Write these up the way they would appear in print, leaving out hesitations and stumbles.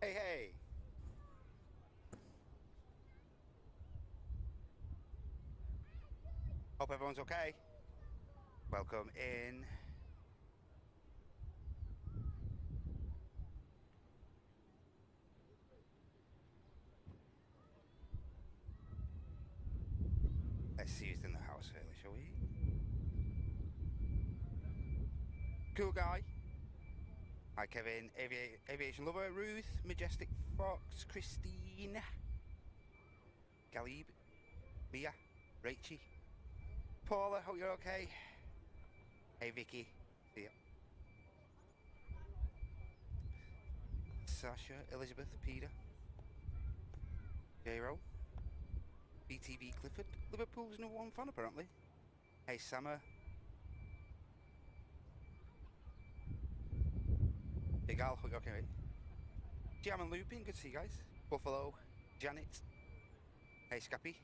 Hey, hey! Hope everyone's okay. Welcome in. Let's see who's in the house early, shall we? Cool guy. Hi, Kevin. Aviation lover. Ruth. Majestic Fox. Christine. Galib. Mia. Rachie. Paula, hope you're okay. Hey, Vicky. See ya. Sasha. Elizabeth. Peter. J-Ro. BTV Clifford. Liverpool's number one fan, apparently. Hey, Summer. Big Al, hope you're okay, mate. Jam and Looping, good to see you guys. Buffalo. Janet. Hey, Scappy.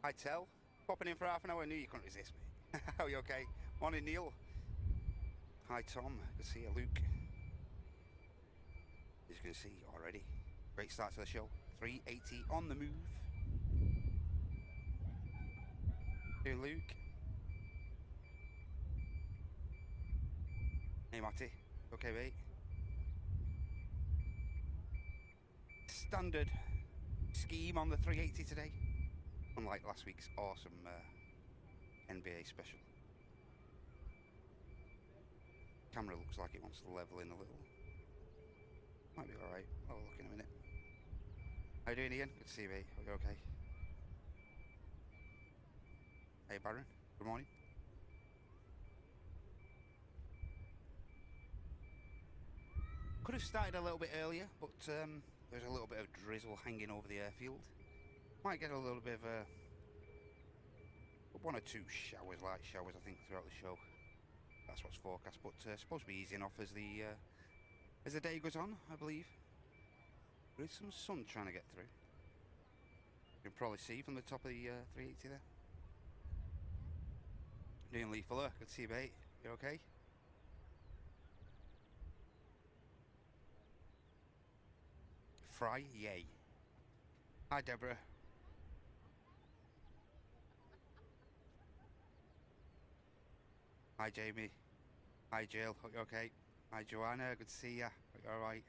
Hi, Tell. Popping in for half an hour. I knew you couldn't resist me. How are you okay? Morning, Neil. Hi, Tom. Good to see you. Luke. As you can see already. Great start to the show. 380 on the move. Hey, Luke. Hey, Matty. Okay, mate. Standard scheme on the 380 today. Unlike last week's awesome NBA special. Camera looks like it wants to level in a little. Might be alright. I'll look in a minute. How you doing, Ian? Good to see you, mate. Hope you're okay. Hey, Baron. Good morning. Could have started a little bit earlier, but there's a little bit of drizzle hanging over the airfield. Might get a little bit of a one or two showers, light showers, I think, throughout the show. That's what's forecast, but supposed to be easing off as the day goes on, I believe. There is some sun trying to get through. You can probably see from the top of the 380 there. Doing Lee Fuller, good to see you, mate. You okay? Fry, yay. Hi, Deborah. Hi, Jamie. Hi, Jill. Hope you're okay. Hi, Joanna. Good to see ya. Hope you're alright.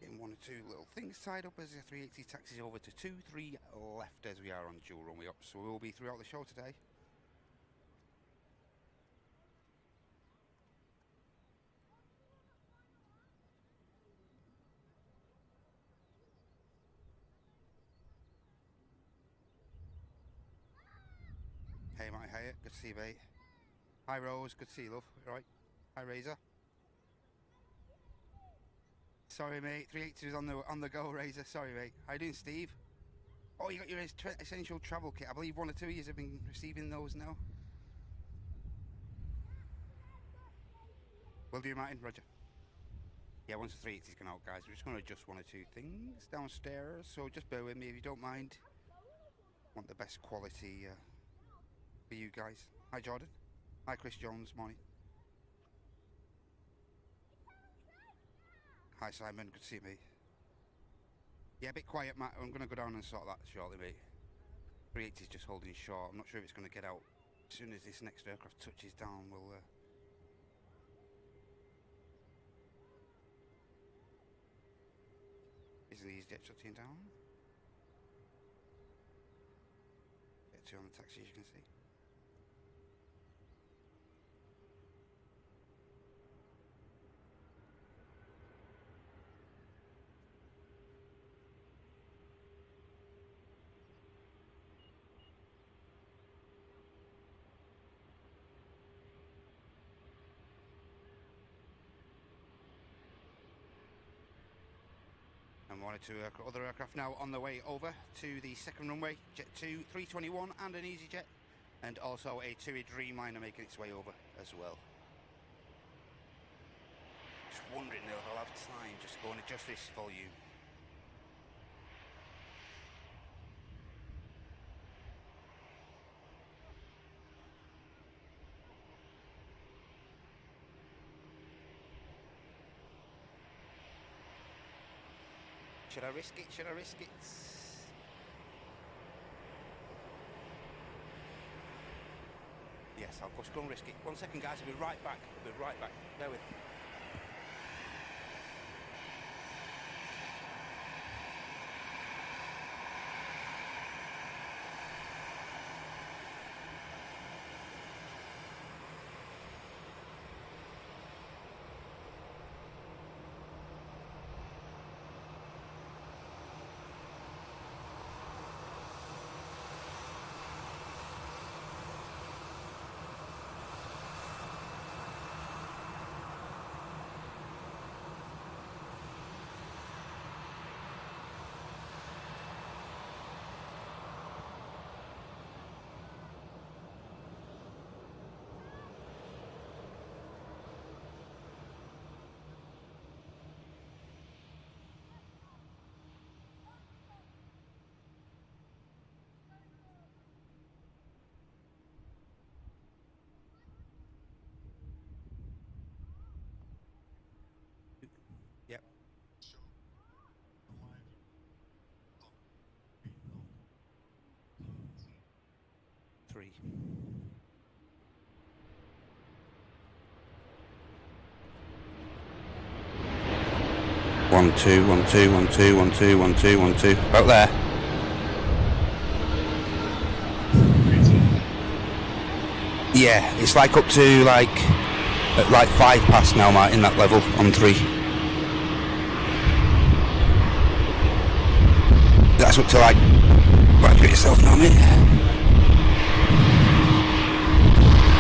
Getting one or two little things tied up as the 380 taxis over to 2-3 left as we are on dual runway up. So we will be throughout the show today. Hey, Matty Hyatt. Good to see you, mate. Hi, Rose. Good to see you, love. You alright? Hi, Razor. Sorry, mate. 380 is on the go, Razor. Sorry, mate. How you doing, Steve? Oh, you got your essential travel kit. I believe one or two of you have been receiving those now. Will do, Martin. Roger. Yeah, once the 380's gone out, guys, we're just going to adjust one or two things downstairs. So just bear with me if you don't mind. Want the best quality for you guys. Hi, Jordan. Hi, Chris Jones. Morning. Hi, Simon. Good to see you, mate. Yeah, a bit quiet, Matt. I'm going to go down and sort that shortly, mate. 380's just holding short. I'm not sure if it's going to get out. As soon as this next aircraft touches down, we'll... Isn't these jet shutting down? Get two on the taxi, as you can see. And one or two other aircraft now on the way over to the second runway. Jet 2, 321 and an EasyJet. And also a TUI Dreamliner making its way over as well. Just wondering if I'll have time just to go and adjust this volume. Should I risk it? Should I risk it? Yes, I'll just go and risk it. 1 second, guys. I'll be right back. I'll be right back. Bear with me. Yep. 3. One, two, 1, 2, 1, 2, 1, 2, 1, 2, 1, 2. About there. Yeah, it's like up to like 5 past now, Mark, in that level on 3. That's up to like. Right, get yourself now, mate.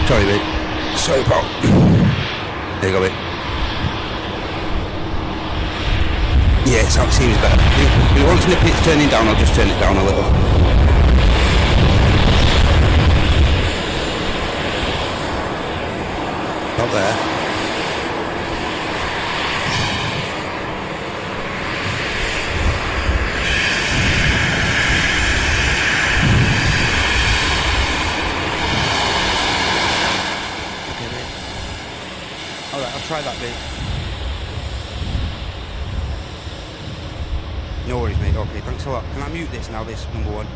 Sorry, mate. Sorry, pal. There you go, mate. Yeah, it seems better. If you want to nip it turning down, I'll just turn it down a little. Not there. Okay, mate. Alright, I'll try that bit. No worries, mate. Okay, thanks a lot. Can I mute this now, this number 1?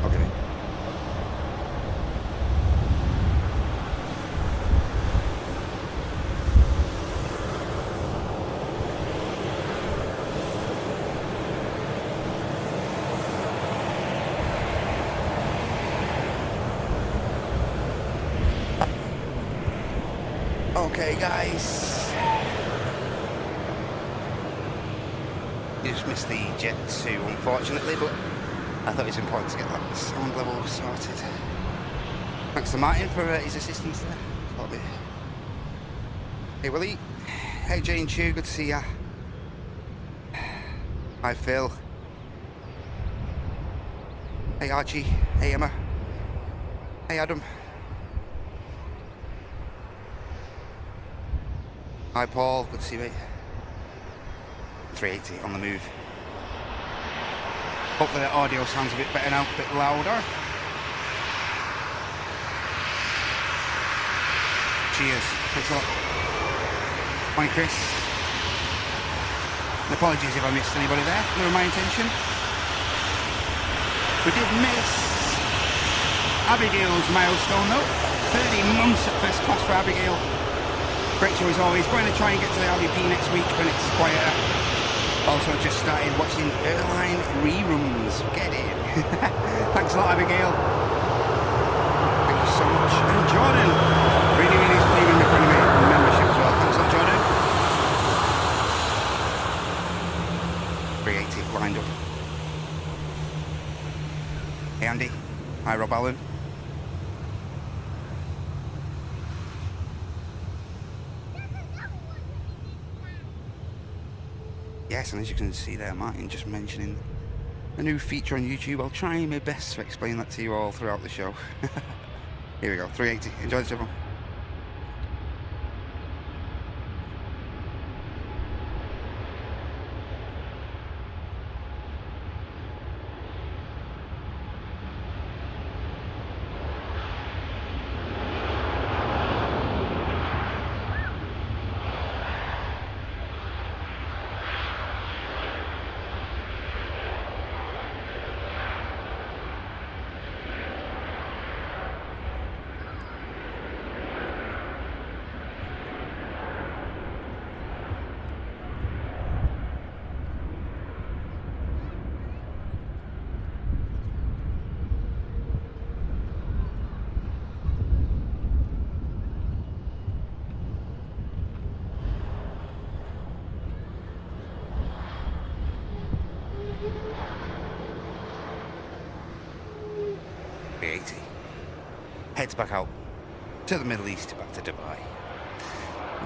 Okay, mate. Okay, guys. You just missed the Jet 2, unfortunately, but I thought it was important to get that sound level sorted. Thanks to Martin for his assistance there. Love it. Hey, Willie. Hey, Jane Chu, good to see ya. Hi, Phil. Hey, Archie. Hey, Emma. Hey, Adam. Hi, Paul. Good to see you, mate. 380 on the move. Hopefully the audio sounds a bit better now, a bit louder. Cheers. Thanks a lot. Morning, Chris. And apologies if I missed anybody there. Never my intention. We did miss Abigail's milestone though. 30 months at first class for Abigail. Great show as always. Going to try and get to the LVP next week when it's quieter. Also just started watching airline reruns. Get in. Thanks a lot, Abigail. Thank you so much. And Jordan. Really pleasing with the membership as well. Thanks a lot, Jordan. 380 lined up. Hey, Andy. Hi, Rob Allen. Yes, and as you can see there, Martin just mentioning a new feature on YouTube. I'll try my best to explain that to you all throughout the show. Here we go, 380. Enjoy this, everyone. A380. Heads back out to the Middle East, back to Dubai.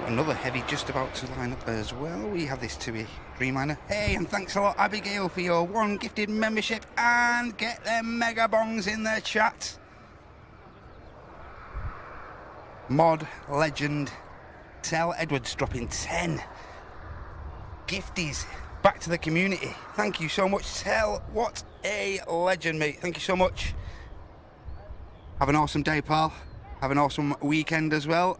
Another heavy just about to line up as well. We have this TUI Dreamliner. Hey, and thanks a lot, Abigail, for your 1 gifted membership. And get them mega bongs in the chat. Mod Legend Tell Edwards dropping 10 gifties back to the community. Thank you so much, Tell. What a legend, mate. Thank you so much. Have an awesome day, pal. Have an awesome weekend as well.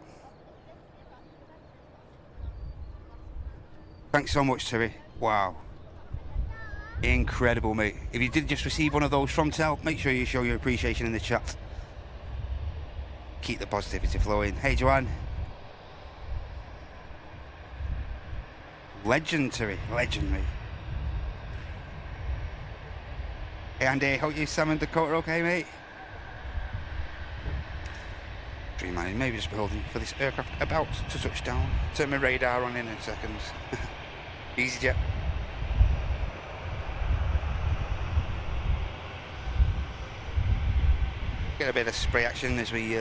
Thanks so much, Terry. Wow. Incredible, mate. If you did just receive one of those from Tell, make sure you show your appreciation in the chat. Keep the positivity flowing. Hey, Joanne. Legend, Terry. Legend, mate. Hey, Andy. Hope you, Sam and Dakota, okay, mate? Dreamliner, maybe just holding for this aircraft about to touch down. Turn my radar on in a second. EasyJet. Get a bit of spray action as we,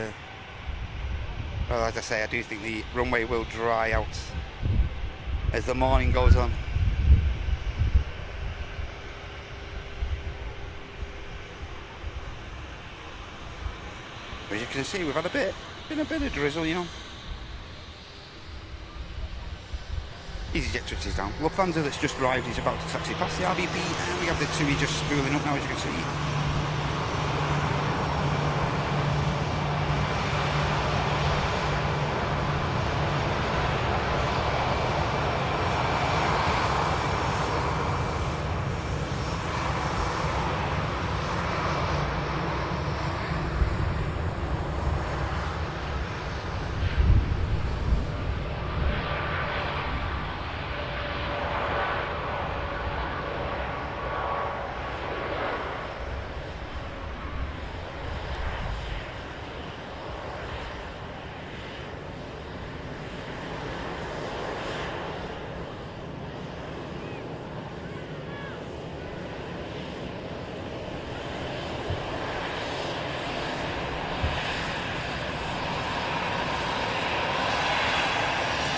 well, as I say, I do think the runway will dry out as the morning goes on. As you can see, we've had been a bit of drizzle, you know. EasyJet touches down. Lufthansa that's just arrived is about to taxi past the RBP, and we have the TUI just spooling up now, as you can see.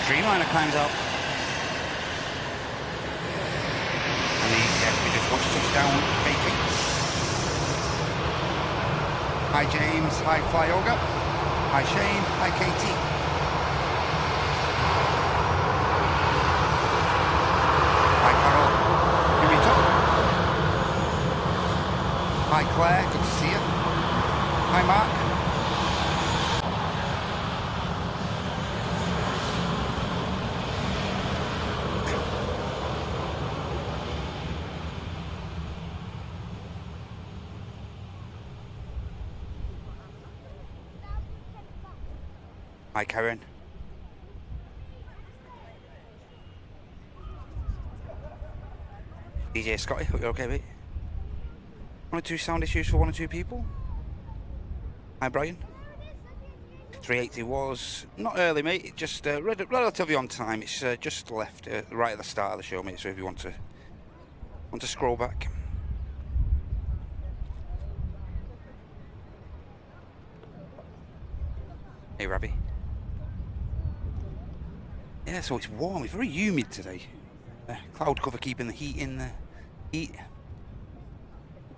Dreamliner climbs out. And the EasyJet we just watched touchdown vacates. Hi James, hi Flyoga, hi Shane, hi Katie. Hi Carol, here we talk. Hi Claire, good to see you. Hi Mark. Hi Karen. DJ Scotty, hope you're okay, mate. 1 or 2 sound issues for 1 or 2 people. Hi Brian. 380 was not early, mate. It just relatively on time. It's just left right at the start of the show, mate. So if you want to scroll back. Hey Ravi. Yeah, so it's warm. It's very humid today. Cloud cover keeping the heat in the heat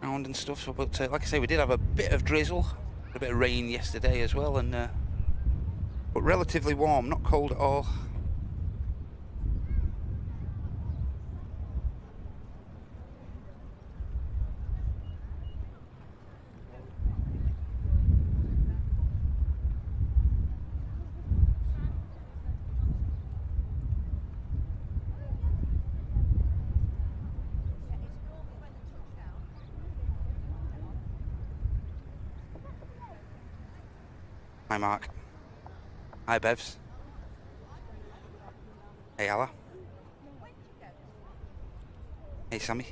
around and stuff. So, but like I say, we did have a bit of drizzle, a bit of rain yesterday as well, and but relatively warm, not cold at all. Hi Mark. Hi Bevs. Hey Ella. Hey Sammy.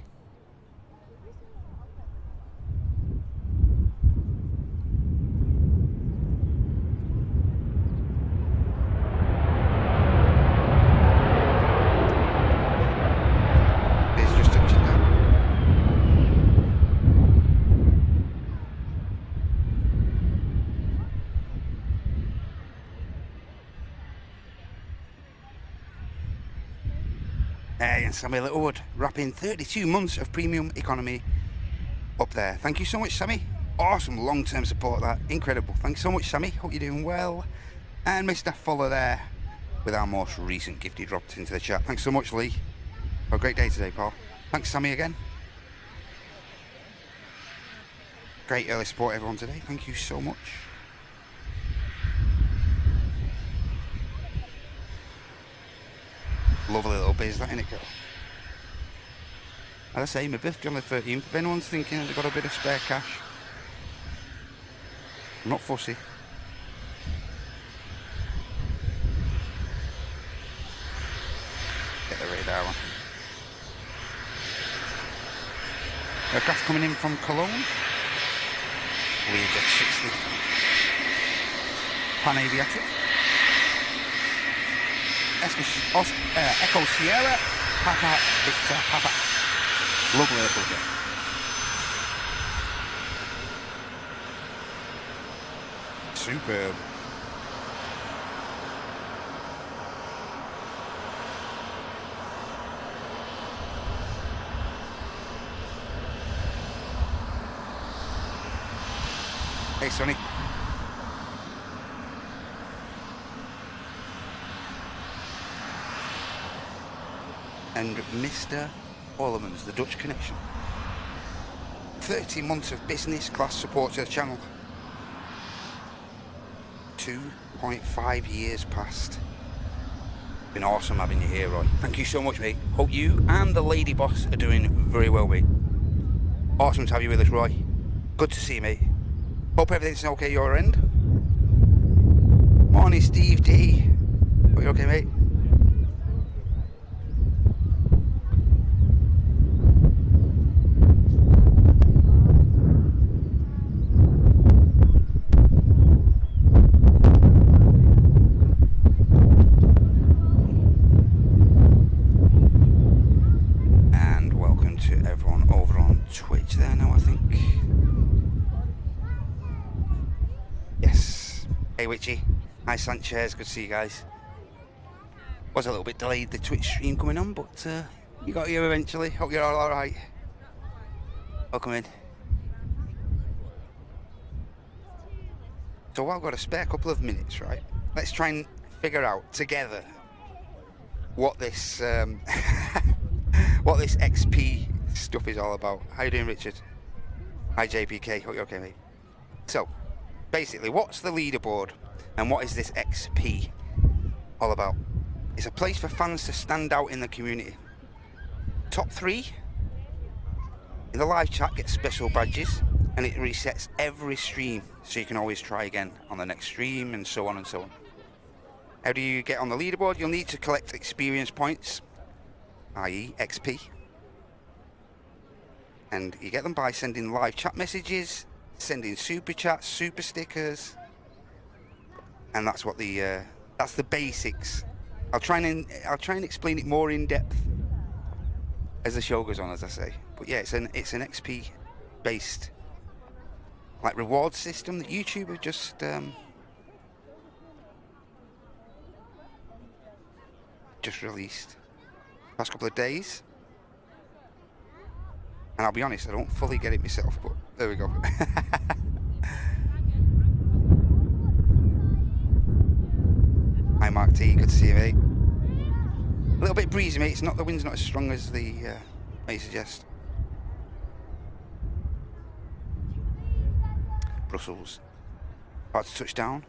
And Sammy Littlewood wrapping 32 months of premium economy up there. Thank you so much, Sammy. Awesome long-term support, that. Incredible. Thanks so much, Sammy. Hope you're doing well. And Mr. Fuller there with our most recent gift he dropped into the chat. Thanks so much, Lee. Have a great day today, Paul. Thanks, Sammy, again. Great early support, everyone, today. Thank you so much. Lovely little biz, that, innit, girl? As I say, my birthday on the 13th. If anyone's thinking they've got a bit of spare cash, I'm not fussy. Get the radar on. Aircraft coming in from Cologne. Learjet 60. Pan Aviatic. Echo Sierra. Papa Victor Papa. Lovely little jet. Superb. Hey, Sonny. And Mr. Orlemans, the Dutch connection. 30 months of business class support to the channel. 2.5 years past. Been awesome having you here, Roy. Thank you so much, mate. Hope you and the lady boss are doing very well, mate. Awesome to have you with us, Roy. Good to see you, mate. Hope everything's okay your end. Morning, Steve D. Are you okay, mate? And welcome to everyone over on Twitch there now, I think. Yes. Hey, Witchy. Hi, Sanchez. Good to see you guys. Was a little bit delayed, the Twitch stream coming on, but you got here eventually. Hope you're all alright. Welcome in. So I've got a spare couple of minutes, right? Let's try and figure out together what this what this XP stuff is all about. How you doing, Richard? Hi, JPK. Hope you're okay, mate. So, basically, what's the leaderboard and what is this XP all about? It's a place for fans to stand out in the community. Top 3 in the live chat get special badges, and it resets every stream, so you can always try again on the next stream, and so on and so on. How do you get on the leaderboard? You'll need to collect experience points, i.e. XP, and you get them by sending live chat messages, sending super chats, super stickers, and that's what that's the basics. I'll try and explain it more in depth as the show goes on, as I say. But yeah, it's an XP based like reward system that YouTube have just released past couple of days. And I'll be honest, I don't fully get it myself, but there we go. Hi Mark T, good to see you, mate. A little bit breezy, mate. The wind's not as strong as the may suggest. Brussels. About to touch down.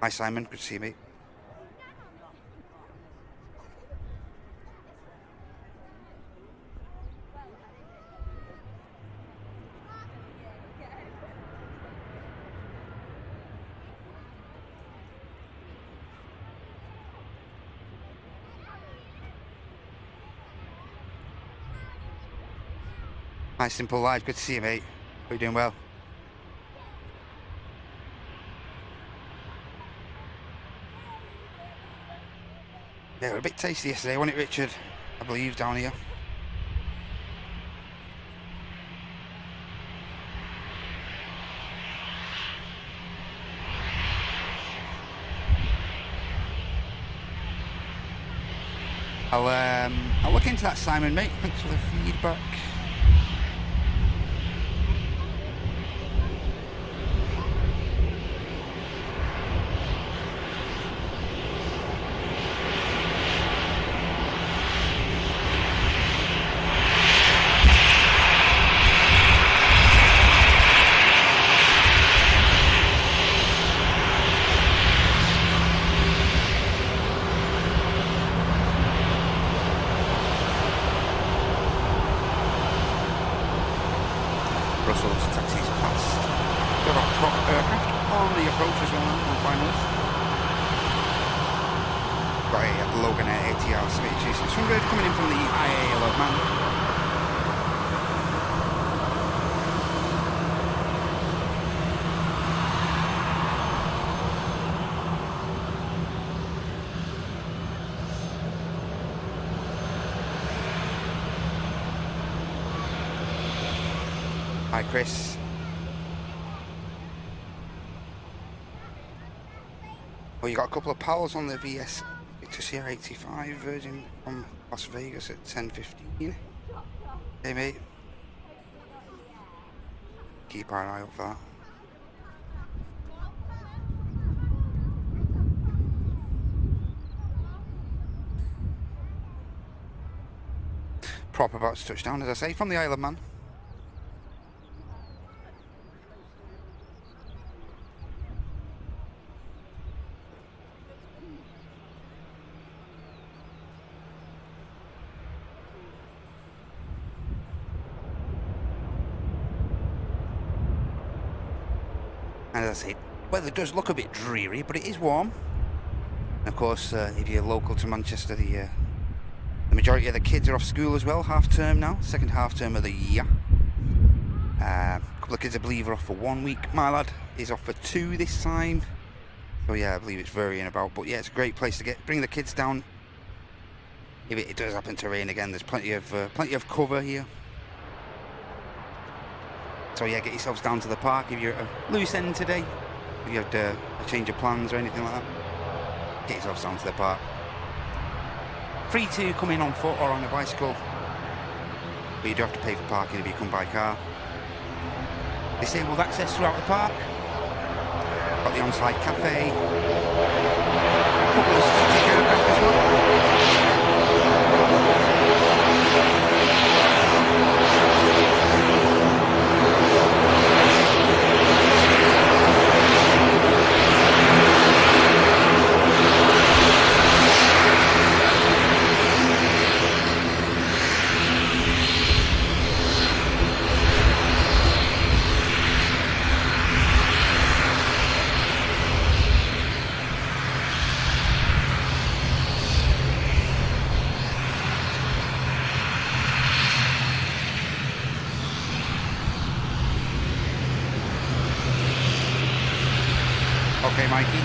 Hi Simon, good to see you, mate. Hi Simple Live, good to see you, mate. Hope you're doing well. Yeah, we're a bit tasty yesterday, wasn't it, Richard? I believe down here. I'll look into that, Simon, mate. Thanks for the feedback. Hi, Chris. Well, you got a couple of pals on the VS Victor 85 Virgin from Las Vegas at 10:15. Hey, mate. Keep our eye out for that. Prop about to touch down, as I say, from the Isle of Man. As I say, weather does look a bit dreary, but it is warm. And of course, if you're local to Manchester, the majority of the kids are off school as well, half term now, second half term of the year. A couple of kids, I believe, are off for 1 week. My lad is off for 2 this time. So yeah, I believe it's varying about. But yeah, it's a great place to bring the kids down. If it does happen to rain again, there's plenty of cover here. So yeah, get yourselves down to the park if you're at a loose end today. If you have a change of plans or anything like that, get yourselves down to the park. Free to come in on foot or on a bicycle, but you do have to pay for parking if you come by car. Disabled access throughout the park. Got the on-site cafe. Couple of static aircraft as well. Okay, Mikey.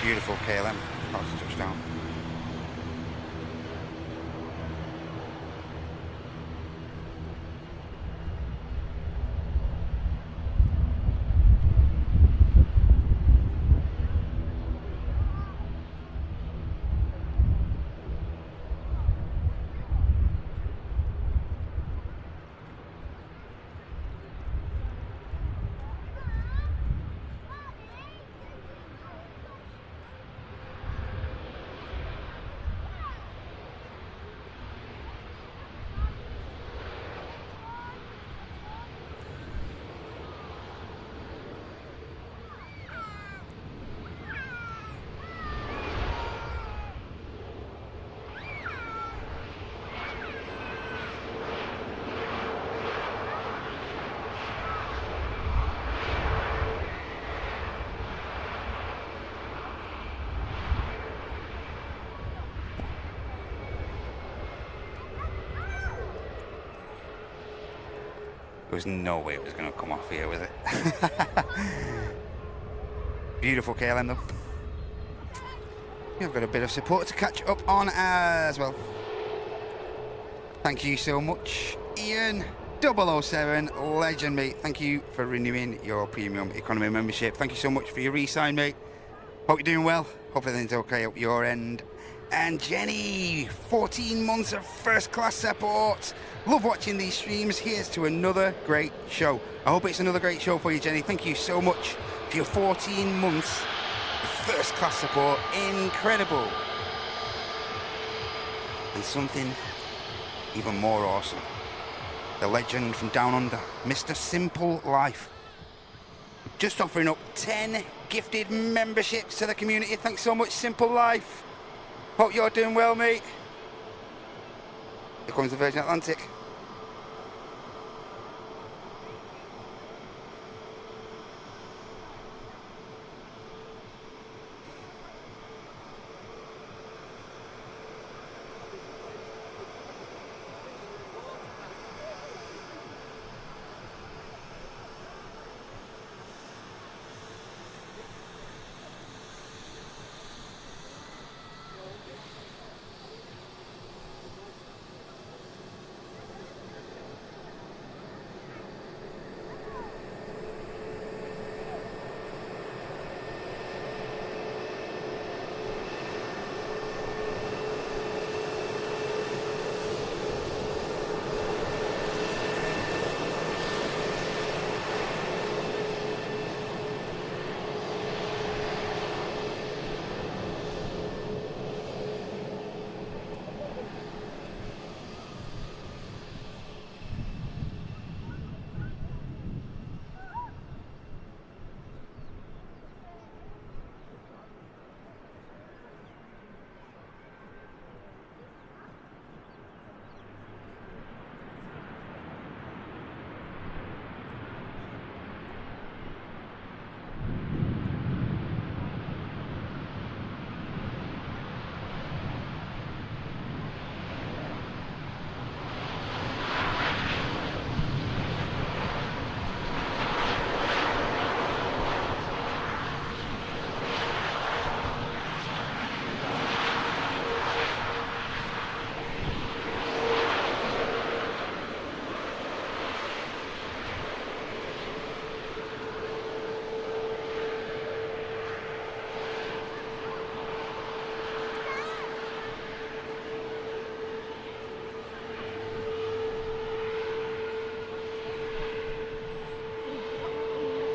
Beautiful KLM. That's a touchdown. There was no way it was going to come off here, was it? Beautiful KLM though. We've got a bit of support to catch up on as well. Thank you so much, Ian. 007, legend, mate. Thank you for renewing your premium economy membership. Thank you so much for your re-sign, mate. Hope you're doing well. Hope everything's okay at your end. And Jenny, 14 months of first class support. Love watching these streams. Here's to another great show. I hope it's another great show for you, Jenny. Thank you so much for your 14 months of first class support. Incredible. And something even more awesome. The legend from down under, Mr. Simple Life. Just offering up 10 gifted memberships to the community. Thanks so much, Simple Life. Hope you're doing well, mate. Here comes the Virgin Atlantic.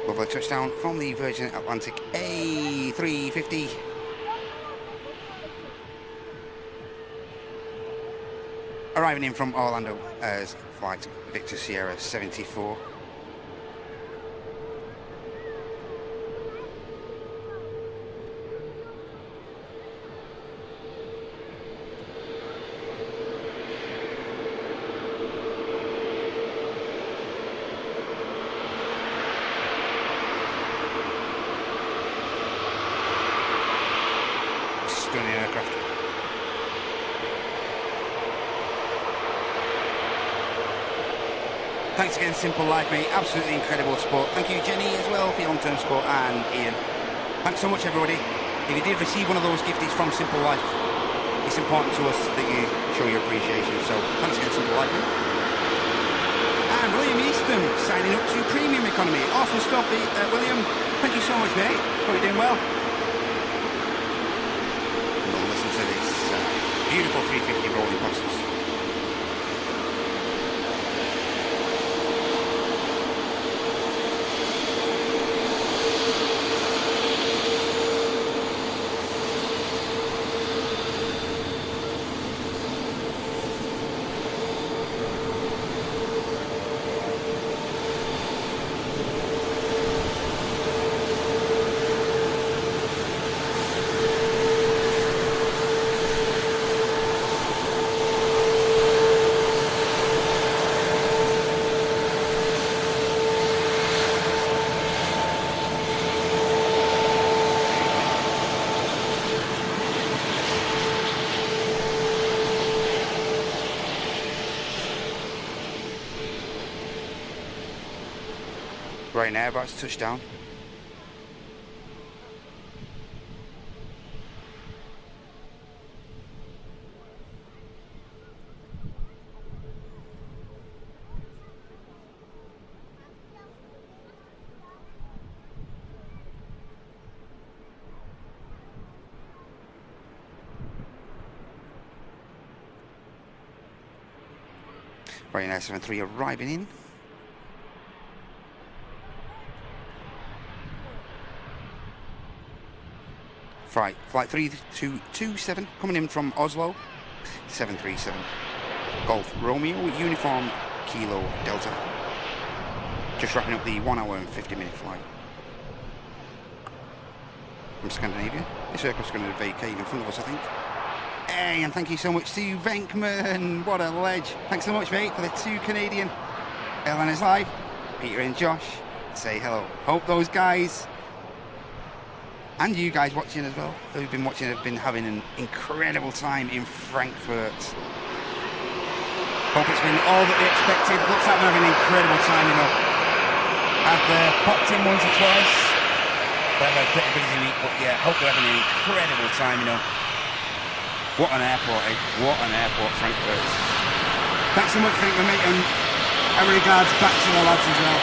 Lovely touchdown from the Virgin Atlantic A380. Arriving in from Orlando as flight Victor Sierra 74. Thanks again, Simple Life, mate. Absolutely incredible support. Thank you, Jenny, as well, for your long-term support, and Ian. Thanks so much, everybody. If you did receive one of those gifties from Simple Life, it's important to us that you show your appreciation. So, thanks again, Simple Life, mate. And William Easton, signing up to Premium Economy. Awesome stuff, William. Thank you so much, mate. Hope you're doing well. We'll listen to this beautiful 350 rolling past us. Right now, about to touch down. Ryanair 73 arriving in. Flight 3227 coming in from Oslo. 737. Golf Romeo Uniform Kilo Delta. Just wrapping up the 1 hour and 50-minute flight from Scandinavia. This aircraft's going to vacate in front of us, I think. Hey, and thank you so much to Venkman. What a ledge. Thanks so much, mate, for the 2 Canadian Airlines Live. Peter and Josh, say hello. Hope those guys, and you guys watching as well, who've been watching, have been having an incredible time in Frankfurt. Hope it's been all that they expected. Looks like we're having an incredible time, you know. I've popped in once or twice. But I've had a pretty busy week, but yeah, hope we're having an incredible time, you know. What an airport, eh? What an airport Frankfurt is. Thanks so much, Frankfurt, mate, and our regards back to the lads as well.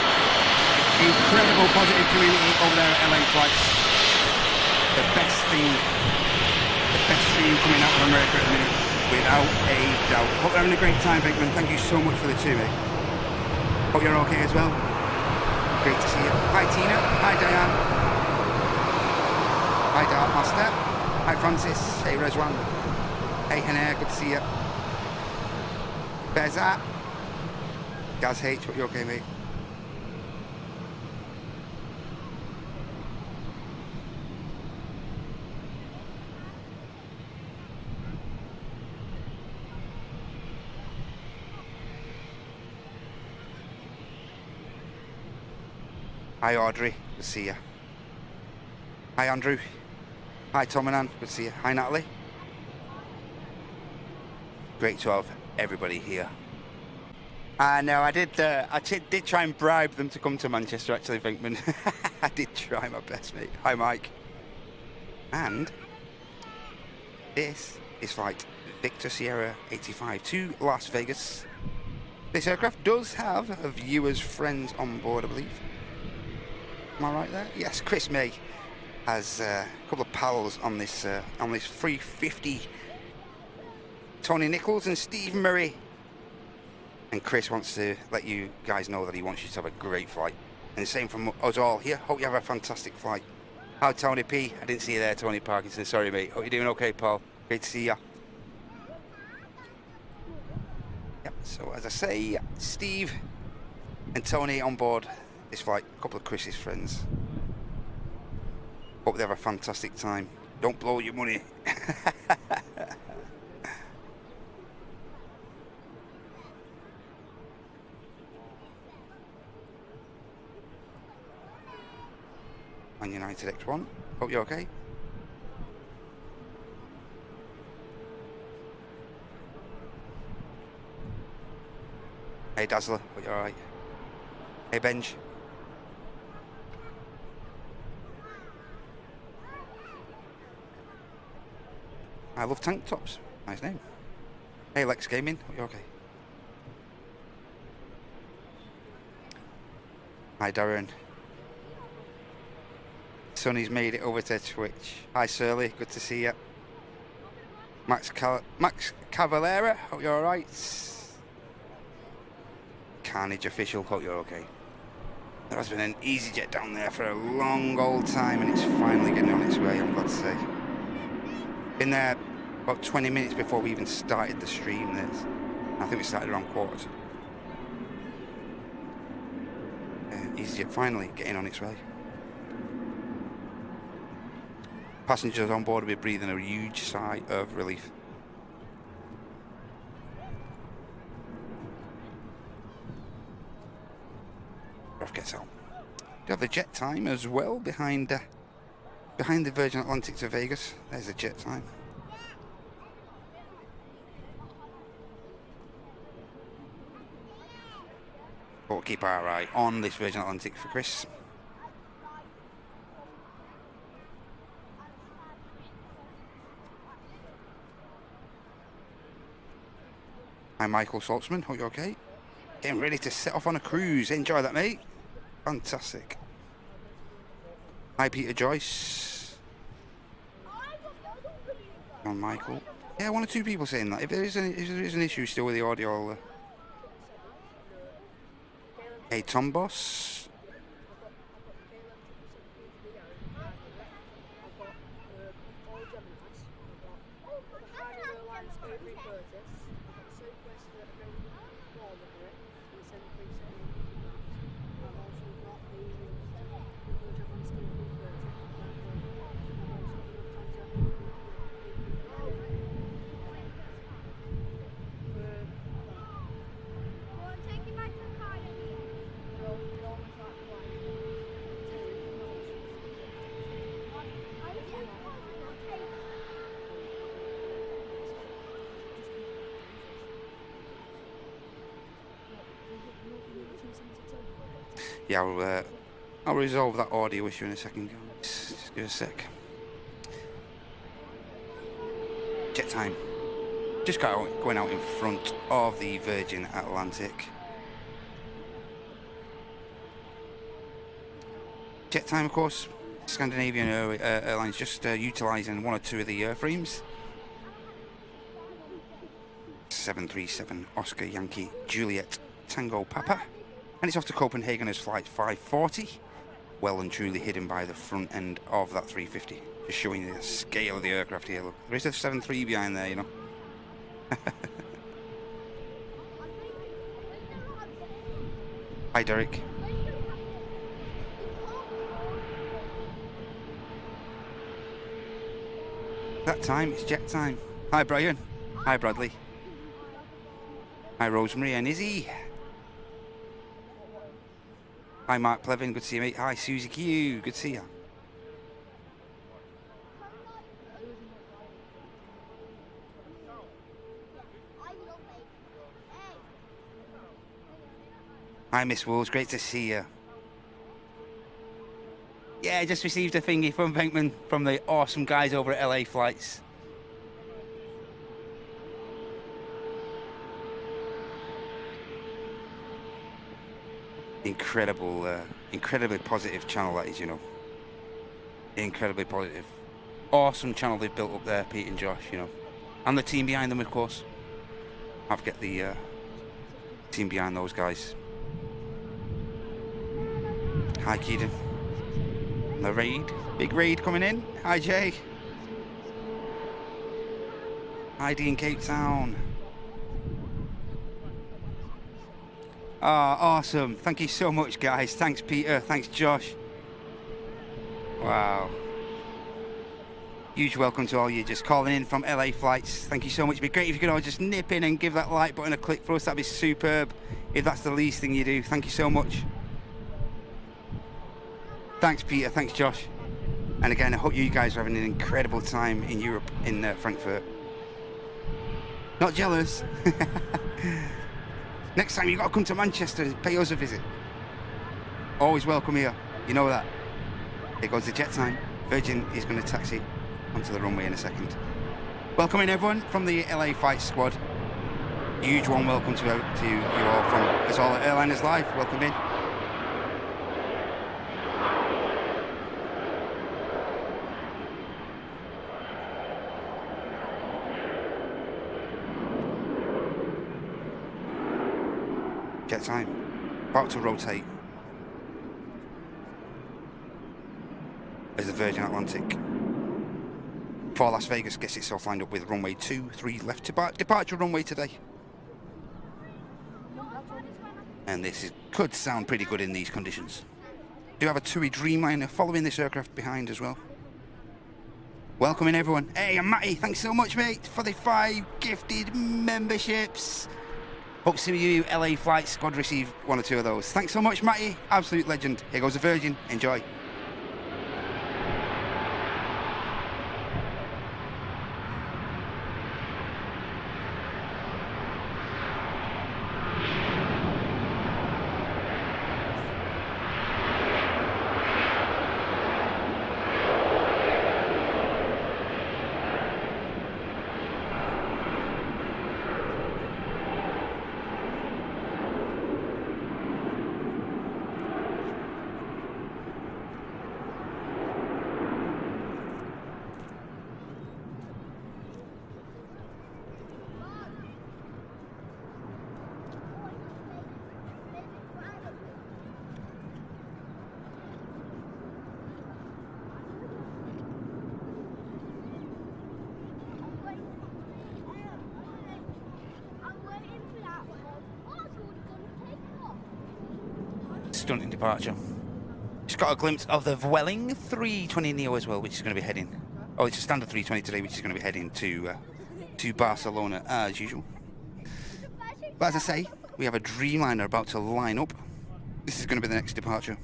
Incredible positive community over there at Airline Flights. The best thing coming out of America at the minute, without a doubt. Hope you're having a great time, Venkman. Thank you so much for the 2, mate. Hope you're okay as well. Great to see you. Hi, Tina. Hi, Diane. Hi, Dart Master. Hi, Francis. Hey, Rezwan. Hey, Hanair. Good to see you. Bezat. Gaz H. Hope you're okay, mate. Hi Audrey, good to see you. Hi Andrew. Hi Tom and Ann, good to see you. Hi Natalie. Great to have everybody here. No, I did try and bribe them to come to Manchester, actually, Venkman. I did try my best, mate. Hi Mike. And this is flight Victor Sierra 85 to Las Vegas. This aircraft does have a viewer's friends on board, I believe. Am I right there? Yes, Chris May has a couple of pals on this 350. Tony Nichols and Steve Murray. And Chris wants to let you guys know that he wants you to have a great flight. And the same from us all here. Hope you have a fantastic flight. Hi, Tony P. I didn't see you there, Tony Parkinson. Sorry, mate. Hope you're doing okay, Paul. Great to see you. Yep, so as I say, Steve and Tony on board this flight, a couple of Chris's friends. Hope they have a fantastic time. Don't blow your money. On United X1. Hope you're okay. Hey Dazzler, hope you're alright. Hey Benj. I love tank tops. Nice name. Hey Lex Gaming, hope you're okay. Hi Darren. Sonny's made it over to Twitch. Hi Surly, good to see you. Max Cavalera, hope you're alright. Carnage Official, hope you're okay. There has been an EasyJet down there for a long old time and it's finally getting on its way, I'm glad to say. Been there about 20 minutes before we even started the stream. I think we started around quarters. EasyJet finally getting on its way. Passengers on board will be breathing a huge sigh of relief. Off gets out. You have the jet time as well behind the Virgin Atlantic to Vegas. There's the jet time. But we'll keep our eye on this Virgin Atlantic for Chris. Hi Michael Saltzman, hope you're okay. Getting ready to set off on a cruise. Enjoy that, mate. Fantastic. Hi Peter Joyce. And Michael. Yeah, 1 or 2 people saying that. If there is an issue still with the audio, Hey, Tom Boss. Yeah, I'll resolve that audio issue in a second, guys. Just give a sec. Jet time. Just going out in front of the Virgin Atlantic. Jet time, of course. Scandinavian Airlines just utilising one or two of the airframes. 737 Oscar Yankee Juliet Tango Papa. And it's off to Copenhagen as flight 540. Well and truly hidden by the front end of that 350. Just showing the scale of the aircraft here. Look, there is a 73 behind there, you know. Hi, Derek. That time, it's jet time. Hi, Brian. Hi, Bradley. Hi, Rosemary and Izzy. Hi, Mark Plevin. Good to see you, mate. Hi, Susie Q. Good to see you. Hi, Miss Wolves. Great to see you. Yeah, I just received a thingy from Venkman from the awesome guys over at LA Flights. Incredible, incredibly positive channel that is, you know. Incredibly positive. Awesome channel they've built up there, Pete and Josh, you know. And the team behind them, of course. I've got the team behind those guys. Hi, Keaton. The raid. Big raid coming in. Hi, Jay. Hi, Dean Cape Town. Oh, awesome. Thank you so much, guys. Thanks, Peter. Thanks, Josh. Wow. Huge welcome to all you just calling in from LA Flights. Thank you so much. It'd be great if you could all just nip in and give that like button a click for us. That'd be superb. If that's the least thing you do. Thank you so much. Thanks, Peter. Thanks, Josh. And again, I hope you guys are having an incredible time in Europe, in Frankfurt. Not jealous. Next time, you've got to come to Manchester and pay us a visit. Always welcome here. You know that. Here goes the jet time. Virgin is going to taxi onto the runway in a second. Welcome in, everyone, from the LA Flight Squad. Huge warm welcome to you all from us all at Airliners Live. Welcome in. Jet time. About to rotate as the Virgin Atlantic for Las Vegas gets itself lined up with runway 23 left departure runway today. And this could sound pretty good in these conditions. Do have a TUI Dreamliner following this aircraft behind as well. Welcome in, everyone. Hey, I'm Matty. Thanks so much, mate, for the 5 gifted memberships. Hope to see you, LA Flight Squad, receive 1 or 2 of those. Thanks so much, Matty. Absolute legend. Here goes the Virgin. Enjoy. stunning departure. Just got a glimpse of the Vueling 320 Neo as well, which is going to be heading. Oh, it's a standard 320 today, which is going to be heading to Barcelona as usual. But as I say, we have a Dreamliner about to line up. This is going to be the next departure.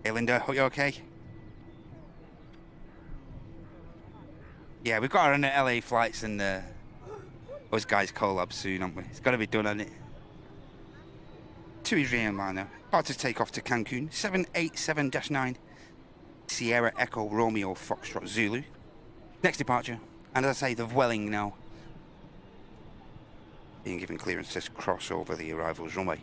Hey Linda, hope you're okay. Yeah, we've got our own LA flights and those guys collab soon, haven't we? It's got to be done, hasn't it? TUI Dreamliner, about to take off to Cancun. 787-9 Sierra Echo Romeo Foxtrot Zulu. Next departure, and as I say, the Vueling now being given clearance to cross over the arrivals runway.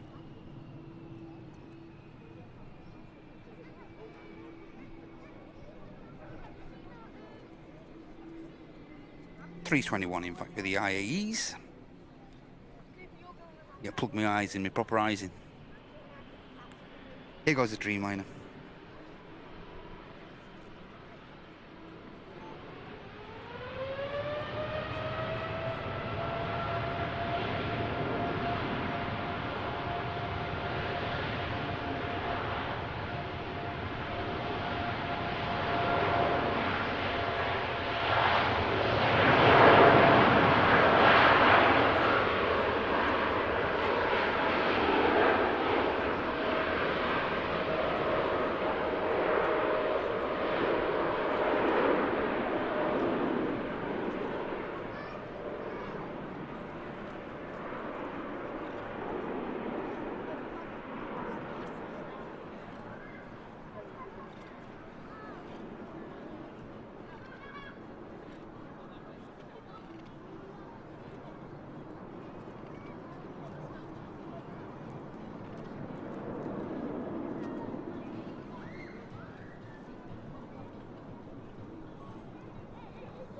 $321 in fact with the IAEs. Yeah, plug my eyes in, my proper eyes in. Here goes the Dreamliner.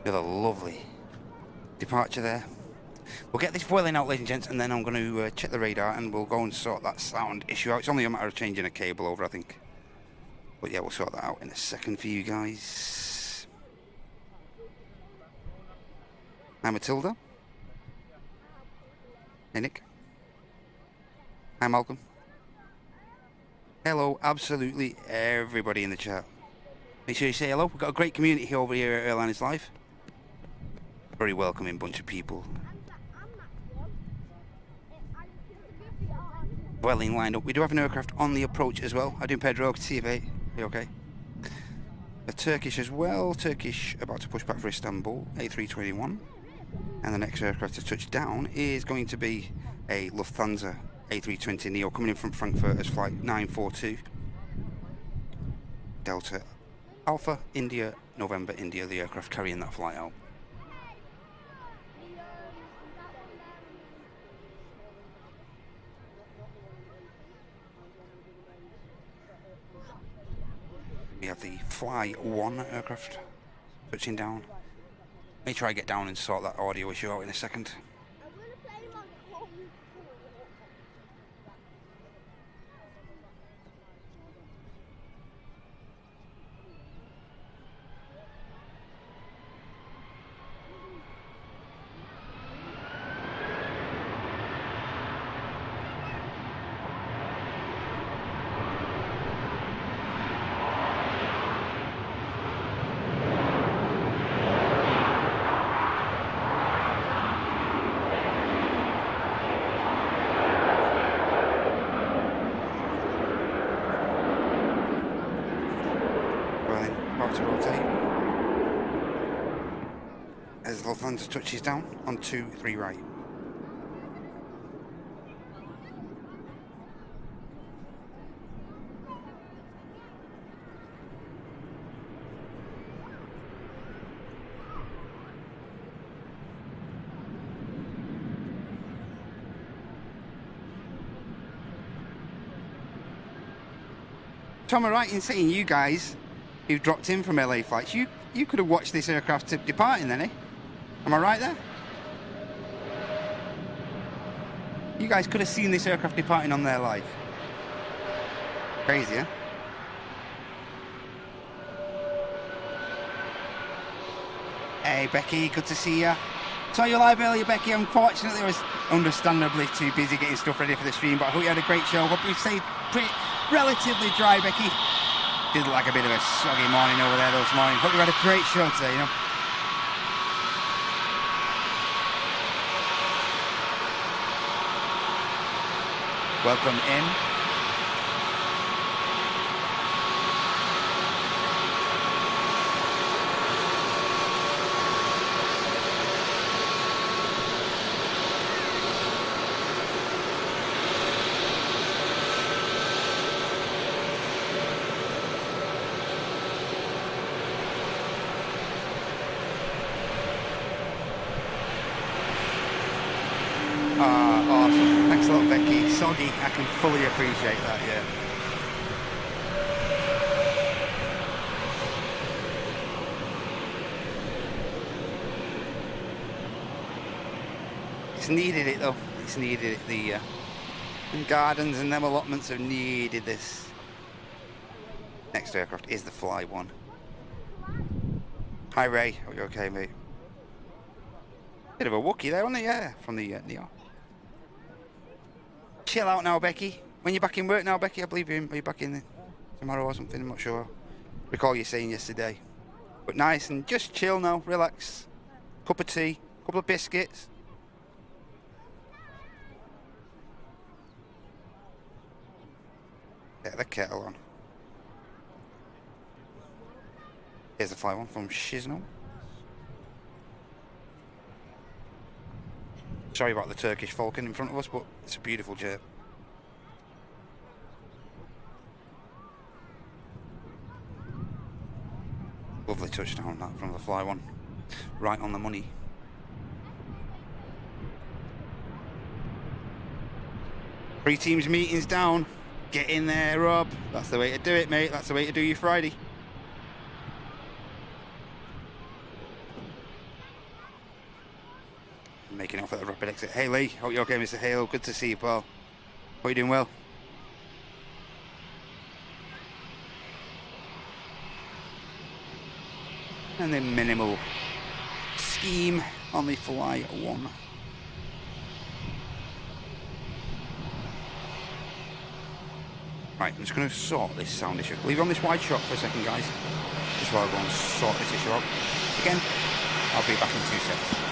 With a lovely departure there. We'll get this Vueling out, ladies and gents, and then I'm going to check the radar and we'll go and sort that sound issue out. It's only a matter of changing a cable over, I think. But yeah, we'll sort that out in a second for you guys. Hi Matilda. Hey Nick. Hi Malcolm. Hello, absolutely everybody in the chat. Make sure you say hello. We've got a great community here over here at Airlines Live. Very welcoming bunch of people. Vueling lined up. We do have an aircraft on the approach as well. I do Pedro, TV. Are you okay? A Turkish as well. Turkish about to push back for Istanbul. A321. And the next aircraft to touch down is going to be a Lufthansa A320 Neo coming in from Frankfurt as flight 942. Delta Alpha India November India, the aircraft carrying that flight out. We have the Fly 1 aircraft touching down. May try to get down and sort that audio issue out in a second. To rotate as Lufthansa touches down on 23 right. Tom, am I right in saying you guys who dropped in from LA flights, you could have watched this aircraft departing then, eh? Am I right there? You guys could have seen this aircraft departing on their live. Crazy, huh? Hey Becky, good to see ya. Saw you live earlier, Becky. Unfortunately, I was understandably too busy getting stuff ready for the stream, but I hope you had a great show. What we say, relatively dry, Becky. Did look like a bit of a soggy morning over there this morning. Hope you had a great show today, you know. Welcome in. Awesome. Thanks a lot, Becky. Soggy, I can fully appreciate that, yeah. It's needed it, though. It's needed it. The gardens and them allotments have needed this. Next aircraft is the Fly One. Hi, Ray. Are you okay, mate? Bit of a Wookiee there, wasn't it? Yeah, from the Neo. Chill out now, Becky. When you're back in work now, Becky, I believe are you back in tomorrow or something? I'm not sure. Recall you saying yesterday. But nice and just chill now, relax. Cup of tea, couple of biscuits. Get the kettle on. Here's the Fly One from Shiznell. Sorry about the Turkish Falcon in front of us, but it's a beautiful jet. Lovely touchdown that from the Fly One. Right on the money. Pre-teams meetings down. Get in there, Rob. That's the way to do it, mate. That's the way to do your Friday. Making off at the rapid exit. Hey Lee, hope you're okay, Mr. Halo. Good to see you, pal. Hope you're doing well. And then minimal scheme on the Fly One. Right, I'm just going to sort this sound issue. Leave on this wide shot for a second, guys. Just while I go and sort this issue out. Again, I'll be back in 2 seconds.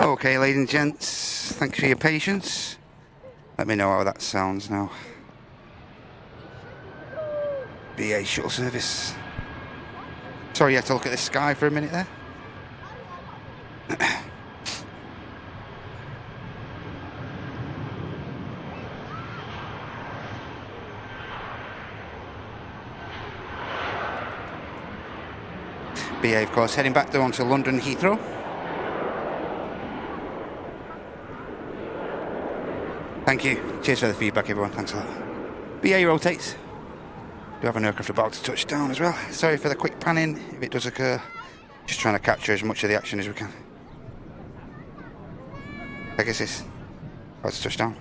Okay, ladies and gents, thanks for your patience. Let me know how that sounds now. BA shuttle service. Sorry, you had to look at the sky for a minute there. BA, of course, heading back down to London Heathrow. Thank you. Cheers for the feedback, everyone. Thanks a lot. BA rotates. We have an aircraft about to touch down as well. Sorry for the quick panning, if it does occur. Just trying to capture as much of the action as we can. Pegasus, about to touch down.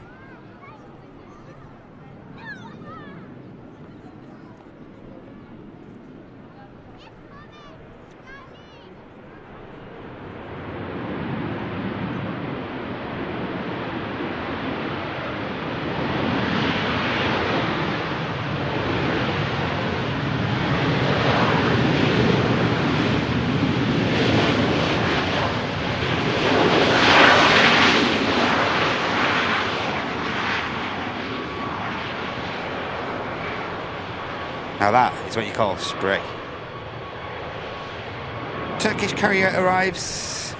Now that is what you call spray. Turkish carrier arrives.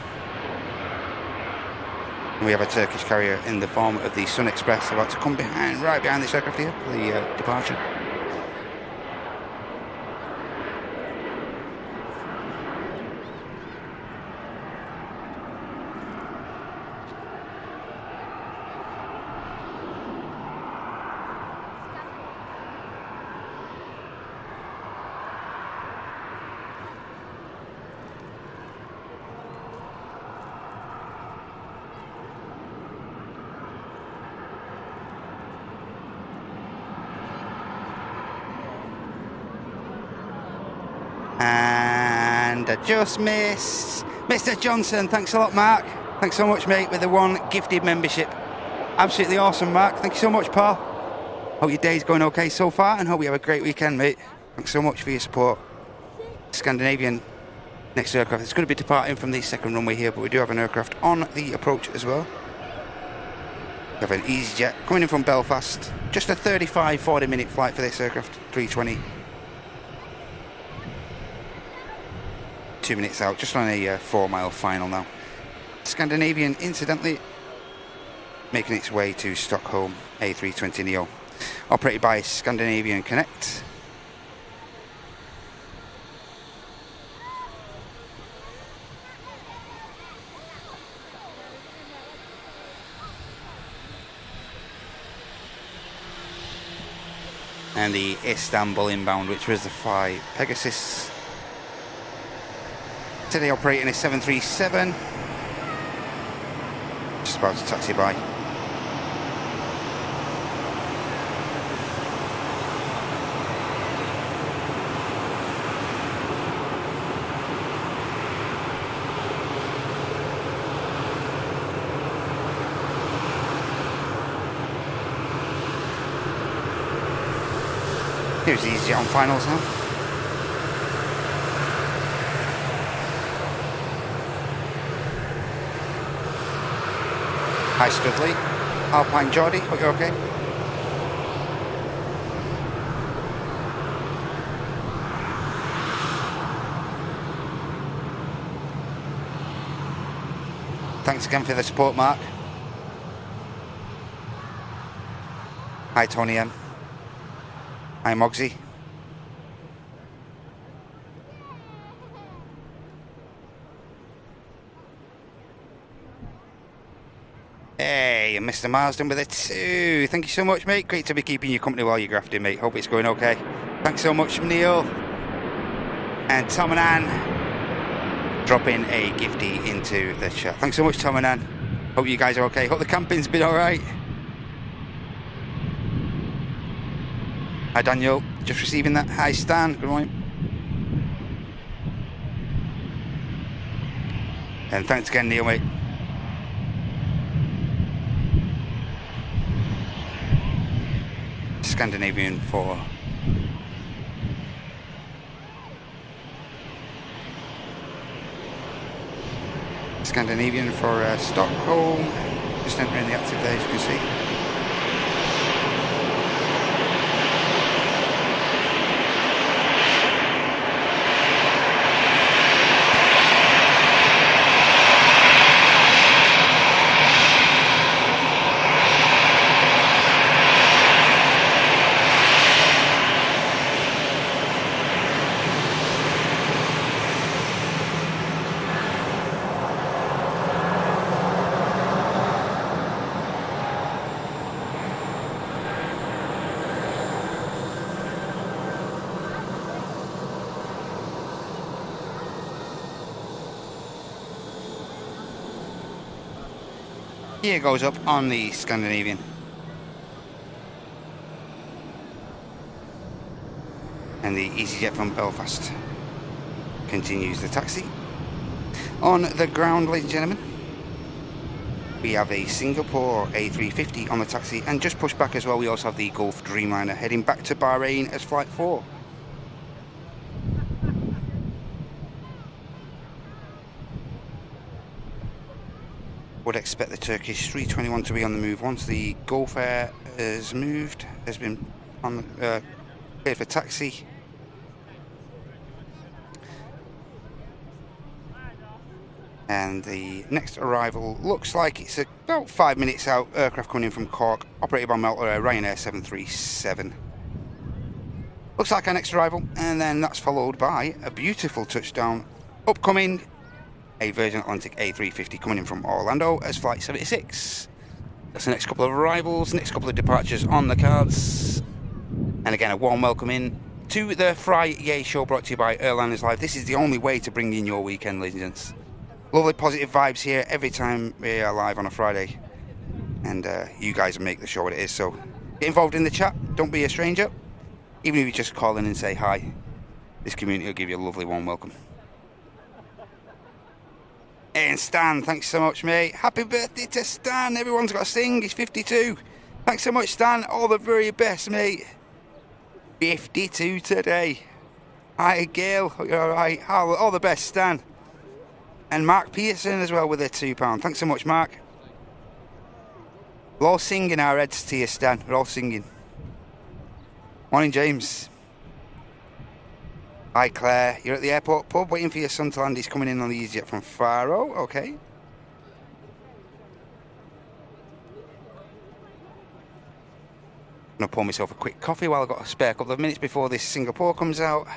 We have a Turkish carrier in the form of the Sun Express about to come behind, right behind this aircraft here for the departure. And I just missed Mr. Johnson. Thanks a lot, Mark. Thanks so much, mate, with the one gifted membership. Absolutely awesome, Mark. Thank you so much, Paul. Hope your day's going okay so far and hope you have a great weekend, mate. Thanks so much for your support. Scandinavian next aircraft. It's going to be departing from the second runway here, but we do have an aircraft on the approach as well. We have an EasyJet coming in from Belfast. Just a 35-40 minute flight for this aircraft, 320. 2 minutes out, just on a 4-mile final now. Scandinavian, incidentally, making its way to Stockholm A320neo, operated by Scandinavian Connect. And the Istanbul inbound, which was the fly Pegasus. Today operating a 737. Just about to taxi by. Here's easy on finals now. Hi Studley, Alpine Geordie, hope you're okay. Thanks again for the support, Mark. Hi Tony M. Hi Mogsy. Hey, Mr. Marsden with a 2. Thank you so much, mate. Great to be keeping you company while you're grafting, mate. Hope it's going okay. Thanks so much, Neil. And Tom and Ann dropping a gifty into the chat. Thanks so much, Tom and Ann. Hope you guys are okay. Hope the camping's been alright. Hi, Daniel. Just receiving that. Hi, Stan. Good morning. And thanks again, Neil, mate. Scandinavian 4. Scandinavian for Stockholm. Just entering the active there, as you can see. Here goes up on the Scandinavian. And the EasyJet from Belfast continues the taxi. On the ground, ladies and gentlemen, we have a Singapore A380 on the taxi, and just pushed back as well, we also have the Gulf Dreamliner heading back to Bahrain as Flight 4. Would expect the Turkish 321 to be on the move once the Gulf Air has moved, has been on cleared for taxi. And the next arrival looks like it's about 5 minutes out. Aircraft coming in from Cork, operated by Ryanair 737. Looks like our next arrival, and then that's followed by a beautiful touchdown upcoming. A Virgin Atlantic A350 coming in from Orlando as Flight 76. That's the next couple of arrivals, next couple of departures on the cards. And again, a warm welcome in to the Friday show brought to you by Airlines Live. This is the only way to bring in your weekend, ladies and gents. Lovely positive vibes here every time we are live on a Friday. And you guys make the show what it is. So get involved in the chat. Don't be a stranger. Even if you just call in and say hi, this community will give you a lovely warm welcome. And Stan, thanks so much, mate. Happy birthday to Stan. Everyone's got to sing. He's 52. Thanks so much, Stan. All the very best, mate. 52 today. Hi, Gail. You're all right. All the best, Stan. And Mark Pearson as well with a £2. Thanks so much, Mark. We're all singing our heads to you, Stan. We're all singing. Morning, James. Hi, Claire. You're at the airport pub waiting for your son to land. He's coming in on the EasyJet from Faro. Okay. I'm going to pour myself a quick coffee while I've got a spare couple of minutes before this Singapore comes out.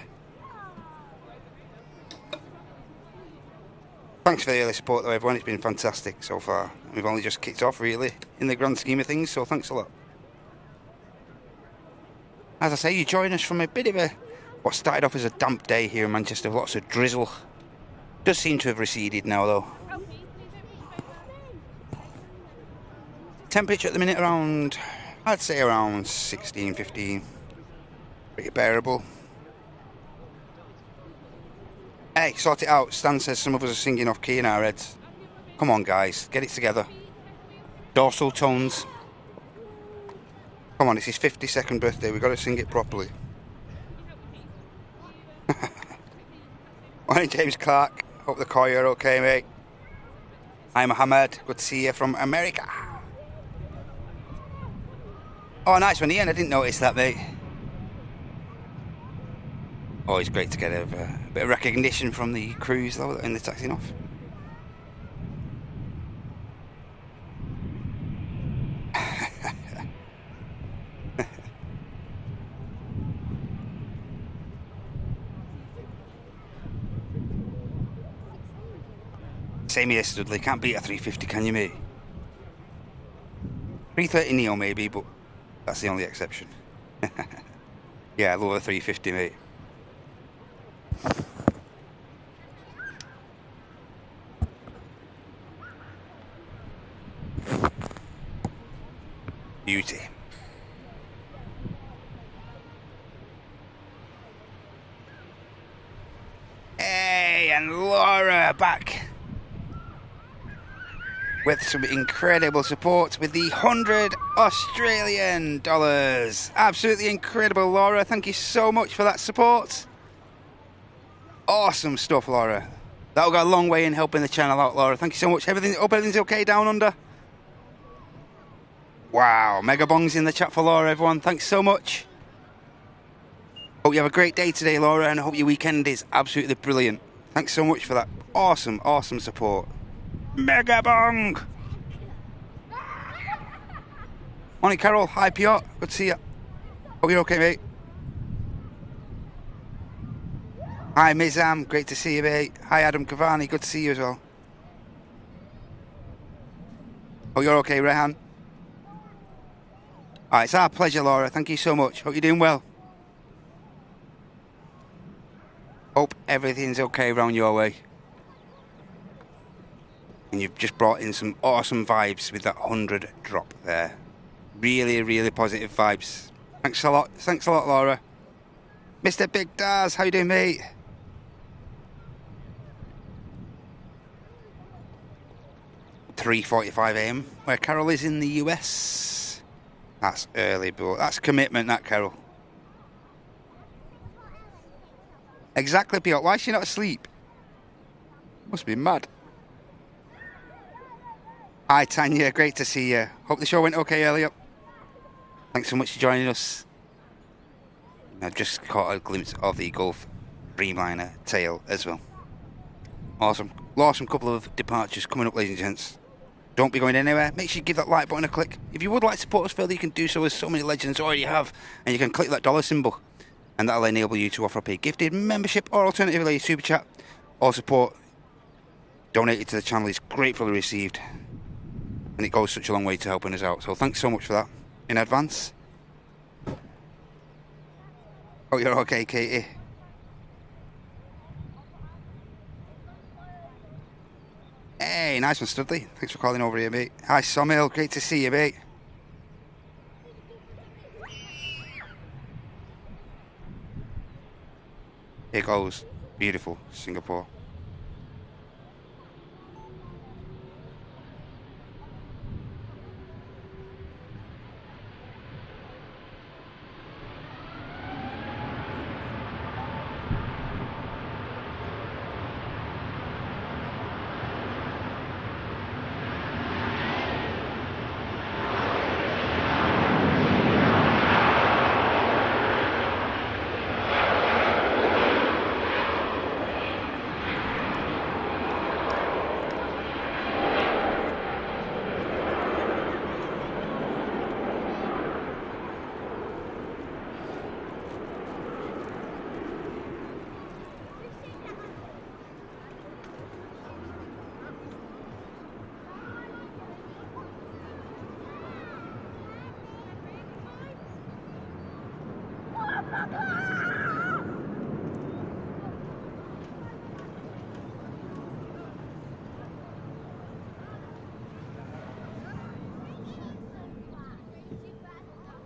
Thanks for the early support, though, everyone. It's been fantastic so far. We've only just kicked off, really, in the grand scheme of things, so thanks a lot. As I say, you join us from a bit of a... what started off as a damp day here in Manchester, lots of drizzle. Does seem to have receded now, though. Temperature at the minute around, I'd say around 16, 15. Pretty bearable. Hey, sort it out. Stan says some of us are singing off key in our heads. Come on, guys, get it together. Dorsal tones. Come on, it's his 52nd birthday. We've got to sing it properly. Morning, James Clark. Hope the call you're okay, mate. Hi, Mohammed. Good to see you from America. Oh, nice one, Ian. I didn't notice that, mate. Always great to get a bit of recognition from the crews, though, in the taxiing off. Same here, Studley. Can't beat a 350, can you, mate? 330 Neo, maybe, but that's the only exception. Yeah, I love a 350, mate. Beauty. Hey, and Laura back with some incredible support with the 100 Australian dollars. Absolutely incredible, Laura. Thank you so much for that support. Awesome stuff, Laura. That'll go a long way in helping the channel out, Laura. Thank you so much. Hope everything's okay down under. Wow, mega bongs in the chat for Laura, everyone. Thanks so much. Hope you have a great day today, Laura, and I hope your weekend is absolutely brilliant. Thanks so much for that awesome, awesome support. Mega bong! Morning, Carol. Hi, Piotr. Good to see you. Hope you're okay, mate. Hi, Mizam. Great to see you, mate. Hi, Adam Cavani. Good to see you as well. Hope you're okay, Rehan. Alright, it's our pleasure, Laura. Thank you so much. Hope you're doing well. Hope everything's okay around your way. And you've just brought in some awesome vibes with that 100 drop there. Really, really positive vibes. Thanks a lot. Thanks a lot, Laura. Mr. Big Daz, how you doing, mate? .3:45 AM, where Carol is in the US. That's early, but that's commitment, that, Carol. Exactly, Piotr. Why is she not asleep? Must be mad. Hi, Tanya. Great to see you. Hope the show went okay earlier. Thanks so much for joining us. I've just caught a glimpse of the Gulf Dreamliner tail as well. Awesome. Awesome couple of departures coming up, ladies and gents. Don't be going anywhere. Make sure you give that like button a click. If you would like to support us further, you can do so, as so many legends already have. And you can click that dollar symbol. And that'll enable you to offer up a gifted membership or alternatively a super chat. All support donated to the channel is gratefully received. And it goes such a long way to helping us out. So thanks so much for that in advance. Oh, you're okay, Katie. Hey, nice one, Studley. Thanks for calling over here, mate. Hi, Somil. Great to see you, mate. Here goes. Beautiful, Singapore.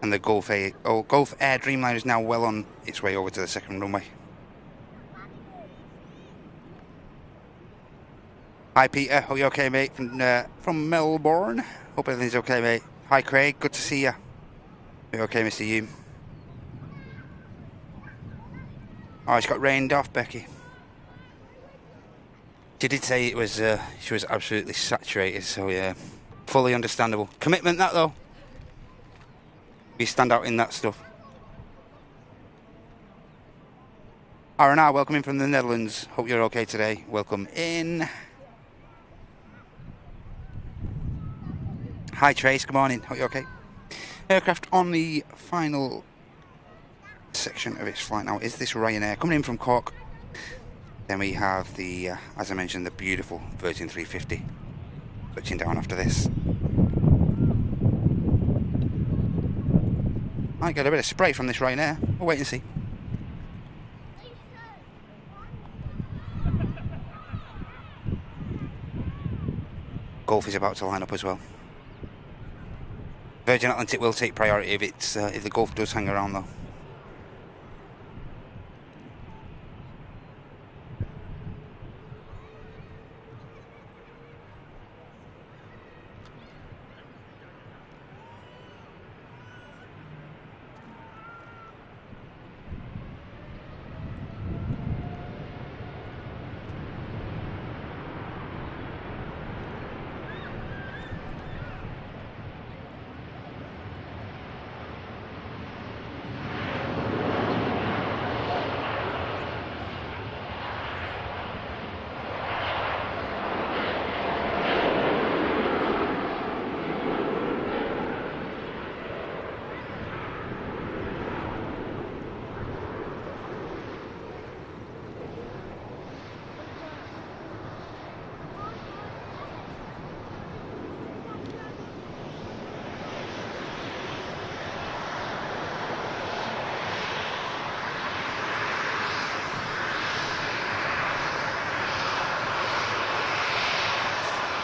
And the Gulf Air Dreamliner is now well on its way over to the second runway. Hi Peter, hope you're okay, mate, from Melbourne. Hope everything's okay, mate. Hi Craig, good to see you. You okay, Mr. Hume? Oh, it's got rained off, Becky. She did say it was she was absolutely saturated, so yeah, fully understandable. Commitment, that though. We stand out in that stuff. R&R, welcome in from the Netherlands. Hope you're okay today. Welcome in. Hi Trace, good morning. Hope you're okay. Aircraft on the final section of its flight now is this Ryanair coming in from Cork. Then we have the, as I mentioned, the beautiful Virgin 350 touching down after this. Might get a bit of spray from this Ryanair. We'll wait and see. Gulf is about to line up as well. Virgin Atlantic will take priority if the Gulf does hang around though.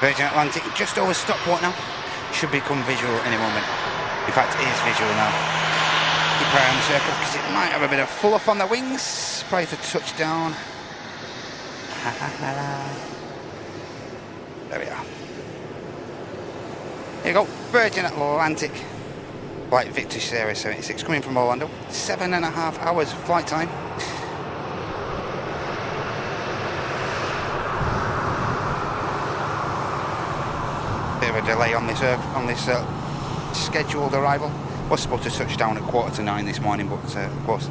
Virgin Atlantic just over Stockport now. Should become visual any moment. In fact, it is visual now. Keep your eye on this aircraft because it might have a bit of full off on the wings prior to touchdown. There we are. Here you go, Virgin Atlantic. Flight Victor Sierra 76 coming from Orlando. 7.5 hours flight time. Bit of a delay on this scheduled arrival. Was supposed to touch down at 9:15 this morning, but of course,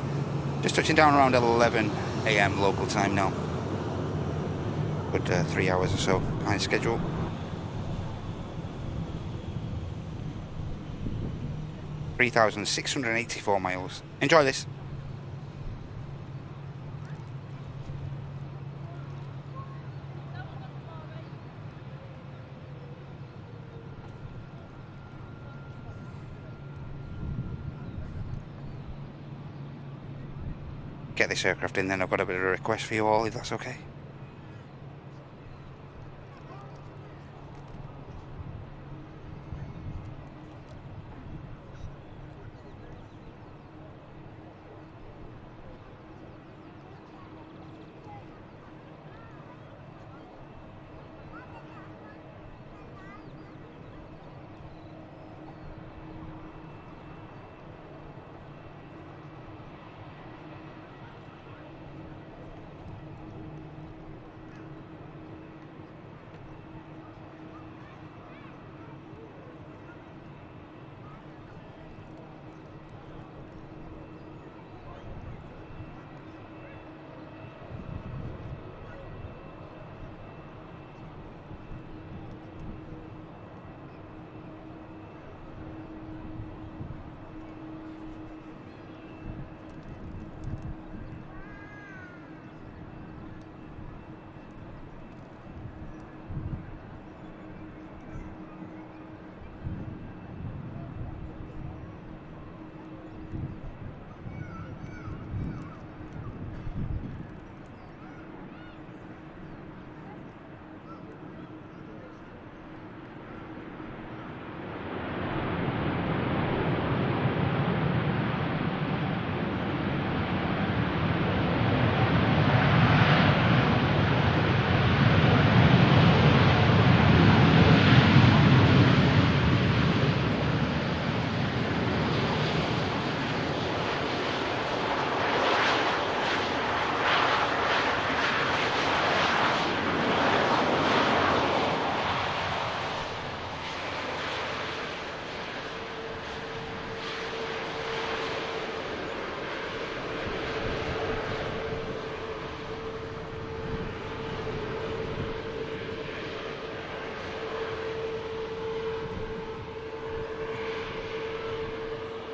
just touching down around 11 AM local time now. Good 3 hours or so behind schedule. $3,684 miles. Enjoy this. Get this aircraft in, then I've got a bit of a request for you all, if that's okay.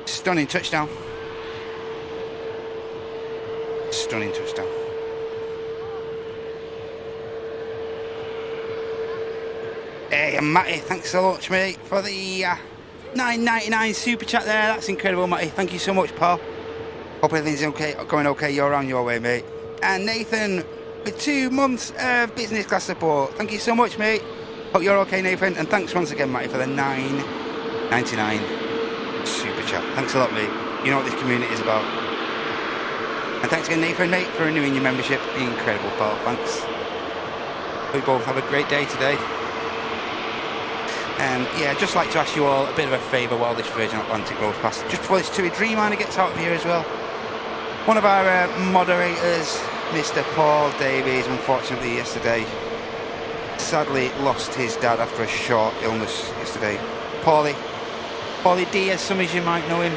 Stunning touchdown. Stunning touchdown. Hey, Matty, thanks so much, mate, for the $9.99 super chat there. That's incredible, Matty. Thank you so much, pal. Hope everything's okay, going okay. You're on your way, mate. And Nathan, with 2 months of business class support. Thank you so much, mate. Hope you're okay, Nathan. And thanks once again, Matty, for the $9.99 super chat. Thanks a lot, mate. You know what this community is about. And thanks again, Nathan, mate, for renewing your membership. Incredible, pal. Thanks. We both have a great day today. And yeah, I'd just like to ask you all a bit of a favour while this Virgin Atlantic goes past. Just before this TUI Dreamliner gets out of here as well. One of our moderators, Mr. Paul Davies, unfortunately yesterday, sadly lost his dad after a short illness yesterday. Paulie D, as some of you might know him.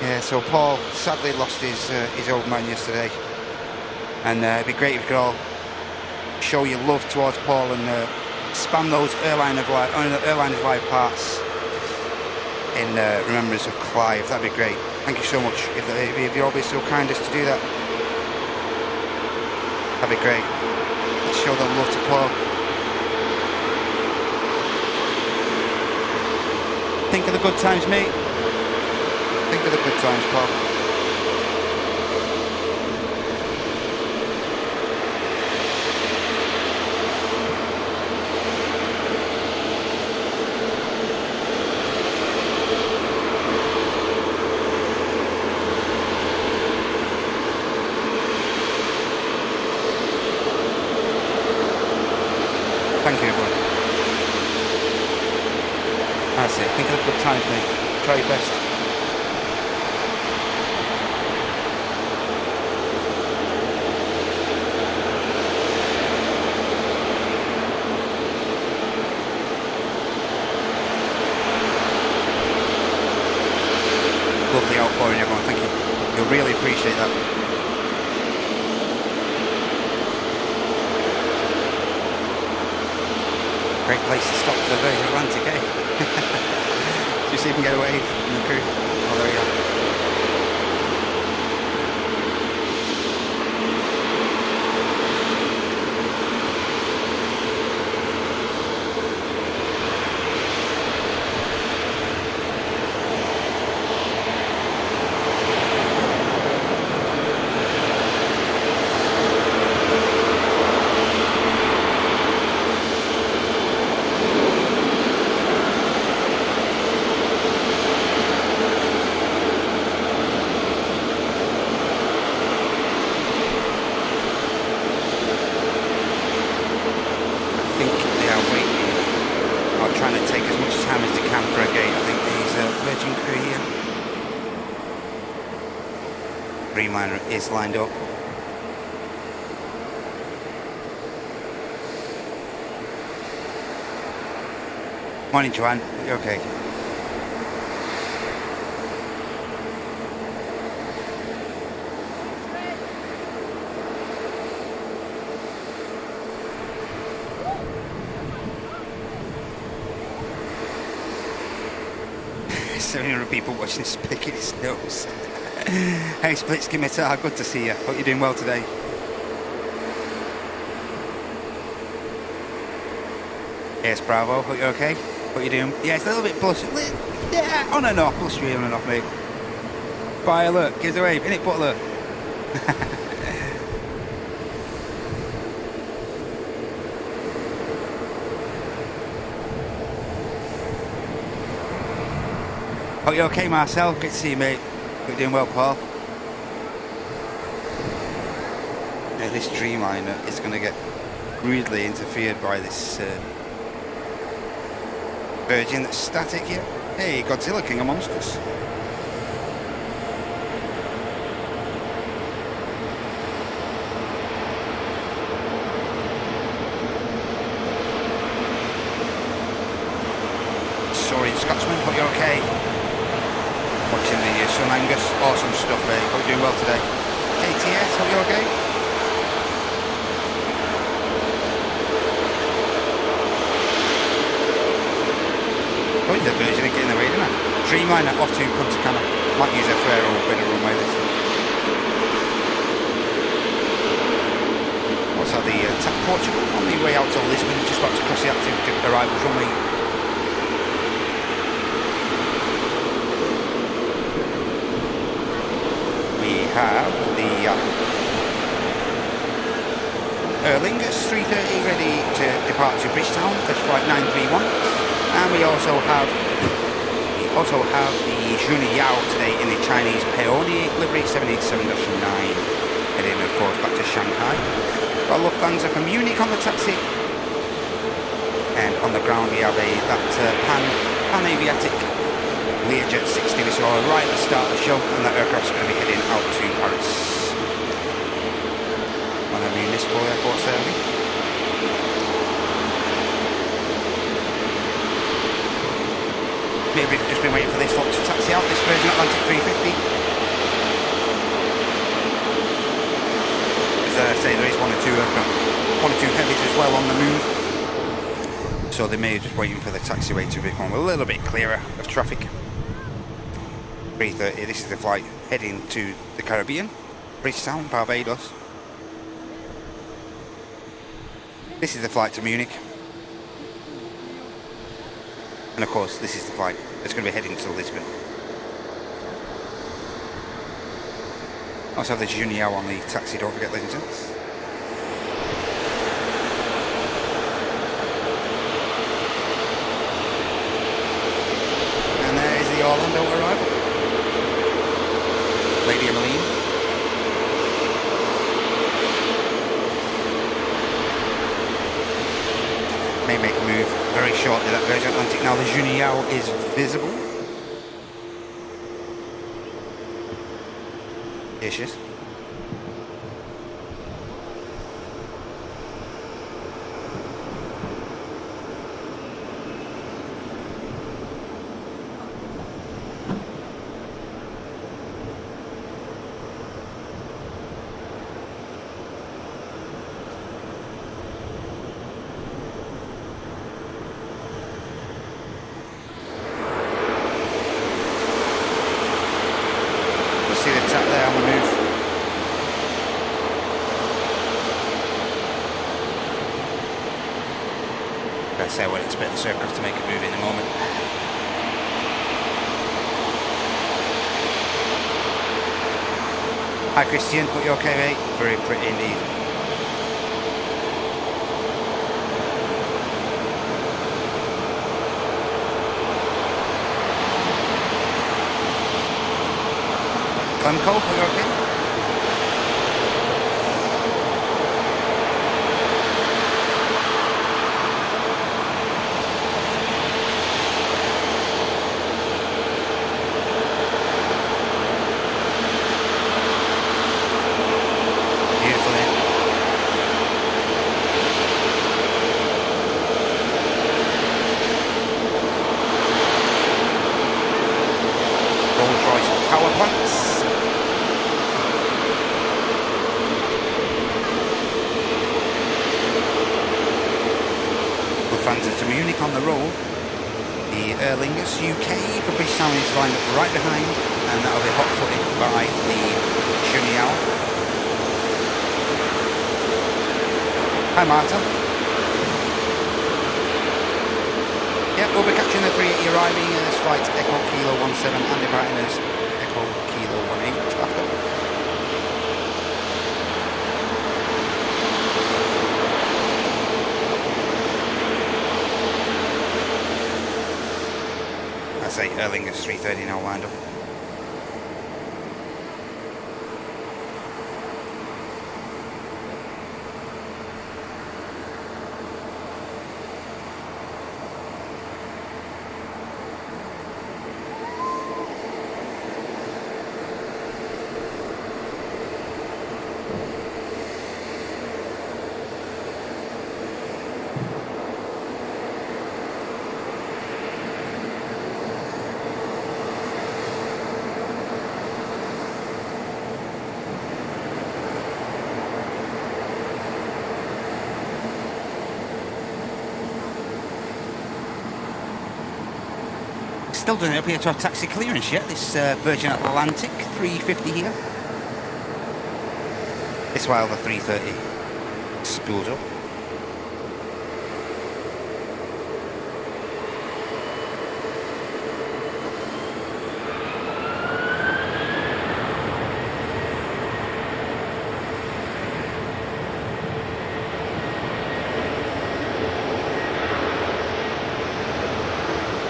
Yeah, so Paul sadly lost his old man yesterday. And it'd be great if you could all show your love towards Paul and spam those Airline of Live parts in remembrance of Clive. That'd be great. Thank you so much. If you'll be so kind as to do that, that'd be great. Let's show the love to Paul. Think of the good times, mate. Think of the good times, Paul. Thank you, everyone. That's it. Think of the good times, mate. Try your best. Lovely outpouring, everyone. Thank you. You'll really appreciate that. Great place to stop for the Virgin Atlantic, eh? Just see if we can get away from the crew. Oh, there we go. Dreamliner is lined up. Morning, Joanne. You okay? People watching this picking his nose. Hey Split Skimitar, good to see you. Hope you're doing well today. Yes, Bravo, hope you're okay. Hope you're doing. Yeah, it's a little bit blustery. Yeah, on and off, blustery on and off, mate. Bye, look, gives a wave, innit, Butler? Hope you're okay, Marcel. Good to see you, mate. Hope you're doing well, Paul. Yeah, this Dreamliner is going to get rudely interfered by this Virgin that's static here. Hey, Godzilla, King of Monsters. Sorry, Scotsman. Hope you're okay. Watching the Sun Angus, awesome stuff, mate. Hope you're doing well today. KTS, hope you're okay. Oh, the Virgin are getting away, didn't I? Dreamliner off to Punta Cana. Might use a fair old bit of runway this. What's that, the TAP Portugal on the way out to Lisbon, just about to cross the active arrivals runway. We have the Erlingus 330 ready to depart to Bridgetown. That's flight 931, and we also have the Juni Yao today in the Chinese Peony livery 787-9, heading of course back to Shanghai. Got Lufthansa from Munich on the taxi, and on the ground we have that Pan Aviatic Learjet 60 we saw right at the start of the show, and that aircraft's going to be heading out to Paris on a municipal airport service. Maybe we've just been waiting for this lot to taxi out, this Virgin Atlantic 350. As I say, there is one or two heavies as well on the move. So they may be just waiting for the taxiway to become a little bit clearer of traffic. 330, this is the flight heading to the Caribbean, Bridgetown, Barbados. This is the flight to Munich. And of course, this is the flight that's going to be heading to Lisbon. Also have the Junior on the taxi, don't forget, ladies and gents. And there is the Orlando arrival. Lady Emmeline. May make a move very shortly, that Virgin Atlantic. Now the Juniao is visible. Here she is. See the tap there on the move. Like I say, I won't expect this aircraft to make a move in a moment. Hi Christian, are you okay mate? Very pretty indeed. Clemco, are you okay? Beautiful then. Rolls-Royce power plants. Transat to Munich on the roll. The Airlines UK for British Sound is lined up right behind, and that'll be hot-footed by the Juniao. Hi Marta. Yep, we'll be catching the 380 arriving as flight Echo Kilo 17 and departing as Echo Kilo 18 after. Say Airlines 330 now lined up. Still doesn't appear to have taxi clearance yet, this Virgin Atlantic 350 here. This while the 330 spools up.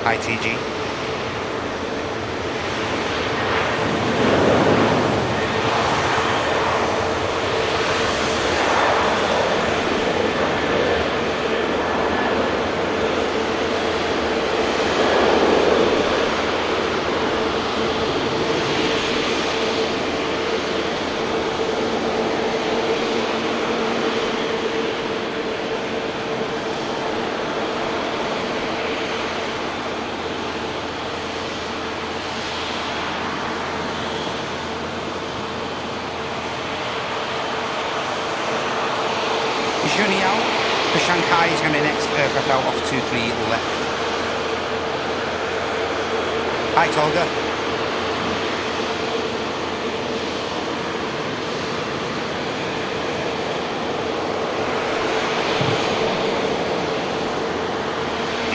ITG. Juniao for Shanghai is going to be next aircraft out off 23 left. Hi Tolga.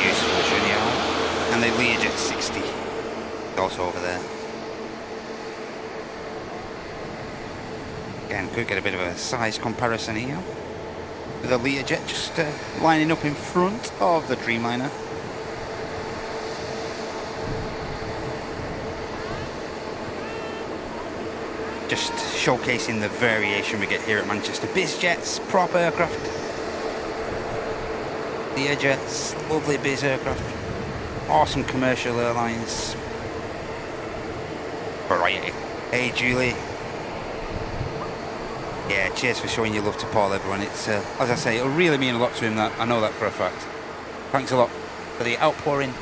Useful Juniao. And the Learjet 60 also over there. Again, could get a bit of a size comparison here. The Learjet just lining up in front of the Dreamliner. Just showcasing the variation we get here at Manchester. BizJets, prop aircraft. Learjets, lovely biz aircraft, awesome commercial airlines, variety. Hey Julie. Yeah, cheers for showing your love to Paul, everyone. It's, as I say, it'll really mean a lot to him, that I know that for a fact. Thanks a lot for the outpouring.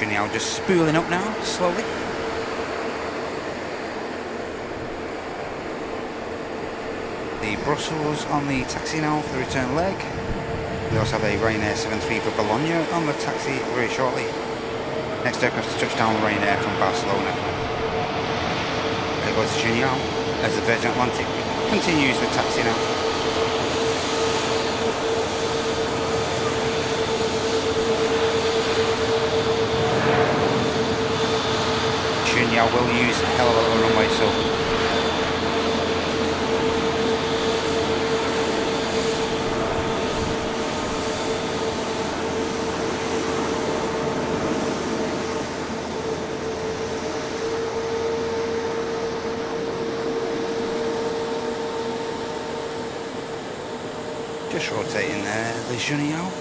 Now just spooling up now, slowly. The Brussels on the taxi now for the return leg. We also have a Ryanair 73 for Bologna on the taxi very shortly. Next aircraft to touch down, Ryanair from Barcelona. There goes Junior as the Virgin Atlantic continues the taxi now. I will use a hell of a lot of runway, so just rotating there, the Junior.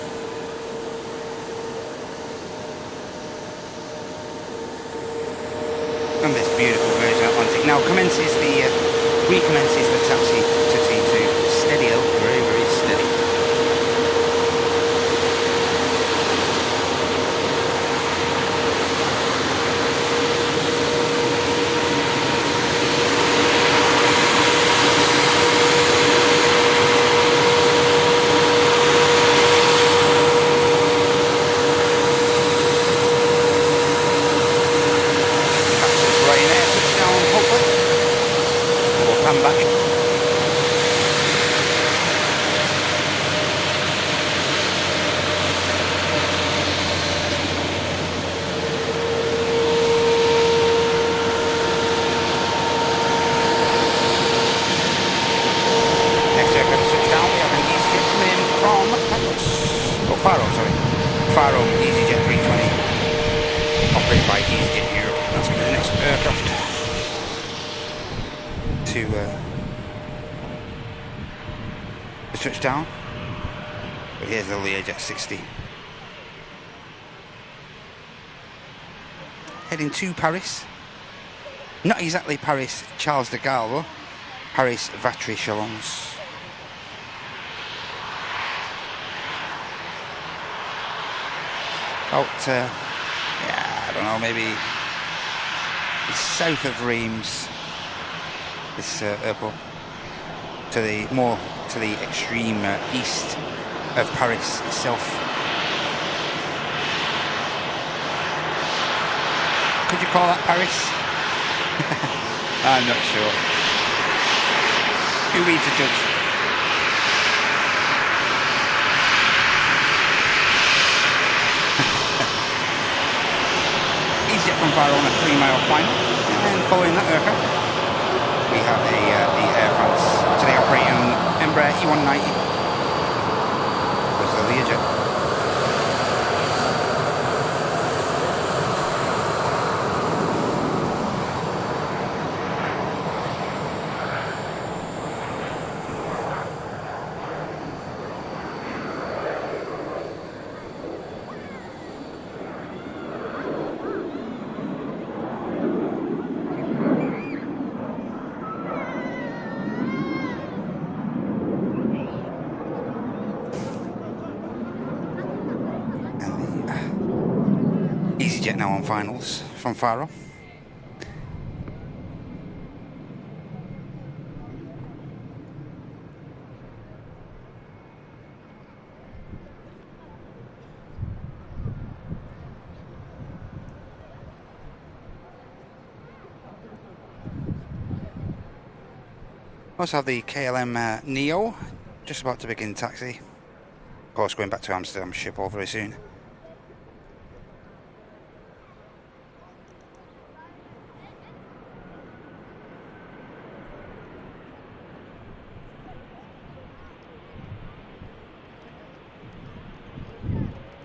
And this beautiful Virgin Atlantic now recommences the taxi to T2. Steady out, very, very steady. Touchdown. But here's the Learjet 60. Heading to Paris. Not exactly Paris Charles de Gaulle though. Paris Vatry Chalons. Out, yeah, I don't know, maybe it's south of Reims. This airport. To the extreme east of Paris itself. Could you call that Paris? I'm not sure. Who are we to judge? EasyJet from Faro on a 3-mile final, and then following that aircraft we have the Air France today operating on Embraer E190. There's the Learjet. EasyJet now on finals from Faro. Also have the KLM Neo, just about to begin taxi. Of course, going back to Amsterdam, ship all very soon.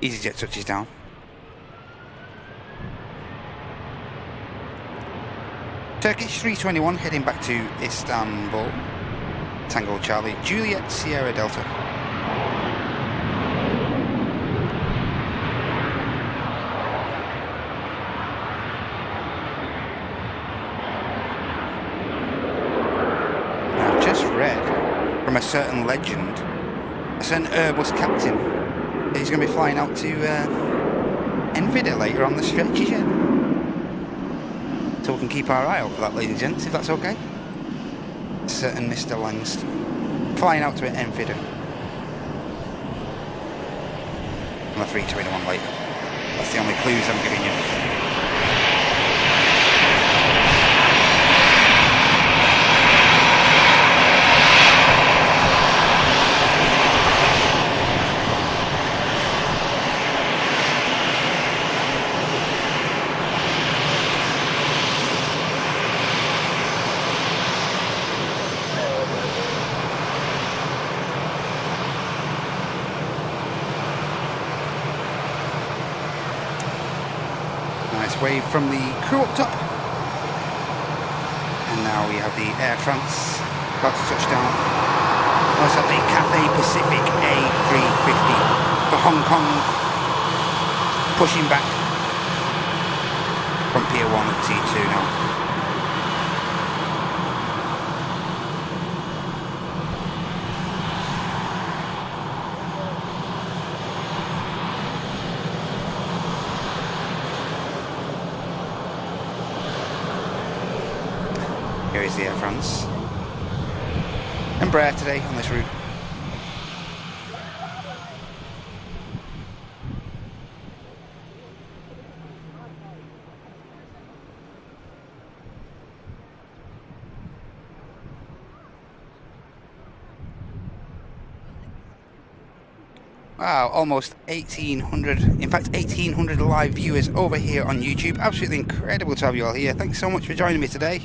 EasyJet touches down. Turkish 321 heading back to Istanbul. Tango Charlie, Juliet Sierra Delta. I've just read from a certain legend, a certain Airbus captain, that he's going to be flying out to Enfida later on the stretches yet. So we can keep our eye out for that, ladies and gents, if that's okay. Certain Mr. Langston flying out to Enfida on the 321 later. That's the only clues I'm giving you. Wave from the crew up top, and now we have the Air France about to touch down. What's that? The Cathay Pacific A380 for Hong Kong, pushing back from Pier 1 at T2 now. Here is the Air France. Embraer today on this route. Wow, almost 1,800, in fact 1,800 live viewers over here on YouTube. Absolutely incredible to have you all here. Thanks so much for joining me today.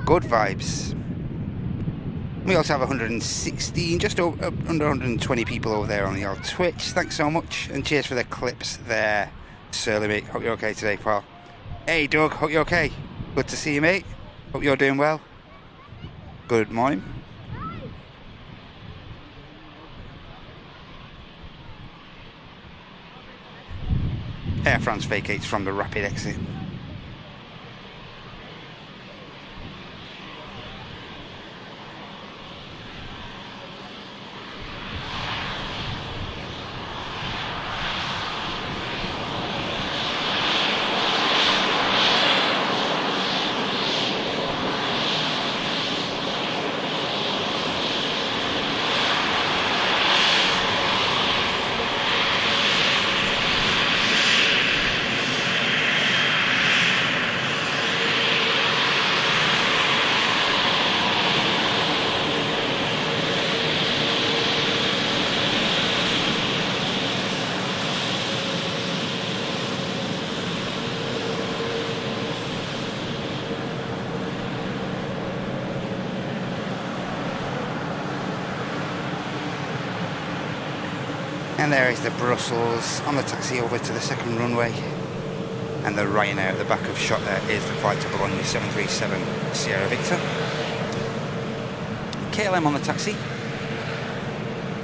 Good vibes. We also have 116, just under 120 people over there on the old Twitch. Thanks so much, and cheers for the clips there, Surly mate. Hope you're okay today, pal. Hey Doug, hope you're okay. Good to see you, mate. Hope you're doing well. Good morning. Air France vacates from the rapid exit. And there is the Brussels on the taxi over to the second runway. And the Ryanair at the back of shot there is the flight to Bologna 737 Sierra Victor. KLM on the taxi.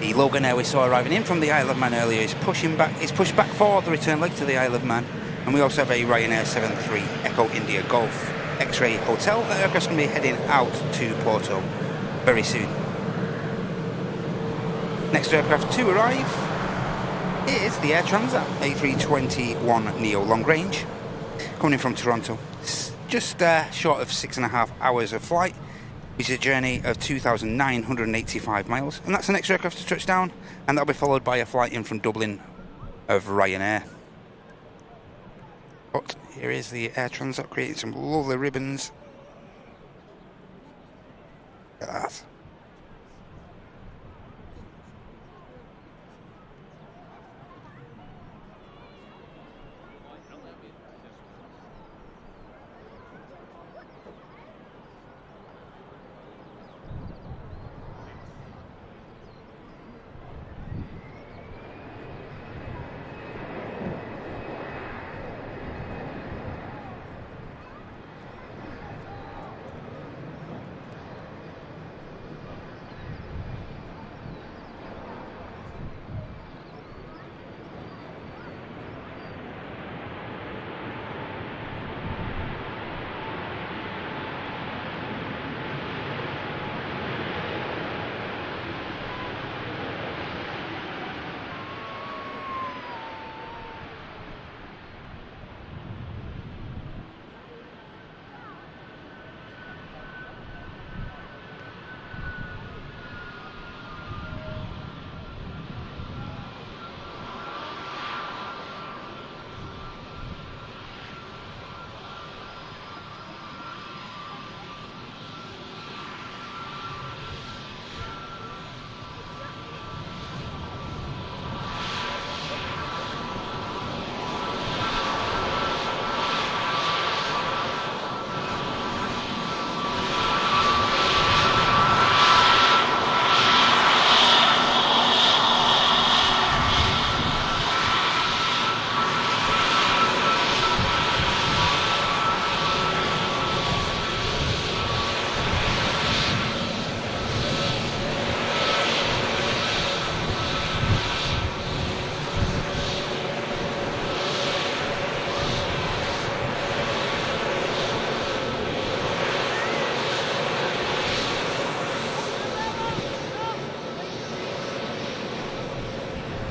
The Logan Air we saw arriving in from the Isle of Man earlier is pushing back. It's pushed back for the return leg to the Isle of Man. And we also have a Ryanair 73 Echo India Golf X-Ray Hotel. That aircraft's going to be heading out to Porto very soon. Next aircraft to arrive is the Air Transat A321 Neo Long Range, coming in from Toronto. It's just short of 6.5 hours of flight, which is a journey of 2,985 miles, and that's the next aircraft to touch down, and that'll be followed by a flight in from Dublin of Ryanair. But here is the Air Transat creating some lovely ribbons. Look at that.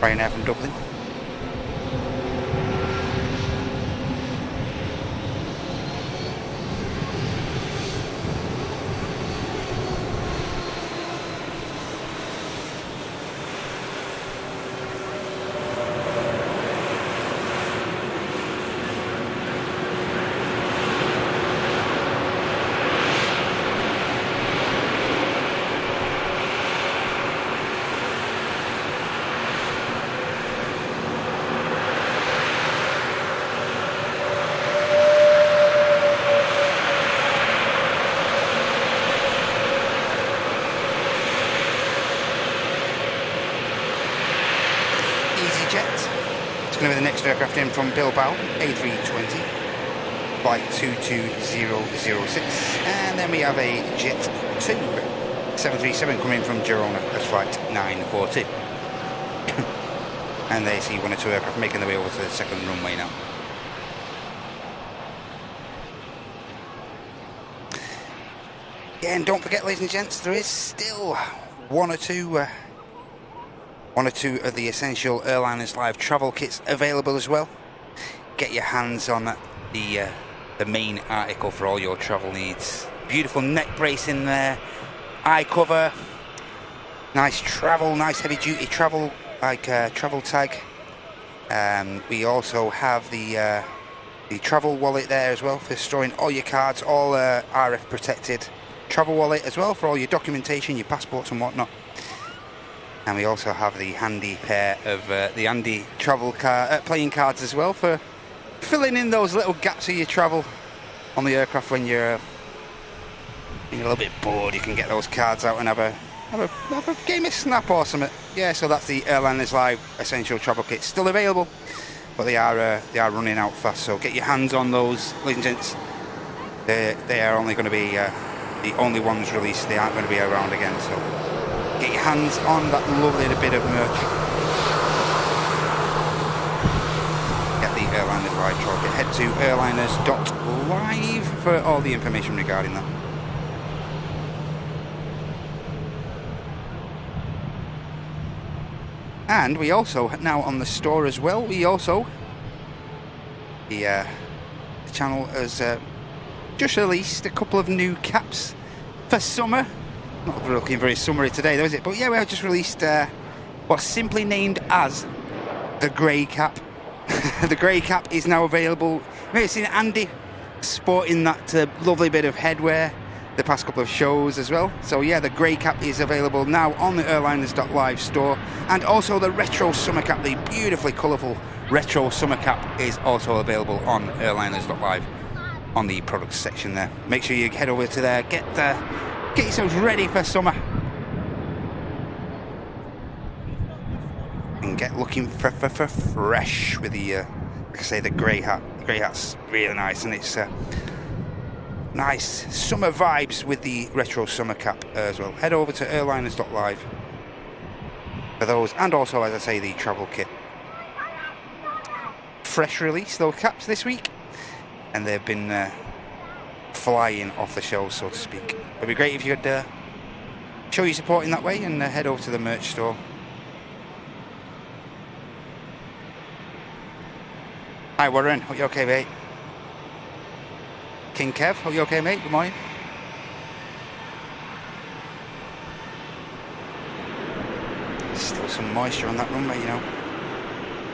Ryanair from Dublin. It's going to be the next aircraft in from Bilbao, A320, flight 22006, and then we have a Jet 2 737 coming in from Girona, that's flight 942. And they see 1 or 2 aircraft making their way over to the second runway now. Yeah, and don't forget, ladies and gents, there is still one or two of the essential Airlines Live travel kits available as well. Get your hands on the main article for all your travel needs. Beautiful neck brace in there, eye cover, nice travel, nice heavy duty travel, like travel tag. We also have the travel wallet there as well for storing all your cards, all RF protected travel wallet as well for all your documentation, your passports and whatnot. And we also have the handy pair of the handy travel playing cards as well for filling in those little gaps of your travel on the aircraft when you're a little bit bored. You can get those cards out and have a game of Snap or something. Yeah, so that's the Airlines Live Essential Travel Kit, still available, but they are running out fast. So get your hands on those, ladies and gents. They are only going to be the only ones released. They aren't going to be around again. So get your hands on that lovely bit of merch. Get the Airlines Live Travel Kit. Head to airliners.live for all the information regarding that. And we also, now on the store as well, we also, the channel has just released a couple of new caps for summer. Not looking very summery today though, is it? But yeah, we have just released what's simply named as the grey cap. The grey cap is now available. You may have seen Andy sporting that lovely bit of headwear the past couple of shows as well. So yeah, the grey cap is available now on the airliners.live store, and also the retro summer cap, the beautifully colourful retro summer cap, is also available on airliners.live on the products section there. Make sure you head over to there, get yourselves ready for summer and get looking for fresh with the like I say, the grey hat. The grey hat's really nice, and it's nice summer vibes with the retro summer cap as well. Head over to airliners.live for those, and also, as I say, the travel kit. Fresh release, those caps this week, and they've been flying off the shelves, so to speak. It'd be great if you could show your support in that way and head over to the merch store. Hi Warren, hope you're okay, mate. King Kev, hope you're okay, mate. Good morning. There's still some moisture on that runway, you know.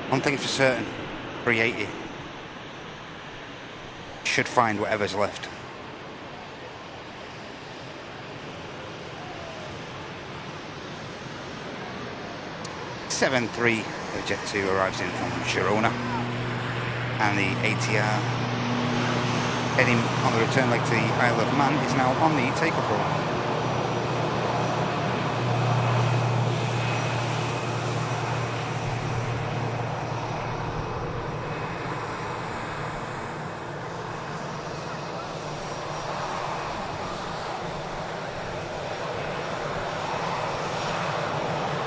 One thing's for certain, 380 should find whatever's left. The Jet 2 arrives in from Girona, and the ATR heading on the return leg to the Isle of Man is now on the takeoff roll.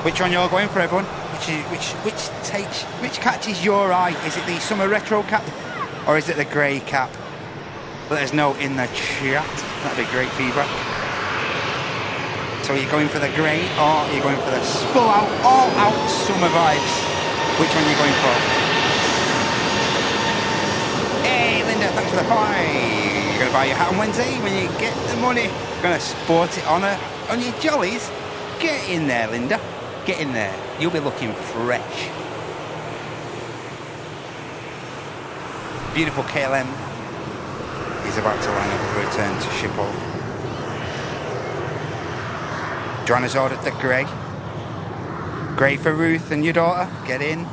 Which one you're going for, everyone? Which catches your eye? Is it the summer retro cap, or is it the grey cap? Let us know in the chat. That'd be great feedback. So are you going for the grey, or are you going for the full out, all out summer vibes? Which one are you going for? Hey, Linda, thanks for the five. You're going to buy your hat on Wednesday when you get the money. You're going to sport it on your jollies. Get in there, Linda. Get in there. You'll be looking fresh. Beautiful KLM is about to line up for a return to Schiphol. Joanna's ordered the grey. Grey for Ruth and your daughter. Get in.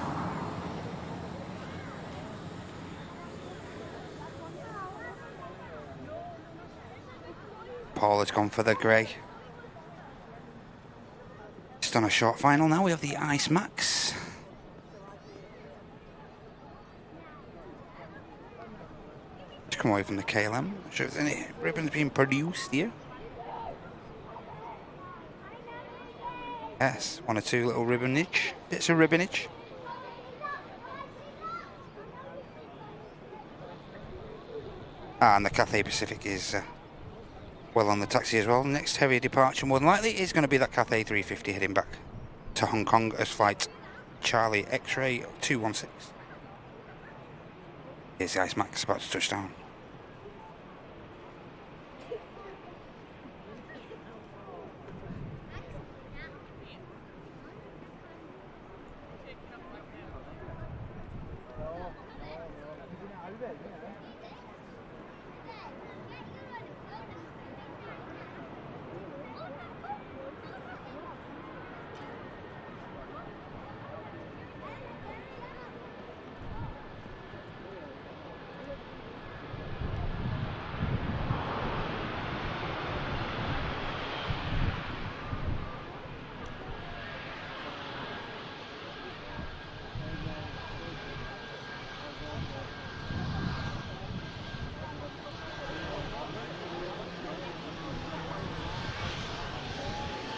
Paul has gone for the grey. Just on a short final now. We have the Ice Max. Just come away from the KLM. Not sure if there's any ribbons being produced here. Yes, one or two little ribbonage. Bits of ribbonage. And the Cathay Pacific is well on the taxi as well. Next heavy departure, more than likely, is going to be that Cathay 350 heading back to Hong Kong as flight Charlie X-ray 216. Here's the Ice Max about to touch down.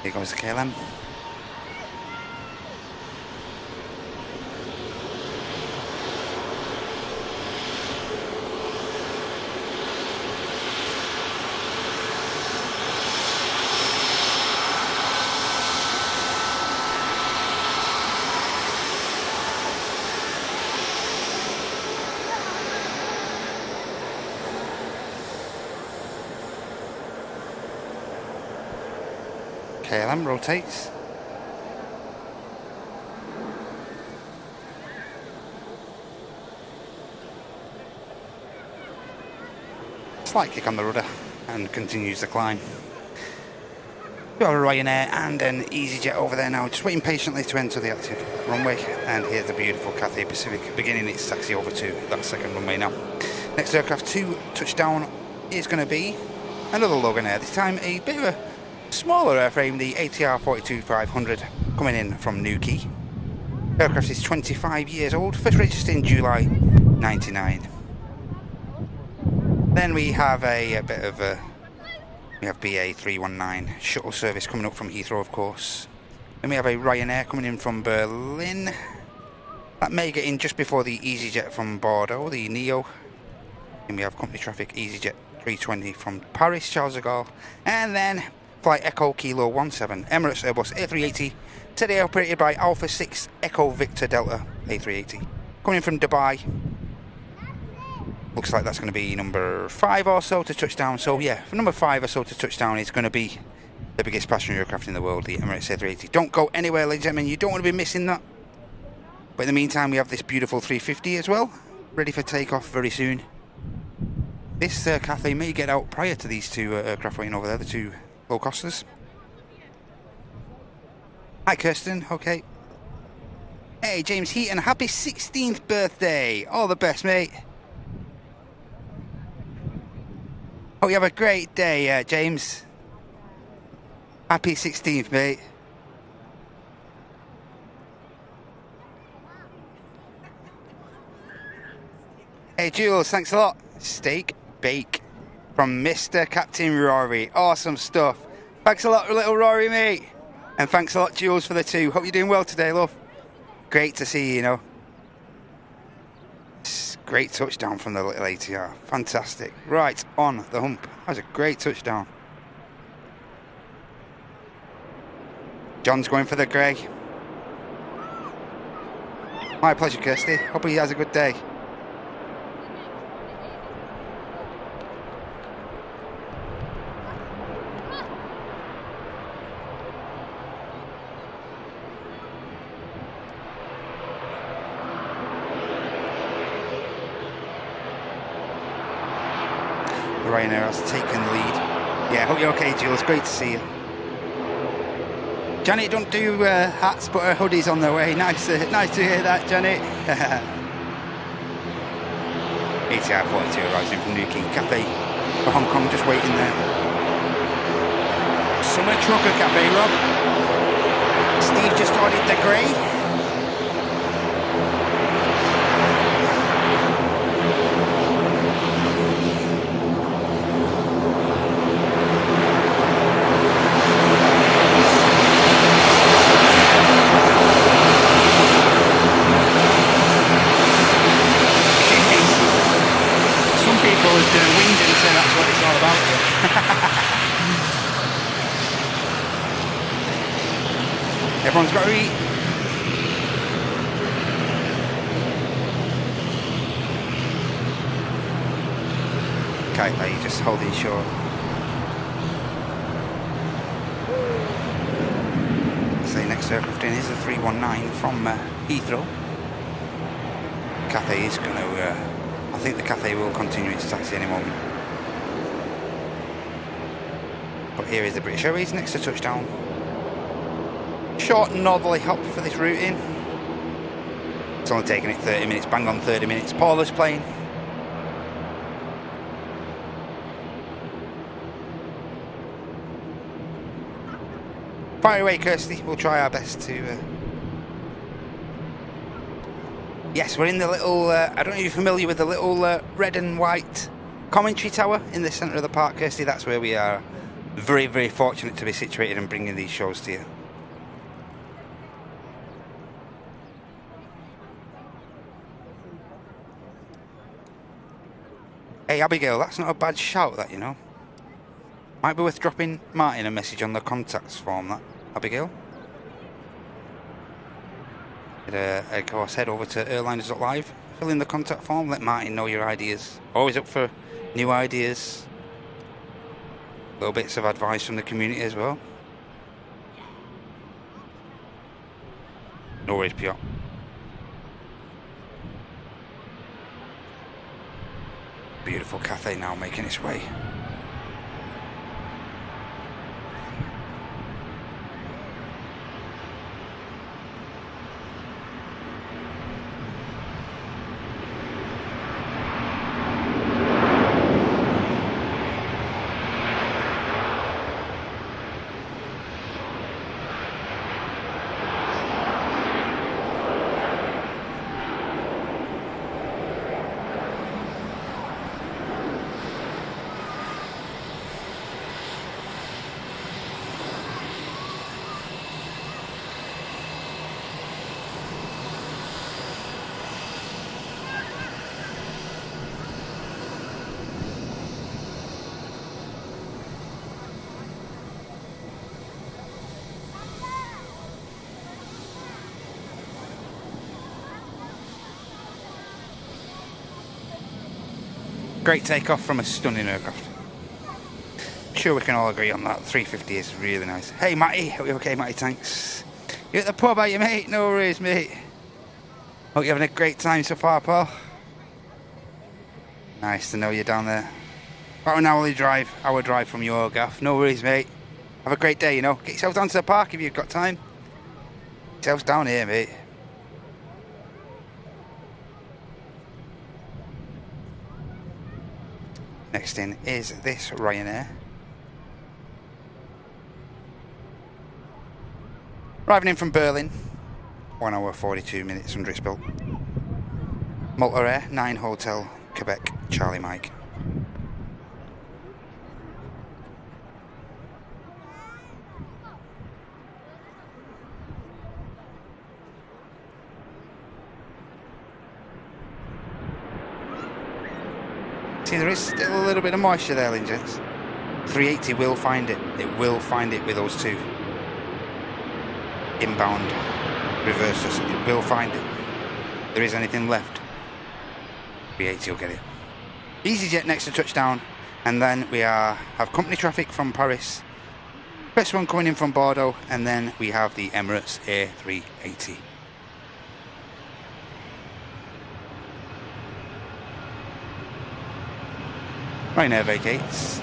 Here goes the KLM. KLM rotates. Slight kick on the rudder and continues the climb. We have a Ryanair and an EasyJet over there now, just waiting patiently to enter the active runway. And here's the beautiful Cathay Pacific beginning its taxi over to that second runway now. Next aircraft to touchdown is going to be another Loganair, this time a bit of a smaller airframe, the ATR 42-500, coming in from Newquay. Aircraft is 25 years old, first registered in July 99. Then we have a bit of a, we have BA 319 shuttle service coming up from Heathrow, of course. Then we have a Ryanair coming in from Berlin. That may get in just before the EasyJet from Bordeaux, the Neo. And we have company traffic EasyJet 320 from Paris, Charles de Gaulle. And then Flight Echo Kilo 17, Emirates Airbus A380, today operated by Alpha 6 Echo Victor Delta A380. Coming in from Dubai. Looks like that's going to be number 5 or so to touchdown. So yeah, for number 5 or so to touchdown is going to be the biggest passenger aircraft in the world, the Emirates A380. Don't go anywhere, ladies and gentlemen, you don't want to be missing that. But in the meantime, we have this beautiful 350 as well, ready for takeoff very soon. This Cathay may get out prior to these two aircraft waiting over there, the two low costers. Hi Kirsten, okay. Hey James Heaton, happy 16th birthday. All the best, mate. Hope you have a great day, James. Happy 16th, mate. Hey Jules, thanks a lot. Steak bake from Mr. Captain Rory. Awesome stuff. Thanks a lot, little Rory, mate. And thanks a lot, Jules, for the 2. Hope you're doing well today, love. Great to see you, Great touchdown from the little ATR. Fantastic. Right on the hump. That was a great touchdown. John's going for the grey. My pleasure, Kirsty. Hope he has a good day. Ryanair has taken the lead. Yeah, hope you're okay, Jules. Great to see you. Janet don't do hats, but her hoodie's on the way. Nice to hear that, Janet. ATR 42 arrives in from Newquay. Cathay for Hong Kong, just waiting there. Summer Trucker Cafe, Rob. Steve just ordered the grey. Everyone's got to eat. Okay, just holding short. So the next aircraft in is a 319 from Heathrow. Cathay is going to, I think the Cathay will continue its taxi any moment. But here is the British Airways next to touchdown. Short northerly hop for this route in. It's only taking it 30 minutes, bang on 30 minutes. Paula's playing. Fire away, Kirsty. We'll try our best to... Yes, we're in the little... I don't know if you're familiar with the little red and white commentary tower in the centre of the park, Kirsty. That's where we are. Very, very fortunate to be situated and bringing these shows to you. Hey Abigail, that's not a bad shout, that, you know. Might be worth dropping Martin a message on the contacts form, that, Abigail. Of course, head over to Airlines.live, fill in the contact form, let Martin know your ideas. Always up for new ideas. Little bits of advice from the community as well. No worries, Piotr. Beautiful Cathay now making its way. Great takeoff from a stunning aircraft. I'm sure we can all agree on that. 350 is really nice. Hey Matty, are you okay, Matty? Thanks. You at the pub, are you, mate? No worries, mate. Hope you're having a great time so far, Paul. Nice to know you're down there. About an hour drive from your gaff. No worries, mate. Have a great day, you know. Get yourself down to the park if you've got time. Get yourselves down here, mate. Next in is this Ryanair. Arriving in from Berlin. 1 hour 42 minutes under its belt. Malta Air, 9 Hotel, Quebec, Charlie Mike. See, there is still a little bit of moisture there, Lingers. 380 will find it. It will find it with those two inbound reversers. It will find it. there is anything left, 380 will get it. EasyJet next to touchdown, and then we have company traffic from Paris, first one coming in from Bordeaux, and then we have the Emirates A380. Ryanair vacates.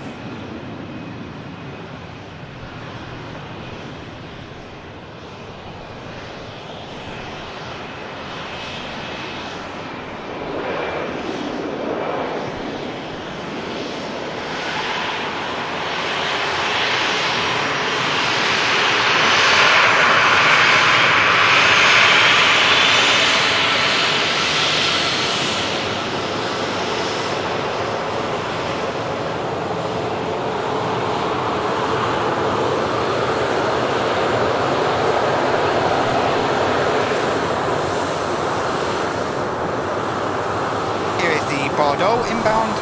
Bordeaux inbound.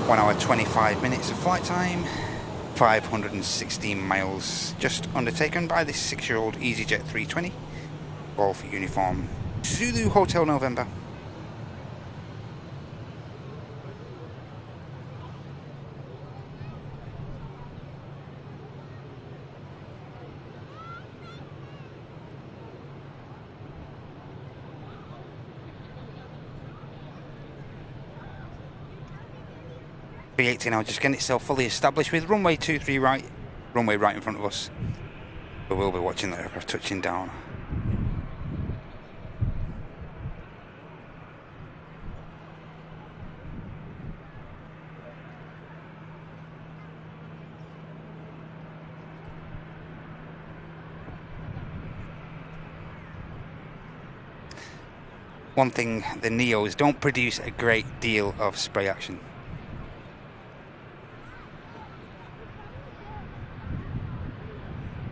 1 hour 25 minutes of flight time, 516 miles just undertaken by this 6-year-old EasyJet 320. Golf uniform Zulu Hotel November. .380 now, just getting itself fully established with runway 23 right, runway right in front of us. But we'll be watching the aircraft touching down. One thing, the Neos don't produce a great deal of spray action.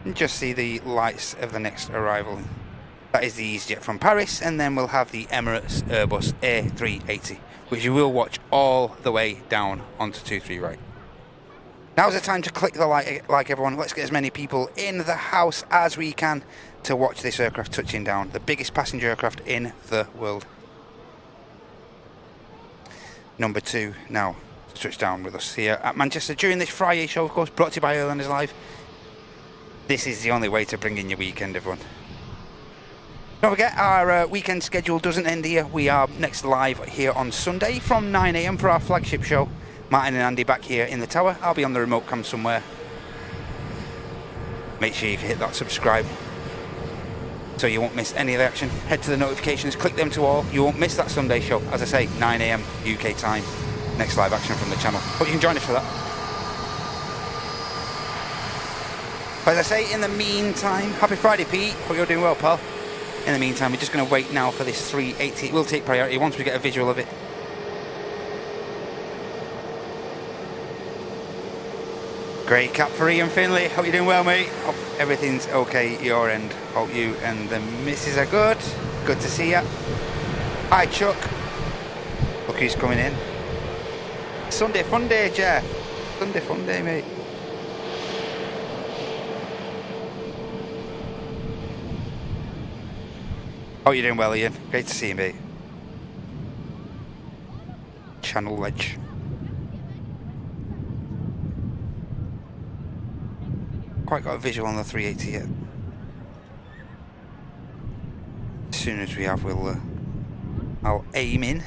And just see the lights of the next arrival. That is the EasyJet from Paris, and then we'll have the Emirates Airbus A380, which you will watch all the way down onto 23 right. Now's the time to click the like everyone. Let's get as many people in the house as we can to watch this aircraft touching down, the biggest passenger aircraft in the world. Number 2 now to touch down with us here at Manchester during this Friday show, of course, brought to you by Airlines Live. This is the only way to bring in your weekend, everyone. Don't forget, our weekend schedule doesn't end here. We are next live here on Sunday from 9 AM for our flagship show. Martin and Andy back here in the tower. I'll be on the remote cam somewhere. Make sure you hit that subscribe so you won't miss any of the action. Head to the notifications, click them to all. You won't miss that Sunday show. As I say, 9 AM UK time. Next live action from the channel. Hope you can join us for that. But as I say, in the meantime, happy Friday, Pete. Hope you're doing well, pal. In the meantime, we're just going to wait now for this 380. It will take priority once we get a visual of it. Great cap for Ian Finley. Hope you're doing well, mate. Hope everything's okay at your end. Hope you and the missus are good. Good to see ya. Hi, Chuck. Look who's coming in. Sunday fun day, Jeff. Sunday fun day, mate. Oh, you're doing well, Ian. Great to see you, mate. Channel Ledge. Quite got a visual on the 380 yet. As soon as we have, I'll aim in.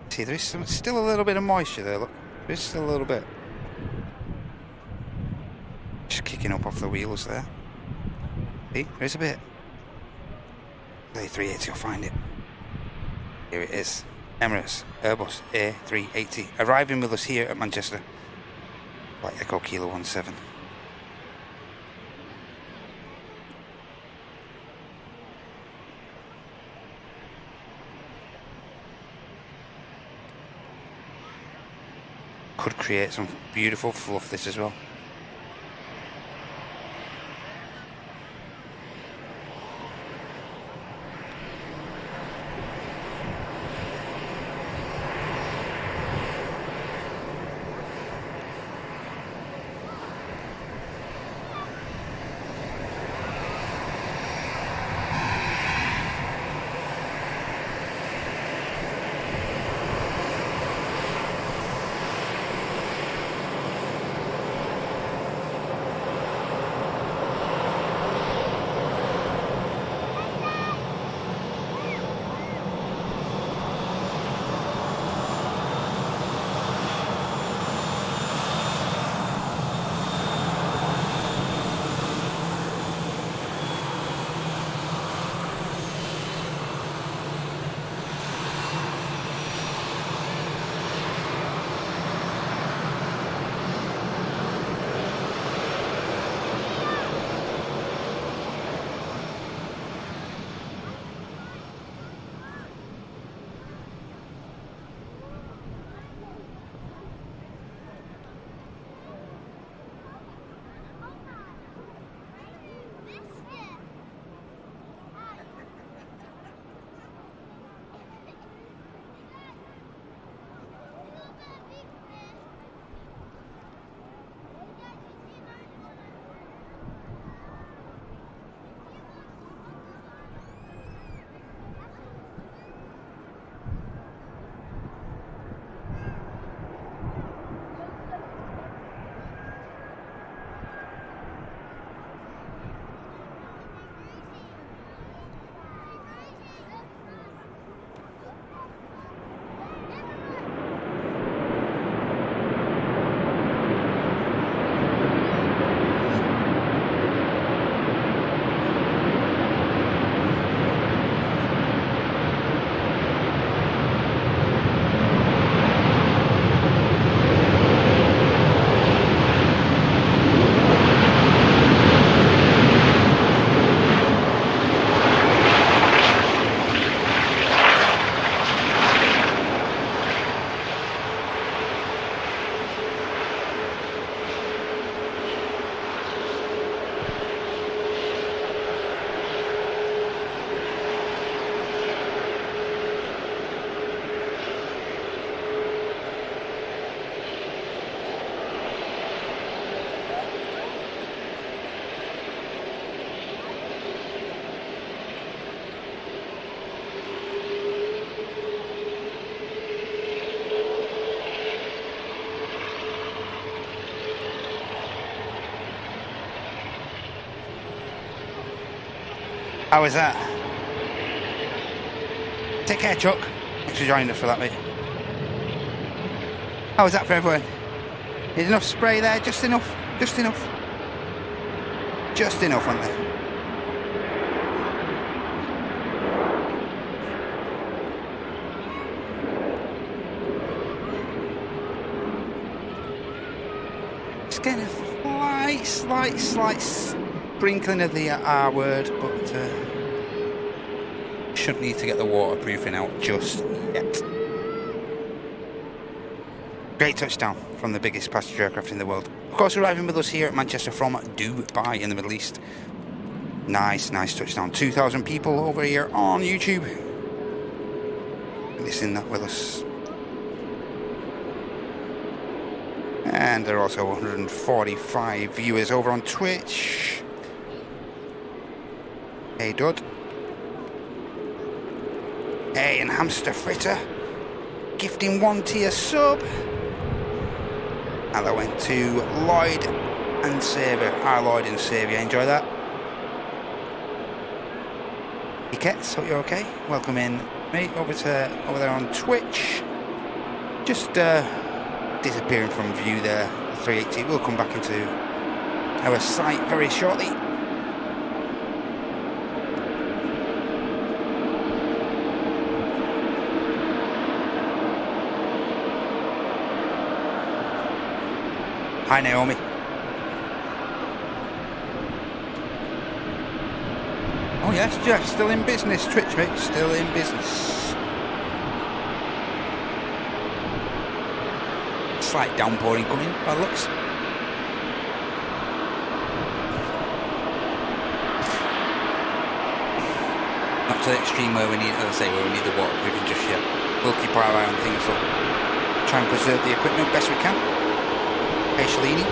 See, there is still a little bit of moisture there, look. There is still a little bit. Just kicking up off the wheels there. See, there's a bit. The 380 will find it. Here it is. Emirates Airbus A380 arriving with us here at Manchester. Like Echo Kilo 17. Could create some beautiful fluff this as well. How was that? Take care, Chuck. Thanks for joining us for that, mate. How was that for everyone? Is enough spray there? Just enough? Just enough? Just enough, aren't there? Just getting a slight sprinkling of the R word, but shouldn't need to get the waterproofing out just yet. Great touchdown from the biggest passenger aircraft in the world. Of course, arriving with us here at Manchester from Dubai in the Middle East. Nice touchdown. 2,000 people over here on YouTube. Missing that with us. And there are also 145 viewers over on Twitch. Hey, Dud. Hey, and Hamster Fritter. Gifting 1 tier sub. And that went to Lloyd and Xavier. Hi, Lloyd and Xavier. Enjoy that. Ikets, hope you're okay. Welcome in, mate, over there on Twitch. Just disappearing from view there. The 380 will come back into our site very shortly. Hi, Naomi. Oh yes, Jeff, still in business. Twitch, mate, still in business. Slight downpouring coming by the looks. Not to the extreme where we need, as I say, where we need the waterproofing just yet. We'll keep our eye on things, so try and preserve the equipment best we can. Hey, Shalini.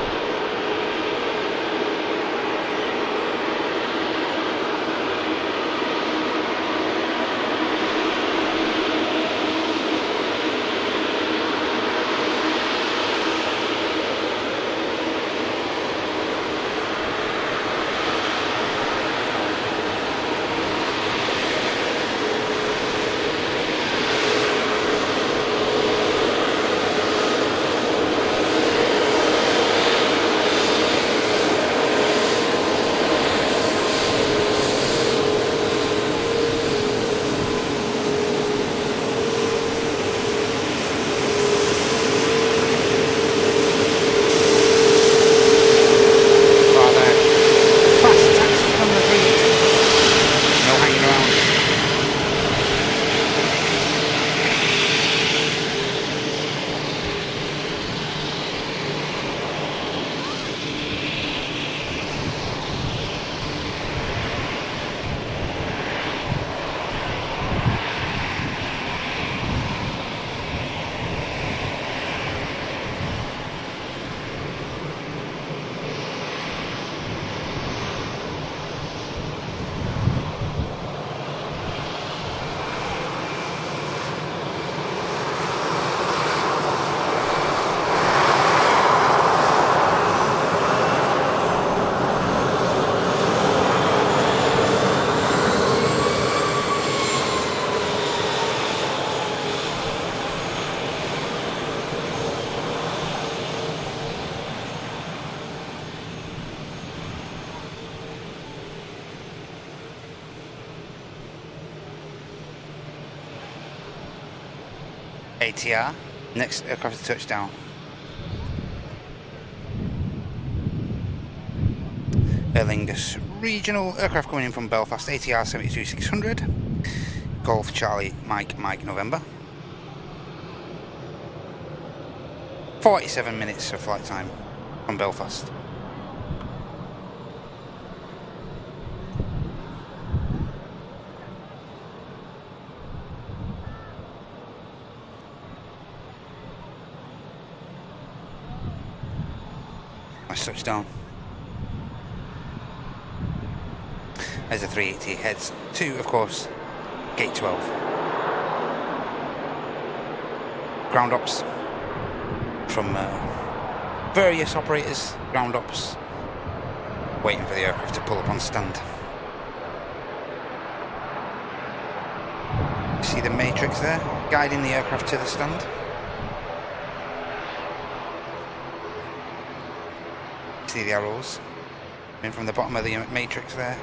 ATR, next aircraft to touchdown. Aer Lingus regional aircraft coming in from Belfast, ATR 72600, Golf Charlie Mike November. 47 minutes of flight time from Belfast. Nice touchdown. As the 380 heads to, of course, Gate 12. Ground ops from various operators, ground ops, waiting for the aircraft to pull up on stand. See the matrix there, guiding the aircraft to the stand. See the arrows in from the bottom of the matrix there.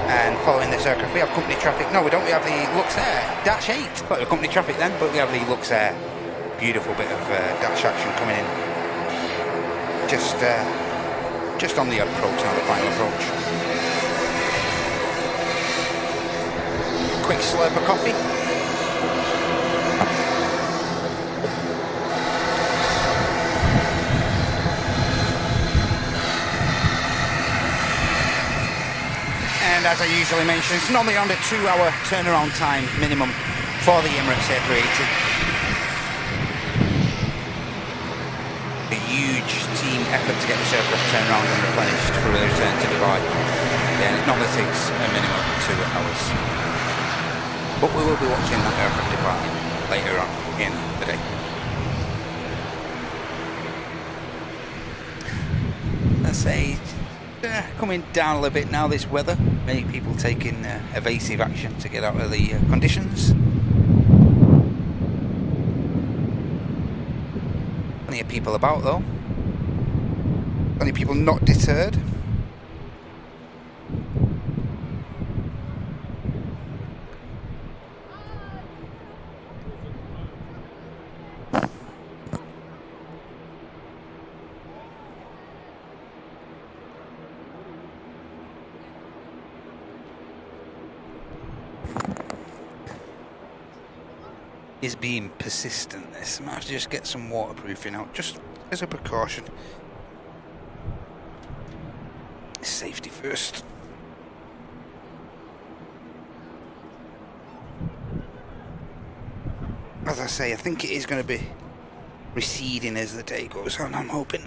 And following this aircraft, we have company traffic. No, we don't. We have the Lux Air Dash 8. Got the company traffic then, but we have the Lux Air. Beautiful bit of dash action coming in. Just on the approach now, the final approach. Quick slurp of coffee. And as I usually mention, it's normally around a 2-hour turnaround time minimum for the Emirates A380. A huge team effort to get this aircraft turned around and replenished for a return to Dubai. Yeah, it normally takes a minimum of 2 hours. But we will be watching that aircraft depart later on in the day. Let's say coming down a little bit now, this weather. Many people taking evasive action to get out of the conditions. Plenty of people about though. Plenty of people not deterred. Is being persistent. This I might have to just get some waterproofing out, just as a precaution. Safety first. As I say, I think it is going to be receding as the day goes on, I'm hoping.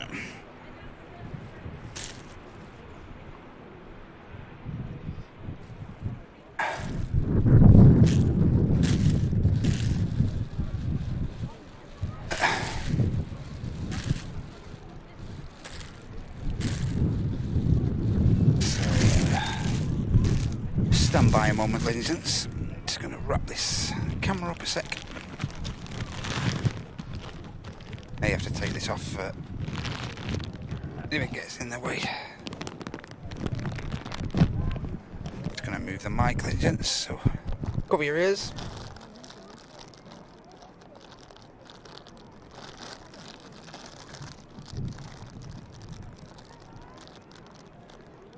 Stand by a moment, ladies and gents. Just going to wrap this camera up a sec. Now you have to take this off if it gets in the way. Just going to move the mic, ladies and gents, so cover your ears.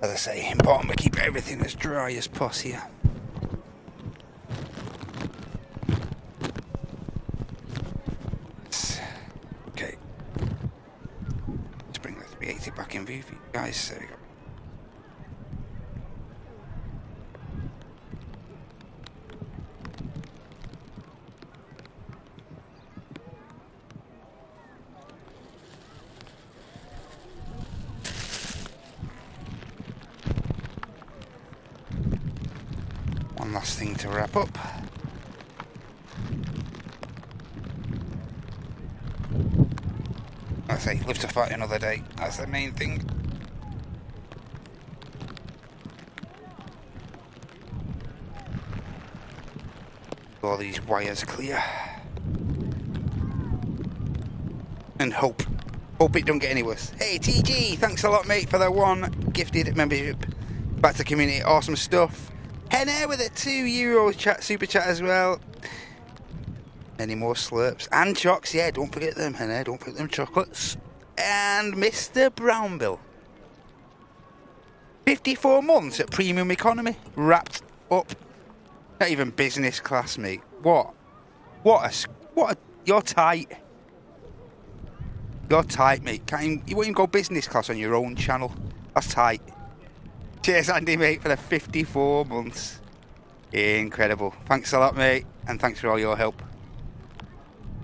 As I say, important we keep everything as dry as possible here. Okay. Let's bring the 380 back in view for you guys. There we go. One last thing to wrap up. I say, live to fight another day. That's the main thing. All these wires clear. And hope it don't get any worse. Hey TG, thanks a lot mate for that one gifted membership back to community. Awesome stuff. Henna with a €2 chat, super chat as well. Any more slurps and chocks? Yeah, don't forget them, Henna. Don't forget them chocolates. And Mr. Brownbill, 54 months at premium economy, wrapped up. Not even business class, mate. What a, you're tight. You're tight, mate. You won't even go business class on your own channel. That's tight. Cheers, Andy, mate, for the 54 months. Incredible. Thanks a lot, mate, and thanks for all your help.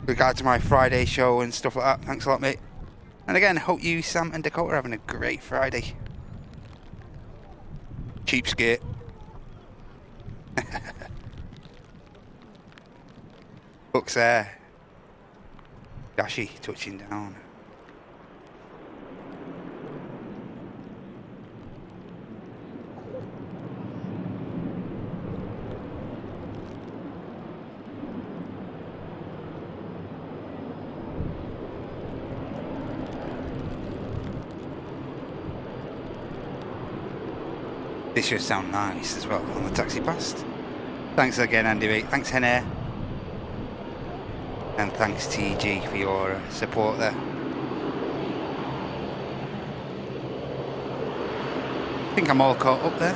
With regard to my Friday show and stuff like that, thanks a lot, mate. And again, hope you, Sam, and Dakota are having a great Friday. Cheapskate. Looks there. Dashi touching down. This should sound nice as well on the taxi past. Thanks again, Andy V. Thanks, Hene. And thanks, TG, for your support there. I think I'm all caught up there.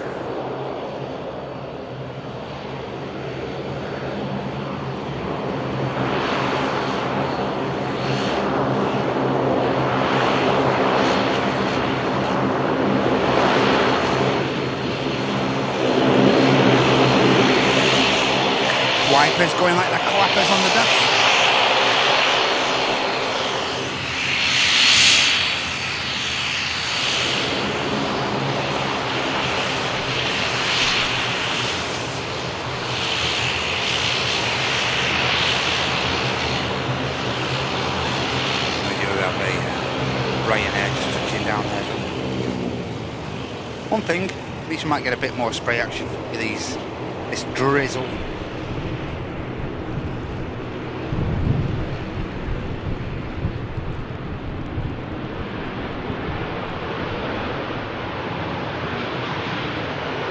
Wipers going like the clappers on the dash. Ryanair just touching down there. One thing, at least you might get a bit more spray action with this drizzle.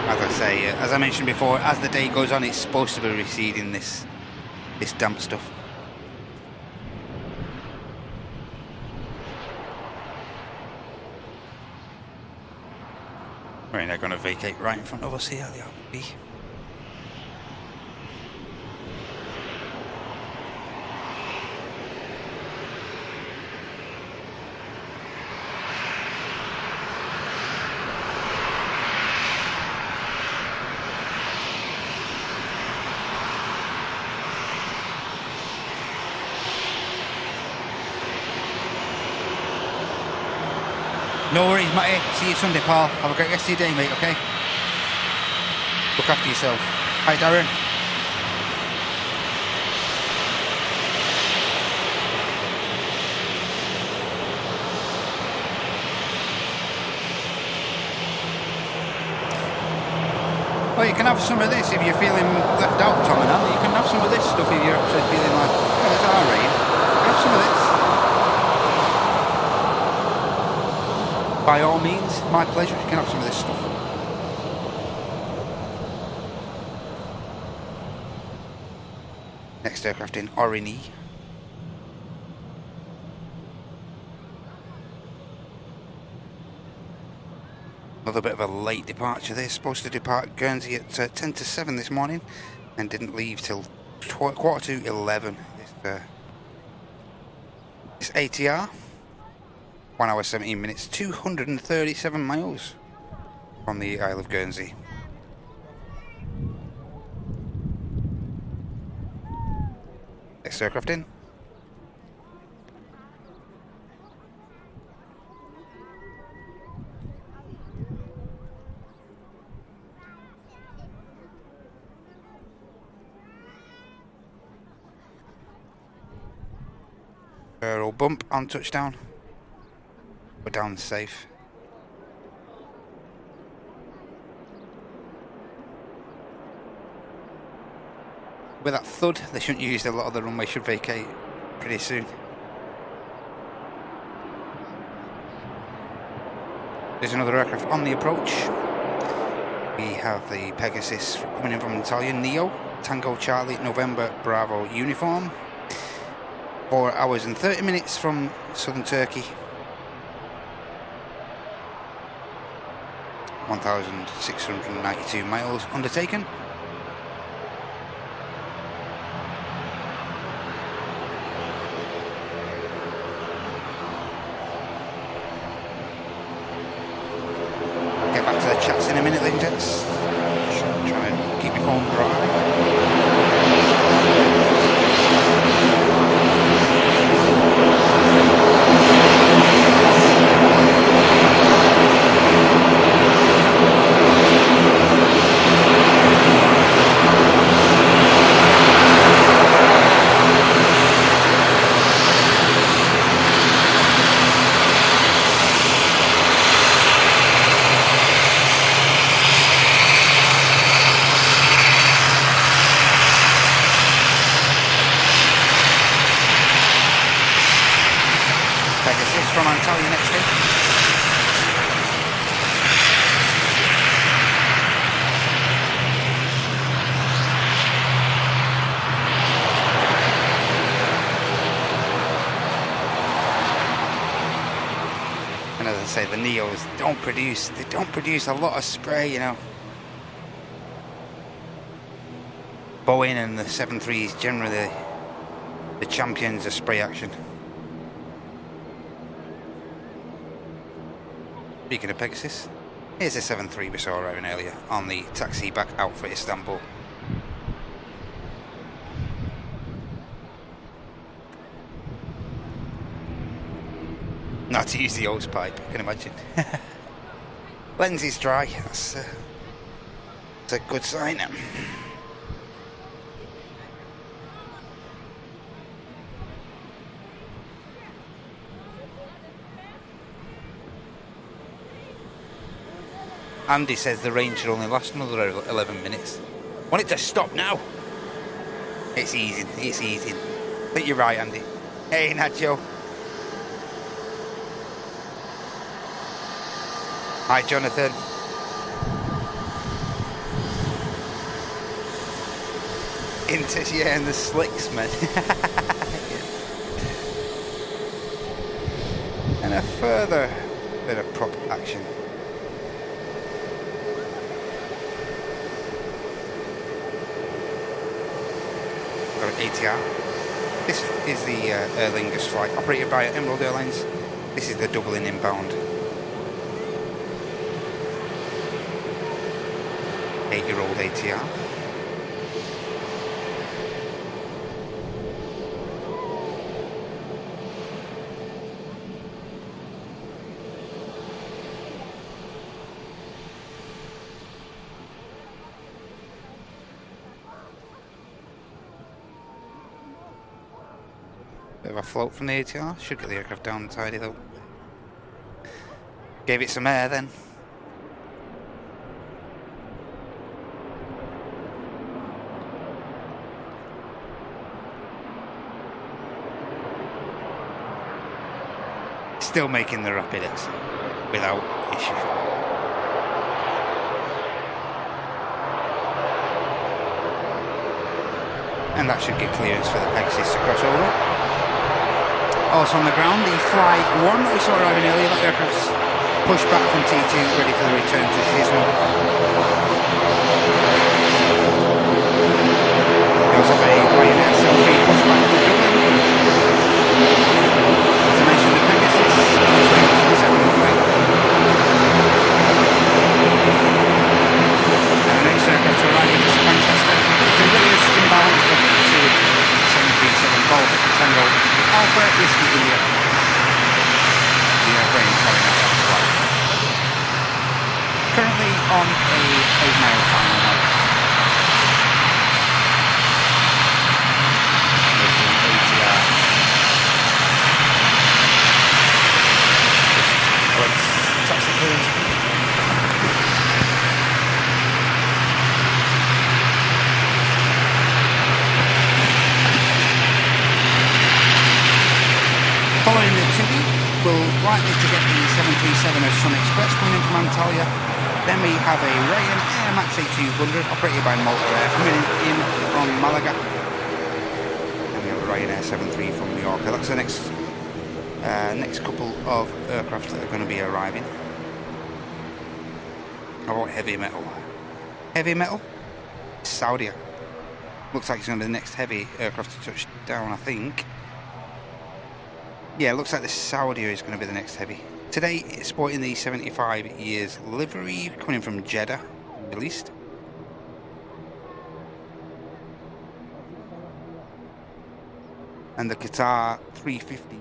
As I say, as I mentioned before, as the day goes on, it's supposed to be receding this damp stuff. Right, they're going to vacate right in front of us here, the RB. No worries, Matty. See you Sunday, pal. Have a great rest of your day, mate, okay? Look after yourself. Hi, Darren. Well, you can have some of this if you're feeling left out, Tom and Anne. You can have some of this stuff if you're actually feeling like, oh, it's alright. Have some of this. By all means, my pleasure. You can have some of this stuff. Next aircraft in Orly. Another bit of a late departure. They're supposed to depart Guernsey at 10 to 7 this morning and didn't leave till quarter to 11. This ATR. 1 hour 17 minutes, 237 miles from the Isle of Guernsey. Next aircraft in. Barrel bump on touchdown. We're down safe. With that thud, they shouldn't use a lot of the runway, should vacate pretty soon. There's another aircraft on the approach. We have the Pegasus coming in from Italian Neo, Tango Charlie November Bravo uniform. 4 hours and 30 minutes from southern Turkey. 1,692 miles undertaken. Get back to the chats in a minute, ladies and gents. Try and keep your phone dry. From, I'll tell you next week. and as I say, the Neos don't produce a lot of spray, you know. Boeing and the 737s generally the champions of spray action. Speaking of Pegasus, here's a 737 we saw arriving earlier on the taxi back out for Istanbul. Not to use the hose pipe, I can imagine. Lens is dry, that's a good sign. Andy says the range should only last another 11 minutes. Want it to stop now? It's easy, it's easy. I think you're right, Andy. Hey, Nacho. Hi, Jonathan. Into, yeah, and the slicks, man. And a further bit of prop action. ATR. This is the Aer Lingus flight operated by Emirates Airlines. This is the Dublin inbound. 8-year-old ATR. Bit of a float from the ATR. Should get the aircraft down tidy though. Gave it some air then. Still making the rapid exit without issue. And that should give clearance for the Pegasus to cross over. Also on the ground, the Fly 1 that we saw arriving earlier, that aircraft's pushed back from T2, ready for the return to Schiphol. We also have a Ryanair 737 pushed back to Dublin. As I mentioned, the Pegasus is ready for the 7 runway. And the next aircraft to arrive in is Manchester. The Willis inbound to 737 Golf Tango Alpha Whiskey India. The airframe carrying out that flight. Currently on a 8-mile final now. There's the ATR. Taxi clearance. Following the TUI, we'll likely to get the 737 of Sun Express coming in from Antalya. Then we have a Ryanair A380 operated by moderator coming in from Malaga. And we have a Ryanair 73 from Mallorca. That's the next couple of aircraft that are going to be arriving. How about heavy metal? Heavy metal? Saudia. Looks like it's going to be the next heavy aircraft to touch down, I think. Yeah, it looks like the Saudia is going to be the next heavy. Today, it's sporting the 75 years livery, coming in from Jeddah, at least. And the Qatar 350.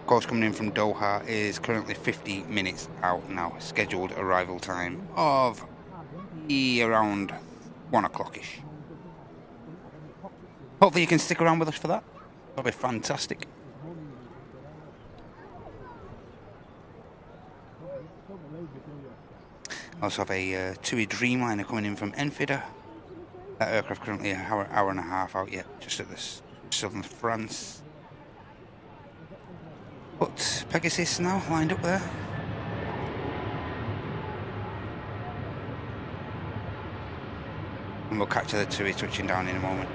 Of course, coming in from Doha is currently 50 minutes out now. Scheduled arrival time of around 1 o'clock-ish. Hopefully you can stick around with us for that. That'll be fantastic. Also have a TUI Dreamliner coming in from Enfida. That aircraft currently an hour and a half out yet, just at the southern France. But Pegasus now lined up there. And we'll catch the TUI touching down in a moment.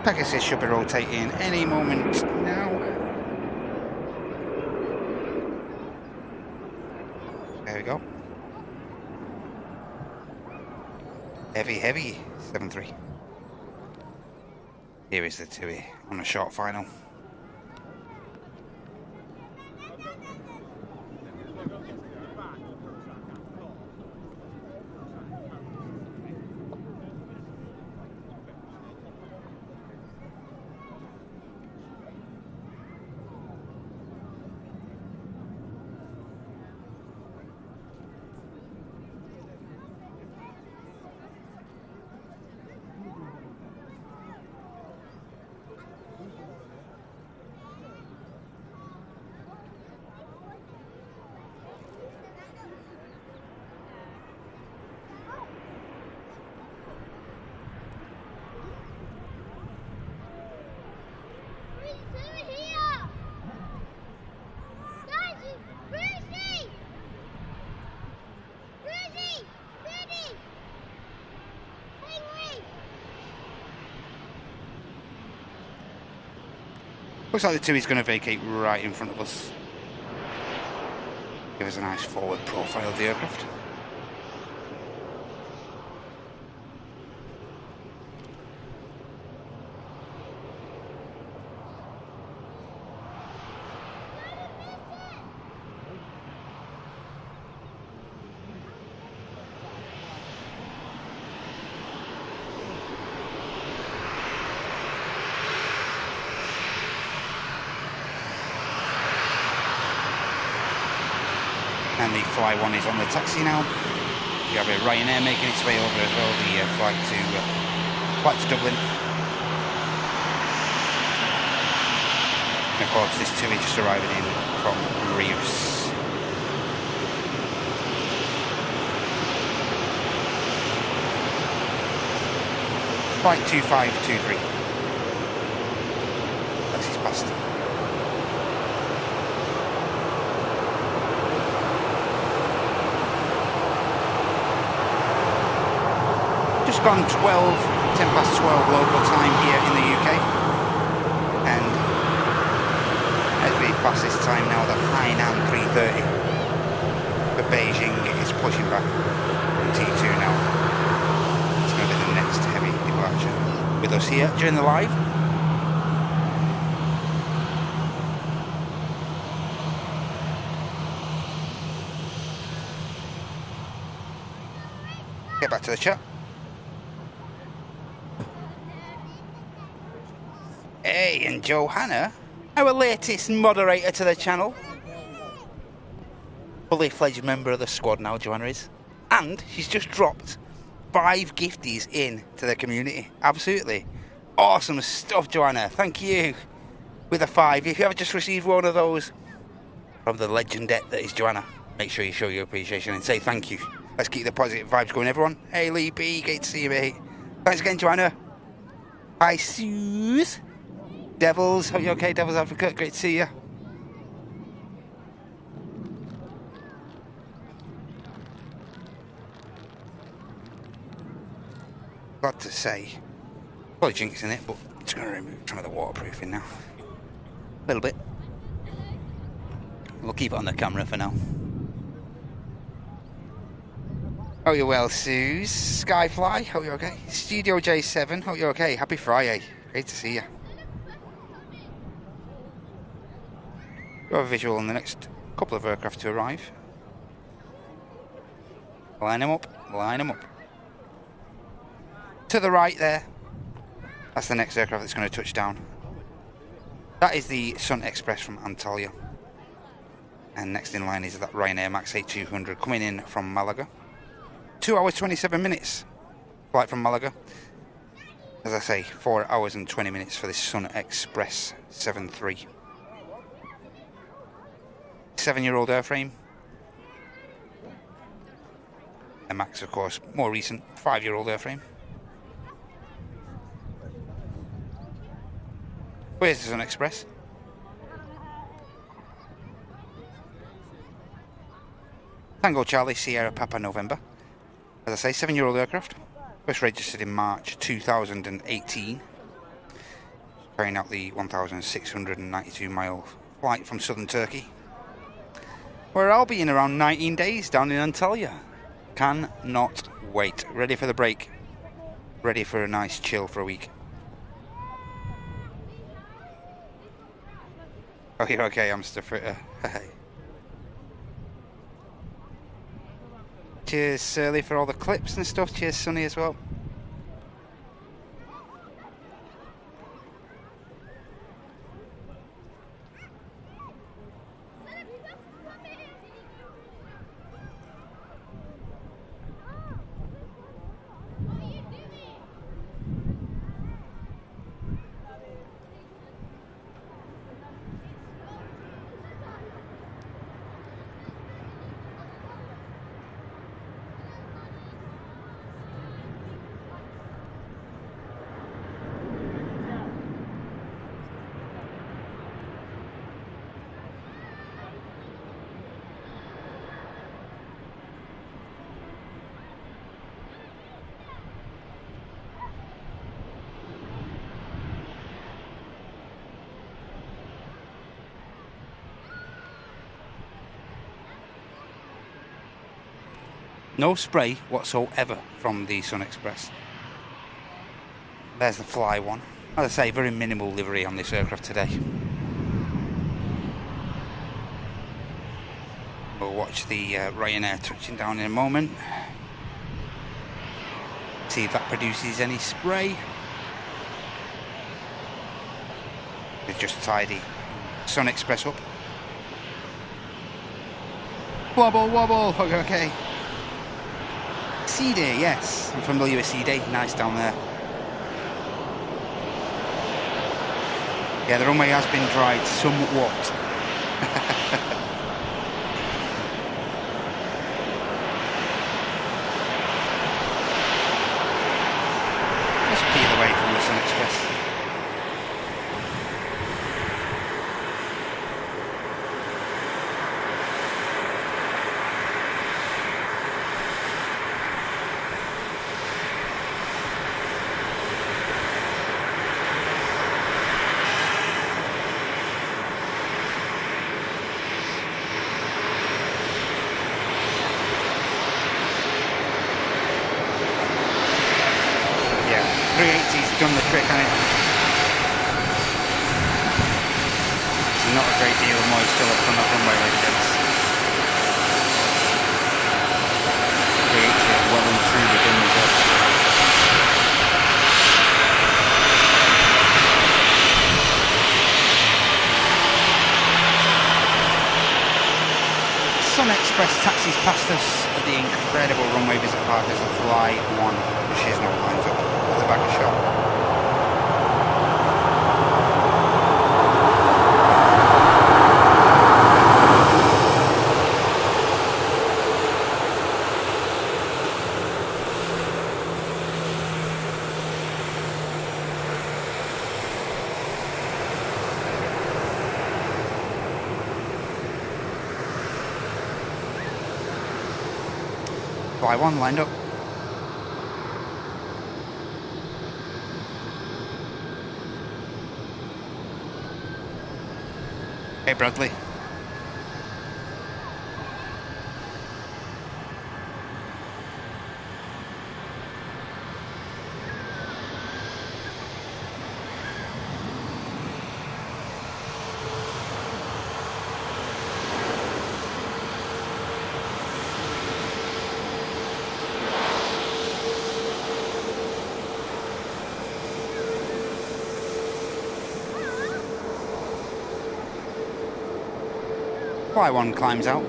Pegasus should be rotating any moment now. There we go. Heavy, 7-3. Here is the TUI on a short final. Looks like the TUI's going to vacate right in front of us. Give us a nice forward profile of the aircraft. And the Fly 1 is on the taxi now. We have a Ryanair making its way over as well, the flight to Dublin. And of course this TUI just arriving in from Reus. Flight 2523. Taxi's past. Just gone 10 past 12 local time here in the UK, and as we pass this time now, the Hainan 330 for Beijing is pushing back from T2 now. It's going to be the next heavy departure with us here during the live. Get back to the chat. Hey, and Johanna, our latest moderator to the channel. Fully fledged member of the squad now, Johanna is. And she's just dropped 5 gifties in to the community. Absolutely awesome stuff, Johanna. Thank you. With a 5. If you have just received one of those from the legendette that is Johanna, make sure you show your appreciation and say thank you. Let's keep the positive vibes going, everyone. Hey, Lee B, great to see you, mate. Thanks again, Johanna. Hi, Suze. Devils, hope you're okay, Devils Advocate, great to see you. Got to say, probably jinxing it, but it's going to remove some of the waterproofing now. A little bit. We'll keep it on the camera for now. Hope you're well, Suze. Skyfly, hope you're okay. Studio J7, hope you're okay. Happy Friday, great to see you. We'll have a visual on the next couple of aircraft to arrive. Line them up, line them up. To the right there, that's the next aircraft that's going to touch down. That is the Sun Express from Antalya. And next in line is that Ryanair Max 8200 coming in from Malaga. 2 hours 27 minutes flight from Malaga. As I say, 4 hours and 20 minutes for this Sun Express 7-3. 7-year-old airframe. A Max, of course, more recent, 5-year-old airframe. Where's the Sun Express? Tango Charlie Sierra Papa November. As I say, 7-year-old aircraft. First registered in March 2018. carrying out the 1,692-mile flight from southern Turkey, where I'll be in around 19 days down in Antalya. Cannot wait. Ready for the break. Ready for a nice chill for a week. Oh, you're okay, Hamster Fritter. Cheers, Surly, for all the clips and stuff. Cheers, Sonny, as well. No spray whatsoever from the Sun Express. There's the fly one. As I say, very minimal livery on this aircraft today. We'll watch the Ryanair touching down in a moment. See if that produces any spray. It's just tidy Sun Express up. Wobble, wobble. Okay. C-Day, yes. I'm familiar with C-Day. Nice down there. Yeah, the runway has been dried somewhat. Let's peel away from the Sun Express. Done the trick on it. It's not a great deal of moisture left on that runway, ladies and gents. The 380 is well and truly done the job. Sun Express taxis past us at the incredible runway visit park as the Fly 1 pushes no lines up at the back of shop. Fly 1 lined up. Hey Bradley. Fly 1 climbs out.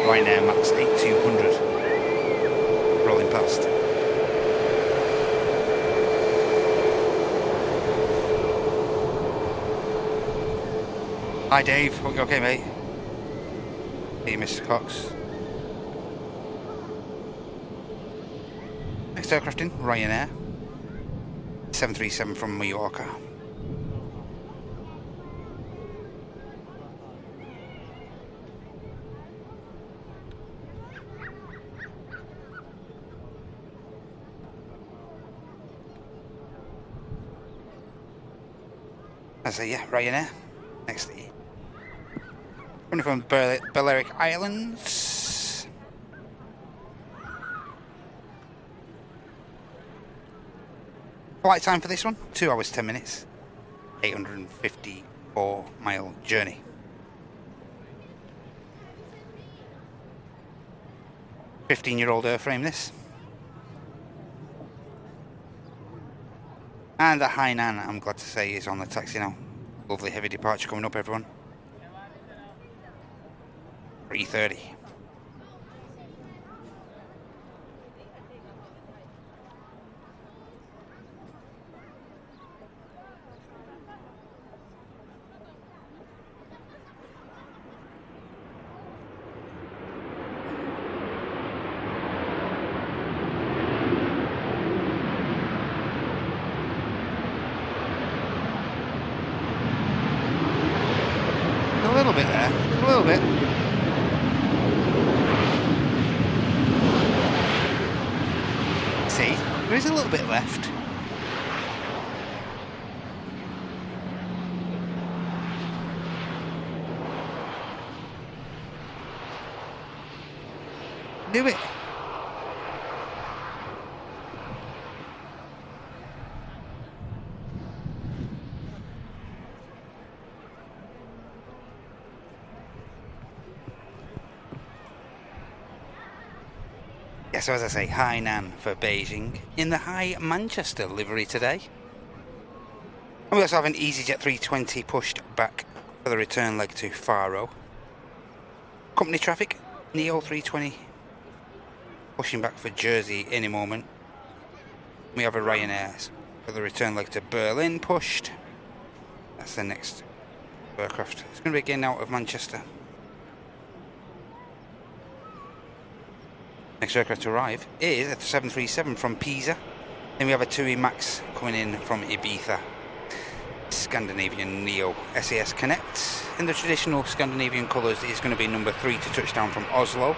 Ryanair Max 8200 rolling past. Hi Dave, you okay mate? Hey Mr. Cox. Next aircraft in, Ryanair 737 from Mallorca. As a Ryanair. Next to you. Coming from Balearic Islands. Flight time for this one, 2 hours 10 minutes. 854-mile journey. $15-year-old airframe this. And the Hainan, I'm glad to say, is on the taxi now. Lovely heavy departure coming up, everyone. 3:30. A little bit there, a little bit. See, there is a little bit left. Do it. Yeah, so as I say, Hainan for Beijing in the High Manchester livery today. And we also have an EasyJet 320 pushed back for the return leg to Faro. Company traffic, Neo 320 pushing back for Jersey any moment. We have a Ryanair for the return leg to Berlin pushed. That's the next aircraft. It's going to be getting out of Manchester. Next aircraft to arrive is a 737 from Pisa. Then we have a TUI Max coming in from Ibiza. Scandinavian Neo SAS Connect. In the traditional Scandinavian colours is going to be number 3 to touchdown from Oslo.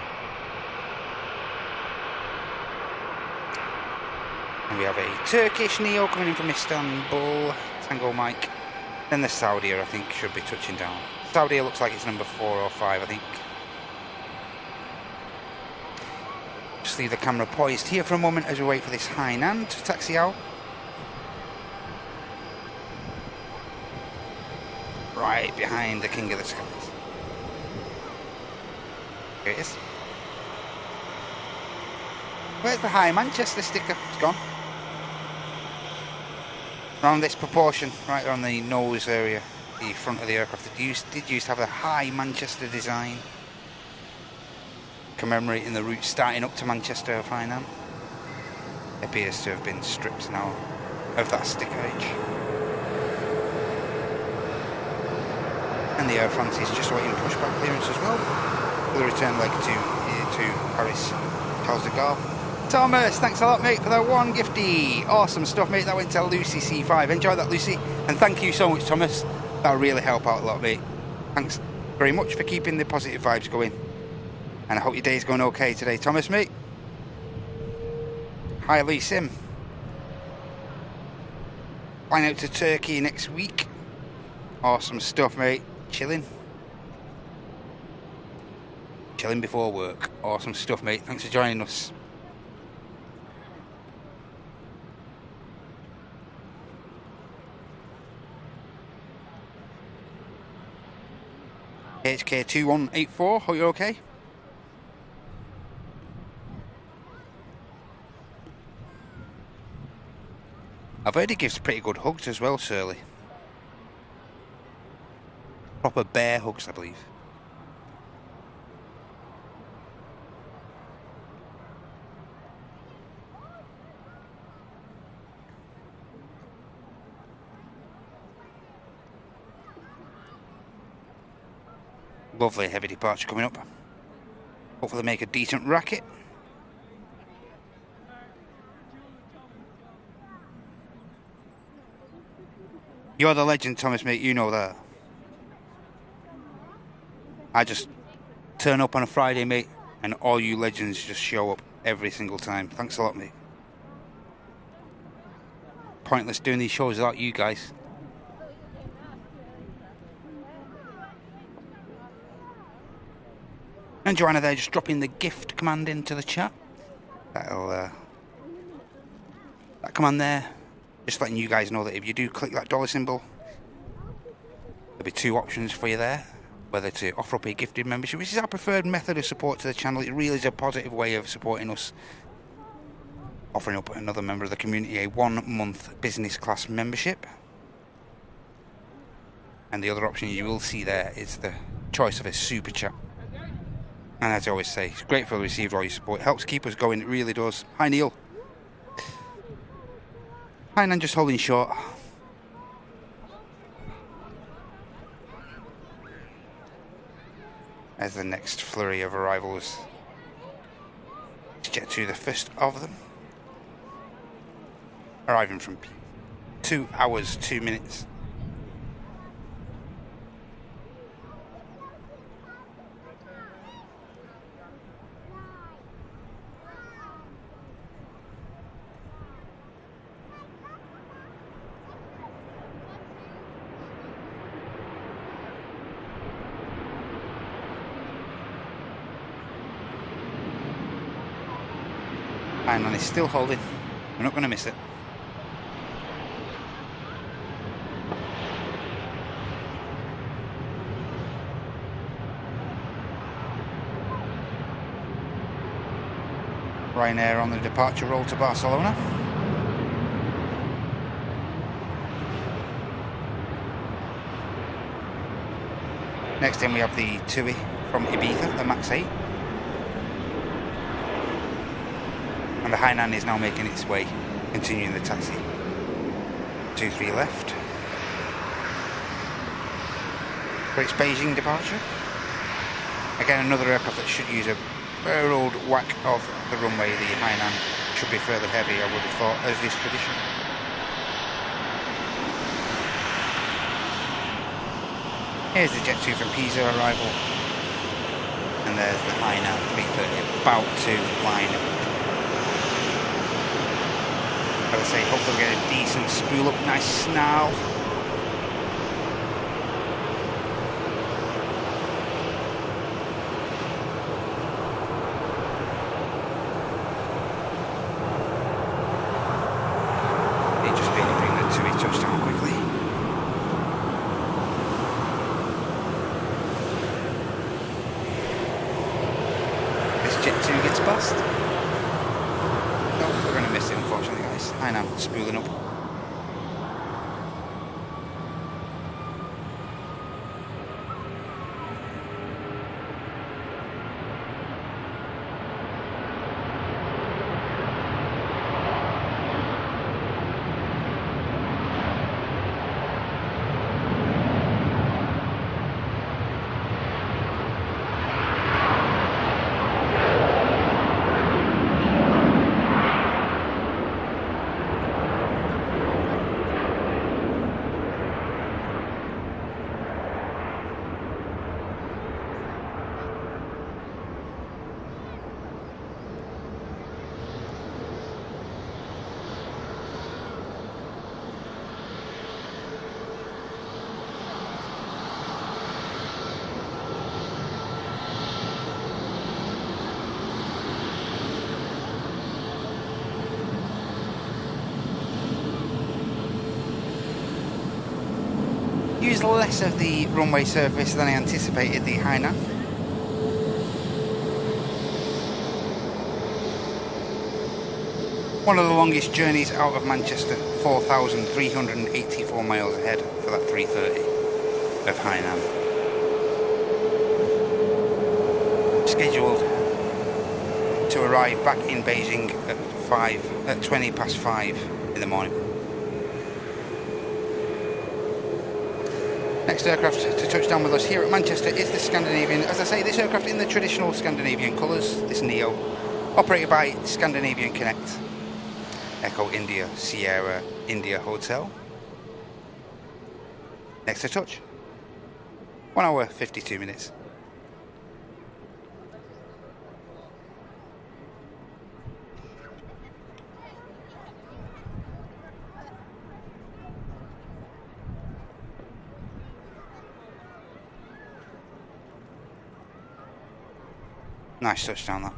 And we have a Turkish Neo coming in from Istanbul. Tango Mike. Then the Saudia, I think, should be touching down. Saudia looks like it's number 4 or 5, I think. Just leave the camera poised here for a moment as we wait for this Hainan to taxi out. Right behind the King of the Skies. Here it is. Where's the High Manchester sticker? It's gone. Around this proportion, right on the nose area, the front of the aircraft, did used to have a High Manchester design, commemorating the route starting up to Manchester of Hainan. It appears to have been stripped now of that stickerage. And the Air France is just waiting pushback clearance as well for the return leg to Paris Charles de Gaulle. Thomas, thanks a lot, mate, for that one gifty. Awesome stuff, mate. That went to Lucy C5. Enjoy that, Lucy. And thank you so much, Thomas. That'll really help out a lot, mate. Thanks very much for keeping the positive vibes going. And I hope your day's going okay today, Thomas, mate. Hi, Lee Sim. Flying out to Turkey next week. Awesome stuff, mate. Chilling. Chilling before work. Awesome stuff, mate. Thanks for joining us. HK2184, hope you're okay. I've heard he gives pretty good hugs as well, Surly. Proper bear hugs, I believe. Lovely heavy departure coming up. Hopefully make a decent racket. You're the legend, Thomas, mate, you know that. I just turn up on a Friday, mate, and all you legends just show up every single time. Thanks a lot, mate. Pointless doing these shows without you guys. And Joanna there just dropping the gift command into the chat. That'll that command there, just letting you guys know that if you do click that dollar symbol, there'll be two options for you there. Whether to offer up a gifted membership, which is our preferred method of support to the channel. It really is a positive way of supporting us. Offering up another member of the community a 1-month business class membership. And the other option you will see there is the choice of a super chat. And as I always say, it's grateful to receive all your support. It helps keep us going, it really does. Hi Neil. Hi Nan, just holding short. As the next flurry of arrivals. Let's get to the first of them. Arriving from 2 hours, 2 minutes. And it's still holding. We're not going to miss it. Ryanair on the departure roll to Barcelona. Next in we have the TUI from Ibiza, the Max 8. And the Hainan is now making its way, continuing the taxi. 23 left. For its Beijing departure. Again, another aircraft that should use a very old whack of the runway. The Hainan should be fairly heavy, I would have thought, as is tradition. Here's the Jet 2 from Pisa arrival. And there's the Hainan 330 about to line up. As I say, hopefully we'll get a decent spool up, nice snarl. They just need to bring the TUI touchdown quickly. This Jet 2 gets past. No, we're going to miss it, unfortunately, guys. I know, spooling up. Used less of the runway surface than I anticipated, the Hainan. One of the longest journeys out of Manchester, 4,384 miles ahead for that 330 of Hainan. Scheduled to arrive back in Beijing at 20 past 5 in the morning. Next aircraft to touch down with us here at Manchester is the Scandinavian. As I say, this aircraft in the traditional Scandinavian colours, this Neo, operated by Scandinavian Connect, Echo India Sierra India Hotel. Next to touch, 1 hour 52 minutes. Nice touchdown that.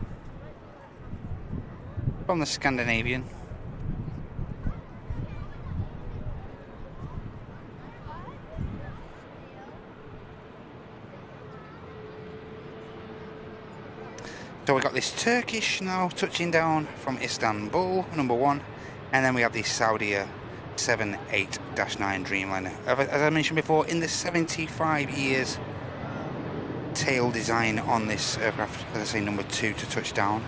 From the Scandinavian. So we got this Turkish now touching down from Istanbul, number 1, and then we have the Saudia 7-8-9 Dreamliner. As I mentioned before, in the 75 years tail design on this aircraft, as I say, number 2 to touch down.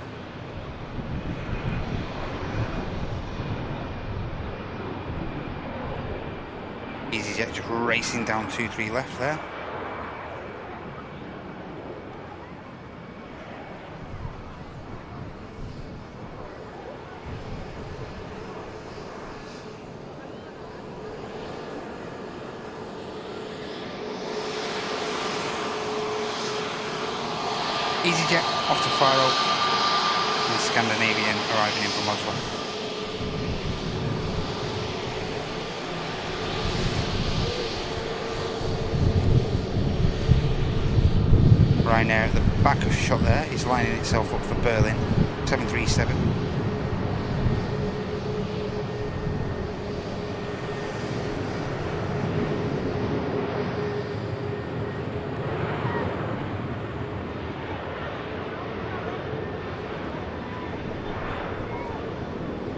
EasyJet just racing down 2-3 left there. EasyJet off to Faro, and the Scandinavian arriving in from Oslo. Ryanair at the back of shot there is lining itself up for Berlin, 737.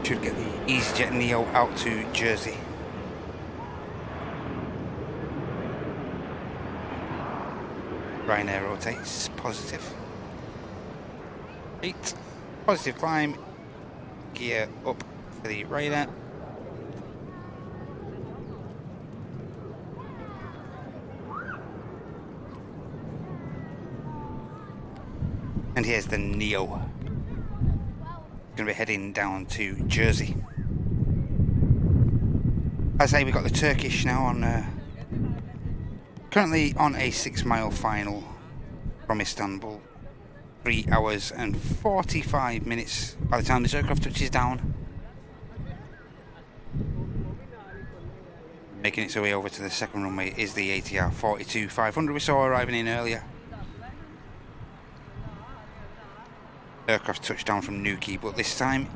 Should get the EasyJet Neo out to Jersey. Ryanair rotates, positive. 8, positive climb, gear up for the Ryanair. And here's the Neo. Going to be heading down to Jersey. As I say, we've got the Turkish now on, currently on a 6-mile final from Istanbul. 3 hours and 45 minutes by the time this aircraft touches down. Making its way over to the second runway is the ATR 42-500 we saw arriving in earlier. Aircraft touched down from Newquay, but this time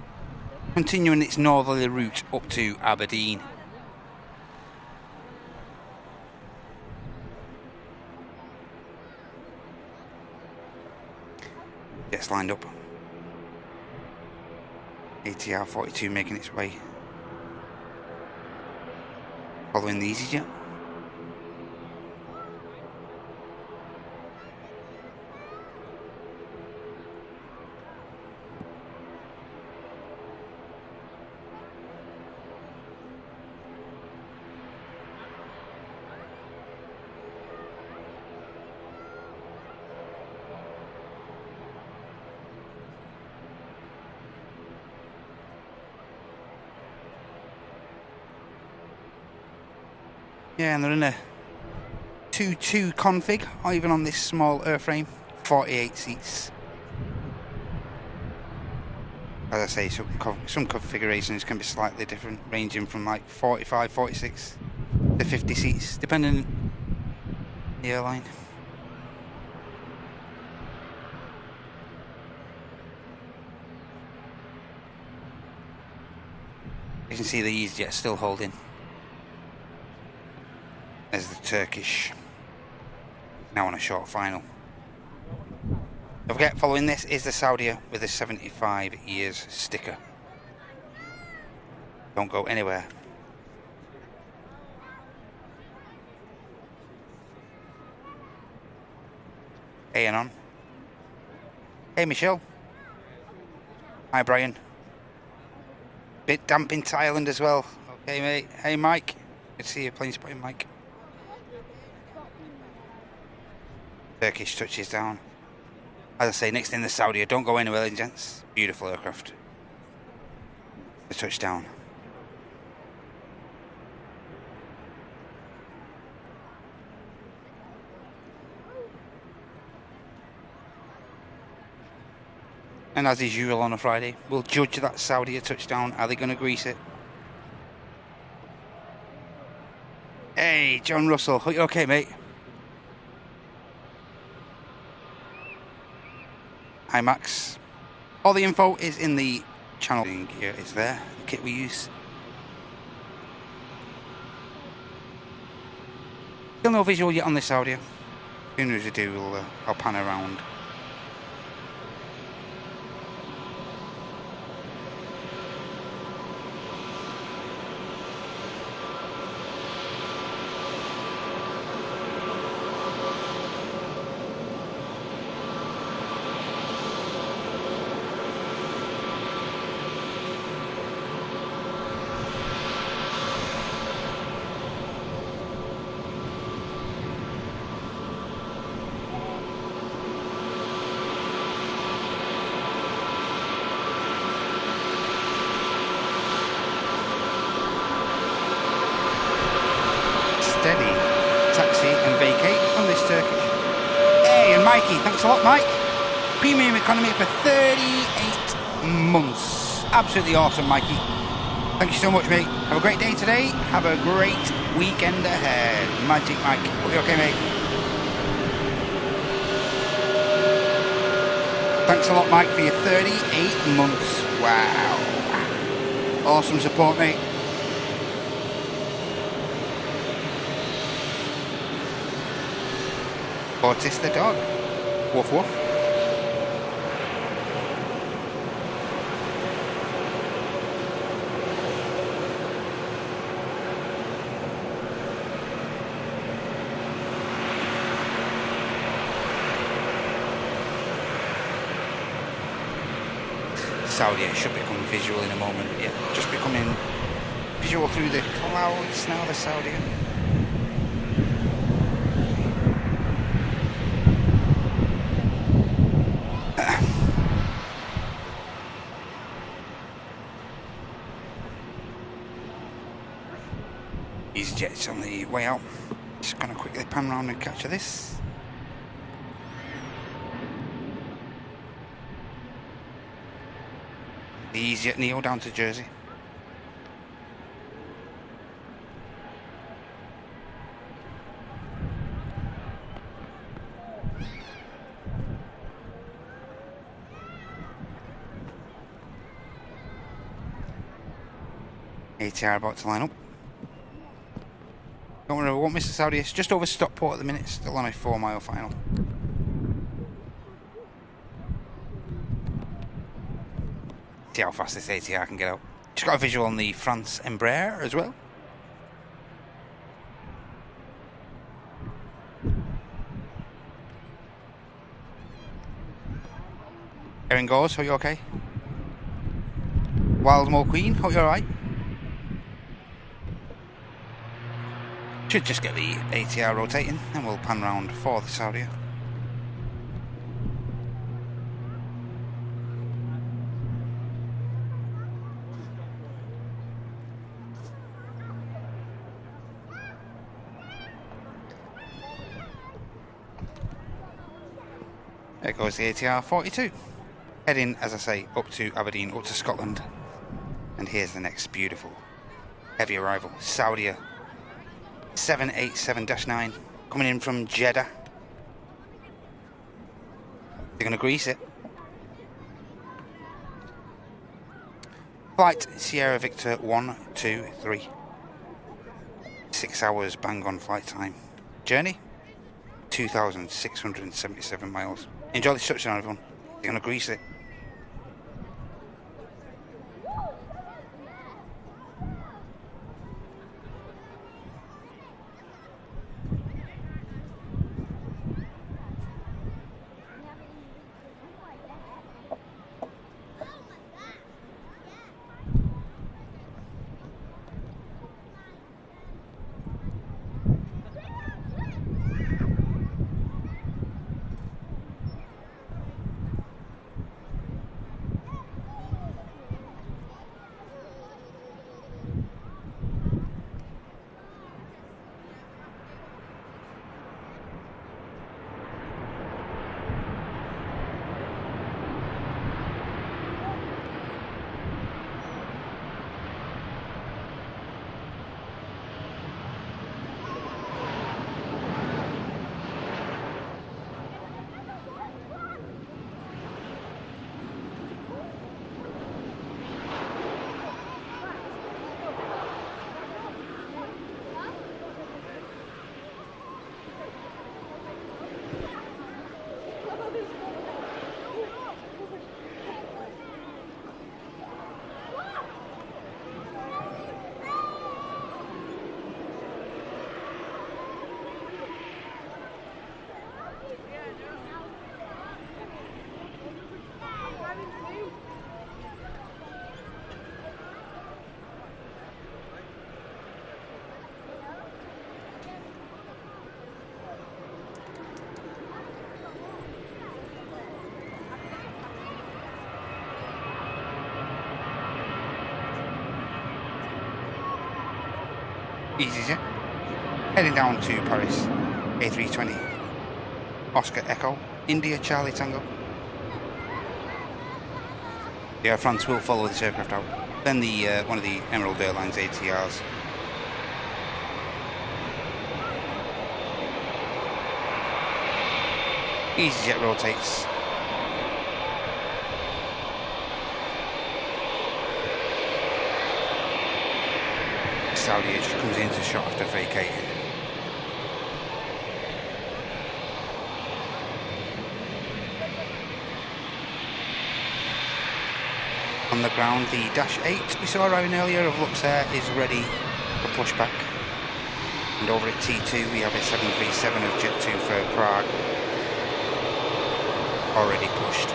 continuing its northerly route up to Aberdeen. Gets lined up. ATR 42 making its way, following the EasyJet. Yeah, and they're in a 2-2 config, even on this small airframe, 48 seats. As I say, some configurations can be slightly different, ranging from like 45, 46 to 50 seats, depending on the airline. You can see the EasyJet still holding. As the Turkish now on a short final. Don't forget, following this is the Saudia with a 75 years sticker. Don't go anywhere. Hey, Anon. Hey, Michelle. Hi, Brian. Bit damp in Thailand as well. Okay, mate. Hey, Mike. Good to see you playing spotting, Mike. Turkish touches down. As I say, next in the Saudia. Don't go anywhere, ladies and gents. Beautiful aircraft. The touchdown. And as is usual on a Friday, we'll judge that Saudia touchdown. Are they going to grease it? Hey, John Russell. Are you okay, mate? Hi Max. All the info is in the channel. Gear is there, the kit we use. Still no visual yet on this Saudia. As soon as we do, I'll pan around. Steady, taxi and vacate on this Turkish. Hey, and Mikey, thanks a lot, Mike. Premium economy for 38 months. Absolutely awesome, Mikey. Thank you so much, mate. Have a great day today. Have a great weekend ahead. Magic Mike. Hope you're okay, mate. Thanks a lot, Mike, for your 38 months. Wow. Awesome support, mate. Otis the dog. Woof woof. Saudia should become visual in a moment. Yeah, just becoming visual through the clouds now, the Saudia. These jets on the way out. Just gonna quickly pan around and capture this. The EasyJet Neo down to Jersey. ATR about to line up. Don't worry, we won't miss the Saudi. It's just over Stockport at the minute, still on a 4-mile final. See how fast this ATR can get out. Just got a visual on the France Embraer as well. Erin goes, hope you're okay. Wildmore Queen, hope you're alright. Should just get the ATR rotating and we'll pan round for the Saudia. There goes the ATR 42. Heading, as I say, up to Aberdeen, up to Scotland. And here's the next beautiful heavy arrival, Saudia 787-9, coming in from Jeddah. They're going to grease it. Flight Sierra Victor 123. 6 hours bang on flight time. Journey 2,677 miles. Enjoy the touchdown, everyone. They're going to grease it. EasyJet. Heading down to Paris. A320. Oscar Echo. India Charlie Tango. The Air France will follow this aircraft out. Then the one of the Emirates Airlines ATRs. EasyJet rotates. Saudia just comes into shot after vacating. On the ground, the Dash 8 we saw arriving earlier of Luxair is ready for pushback. And over at T2 we have a 737 of Jet2 for Prague. Already pushed.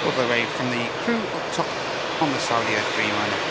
All the way from the crew up top on the Saudia Dreamliner.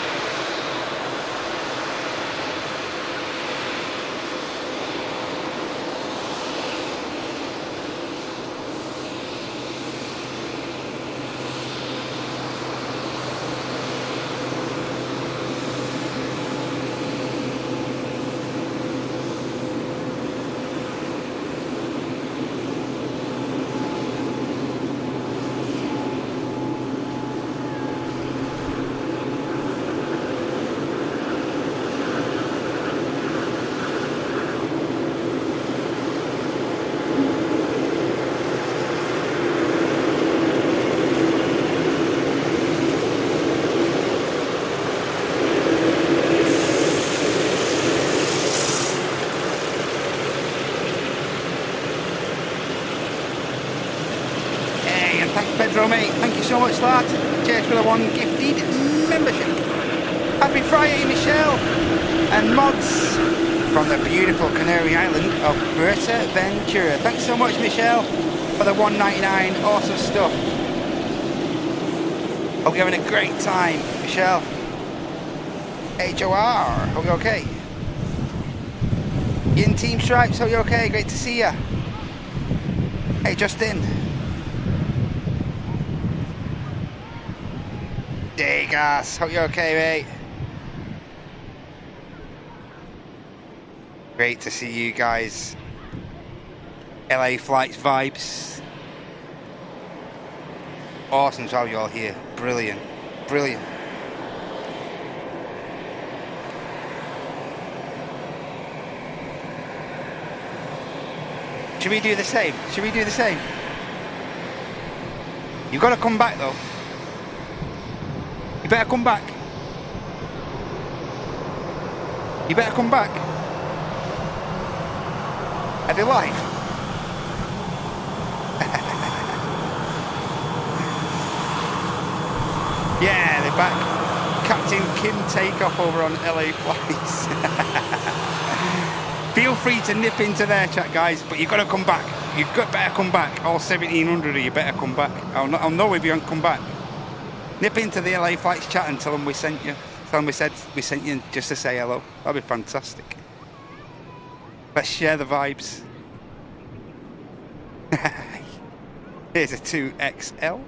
Pedro, mate, thank you so much, lad. Cheers for the one gifted membership. Happy Friday, Michelle. And mods from the beautiful Canary Island of Fuerteventura. Thanks so much, Michelle, for the $1.99. Awesome stuff. Hope you're having a great time, Michelle. HOR, hope you're okay. In Team Stripes, hope you're okay. Great to see you. Hey, Justin. Degas, hope you're okay, mate. Great to see you guys. LA flights vibes. Awesome to have you all here. Brilliant, brilliant. Should we do the same? Should we do the same? You've got to come back though. You better come back. You better come back. Are they live? Yeah, they're back. Captain Kim takeoff over on LA flights. Feel free to nip into their chat, guys, but you've got to come back. You've got better come back. All 1,700 of you better come back. I'll know if you don't come back. Nip into the LA flights chat and tell them we sent you. Tell them we sent you just to say hello. That'd be fantastic. Let's share the vibes. Here's a 2XL.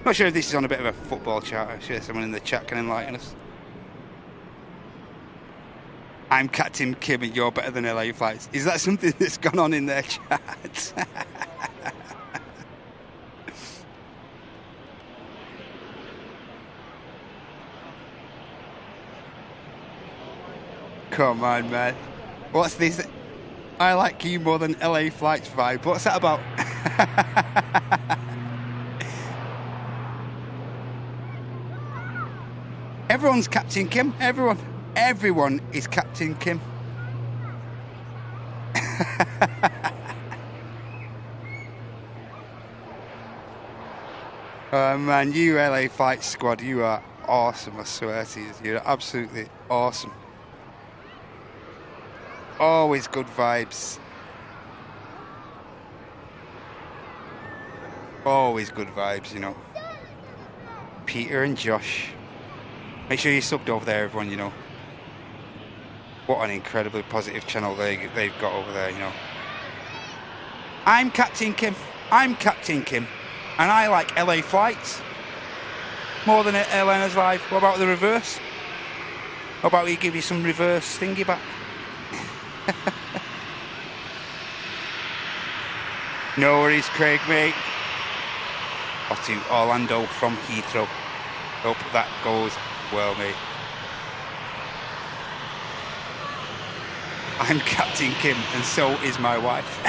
Not sure if this is on a bit of a football chart. I'm sure someone in the chat can enlighten us. I'm Captain Kim and you're better than LA flights. Is that something that's gone on in their chat? Come on, man. What's this? I like you more than LA flights vibe. What's that about? Everyone's Captain Kim. Everyone is Captain Kim. Oh man, you LA flight squad, you are awesome, I swear to you. You're absolutely awesome. Always good vibes. Always good vibes, you know. Peter and Josh. Make sure you subbed over there, everyone, you know. What an incredibly positive channel they've got over there, you know. I'm Captain Kim. I'm Captain Kim. And I like LA flights more than Airliners Live. What about the reverse? How about we give you some reverse thingy back? No worries, Craig, mate. Off to Orlando from Heathrow. Hope that goes well, mate. I'm Captain Kim, and so is my wife.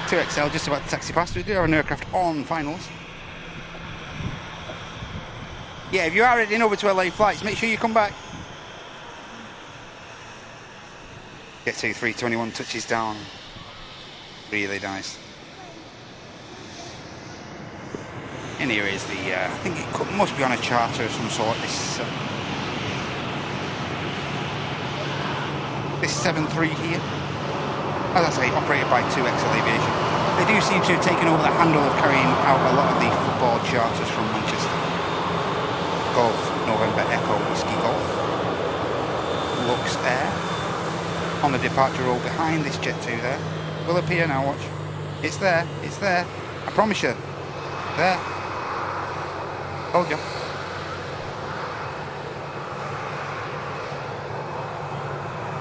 2XL just about to taxi past. We do have an aircraft on finals. Yeah, if you are heading over to LA flights, make sure you come back. Get to 321 touches down. Really nice. And here is the, I think it must be on a charter of some sort, this 7-3 here. As I say, operated by 2XL Aviation. They do seem to have taken over the handle of carrying out a lot of the football charters from Manchester. Golf, November Echo, Whiskey Golf. Lux Air. On the departure roll behind this Jet 2 there. Will appear now, watch. It's there, it's there. I promise you. There. Told you.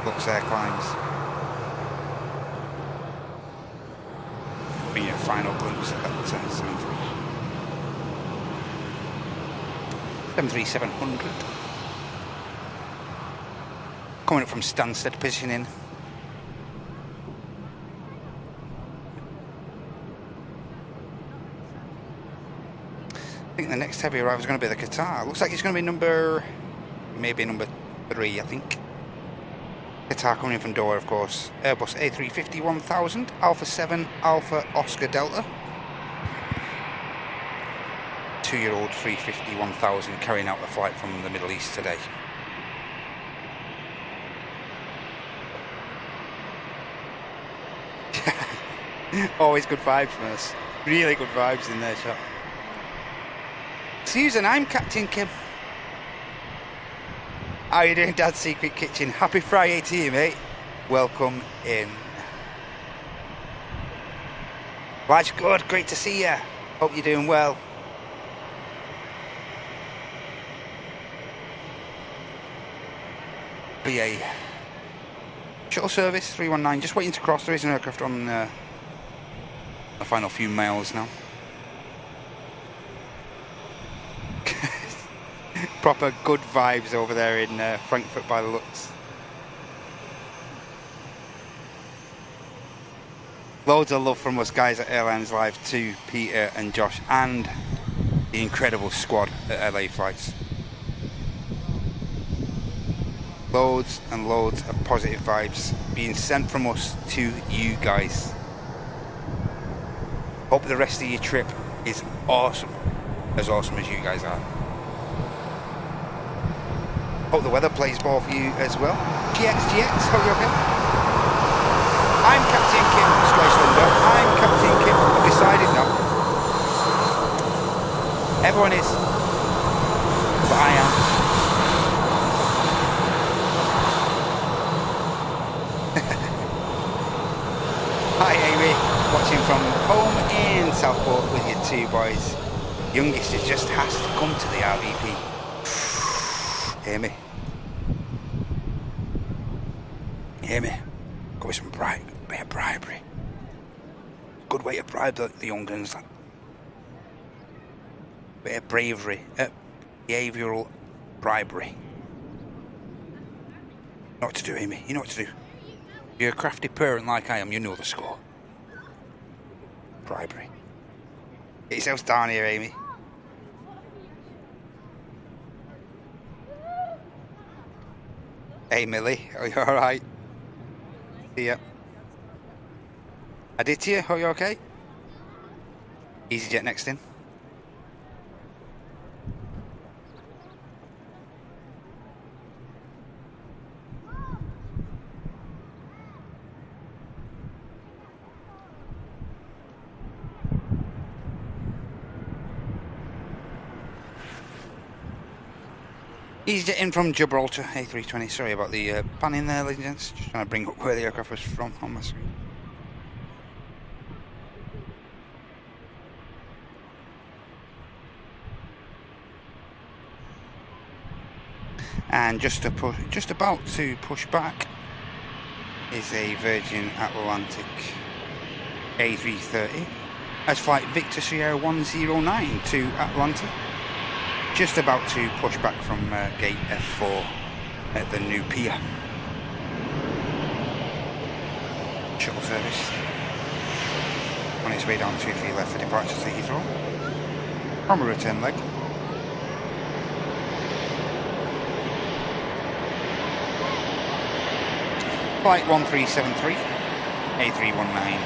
Lux Air climbs. Bring you a final glimpse at that 737-700. Coming up from Stansted, positioning. I think the next heavy arrival is going to be the Qatar. Looks like it's going to be maybe number 3, I think. Qatar coming in from Doha, of course. Airbus A350 1000, Alpha 7, Alpha Oscar Delta. 2-year-old 350 1000 carrying out the flight from the Middle East today. Always good vibes, Merce. Really good vibes in there, shot. Susan, I'm Captain Kim. How are you doing, Dad's Secret Kitchen? Happy Friday to you, mate. Welcome in. Life's good, great to see you. Hope you're doing well. BA shuttle service 319, just waiting to cross. There is an aircraft on the final few miles now. Proper good vibes over there in Frankfurt by the looks. Loads of love from us guys at Airlines Live to Peter and Josh and the incredible squad at LA Flights. Loads and loads of positive vibes being sent from us to you guys. Hope the rest of your trip is awesome as you guys are. Hope the weather plays ball for you as well. GX, hope you're okay. I'm Captain Kim, Scotland. I'm Captain Kim. I've decided now. Everyone is, but I am. Hi Amy, watching from home in Southport with your 2 boys. Youngest just has to come to the RVP. Hear me? Hear me? Go with some bit of bribery. Good way to bribe the young guns. Bit of bravery, behavioural bribery. You know what to do, Amy? You know what to do. You're a crafty parent like I am, you know the score. Bribery. Get yourselves down here, Amy. Hey Millie, are you alright? See ya. Aditya, are you okay? EasyJet next in. EasyJet in from Gibraltar, A320. Sorry about the panning there, ladies and gents. Just trying to bring up where the aircraft was from on my screen. And just about to push back is a Virgin Atlantic A330 as flight Victor Sierra 109 to Atlanta. Just about to push back from gate F4 at the new pier. Shuttle service on its way down 23 left for departure to Heathrow from a return leg. Flight 1373, A319,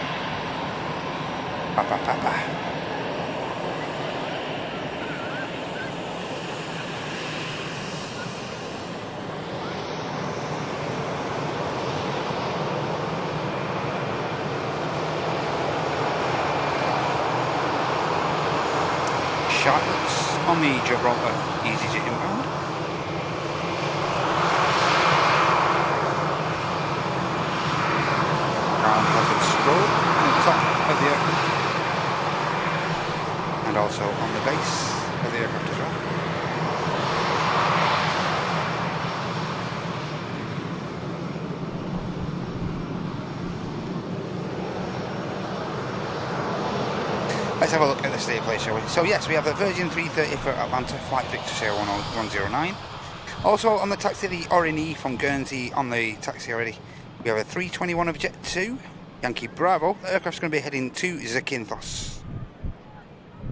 Papa Papa. Shoutouts on the Gibraltar EasyJet inbound. Road on the top of the aircraft and also on the base of the aircraft as well. Let's have a look at the state of play, shall we? So yes, we have the Virgin 330 for Atlanta, flight Victor Sierra 109. Also on the taxi, the Orine from Guernsey on the taxi already. We have a 321 of Jet 2. Yankee Bravo. The aircraft's going to be heading to Zakynthos.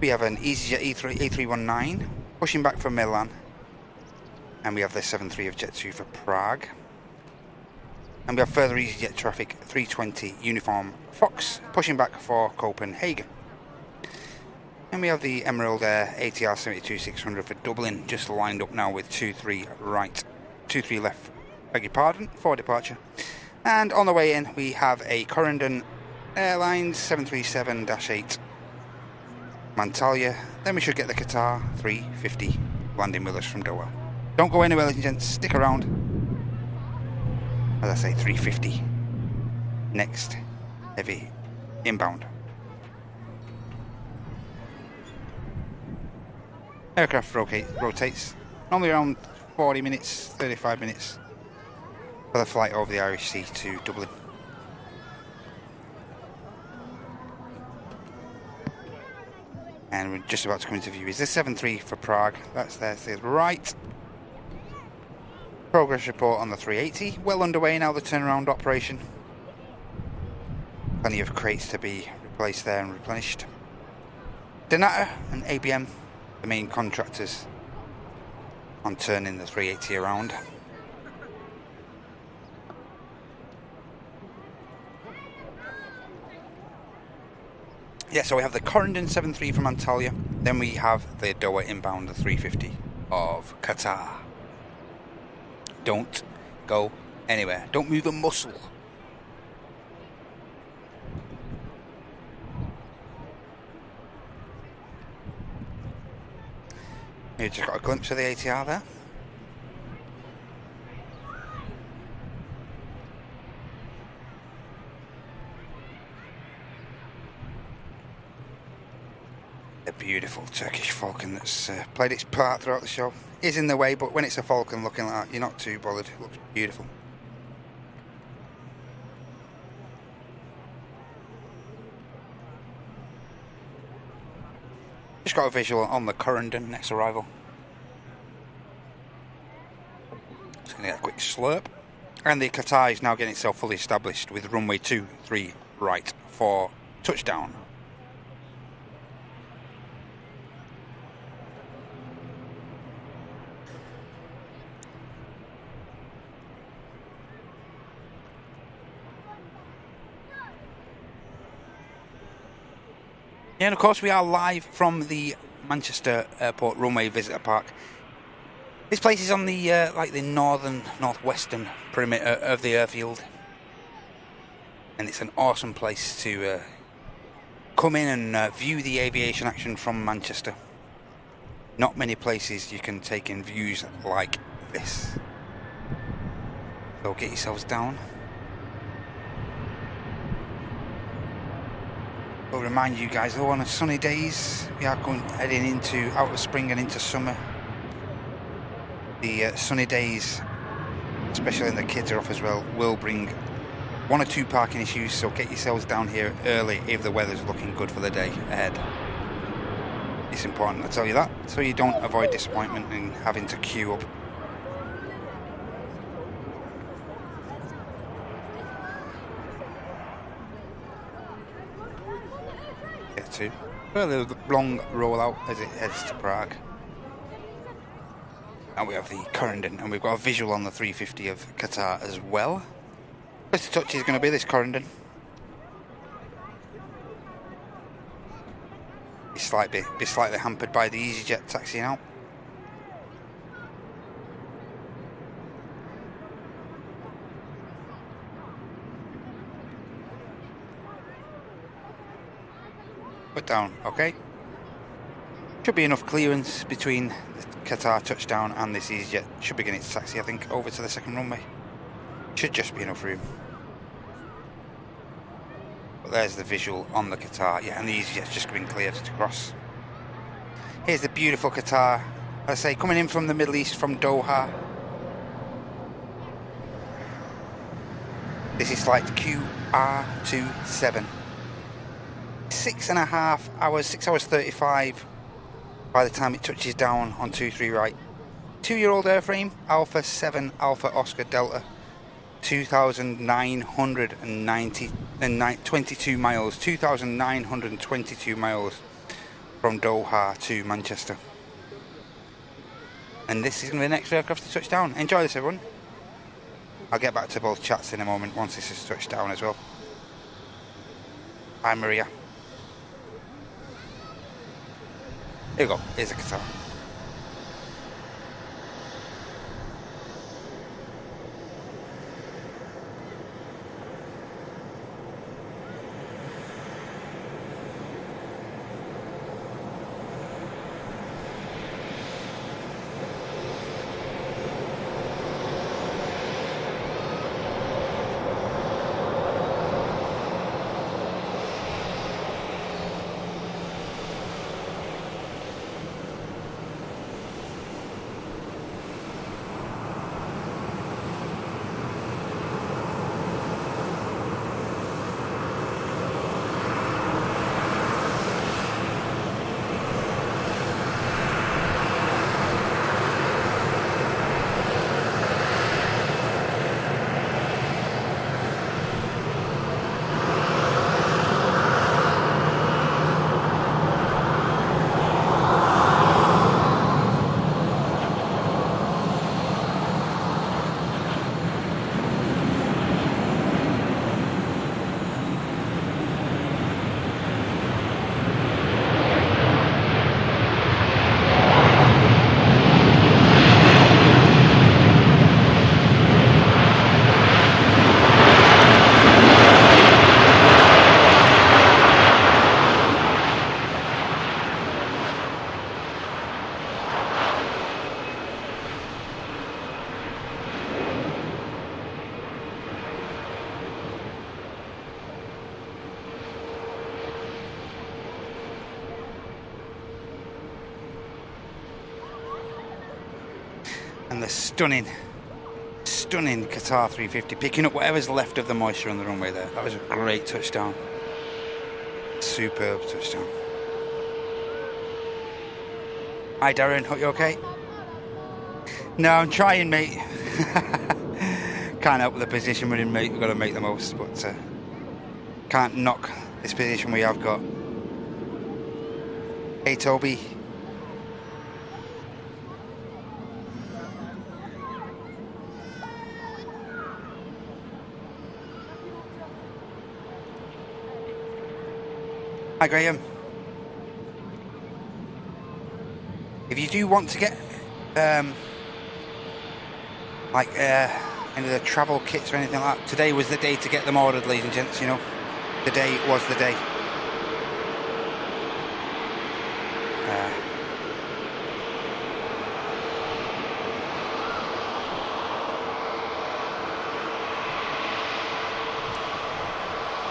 We have an EasyJet A319 pushing back from Milan. And we have the 73 of Jet 2 for Prague. And we have further EasyJet traffic 320 Uniform Fox pushing back for Copenhagen. And we have the Emerald Air ATR 72-600 for Dublin just lined up now with 23 right, 23 left, beg your pardon, for departure. And on the way in, we have a Corendon Airlines 737-8 Mantalia. Then we should get the Qatar 350 landing with us from Doha. Don't go anywhere, ladies and gents. Stick around. As I say, 350 next heavy inbound. Aircraft rotates normally around 40 minutes, 35 minutes. For the flight over the Irish Sea to Dublin. And we're just about to come into view. Is the 7-3 for Prague? That's there to the right. Progress report on the 380. Well underway now, the turnaround operation. Plenty of crates to be replaced there and replenished. Donata and ABM, the main contractors, on turning the 380 around. Yeah, so we have the Corendon 73 from Antalya. Then we have the Doha inbound, the 350 of Qatar. Don't go anywhere. Don't move a muscle. You just got a glimpse of the ATR there. A beautiful Turkish Falcon that's played its part throughout the show. Is in the way, but when it's a Falcon looking like that, you're not too bothered. It looks beautiful. Just got a visual on the Corendon next arrival. Just going to get a quick slurp. And the Qatar is now getting itself fully established with runway 23 right for touchdown. Yeah, and of course we are live from the Manchester Airport Runway Visitor Park. This place is on the like the northwestern perimeter of the airfield, and it's an awesome place to come in and view the aviation action from Manchester. Not many places you can take in views like this. So get yourselves down. I'll remind you guys though, on sunny days we are heading out of spring and into summer. The sunny days, especially when the kids are off as well, will bring 1 or 2 parking issues, so get yourselves down here early if the weather's looking good for the day ahead. It's important to tell you that, so you don't avoid disappointment and having to queue up. Get to fairly long rollout as it heads to Prague. And we have the Corendon, and we've got a visual on the 350 of Qatar as well. First touch is going to be this Corendon. Be slightly hampered by the EasyJet taxiing out. Put down, okay. Should be enough clearance between the Qatar touchdown and this EasyJet. Should begin its taxi, I think, over to the second runway. Should just be enough room. But there's the visual on the Qatar, yeah, and the EasyJet's just been cleared to cross. Here's the beautiful Qatar, as I say, coming in from the Middle East, from Doha. This is flight QR27. 6.5 hours, 6 hours 35 by the time it touches down on 23 right. 2-year-old airframe, Alpha 7 Alpha Oscar Delta. 2,922 miles, 2,922 miles from Doha to Manchester. And this is going to be the next aircraft to touch down. Enjoy this, everyone. I'll get back to both chats in a moment once this is touched down as well. Hi, Maria. Here we go, here's a Qatar. And the stunning Qatar 350, picking up whatever's left of the moisture on the runway there. That was a great touchdown. Superb touchdown. Hi Darren, hope you okay? No, I'm trying, mate. Can't help the position we're in, mate. We've got to make the most, but can't knock this position we have got. Hey Toby. Hi Graham. If you do want to get any of the travel kits or anything like that, today was the day to get them ordered, ladies and gents, you know. Today was the day.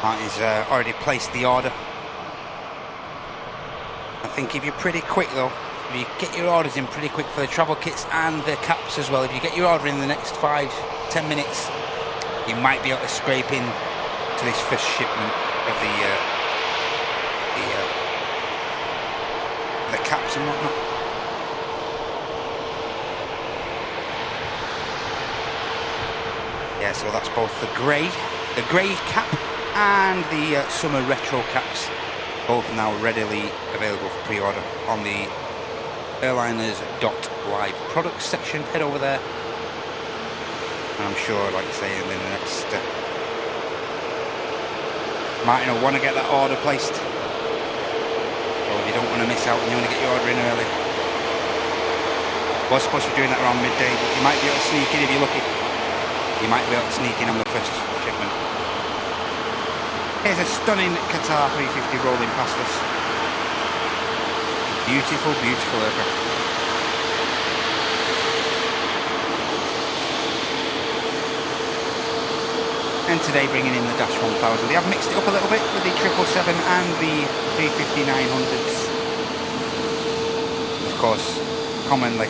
Martin's already placed the order. I think if you're pretty quick though, if you get your orders in pretty quick for the travel kits and the caps as well, if you get your order in the next 5-10 minutes, you might be able to scrape in to this first shipment of the caps and whatnot. Yeah, so that's both the grey cap and the summer retro caps, both now readily available for pre-order on the airliners.live products section. Head over there, and I'm sure, like I say, in the next Martin will want to get that order placed. So if you don't want to miss out and you want to get your order in early, we're supposed to be doing that around midday, but you might be able to sneak in if you're lucky. You might be able to sneak in on the first shipment. Here's a stunning Qatar 350 rolling past us. Beautiful, beautiful aircraft. And today bringing in the Dash 1000. They have mixed it up a little bit with the 777 and the 350-900s. Of course,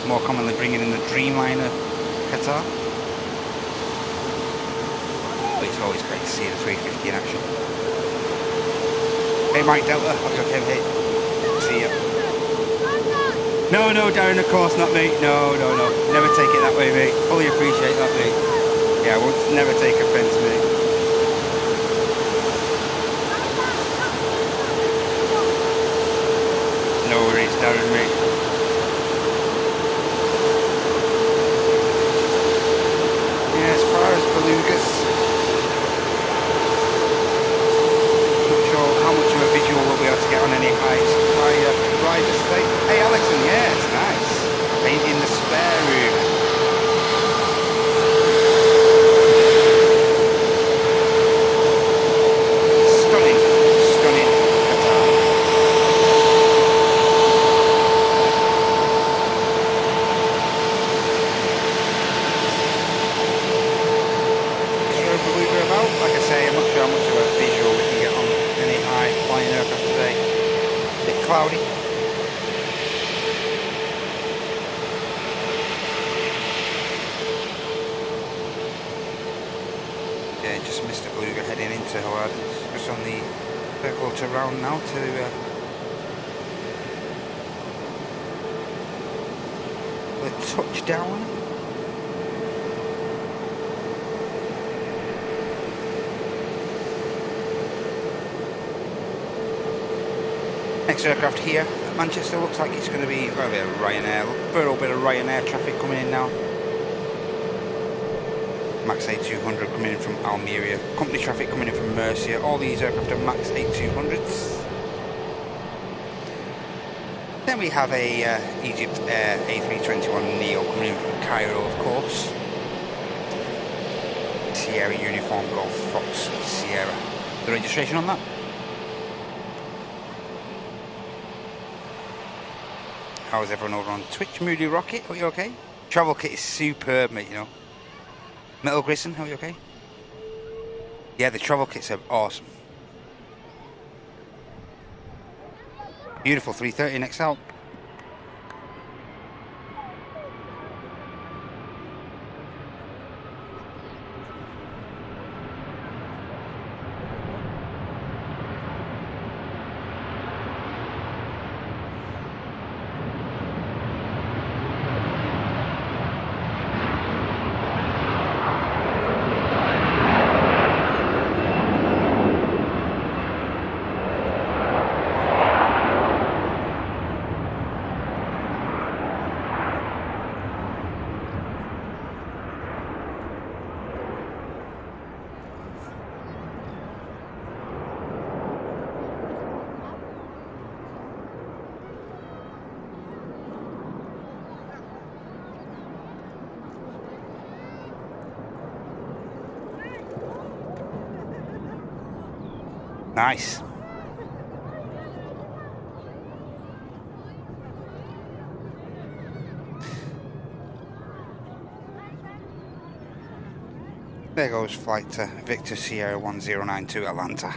more commonly bringing in the Dreamliner Qatar. But it's always great to see the 350 in action. Hey Mike Delta, okay. See ya. No, Darren, of course not, mate. No. Never take it that way, mate. Fully appreciate that, mate. Yeah, I won't never take offence, mate. No worries, Darren, mate. Yeah, as far as belugas, how much of a visual we'll be able to get on any high riders today. Hey Alexon, yeah, it's nice. Paint in the spare room. Stunning Qatar. Is there a beluga about? Like I say, I'm not sure how much of a visual we can get on any high flying aircraft today. A bit cloudy. Yeah, just missed a beluga heading into Howard. Just on the circle to round now to the touchdown. Next aircraft here at Manchester looks like it's going to be a bit of Ryanair, a little bit of Ryanair traffic coming in now. Max 8200 coming in from Almeria, company traffic coming in from Murcia. All these aircraft are Max 8200s. Then we have a Egypt Air A321 Neo coming in from Cairo, of course. Sierra Uniform Golf Fox Sierra. The registration on that? How's everyone over on Twitch? Moody Rocket, are you okay? Travel kit is superb, mate, you know. Metal Grayson, are you okay? Yeah, the travel kits are awesome. Beautiful 330 next out. Nice. There goes flight to Victor Sierra 1092 Atlanta.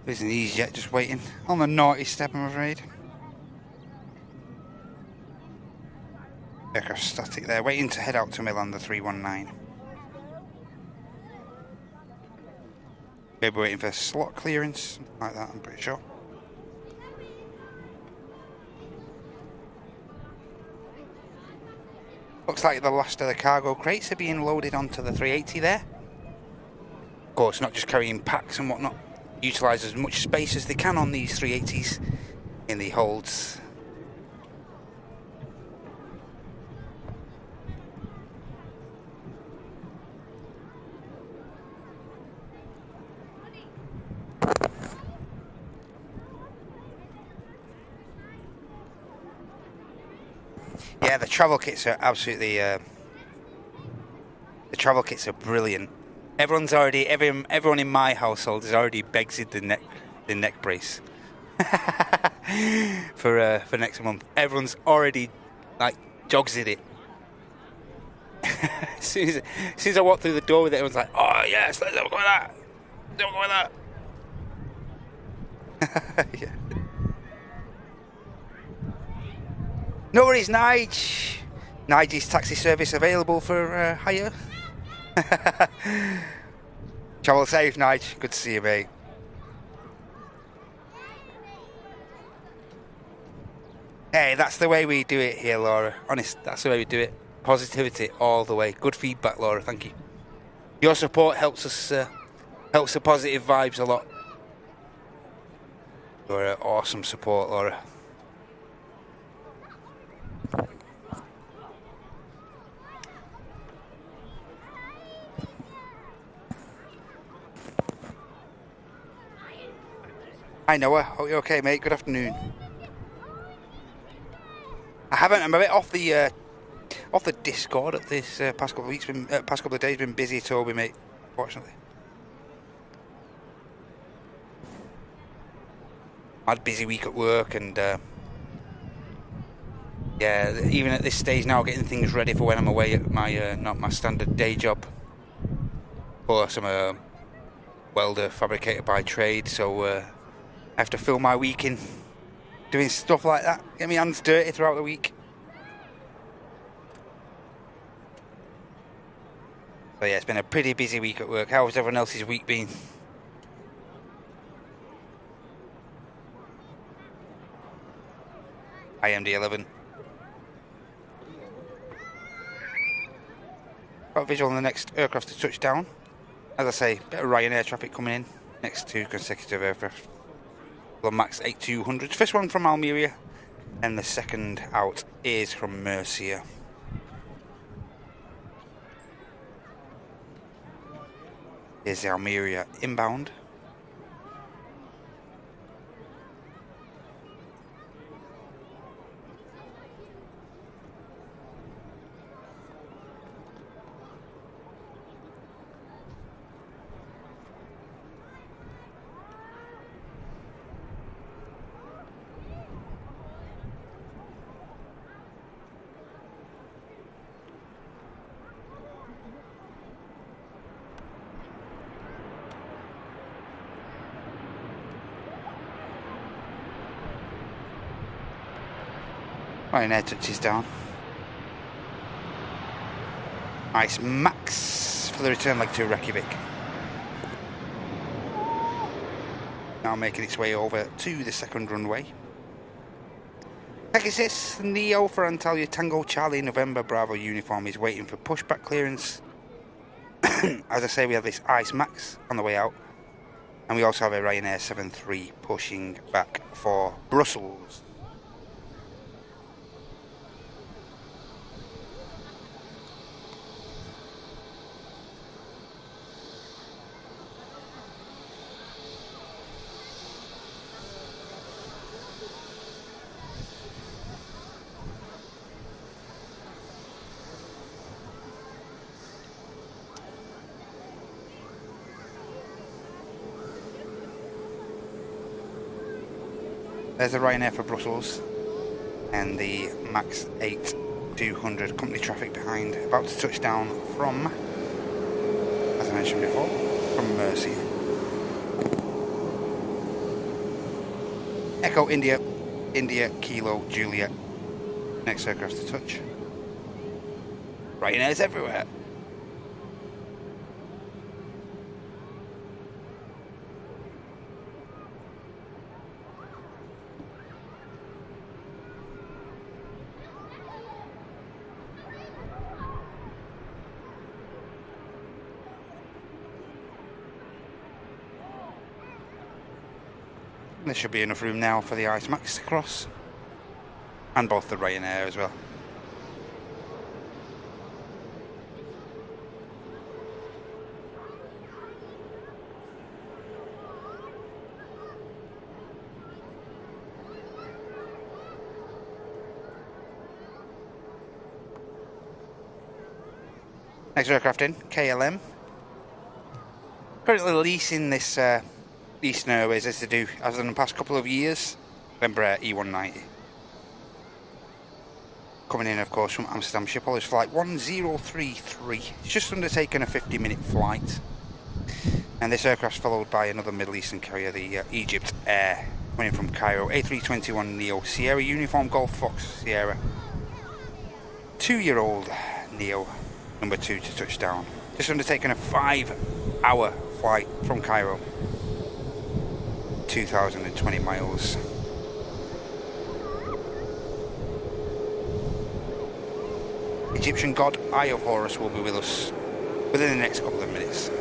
There's an EasyJet just waiting on the naughty step, I'm afraid. Aircraft static there, waiting to head out to Milan, the 319. Maybe waiting for slot clearance, something like that, I'm pretty sure. Looks like the last of the cargo crates are being loaded onto the 380 there. Of course, not just carrying packs and whatnot. Utilise as much space as they can on these 380s in the holds. Yeah, the travel kits are absolutely. The travel kits are brilliant. Everyone in my household has already begsed the neck brace for next month. Everyone's already like jogs at it. as soon as I walk through the door with it, everyone's like, "Oh yes, let's have a go with that. Don't go with that." Yeah. No worries, Nige. Nige's taxi service available for hire. Travel safe, Nige. Good to see you, mate. Hey, that's the way we do it here, Laura. Honest, that's the way we do it. Positivity all the way. Good feedback, Laura. Thank you. Your support helps us, helps the positive vibes a lot. You're awesome support, Laura. Hi Noah, hope you're okay, mate. Good afternoon. I'm a bit off the Discord at this past couple of weeks. Past couple of days been busy, Toby, mate. Unfortunately, I had a busy week at work, and yeah, even at this stage now, getting things ready for when I'm away at my not my standard day job. Of course, I'm a welder fabricator by trade, so I have to fill my week in doing stuff like that. Get my hands dirty throughout the week. So yeah, it's been a pretty busy week at work. How's everyone else's week been? IMD11. Got a visual on the next aircraft to touch down. As I say, bit of Ryanair traffic coming in. Next two consecutive aircraft. The Max 8200s. First one from Almeria, and the second out is from Murcia. Here's the Almeria inbound. Ryanair touches down. Nice Max for the return leg to Reykjavik. Now making its way over to the second runway. Pegasus Neo for Antalya Tango Charlie November Bravo uniform is waiting for pushback clearance. As I say, we have this Ice Max on the way out. And we also have a Ryanair 73 pushing back for Brussels. There's the Ryanair for Brussels and the Max 8-200 company traffic behind, about to touch down from, as I mentioned before, from Mercy. Echo India, India Kilo Juliet, next aircraft to touch. Ryanair's everywhere. There should be enough room now for the Ice Max to cross, and both the Ryanair as well. Next aircraft in, KLM. Currently leasing this Eastern Airways as they do as in the past couple of years. Emirates E190. Coming in, of course, from Amsterdam Schiphol is flight 1033. It's just undertaken a 50-minute flight. And this aircraft's followed by another Middle Eastern carrier, the Egypt Air, coming in from Cairo. A321 Neo Sierra Uniform Golf Fox Sierra. 2-year-old Neo, number 2 to touchdown. Just undertaken a 5-hour flight from Cairo. 2,020 miles. Egyptian god Eye of Horus will be with us within the next couple of minutes.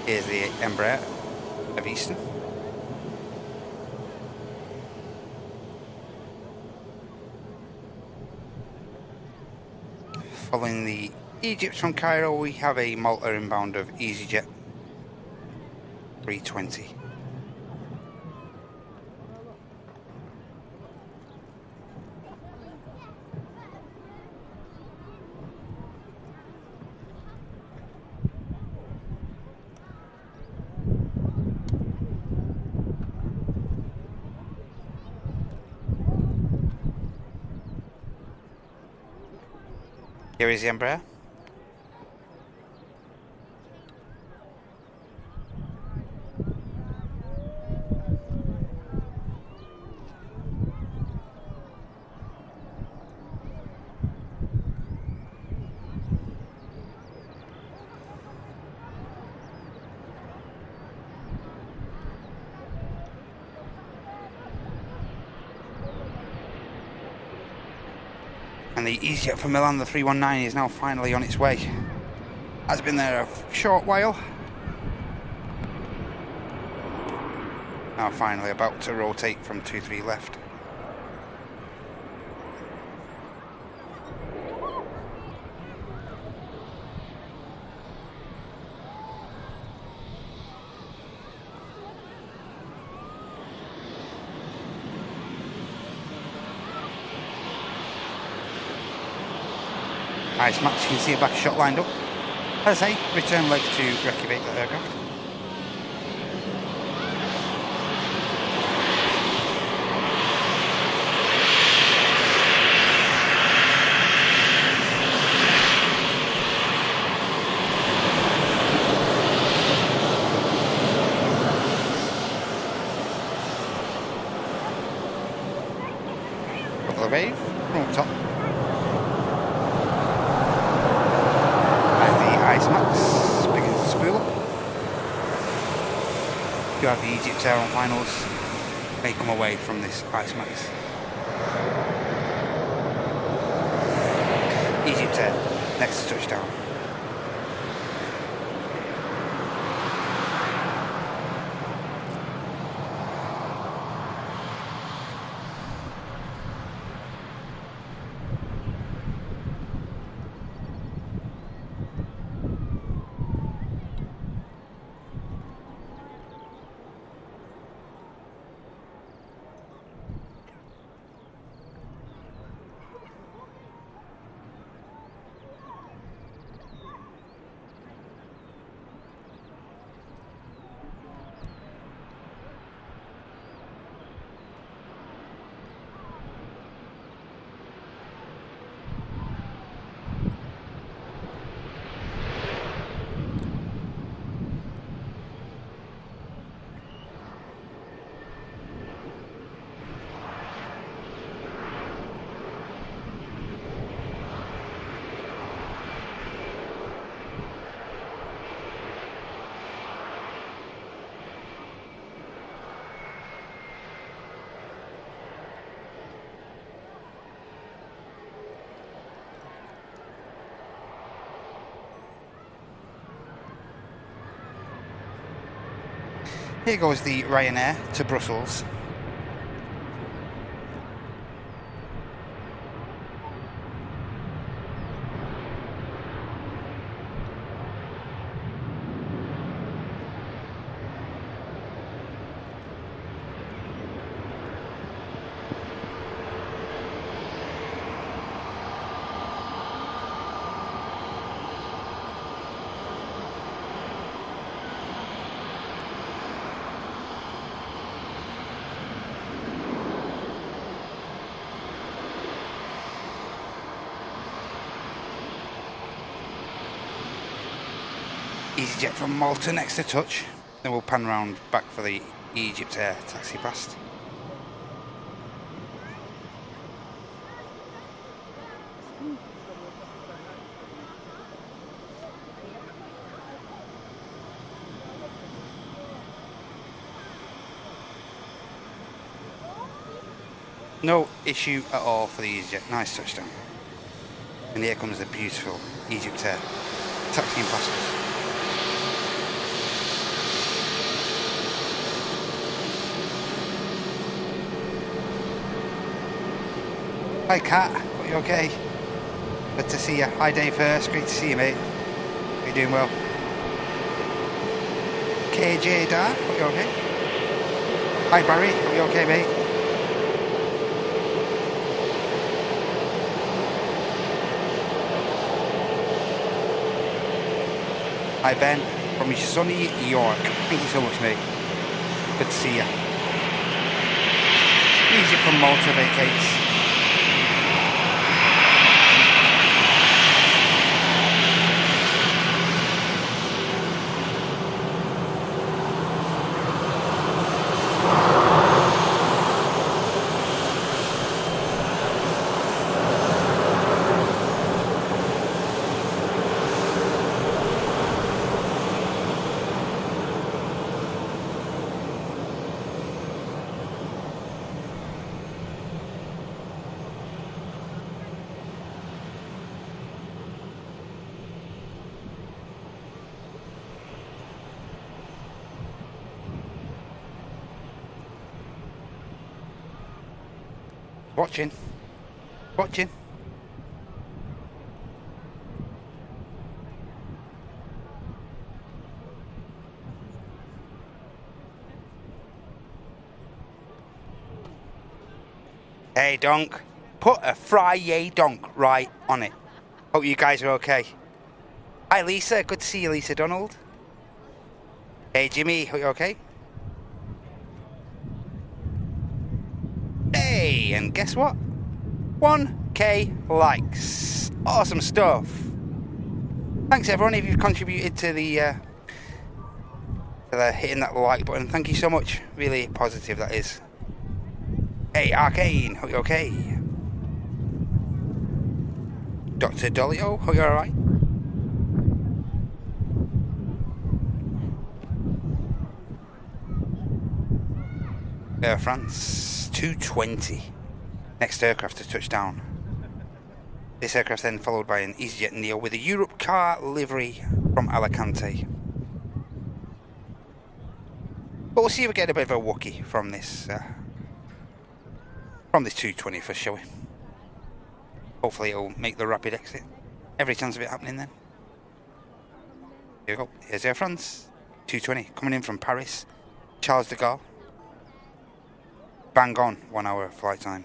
Here's the Emirates Aviation. Following the Egypt from Cairo, we have a Malta inbound of EasyJet 320. Here is the Embraer. And the EasyJet from Milan, the 319, is now finally on its way. Has been there a short while. Now finally about to rotate from 23 left. Ice Max, you can see a back shot lined up. As I say, return leg to reactivate the aircraft. Couple of wave, front top. Max begins to spool up. You have the Egypt Air on finals. May come away from this Ice Max. Egypt Air, next to touchdown. Here goes the Ryanair to Brussels. EasyJet from Malta next to touch, then we'll pan round back for the Egypt Air taxi past. No issue at all for the EasyJet, nice touchdown. And here comes the beautiful Egypt Air taxiing past us. Hi Kat, are you okay? Good to see you. Hi Dave first, great to see you mate. Are you doing well? KJ Dar, are you okay? Hi Barry, are you okay mate? Hi Ben, from sunny York. Thank you so much mate. Good to see you. Easy from Malta vacates. Watching. Hey donk, put a fry donk right on it. Hope you guys are okay. Hi Lisa, good to see you Lisa Donald. Hey Jimmy, hope you're okay. Hey, and guess what? 1K likes. Awesome stuff. Thanks everyone if you've contributed to the hitting that like button. Thank you so much. Really positive that is. Hey Arcane, hope you're okay. Dr. Dolio, hope you're alright. Air France 220. Next aircraft to touch down. This aircraft then followed by an EasyJet Neo with a Europe car livery from Alicante. But we'll see if we get a bit of a Wookie from this 220 for shall we? Hopefully it'll make the rapid exit. Every chance of it happening then. Here we go. Here's Air France 220 coming in from Paris. Charles de Gaulle. Bang on 1 hour flight time.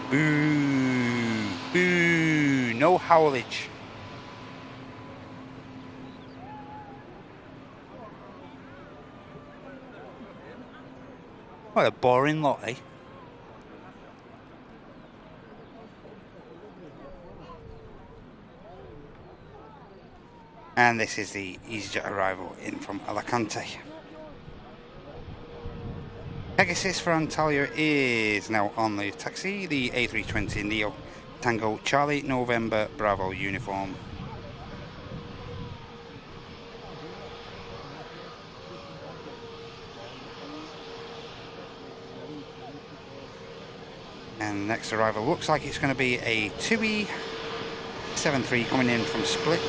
Boo! Boo! No howlage. What a boring lot, eh? And this is the EasyJet arrival in from Alicante. Pegasus for Antalya is now on the taxi, the A320 Neo Tango Charlie November Bravo uniform. And next arrival looks like it's going to be a TUI 73 coming in from Split,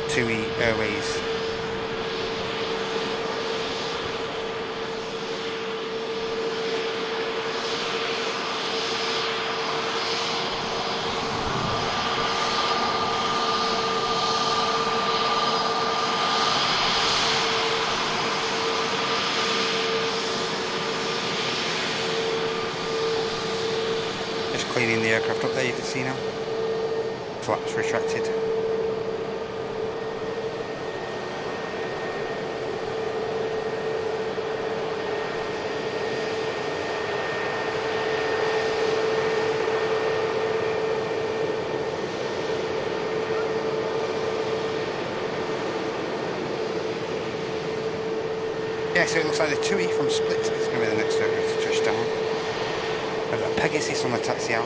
TUI Airways. Cleaning the aircraft up there, you can see now. Flaps retracted. Yeah, so it looks like the TUI from Split is going to be the next aircraft to touch down. I've got Pegasus on the taxi out.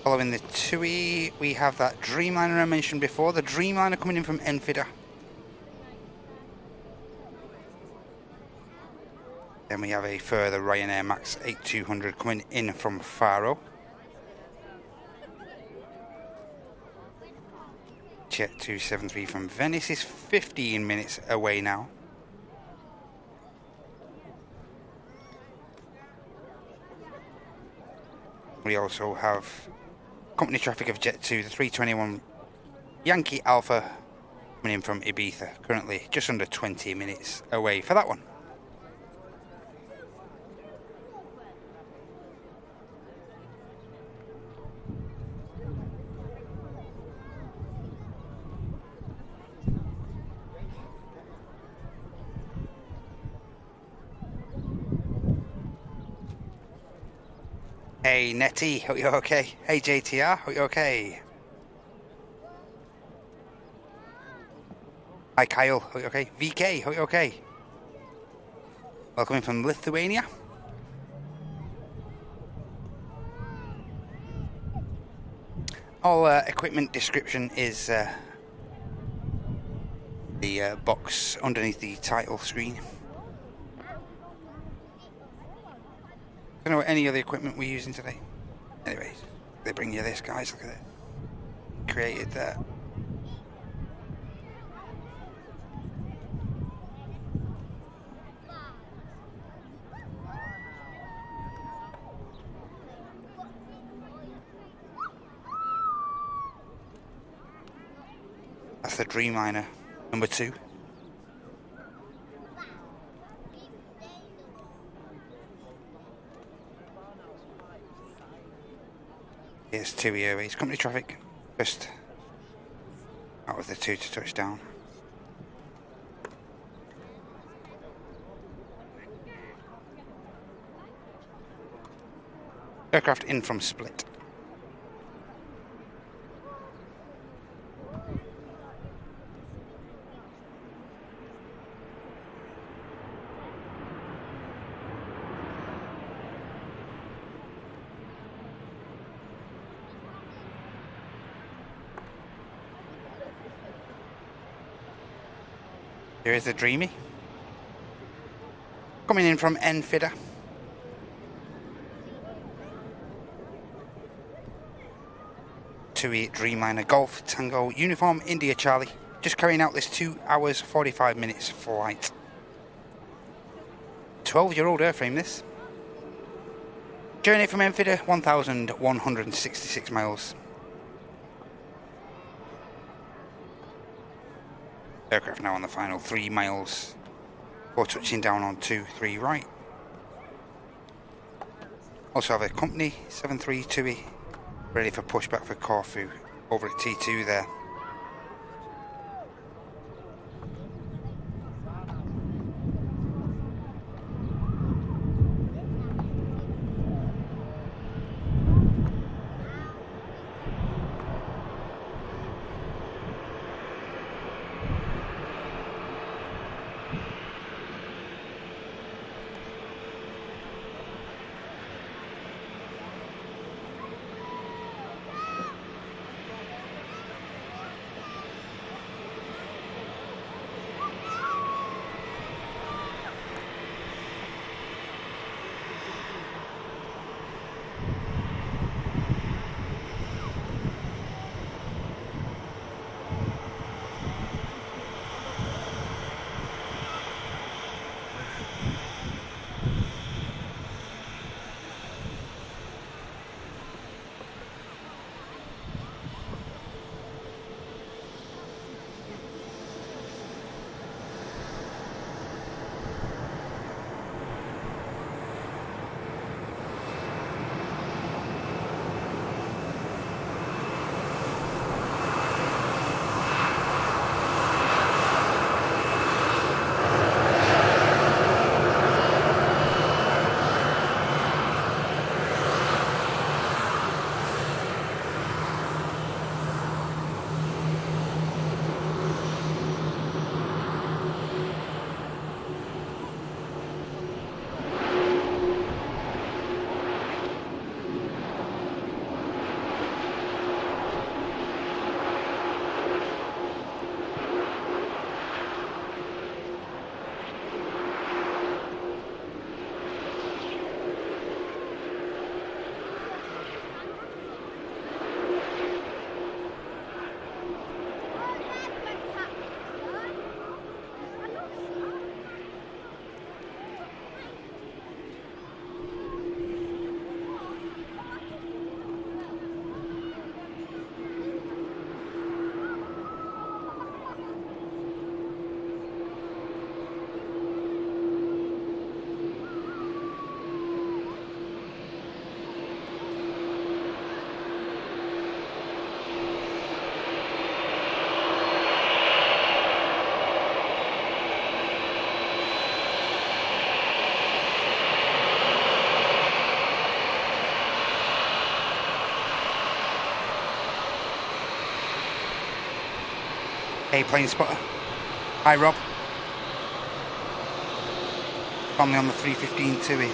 Following the TUI, we have that Dreamliner I mentioned before. The Dreamliner coming in from Enfida. Then we have a further Ryanair Max 8200 coming in from Faro. Jet 273 from Venice is 15 minutes away now. We also have company traffic of Jet 2, the 321 Yankee Alpha coming in from Ibiza, currently just under 20 minutes away for that one. Hey Nettie, hope you're okay. Hey JTR, hope you're okay. Hi Kyle, hope you're okay. VK, hope you're okay. Welcome in from Lithuania. All equipment description is the box underneath the title screen. I don't know any other equipment we're using today. Anyways, they bring you this, guys. Look at it. Created that. That's the Dreamliner number 2. Here's TUI Airways company traffic, just out of the 2 to touch down. Aircraft in from Split. Here is the Dreamy. Coming in from Enfida. TUI Dreamliner Golf Tango Uniform India Charlie. Just carrying out this 2 hours 45 minutes flight. 12-year-old airframe this. Journey from Enfida, 1,166 miles. Aircraft now on the final 3 miles before touching down on 23 right. Also have a company 73 TUI ready for pushback for Corfu over at T2 there. Hey, plane spotter. Hi, Rob. Family on the 315 TUI.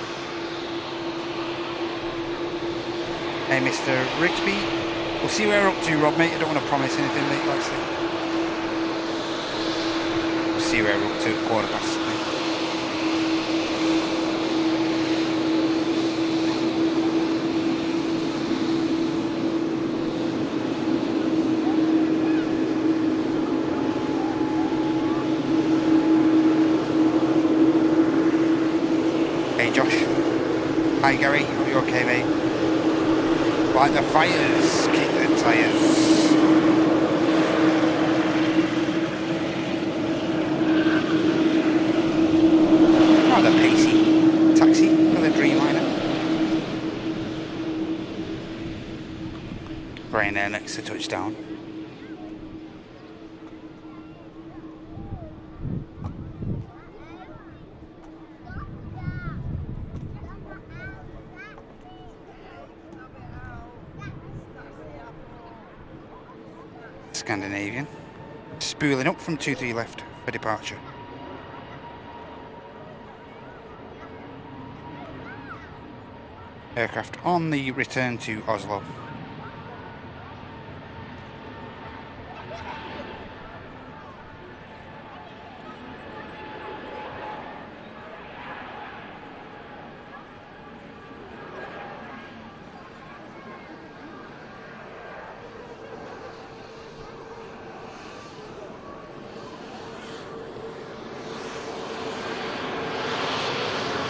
Hey, Mr. Rigsby. We'll see where we're up to, Rob, mate. I don't want to promise anything, mate, like I say. We'll see where we're up to at 1:15, mate. Hi Gary, are you okay, mate? Light the fires, kick the tyres. Rather pacey taxi for the Dreamliner. Ryanair next to touchdown. Scandinavian, spooling up from 23 left for departure. Aircraft on the return to Oslo.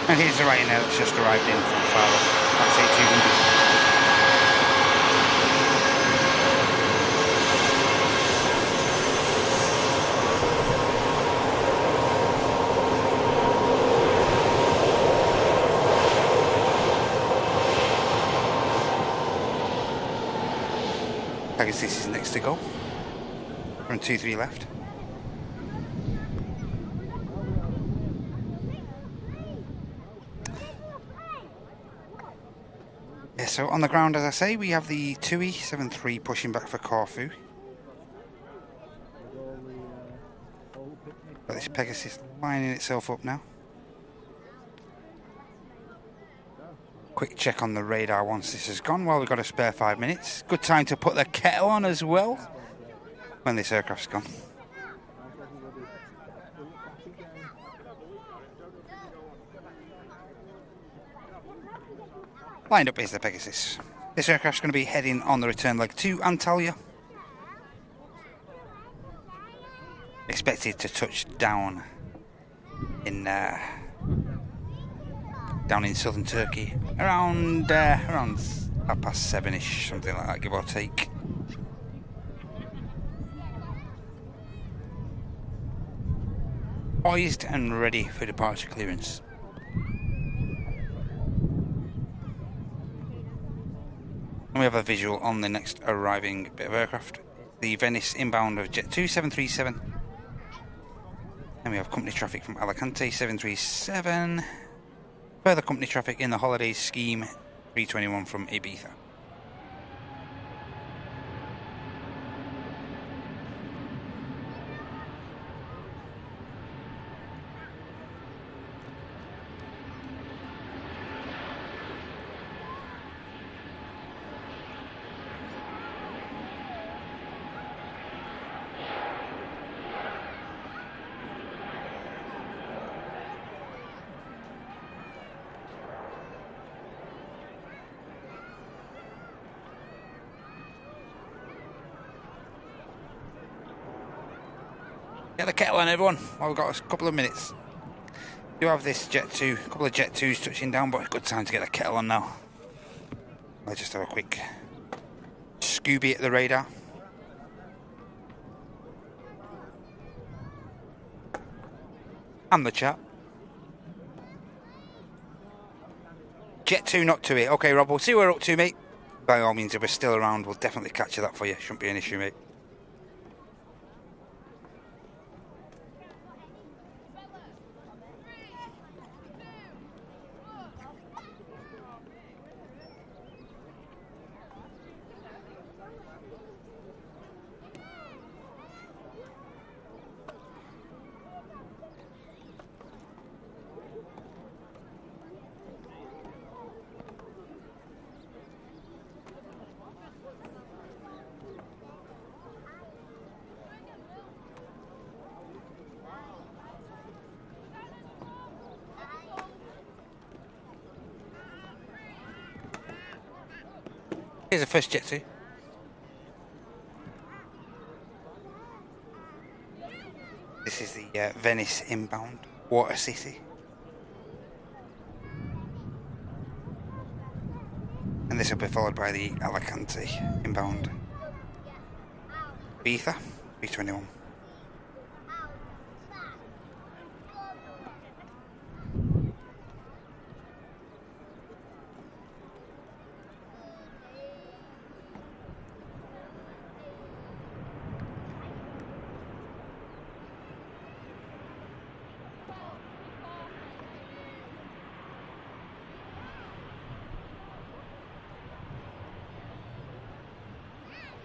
And here's the Ryanair that's just arrived in from Faro. That's A200. Pegasus is next to go. From 23 left. Yeah, so on the ground, as I say, we have the TUI 73 pushing back for Corfu. Got this Pegasus lining itself up now. Quick check on the radar once this has gone. Well, we've got a spare 5 minutes. Good time to put the kettle on as well when this aircraft's gone. Lined up is the Pegasus. This aircraft's going to be heading on the return leg to Antalya. Expected to touch down in southern Turkey around 7:30ish, something like that, give or take. Poised and ready for departure clearance. And we have a visual on the next arriving bit of aircraft. The Venice inbound of Jet 2 737. And we have company traffic from Alicante 737. Further company traffic in the holidays scheme 321 from Ibiza. Get the kettle on, everyone. Well, we've got a couple of minutes. We do have this Jet 2, a couple of Jet 2s touching down, but good time to get the kettle on now. I'll just have a quick Scooby at the radar. And the chat. Jet 2, not 2 here. Okay, Rob, we'll see what we're up to, mate. By all means, if we're still around, we'll definitely capture that for you. Shouldn't be an issue, mate. Here's the first Jet 2. This is the Venice inbound, Water City. And this will be followed by the Alicante inbound, Ibiza, 321.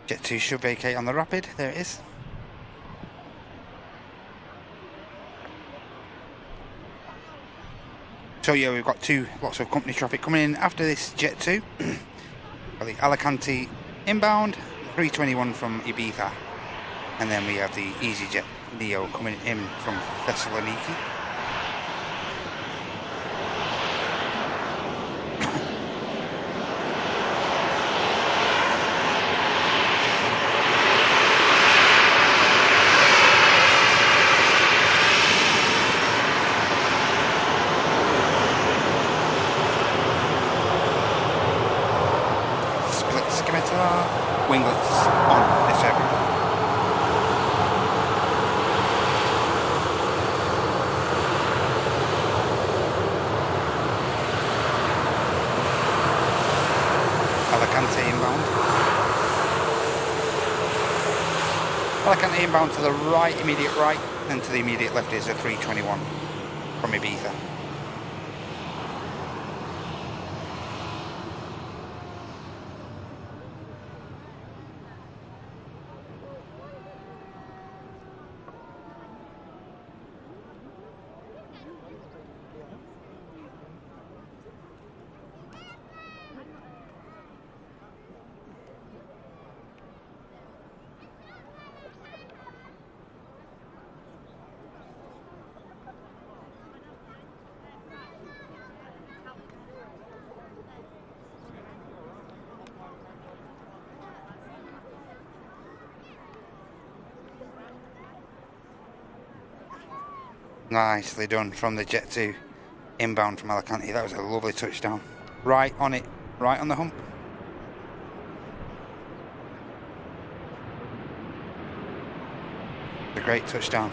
Jet 2 should vacate on the rapid, there it is. So yeah, we've got lots of company traffic coming in after this Jet 2. The Alicante inbound, 321 from Ibiza. And then we have the EasyJet Neo coming in from Thessaloniki. Winglets on this aircraft. Alicante inbound to the right, immediate right, and to the immediate left is a 321 from Ibiza. Nicely done from the Jet 2 inbound from Alicante. That was a lovely touchdown. Right on it, right on the hump. A great touchdown.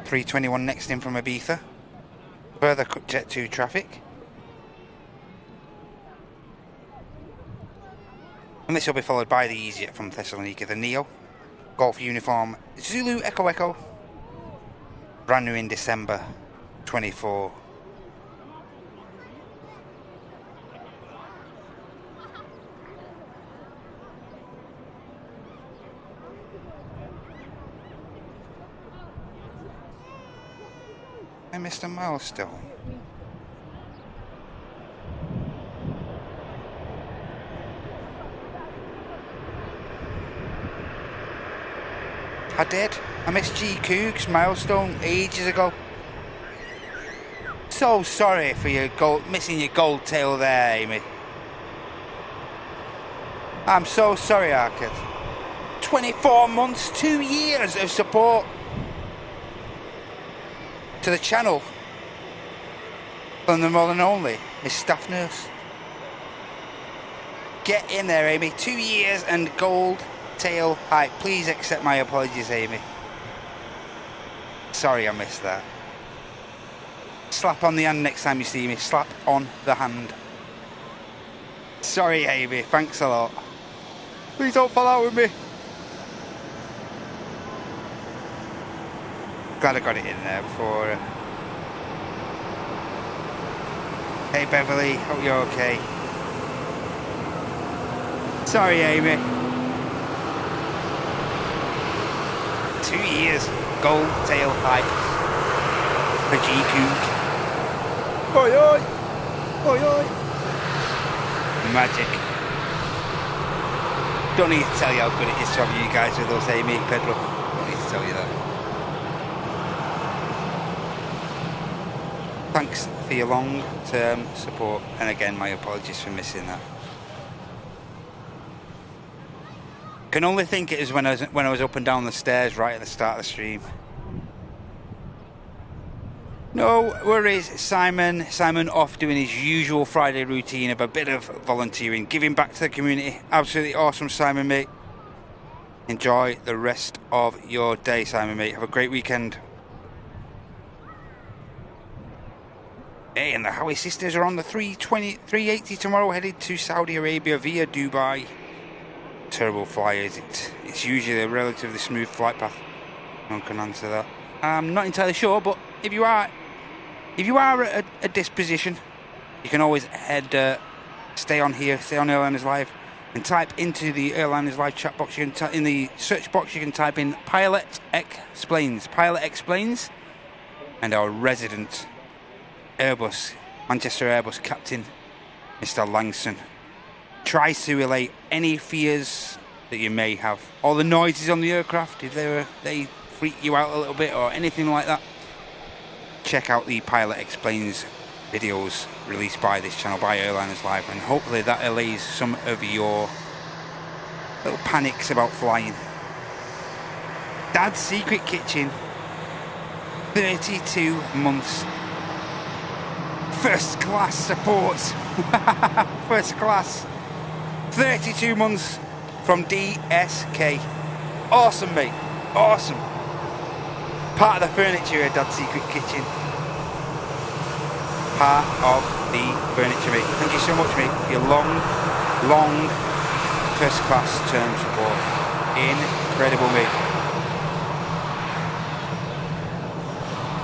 .321 next in from Ibiza. Further Jet 2 traffic. And this will be followed by the EasyJet from Thessaloniki, the Neo. Golf uniform Zulu Echo Echo. Brand new in December 24. I missed a milestone. I did. I missed G Coog's milestone ages ago. So sorry for your missing your gold tail there, Amy. I'm so sorry, Arkad. 24 months, 2 years of support to the channel from the one and only Miss Staff Nurse. Get in there, Amy. 2 years and gold tail height. Please accept my apologies, Amy. Sorry I missed that. Slap on the hand next time you see me. Slap on the hand. Sorry, Amy. Thanks a lot. Please don't fall out with me. Glad I got it in there before. Hey Beverly, hope you're okay. Sorry, Amy. 2 years, gold tail height for G Coog. Oi oi! Oi oi! Magic. Don't need to tell you how good it is to have you guys with us, Amy, Pedro. Don't need to tell you that. Thanks for your long-term support, and again, my apologies for missing that. Can only think it was when I was up and down the stairs right at the start of the stream. No worries, Simon. Simon off doing his usual Friday routine of a bit of volunteering, giving back to the community. Absolutely awesome, Simon, mate. Enjoy the rest of your day, Simon, mate. Have a great weekend. Hey, and the Howie sisters are on the 380 tomorrow, headed to Saudi Arabia via Dubai. Terrible flyers. It's usually a relatively smooth flight path. No one can answer that. I'm not entirely sure, but if you are at a disposition, you can always stay on Airlines Live, and type into the Airlines Live chat box. You can in the search box you can type in Pilot Explains, and our resident Manchester Airbus captain, Mr. Langson, tries to allay any fears that you may have, or the noises on the aircraft, if they freak you out a little bit or anything like that. Check out the Pilot Explains videos released by this channel, by Airlines Live, and hopefully that allays some of your little panics about flying. Dad's Secret Kitchen, 32 months. First class support. First class. 32 months from DSK. Awesome, mate. Awesome. Part of the furniture here, Dad's Secret Kitchen. Part of the furniture, mate. Thank you so much, mate, for your long first class term support. Incredible, mate.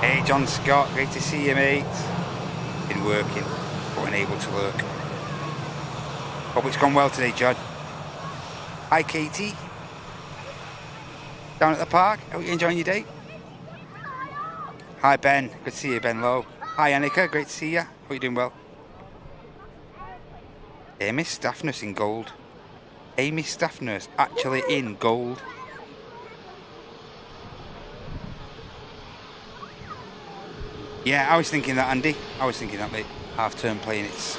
Hey, John Scott, great to see you, mate. Been working, but unable to lurk. Hope it's gone well today, John. Hi, Katie. Down at the park, hope you're enjoying your day. Hi, Ben. Good to see you, Ben Lowe. Hi, Annika. Great to see you. Hope you're doing well. Amy staff nurse in gold. Amy staff nurse actually in gold. Yeah, I was thinking that, Andy. I was thinking that, mate. Half term playing its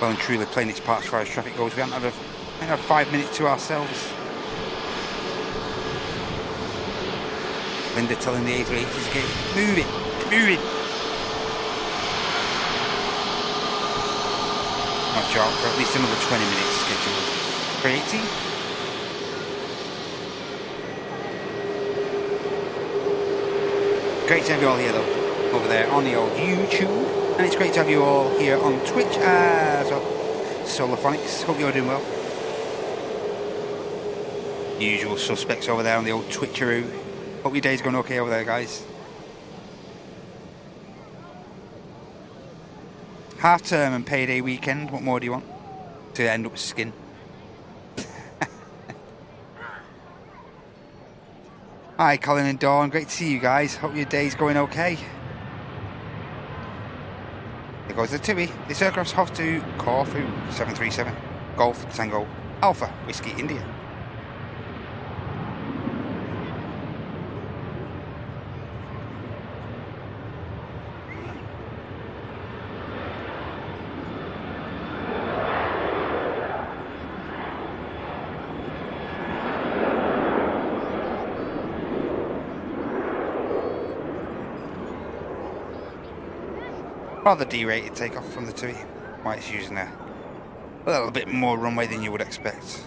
well and truly playing its part as far as traffic goes. We haven't had 5 minutes to ourselves. Linda telling the A380s again, move it, move it. Not sure for at least another 20 minutes scheduled. 380. Great to have you all here though, over there on the old YouTube. And it's great to have you all here on Twitch as well. Solarphonics, hope you're doing well. Usual suspects over there on the old Twitcheroo. Hope your day's going okay over there, guys. Half term and payday weekend, what more do you want? To end up with skin. Hi, Colin and Dawn, great to see you guys. Hope your day's going okay. There goes the TUI. This aircraft's off to Corfu, 737. Golf Tango Alpha, Whiskey India. Rather D-rated takeoff from the TUI. Why it's using a little bit more runway than you would expect.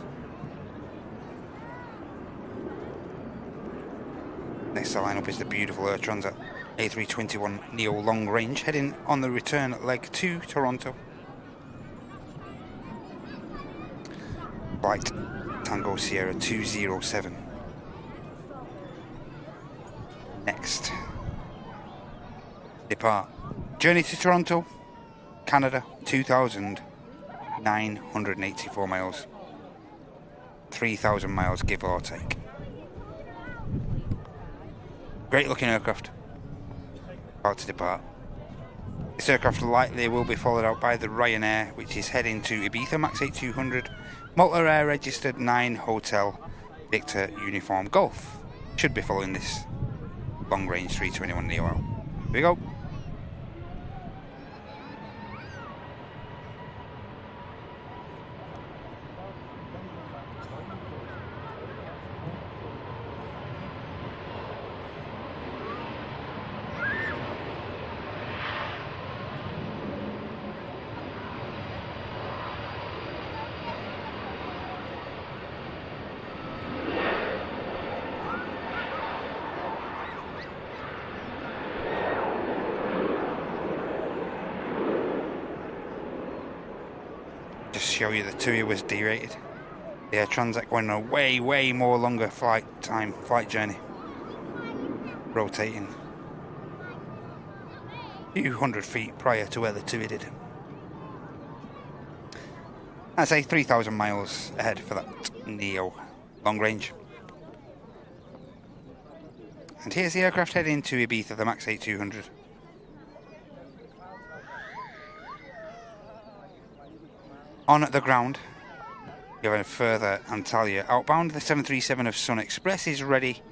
Next to line up is the beautiful Transat A321 Neo long range, heading on the return leg to Toronto. Flight Tango Sierra 207. Next. Depart. Journey to Toronto, Canada, 2,984 miles. 3,000 miles, give or take. Great looking aircraft. About to depart. This aircraft likely will be followed out by the Ryanair, which is heading to Ibiza, Max 8200, Malta Air registered 9 Hotel Victor Uniform Golf. Should be following this long range 321 Neo out. Here we go. Just show you the TUI was D-rated. Yeah, Transat going on a way more longer flight journey. Rotating. A few hundred feet prior to where the TUI did. I'd say 3,000 miles ahead for that Neo long range. And here's the aircraft heading to Ibiza, the Max 8200. On the ground, you have a further Antalya outbound. The 737 of Sun Express is ready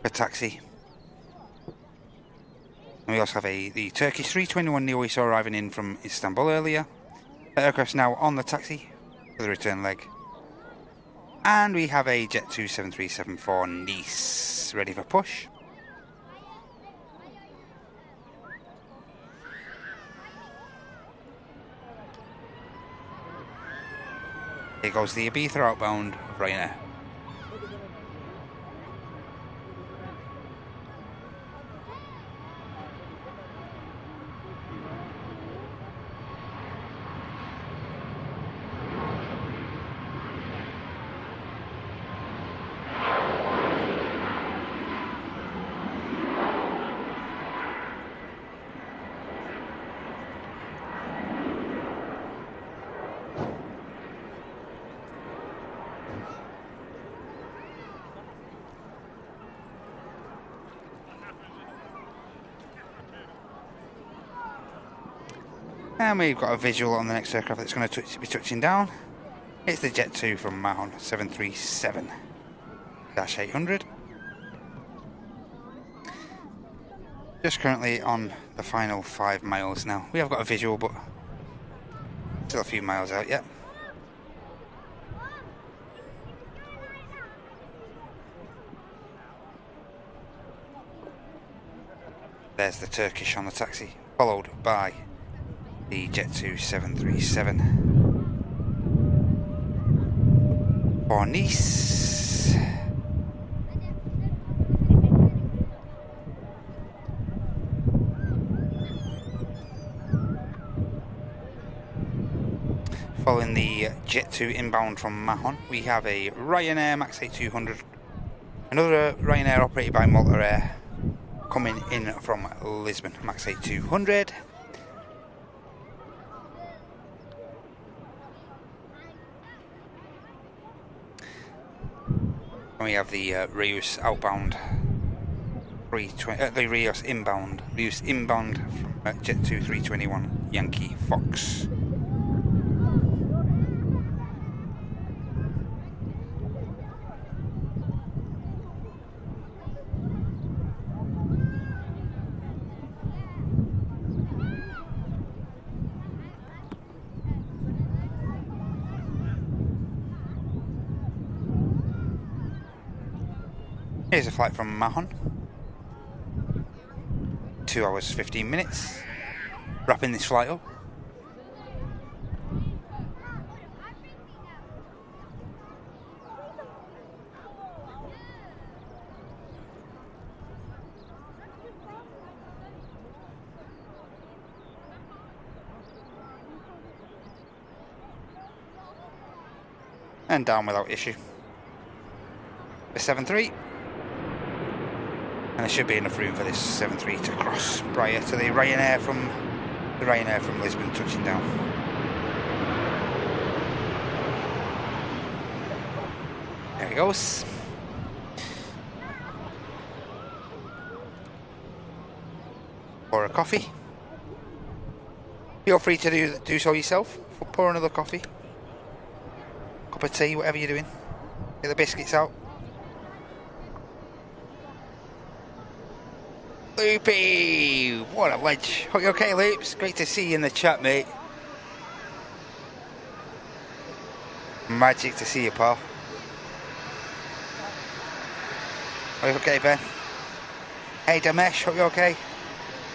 for taxi. And we also have the Turkish 321 Neo we saw arriving in from Istanbul earlier. The aircraft's now on the taxi for the return leg. And we have a Jet 2 737 for Nice, ready for push. Here goes the Ibiza outbound Ryanair. And we've got a visual on the next aircraft that's going to be touching down. It's the Jet 2 from Mahon, 737-800. Just currently on the final 5 miles now. We have got a visual, but still a few miles out yet. There's the Turkish on the taxi, followed by the Jet 2 737 for Nice. Following the Jet 2 inbound from Mahon, we have a Ryanair Max A200, another Ryanair operated by Malta Air, coming in from Lisbon, Max A200. And we have the Reus outbound, the Reus inbound from Jet 2 321 Yankee Fox. Here's a flight from Mahon. 2 hours 15 minutes. Wrapping this flight up. And down without issue. The 7-3. And there should be enough room for this 7-3 to cross prior to the Ryanair from Lisbon touching down. There he goes. Pour a coffee. Feel free to do so yourself. Pour another coffee. Cup of tea, whatever you're doing. Get the biscuits out. Loopy! What a wedge. Hope you're okay, Loops. Great to see you in the chat, mate. Magic to see you, pal. Are you okay, Ben? Hey, Damesh, hope you're okay.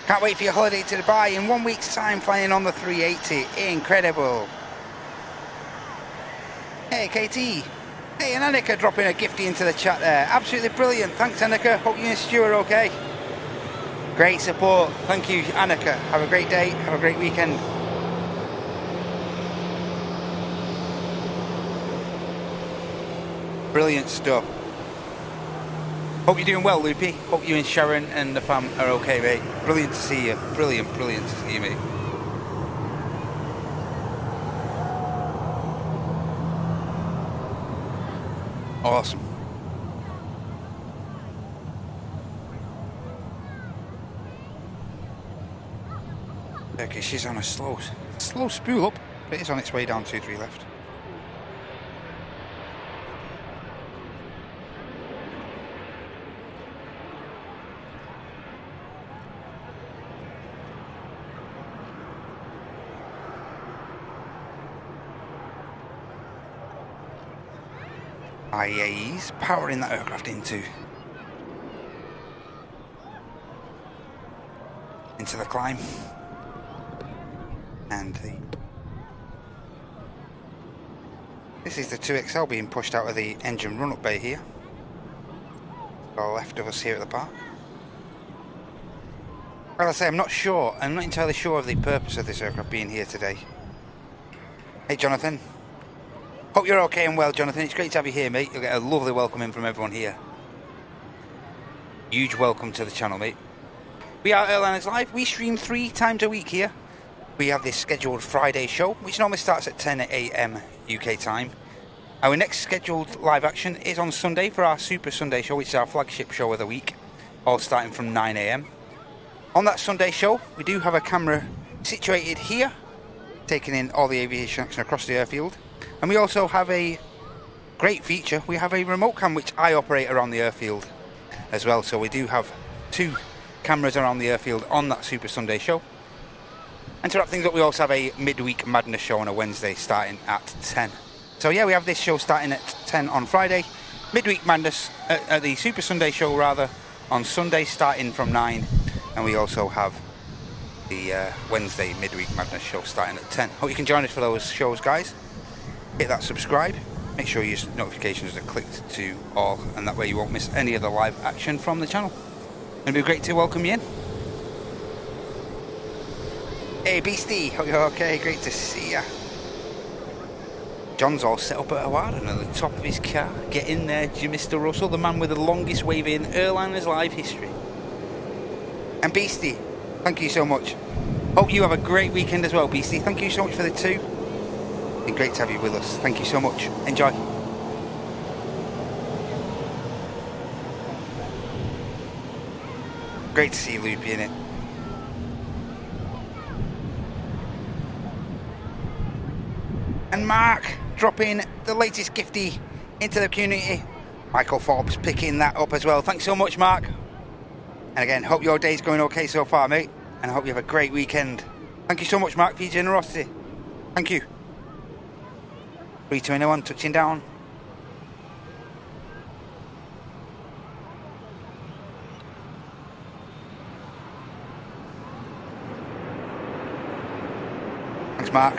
Can't wait for your holiday to Dubai in 1 week's time, flying on the 380. Incredible. Hey, KT. Hey, and Annika dropping a gifty into the chat there. Absolutely brilliant. Thanks, Annika. Hope you and Stu are okay. Great support. Thank you, Annika. Have a great day. Have a great weekend. Brilliant stuff. Hope you're doing well, Loopy. Hope you and Sharon and the fam are okay, mate. Brilliant to see you. Brilliant, brilliant to see you, mate. Awesome. Okay, she's on a slow spool up, but it's on its way down 2-3 left. IAE's powering that aircraft into the climb. And this is the 2XL being pushed out of the engine run-up bay here. To the left of us here at the park. Well, I say I'm not entirely sure of the purpose of this aircraft being here today. Hey, Jonathan. Hope you're okay and well, Jonathan. It's great to have you here, mate. You'll get a lovely welcome in from everyone here. Huge welcome to the channel, mate. We are Airlines Live. We stream 3 times a week here. We have this scheduled Friday show, which normally starts at 10 AM UK time. Our next scheduled live action is on Sunday for our Super Sunday show, which is our flagship show of the week, all starting from 9 AM. On that Sunday show, we do have a camera situated here taking in all the aviation action across the airfield. And we also have a great feature. We have a remote cam which I operate around the airfield as well. So we do have 2 cameras around the airfield on that Super Sunday show. And to wrap things up, we also have a midweek madness show on a Wednesday starting at 10. So yeah, we have this show starting at 10 on Friday, midweek madness at the Super Sunday show rather on Sunday starting from 9, and we also have the Wednesday midweek madness show starting at 10. Hope you can join us for those shows, guys. Hit that subscribe, make sure your notifications are clicked to all, and that way you won't miss any of the live action from the channel. It'll be great to welcome you in. Hey Beastie, hope you're okay, great to see ya. John's all set up at Awada at the top of his car. Get in there, Mr. Russell, the man with the longest wave in Airliners live history. And Beastie, thank you so much. Hope you have a great weekend as well, Beastie. Thank you so much for the 2. It's been great to have you with us. Thank you so much. Enjoy. Great to see you, Loopy, in it. And Mark dropping the latest gifty into the community. Michael Forbes picking that up as well. Thanks so much, Mark. And again, hope your day's going okay so far, mate. And I hope you have a great weekend. Thank you so much, Mark, for your generosity. Thank you. 321 touching down. Thanks, Mark.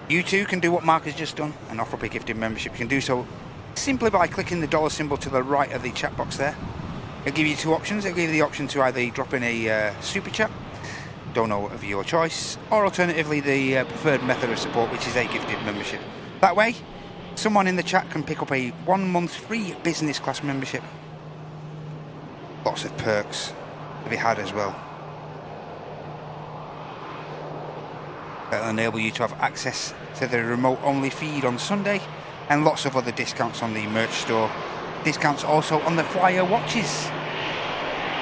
You too can do what Mark has just done and offer up a gifted membership. You can do so simply by clicking the dollar symbol to the right of the chat box there. It'll give you 2 options. It'll give you the option to either drop in a super chat, donor of your choice, or alternatively the preferred method of support, which is a gifted membership. That way, someone in the chat can pick up a 1-month free business class membership. Lots of perks to be had as well. That'll enable you to have access to the remote only feed on Sunday and lots of other discounts on the merch store. Discounts also on the Flyer Watches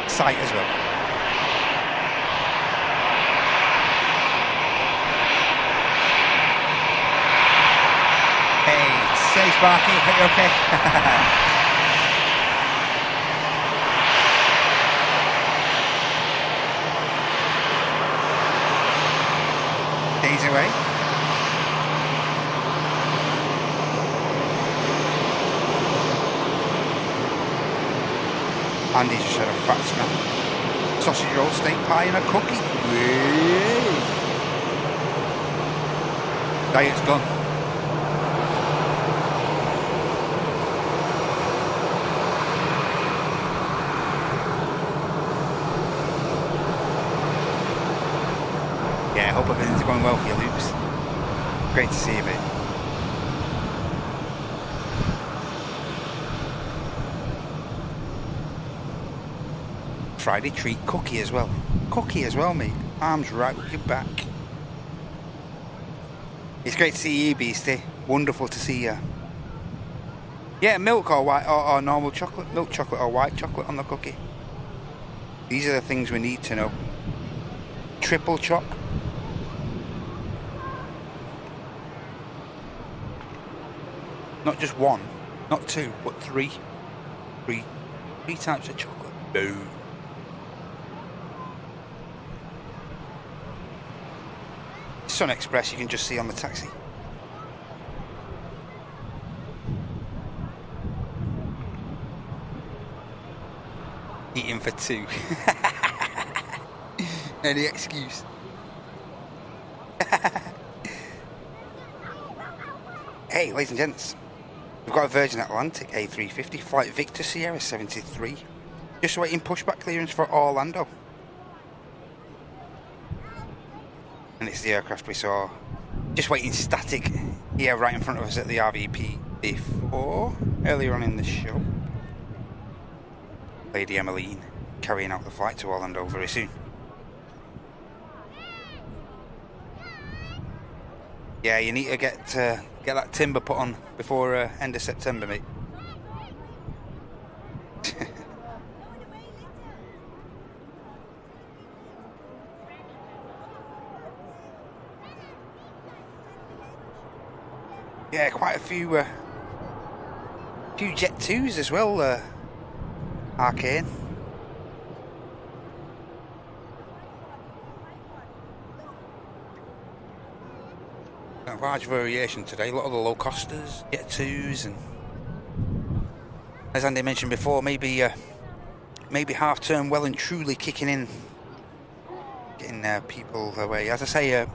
site as well. Hey, say Sparky, are you okay? Days away. Andy just had a fat snack. Sausage roll, steak pie and a cookie. Whee! Diet's done. Yeah, I hope everything's going well for you, Loops. Great to see you, mate. Friday treat cookie as well. Cookie as well, mate. Arms right with your back. It's great to see you, Beastie. Wonderful to see you. Yeah, milk or white or normal chocolate. Milk chocolate or white chocolate on the cookie. These are the things we need to know. Triple choc. Not just 1, not 2, but 3. Three types of chocolate. Boom. Sun Express you can just see on the taxi. Eating for 2. Any excuse. Hey, ladies and gents, we've got a Virgin Atlantic A380 Flight Victor Sierra 73. Just waiting pushback clearance for Orlando. And it's the aircraft we saw just waiting static here right in front of us at the RVP before, earlier on in the show. Lady Emmeline carrying out the flight to Orlando very soon. Yeah, you need to get that timber put on before end of September, mate. Yeah, quite a few Jet 2s as well, Arcane. A large variation today, a lot of the low costers, Jet 2s, and as Andy mentioned before, maybe half term well and truly kicking in, getting people away. As I say,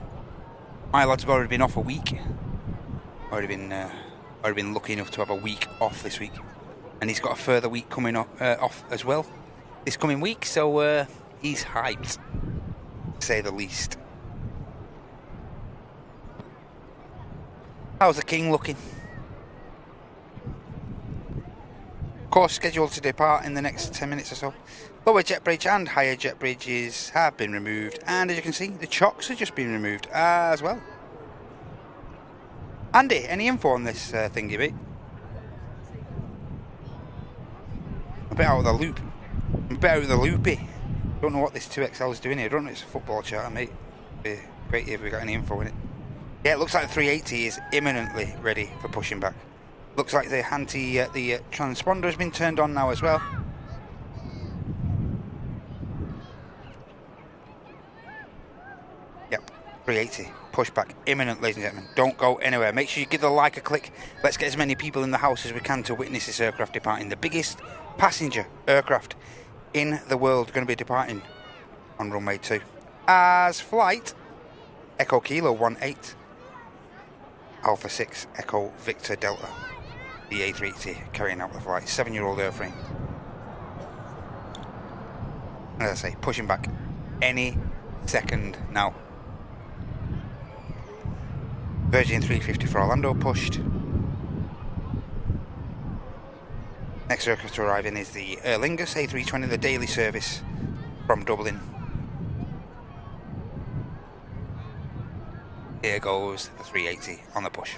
my lads have already been off a week. Already been lucky enough to have a week off this week, and he's got a further week coming off as well this coming week. So he's hyped, to say the least. How's the King looking? Course scheduled to depart in the next 10 minutes or so. Lower jet bridge and higher jet bridges have been removed, and as you can see, the chocks have just been removed as well. Andy, any info on this thingy, mate? I'm a bit out of the loop. I'm a bit out of the loopy. Don't know what this 2XL is doing here. I don't know if it's a football charter, mate. It'd be great if we got any info in it. Yeah, it looks like the 380 is imminently ready for pushing back. Looks like the transponder has been turned on now as well. Yep, 380. Push back imminent, ladies and gentlemen. Don't go anywhere. Make sure you give the like a click. Let's get as many people in the house as we can to witness this aircraft departing. The biggest passenger aircraft in the world going to be departing on runway 2. As flight Echo Kilo 18 Alpha 6 Echo Victor Delta. The A380 carrying out the flight. 7-year-old airframe. As I say, pushing back any second now. Virgin 350 for Orlando pushed. Next aircraft to arrive in is the Aer Lingus A320, the daily service from Dublin. Here goes the 380 on the push.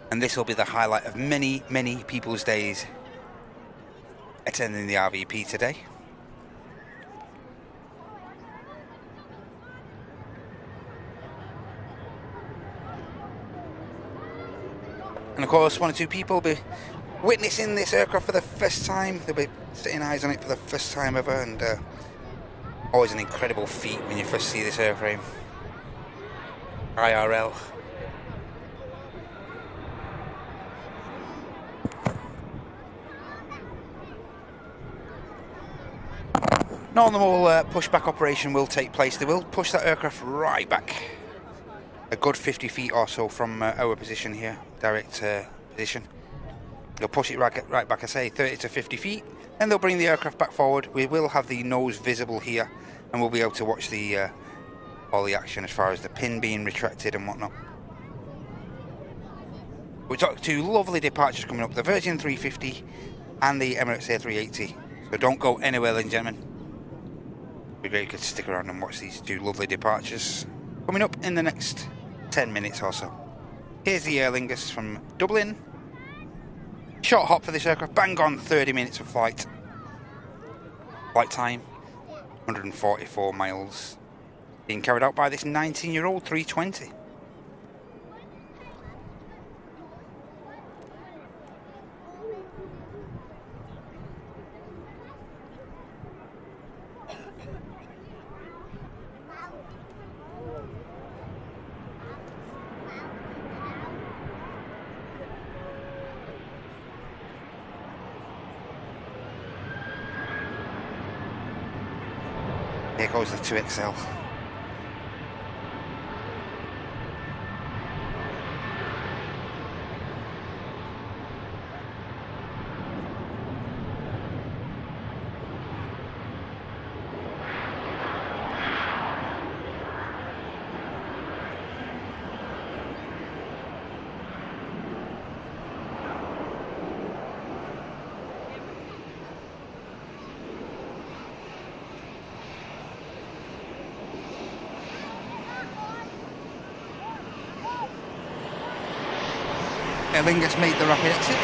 And this will be the highlight of many, many people's days attending the RVP today. And of course, one or two people will be witnessing this aircraft for the first time. They'll be setting eyes on it for the first time ever, and always an incredible feat when you first see this airframe. IRL. Normal pushback operation will take place. They will push that aircraft right back, a good 50 feet or so from our position here, direct position. They'll push it right back, I say 30 to 50 feet, then they'll bring the aircraft back forward. We will have the nose visible here, and we'll be able to watch the all the action as far as the pin being retracted and whatnot. We've got two lovely departures coming up, the Virgin 350 and the Emirates A380. So don't go anywhere, ladies and gentlemen. It'd be great if you could stick around and watch these two lovely departures coming up in the next 10 minutes or so. Here's the Aer Lingus from Dublin. Short hop for this aircraft, bang on 30 minutes of flight. Flight time, 144 miles. Being carried out by this 19-year-old 320. Here goes the 2XL. Aer Lingus made the rapid exit.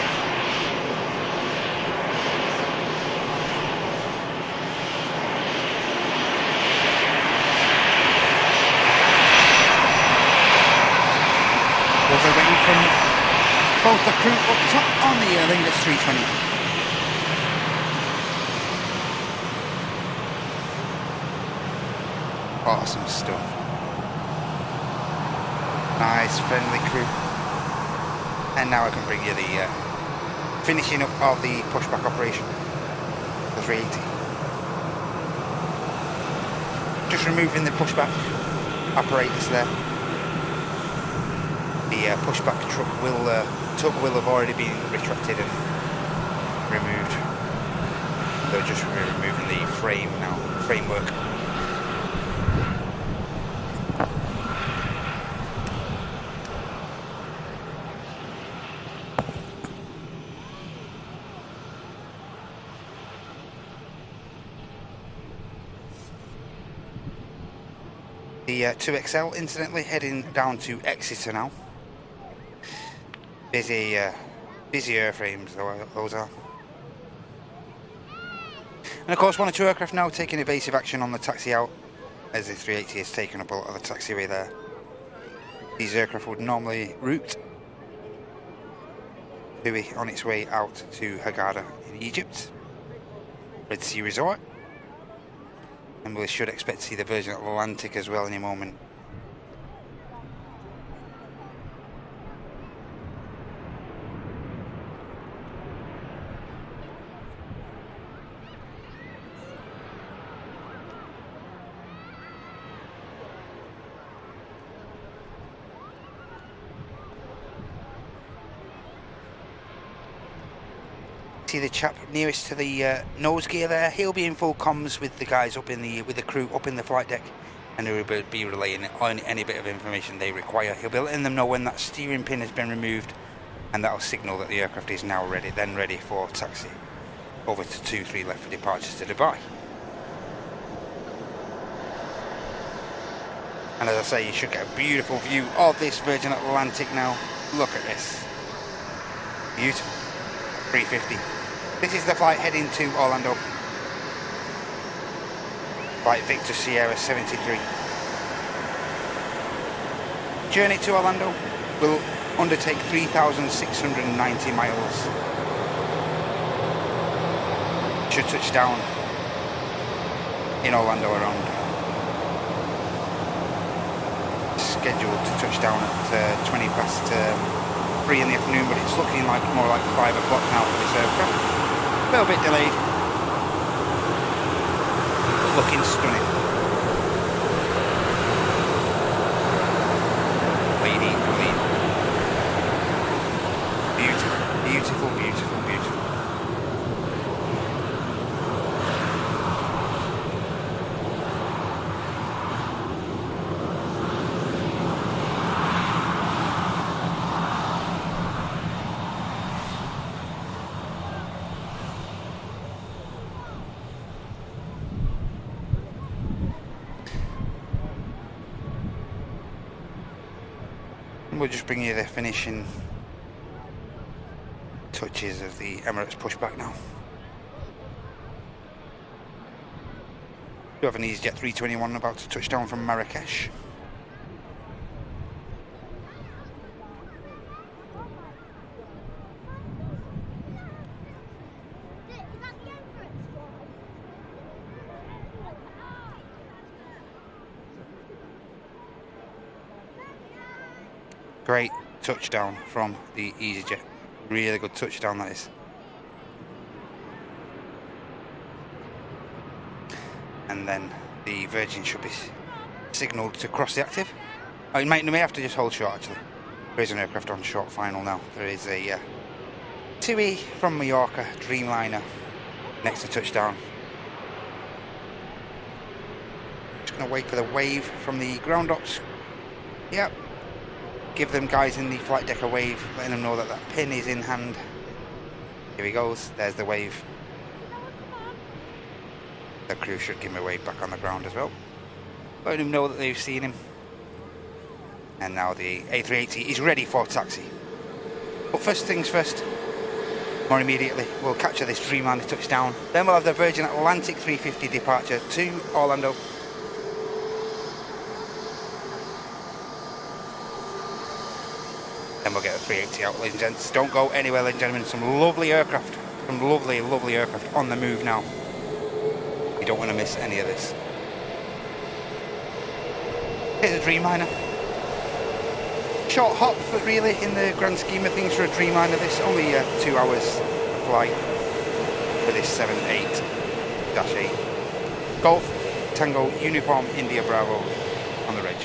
I think it's 320. Awesome stuff. Nice, friendly crew. And now I can bring you the finishing up of the pushback operation. The 380. Just removing the pushback apparatus there. The pushback tug will have already been retracted and removed. They're just removing the frame now, framework. The 2XL, incidentally, heading down to Exeter now. Busy airframes, those are. And of course, 1 or 2 aircraft now taking evasive action on the taxi out, as the 380 is taking up a lot of the taxiway there. These aircraft would normally route TUI on its way out to Hurghada in Egypt, Red Sea Resort. And we should expect to see the Virgin Atlantic as well in a moment. See the chap nearest to the nose gear there, he'll be in full comms with the guys up in with the crew up in the flight deck, and he'll be relaying on any bit of information they require. He'll be letting them know when that steering pin has been removed, and that'll signal that the aircraft is now ready for taxi over to 23 left for departures to Dubai. And as I say, you should get a beautiful view of this Virgin Atlantic now. Look at this, beautiful. 350. This is the flight heading to Orlando. Flight Victor Sierra 73. Journey to Orlando will undertake 3,690 miles. Should touch down in Orlando around. Scheduled to touch down at 20 past 3 in the afternoon, but it's looking like more like 5 o'clock now for this aircraft. A little bit delayed, but looking stunning. Lady, beautiful, beautiful, beautiful, beautiful. We'll just bring you the finishing touches of the Emirates pushback now. We have an EasyJet 321 about to touch down from Marrakesh. Great touchdown from the EasyJet. Really good touchdown that is. And then the Virgin should be signalled to cross the active. Oh, you may have to just hold short actually. There is an aircraft on short final now. There is a TUI from Mallorca Dreamliner next to touchdown. Just going to wait for the wave from the ground ops. Yep. Give them guys in the flight deck a wave, letting them know that that pin is in hand. Here he goes, there's the wave. The crew should give him a wave back on the ground as well, letting them know that they've seen him. And now the A380 is ready for taxi. But first things first, more immediately, we'll capture this Dreamliner touchdown. Then we'll have the Virgin Atlantic 350 departure to Orlando. Then we'll get a 380 out, ladies and gents. Don't go anywhere, ladies and gentlemen. Some lovely aircraft. Some lovely, lovely aircraft on the move now. You don't want to miss any of this. Here's a Dreamliner. Short hop, but really, in the grand scheme of things for a Dreamliner, this only 2 hours flight with this 78-8. Golf, Tango, Uniform, India, Bravo on the reg.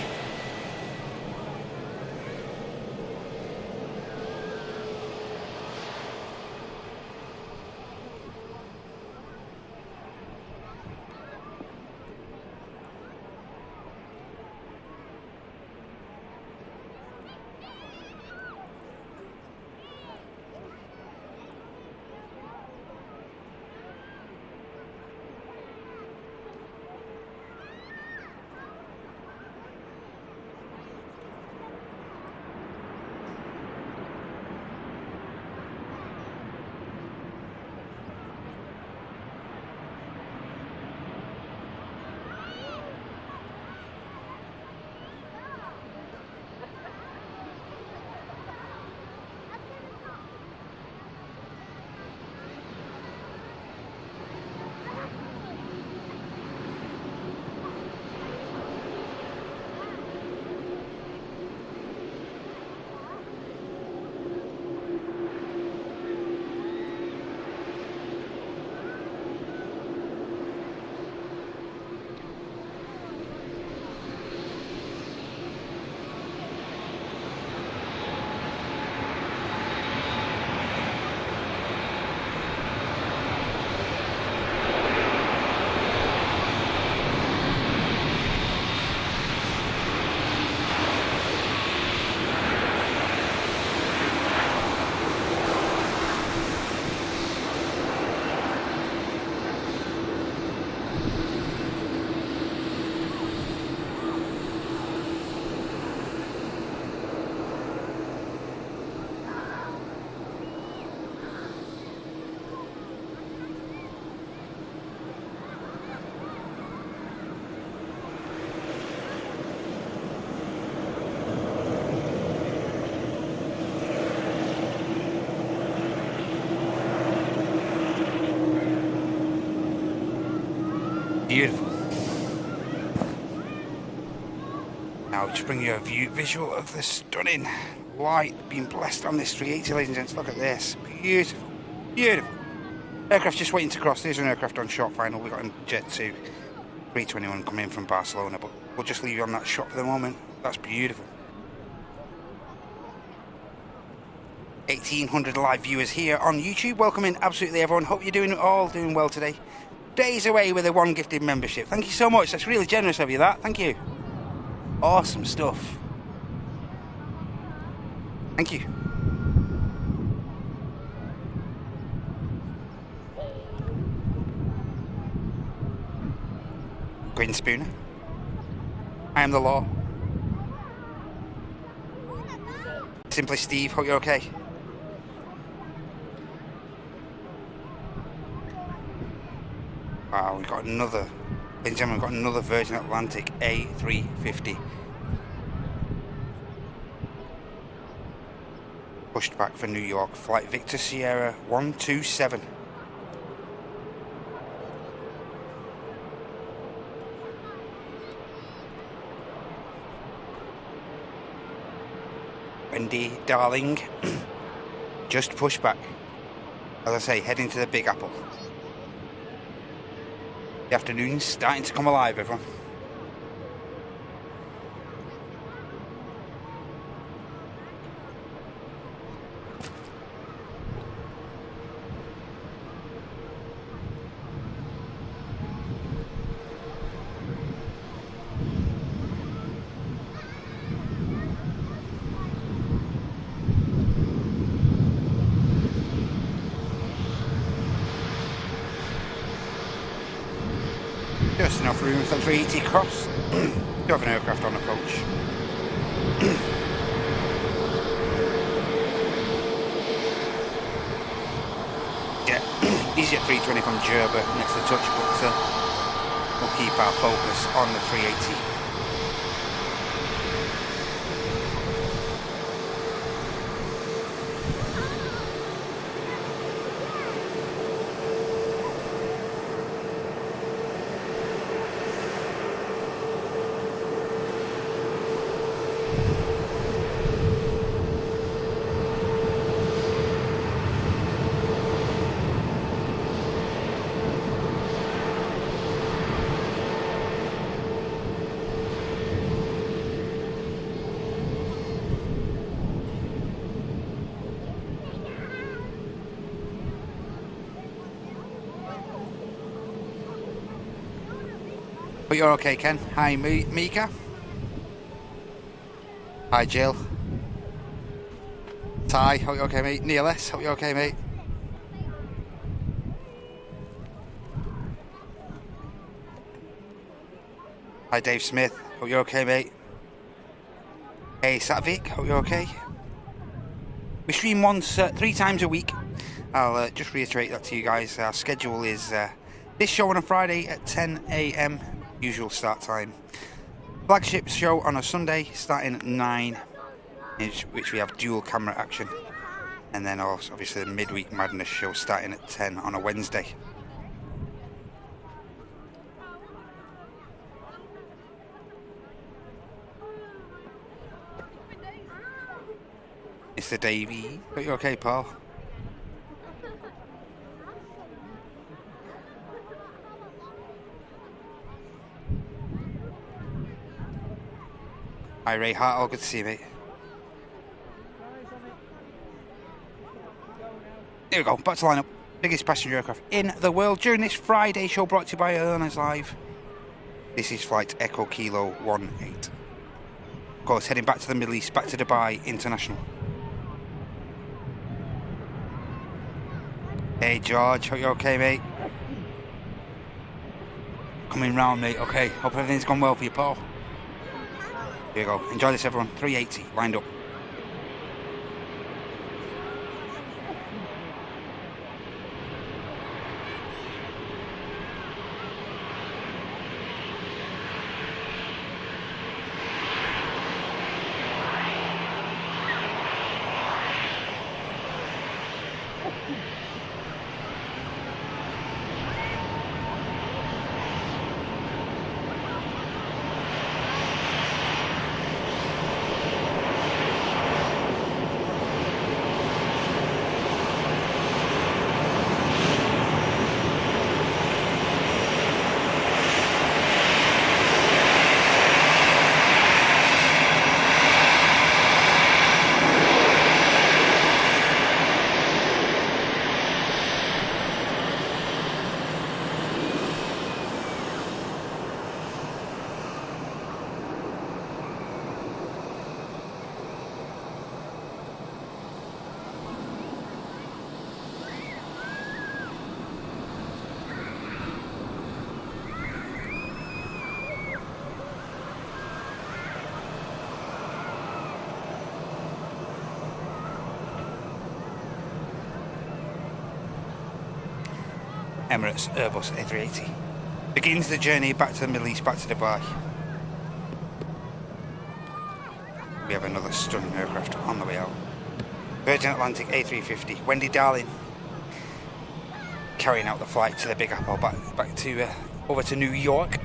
Beautiful. Now just bring you a visual of the stunning light being blessed on this 380, ladies and gents. Look at this. Beautiful. Beautiful. Aircraft just waiting to cross. There's an aircraft on short final. We've got a Jet 2 321 coming in from Barcelona, but we'll just leave you on that shot for the moment. That's beautiful. 1,800 live viewers here on YouTube. Welcome in absolutely everyone. Hope you're all doing well today. Days away with a one gifted membership. Thank you so much. That's really generous of you, that. Thank you. Awesome stuff. Thank you. Green Spooner. I am the law. Simply Steve. Hope you're okay. Wow, we've got another, ladies and gentlemen, we've got another Virgin Atlantic A350. Pushed back for New York, flight Victor Sierra 127. Wendy, darling, just push back. As I say, heading to the Big Apple. The afternoon's starting to come alive, everyone. Just enough room for the 380 cross. Do have an aircraft on approach. Yeah, EasyJet 320 from Gerber next to touch, but we'll keep our focus on the 380. 1 But you're okay, Ken. Hi, Mika. Hi, Jill. Ty, hope you're okay, mate. Neil S, hope you're okay, mate. Hi, Dave Smith. Hope you're okay, mate. Hey, Satvik. Hope you're okay. We stream once, 3 times a week. I'll just reiterate that to you guys. Our schedule is this show on a Friday at 10 a.m. usual start time. Flagship show on a Sunday starting at 9, which we have dual camera action. And then also, obviously, the midweek madness show starting at 10 on a Wednesday. Mr. Davey, are you okay, Paul? Hi, Ray Hart, all good to see you, mate. Here we go, back to lineup. Biggest passenger aircraft in the world during this Friday show brought to you by Airlines Live. This is flight Echo Kilo 18. Of course, heading back to the Middle East, back to Dubai International. Hey George, hope you're okay, mate. Coming round, mate, okay. Hope everything's gone well for you, Paul. Here you go, enjoy this everyone. 380, lined up. Emirates Airbus A380 begins the journey back to the Middle East, back to Dubai. We have another stunning aircraft on the way out. Virgin Atlantic A350, Wendy Darling, carrying out the flight to the Big Apple, back to over to New York.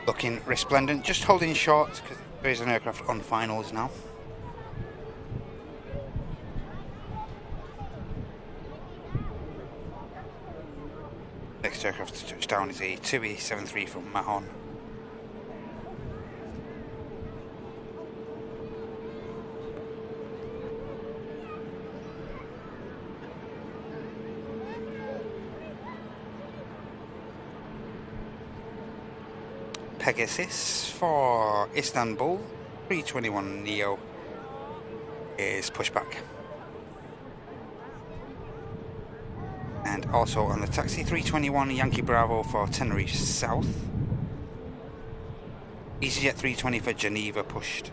Looking resplendent, just holding short because there is an aircraft on finals now. Next aircraft to touch down is a TUI 73 from Mahon. Pegasus for Istanbul, 321 Neo is pushback. And also on the taxi, 321 Yankee Bravo for Tenerife South. EasyJet 320 for Geneva pushed.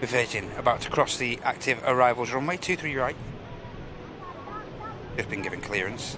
Virgin about to cross the active arrivals runway, 23 right. Just been given clearance.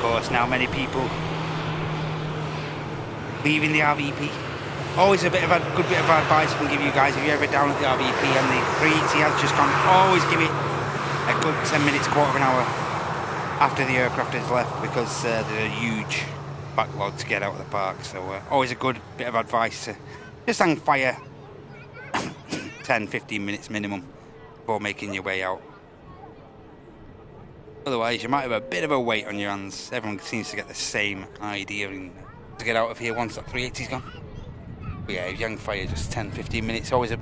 course, now many people leaving the RVP. Always a good bit of advice I can give you guys if you're ever down at the RVP and the 380 has just gone. Always give it a good 10 minutes, quarter of an hour after the aircraft has left, because there's a huge backlog to get out of the park. So always a good bit of advice to just hang fire 10-15 minutes minimum before making your way out. Otherwise you might have a bit of a wait on your hands. Everyone seems to get the same idea to get out of here once that 380's gone. But yeah, if you hang fire just 10-15 minutes, always a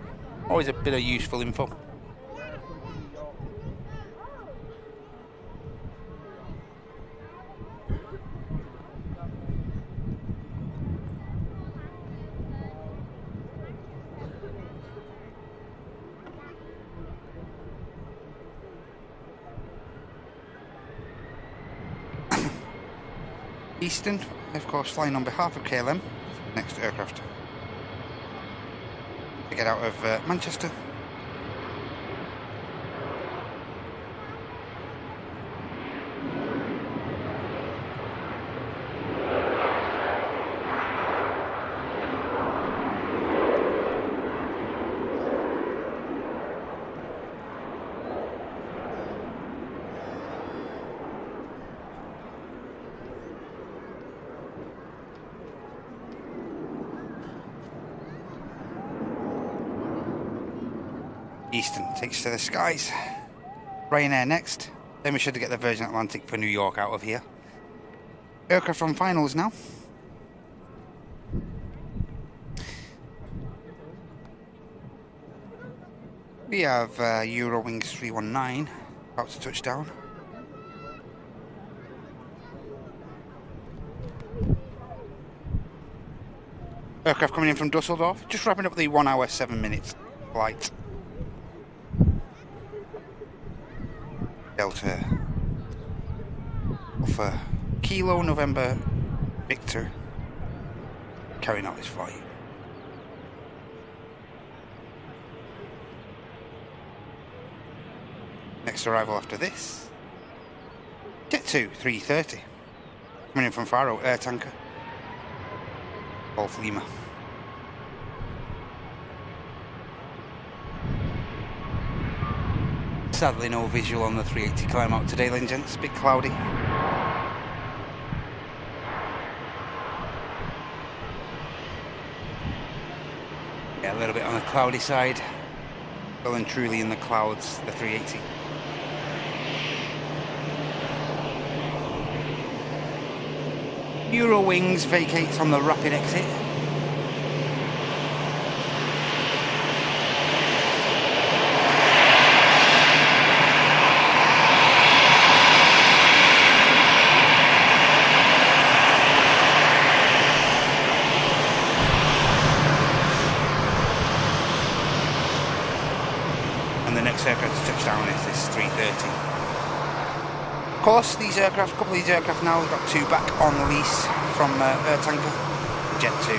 bit of useful info. Eastern, of course, flying on behalf of KLM, next aircraft to get out of Manchester. Eastern takes to the skies. Ryanair next. Then we should get the Virgin Atlantic for New York out of here. Aircraft on finals now. We have Eurowings 319 about to touch down. Aircraft coming in from Dusseldorf, just wrapping up the 1 hour 7 minutes flight. Delta Alpha Kilo November Victor carrying out this flight. Next arrival after this, Jet 2 330 coming in from Faro, air tanker Golf Lima. Sadly no visual on the 380 climb out today, ladies and gents, a bit cloudy. Yeah, a little bit on the cloudy side. Well and truly in the clouds, the 380. Eurowings vacates on the rapid exit. Aircraft to touch down is this 330. Of course, these aircraft, a couple of these aircraft now, we've got two back on lease from air tanker Jet 2.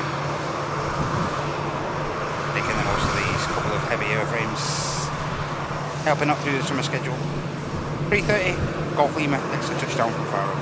Making the most of these couple of heavy airframes, helping up through the summer schedule. 330 Golf Lima next to touchdown from Faro.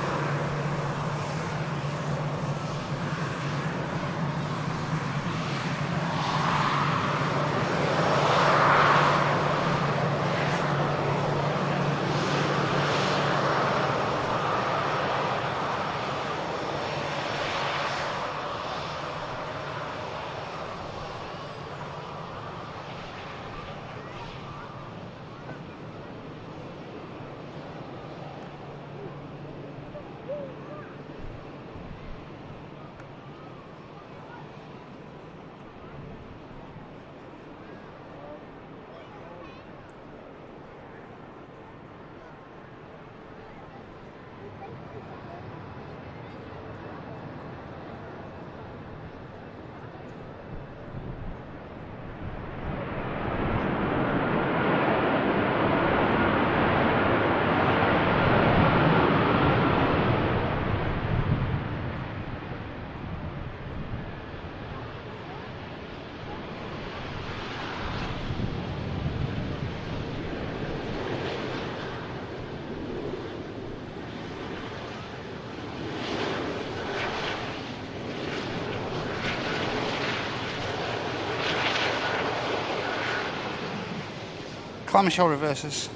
Clamshell reversers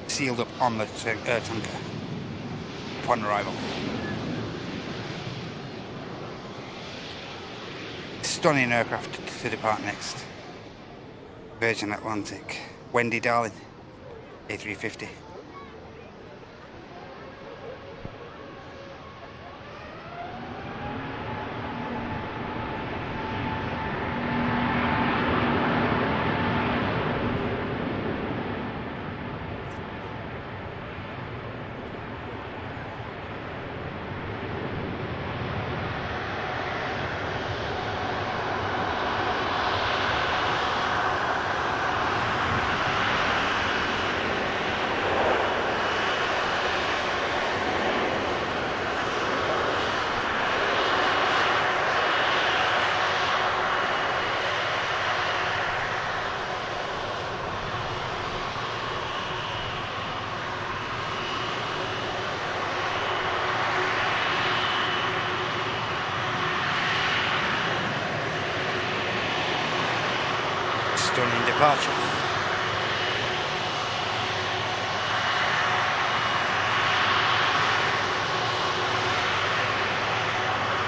sealed up on the air tanker upon arrival. Stunning aircraft to depart next. Virgin Atlantic, Wendy Darling, A350. Stunning departure.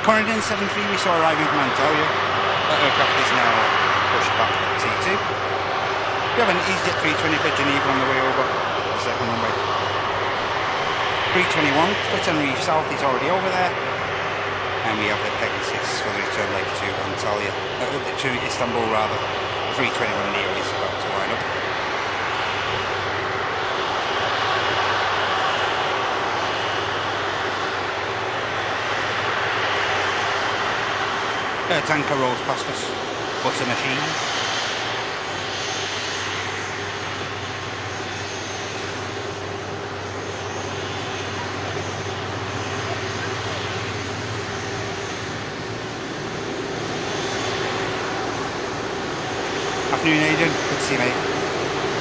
Corridor 73 we saw arriving from Antalya. That aircraft is now pushed back to T2. We have an EasyJet 320 for Geneva on the way over the second runway. 321 for Tenerife South is already over there. And we have the Pegasus for the return leg to Antalya, to Istanbul rather. 321 Neo is about to line up. Air tanker rolls past us. Butter machine. Afternoon, Aidan. Good to see you, mate.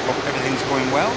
Hope everything's going well.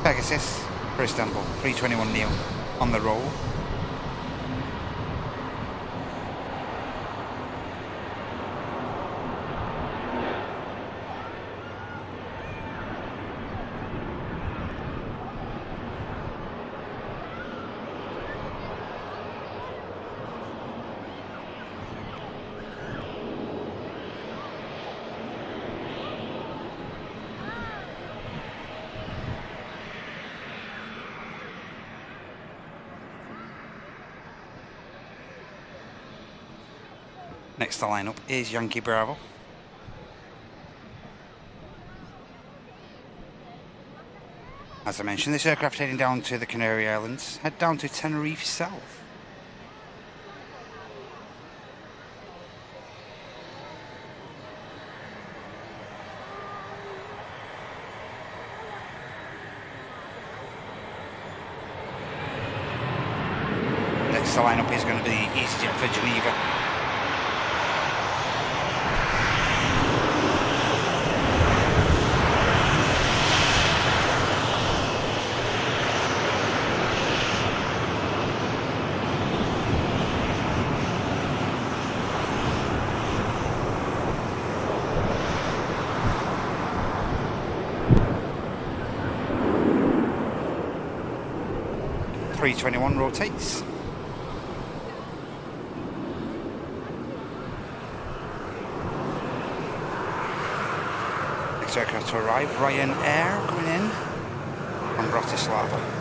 Pegasus for Istanbul, 321 Neo on the roll. Next to line up is Yankee Bravo. As I mentioned, this aircraft heading down to the Canary Islands, head down to Tenerife South. Next to line up is going to be EasyJet for Geneva. A321 rotates. Next aircraft to arrive, Ryanair coming in on Bratislava.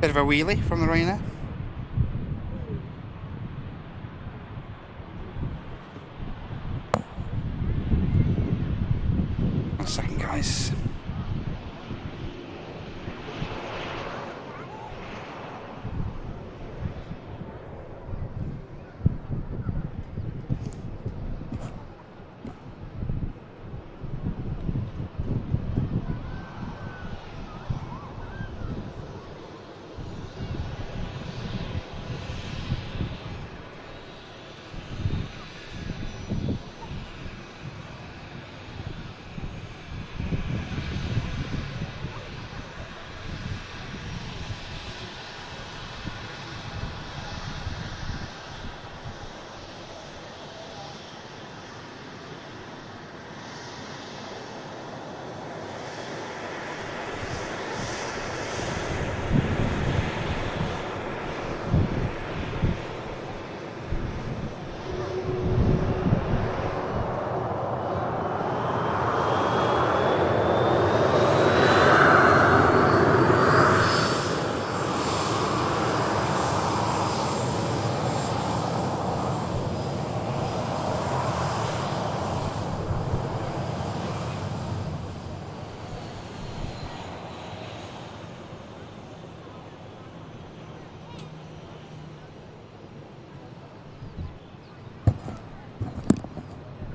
Bit of a wheelie from the Ryanair. 1 second, guys.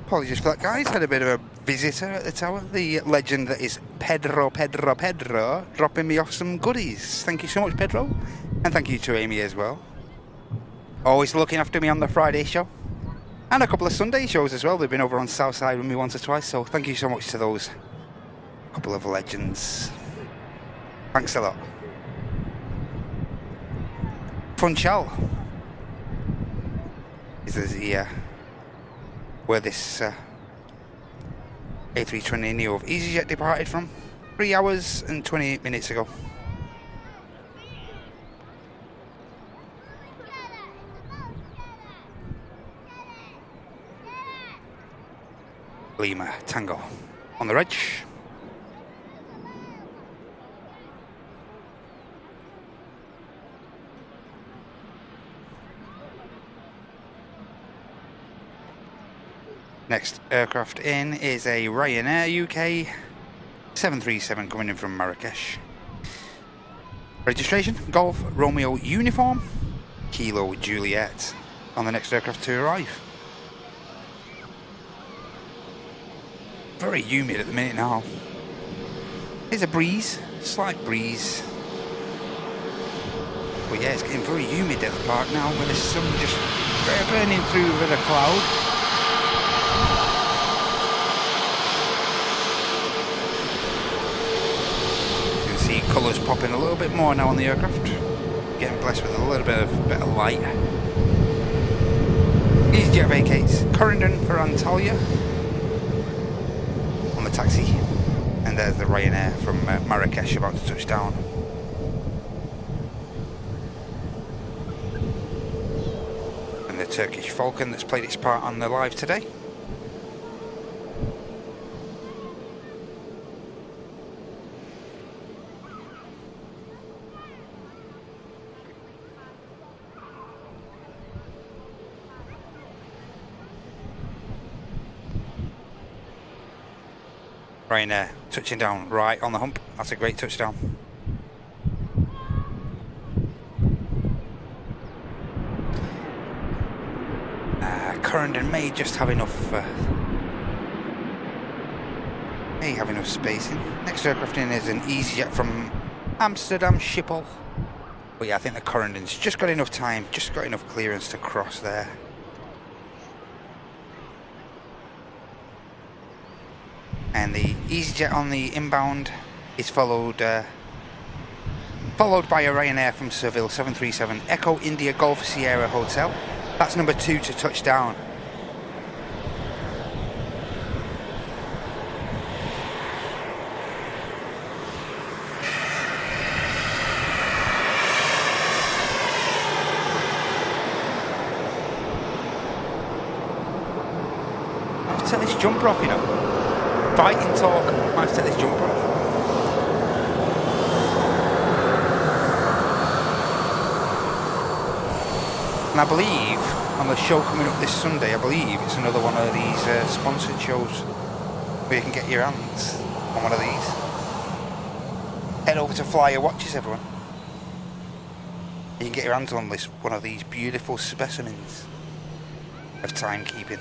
Apologies for that, guys. Had a bit of a visitor at the tower. The legend that is Pedro, dropping me off some goodies. Thank you so much, Pedro. And thank you to Amy as well. Always looking after me on the Friday show. And a couple of Sunday shows as well. They've been over on Southside with me once or twice. So thank you so much to those couple of legends. Thanks a lot. Funchal is the where this A320 Neo of EasyJet departed from 3 hours and 28 minutes ago. Lima Tango on the reg. Next aircraft in is a Ryanair UK 737 coming in from Marrakesh. Registration, Golf Romeo Uniform, Kilo Juliet on the next aircraft to arrive. Very humid at the minute now. There's a breeze, slight breeze. But yeah, it's getting very humid at the park now with the sun just burning through with a cloud. Colours popping a little bit more now on the aircraft. Getting blessed with a little bit of light. EasyJet vacates Corendon for Antalya on the taxi. And there's the Ryanair from Marrakesh about to touch down. And the Turkish Falcon that's played its part on the live today. Ryanair touching down right on the hump. That's a great touchdown. Corendon may just have enough. May have enough spacing. Next aircraft in is an EasyJet from Amsterdam Schiphol. But yeah, I think the Corendon's just got enough time, just got enough clearance to cross there. And the EasyJet on the inbound is followed by a Ryanair from Seville 737 Echo India Golf Sierra Hotel. That's number 2 to touch down. I have to take this jumper off, you know. Fighting talk, I have to take this jumper off. And I believe on the show coming up this Sunday, I believe it's another one of these sponsored shows where you can get your hands on one of these. Head over to Flyer Watches, everyone. You can get your hands on one of these beautiful specimens of timekeeping.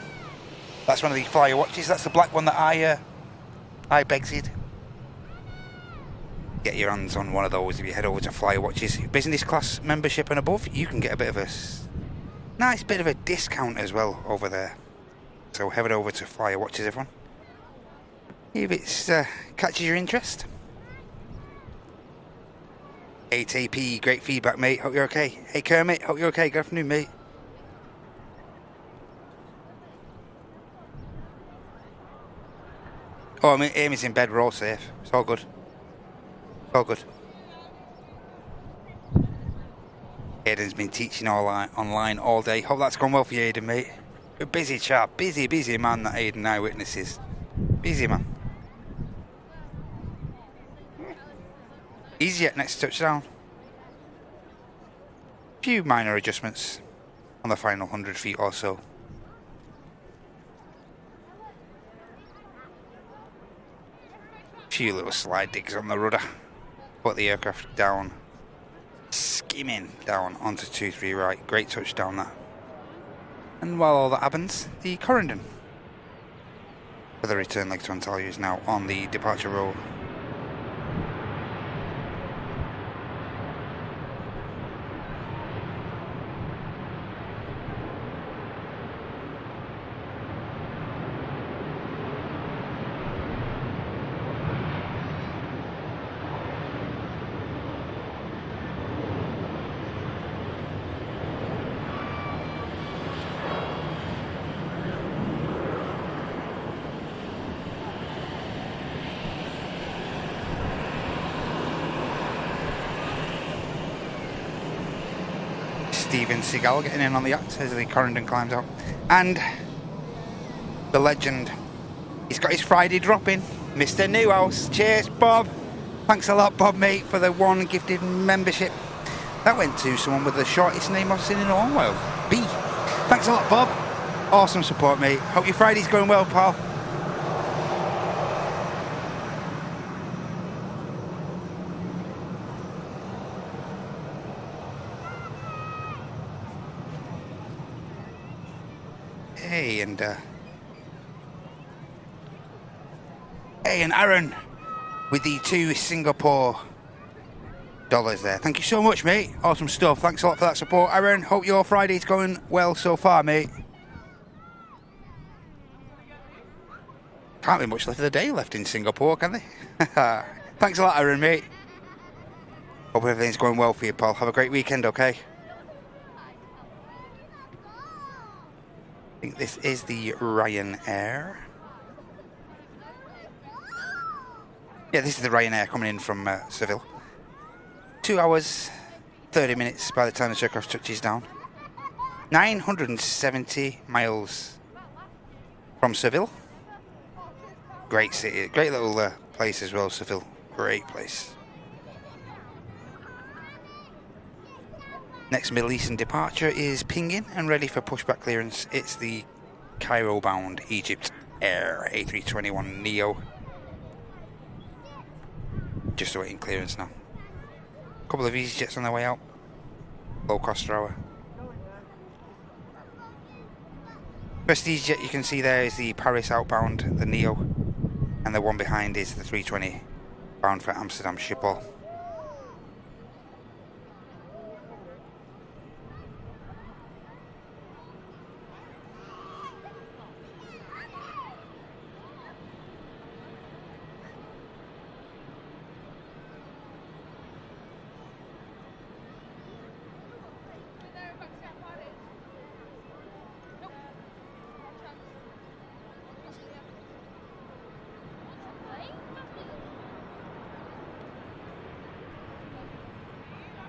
That's one of these Flyer Watches. That's the black one that I bexied. Get your hands on one of those if you head over to Flyer Watches. Business class membership and above, you can get a bit of a nice bit of a discount as well over there. So head over to Flyer Watches, everyone. If it's catches your interest. 8AP, great feedback, mate. Hope you're okay. Hey Kermit, hope you're okay. Good afternoon, mate. Oh, I mean, Amy's in bed. We're all safe. It's all good. All good. Aiden's been teaching online all day. Hope that's gone well for you, Aiden, mate. You're a busy chap. Busy man, that Aiden Eyewitness is. Busy man. Easy yet next touchdown. Few minor adjustments on the final 100 feet or so. Few little slide digs on the rudder. Put the aircraft down, skimming down onto 2-3 right. Great touchdown that. And while all that happens, the Corendon for the return leg to Antalya is now on the departure roll. Steven Seagal getting in on the act as the Corendon climbs out. And the legend, he's got his Friday drop in, Mr. Newhouse. Cheers, Bob. Thanks a lot, Bob, mate, for the one gifted membership. That went to someone with the shortest name I've seen in a while. B. Thanks a lot, Bob. Awesome support, mate. Hope your Friday's going well, pal. Hey, and Aaron with the 2 Singapore dollars there. Thank you so much, mate. Awesome stuff. Thanks a lot for that support, Aaron. Hope your Friday's going well so far, mate. Can't be much left of the day left in Singapore, can they? Thanks a lot, Aaron, mate. Hope everything's going well for you, pal. Have a great weekend, okay? I think this is the Ryanair. Yeah, this is the Ryanair coming in from Seville. 2 hours, 30 minutes by the time the aircraft touches down. 970 miles from Seville. Great city, great little place as well, Seville. Great place. Next Middle Eastern departure is pinging and ready for pushback clearance. It's the Cairo-bound Egypt Air A321 Neo. Just awaiting clearance now. A couple of EasyJets on their way out. Low cost per hour. First EasyJet you can see there is the Paris outbound, the Neo. And the one behind is the 320 bound for Amsterdam Schiphol.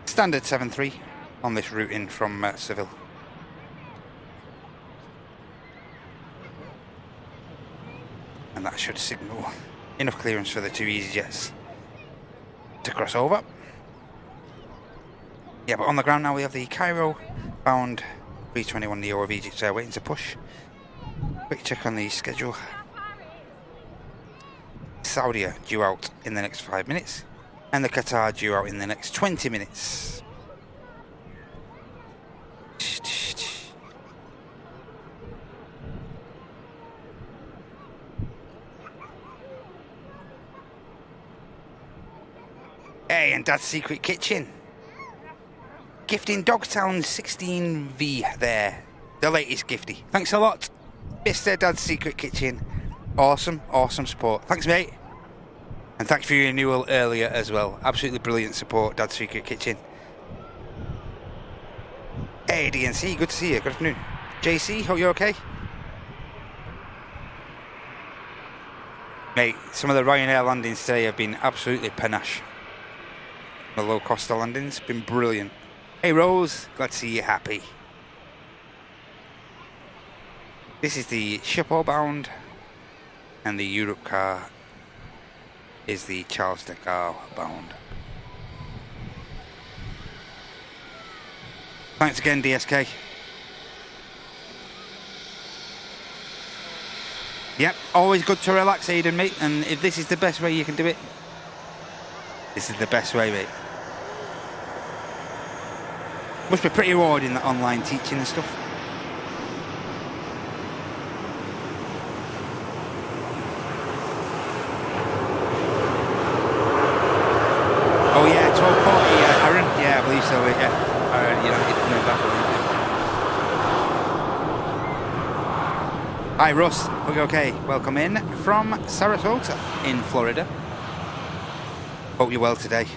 Standard 7.3 on this route in from Seville. And that should signal enough clearance for the 2 EasyJets to cross over. Yeah, but on the ground now we have the Cairo bound 321neo of Egypt Air waiting to push. Quick check on the schedule. Saudia due out in the next 5 minutes, and the Qatar due out in the next 20 minutes. Hey, and Dad's Secret Kitchen. Gifting Dogtown 16V there. The latest gifty. Thanks a lot, Mr. Dad's Secret Kitchen. Awesome, awesome support. Thanks, mate. And thanks for your renewal earlier as well. Absolutely brilliant support, Dad's Secret Kitchen. Hey, DNC, good to see you. Good afternoon. JC, hope you're okay. Mate, some of the Ryanair landings today have been absolutely panache. The low-cost landings been brilliant. Hey, Rose, glad to see you happy. This is the Schiphol bound, and the Europe car is the Charles de Gaulle bound. Thanks again, DSK. Yep, always good to relax, Aidan, mate, and if this is the best way you can do it, this is the best way, mate. Must be pretty rewarding, that online teaching and stuff. Oh yeah, 12:40, Aaron. Yeah, I believe so, yeah. Hi, Russ. Okay, welcome in from Sarasota in Florida. Hope you're well today.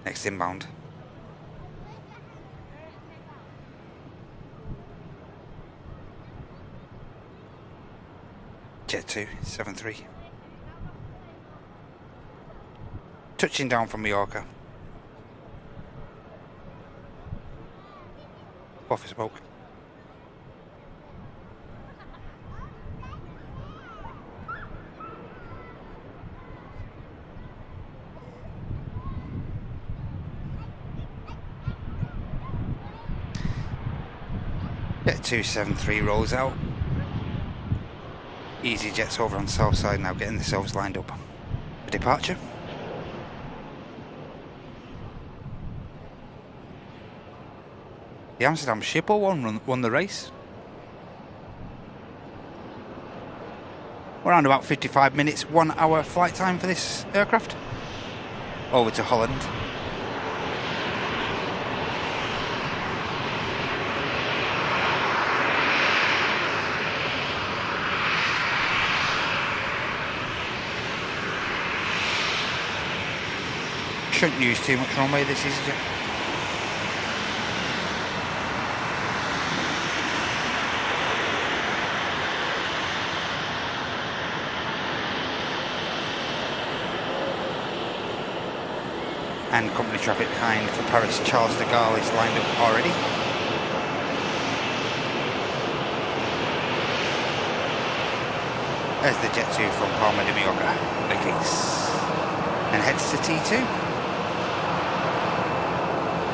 Next inbound. Jet 273. Touching down from Mallorca. Off his smoke. Jet 273 rolls out. EasyJet's over on the south side now, getting themselves lined up for departure. The Amsterdam Schiphol one won the race. Around about 55 minutes, 1 hour flight time for this aircraft. Over to Holland. Shouldn't use too much runway, this EasyJet. And company traffic behind for Paris. Charles de Gaulle is lined up already. There's the Jet 2 from Palma de Mallorca vacates and heads to T2.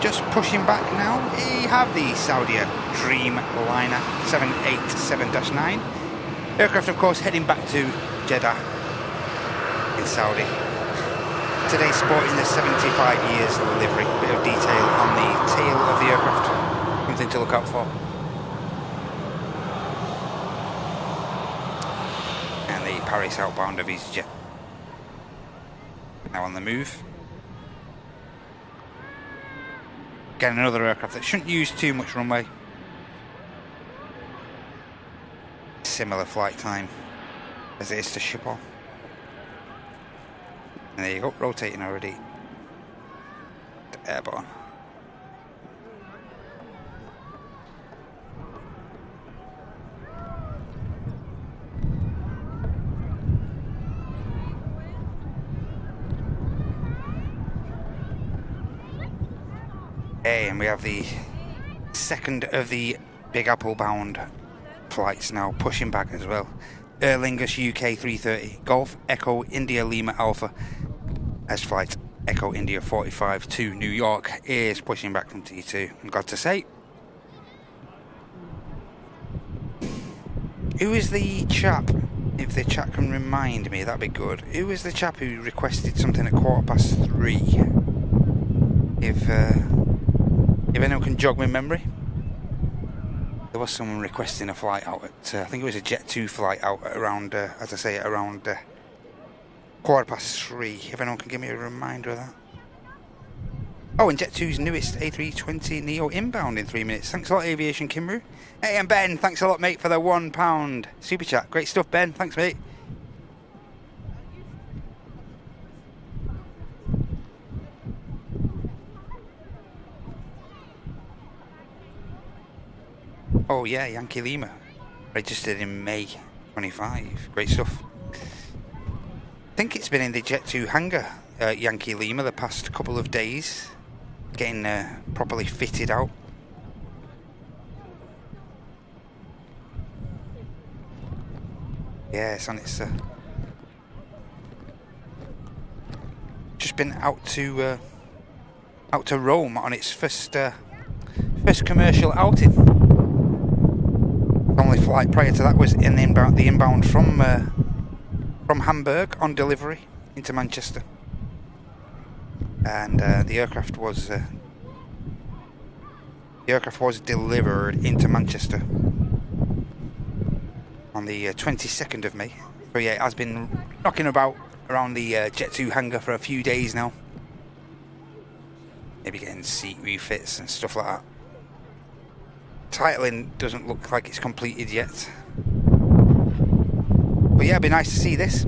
Just pushing back now, we have the Saudia Dreamliner 787-9. Aircraft, of course, heading back to Jeddah in Saudi. Today sporting the 75 years livery. Bit of detail on the tail of the aircraft. Something to look out for. And the Paris outbound of EasyJet. Now on the move. Again, another aircraft that shouldn't use too much runway. Similar flight time as it is to Schiphol. And there you go, rotating already to airborne. Hey, and we have the second of the Big Apple bound flights now pushing back as well. Aer Lingus UK 330, Golf Echo India Lima Alpha. as flight Echo India 45 to New York is pushing back from T2. I've got to say, who is the chap, if the chat can remind me, that'd be good. Who was the chap who requested something at 3:15? If anyone can jog my memory. There was someone requesting a flight out at, I think it was a Jet 2 flight out at around, as I say, around 3:15. If anyone can give me a reminder of that. Oh, and Jet 2's newest A380 Neo inbound in 3 minutes. Thanks a lot, Aviation Kimru. Hey, and Ben, thanks a lot, mate, for the £1 super chat. Great stuff, Ben. Thanks, mate. Oh, yeah, Yankee Lima. Registered in May 25. Great stuff. I think it's been in the Jet 2 hangar, Yankee Lima, the past couple of days. Getting properly fitted out. Yeah, it's on its... just been out to Rome on its first commercial outing. The only flight prior to that was the inbound from Hamburg on delivery into Manchester. And the aircraft was delivered into Manchester on the 22nd of May. So yeah, it has been knocking about around the Jet 2 hangar for a few days now. Maybe getting seat refits and stuff like that. Titling doesn't look like it's completed yet. But yeah, it'd be nice to see this.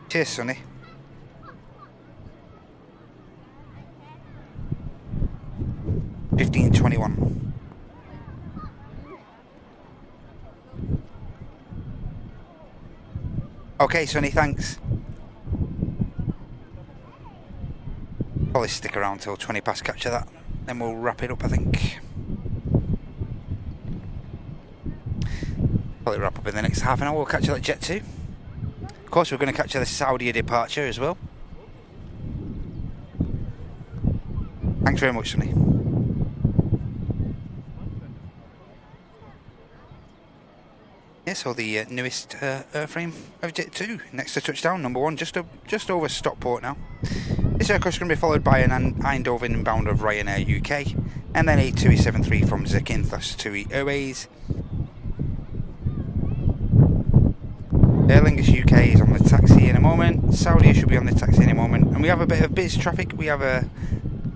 Cheers, Sonny. $15.21. Okay, Sonny, thanks. Probably stick around till 20 past, capture that. Then we'll wrap it up, I think. Probably wrap up in the next half an hour. We'll catch you at Jet 2. Of course, we're going to catch the Saudia departure as well. Thanks very much, Sonny. Yeah, so the newest airframe of Jet 2, next to touchdown, number 1, just over Stockport now. This aircraft is going to be followed by an Eindhoven inbound of Ryanair UK, and then a TUI 73 from Zakynthos TUI Airways. Aer Lingus UK is on the taxi in a moment. Saudia should be on the taxi in a moment. And we have a bit of biz traffic. We have a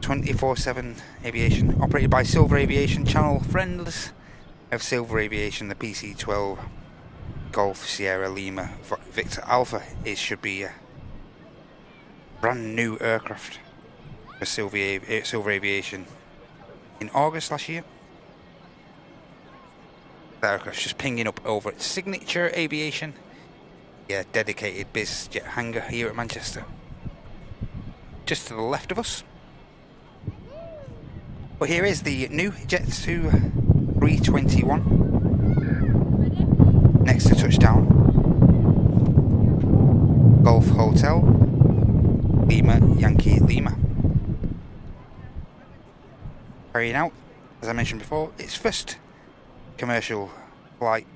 24/7 aviation operated by Silver Aviation, channel friends of Silver Aviation. The PC-12 Golf Sierra Lima Victor Alpha should be a brand new aircraft for Silver Aviation in August last year. The aircraft's just pinging up over at Signature Aviation. Yeah, dedicated biz jet hangar here at Manchester. Just to the left of us. But here is the new Jet 2 321. Next to touchdown. Golf Hotel. Lima Yankee Lima. Carrying out, as I mentioned before, its first commercial flight.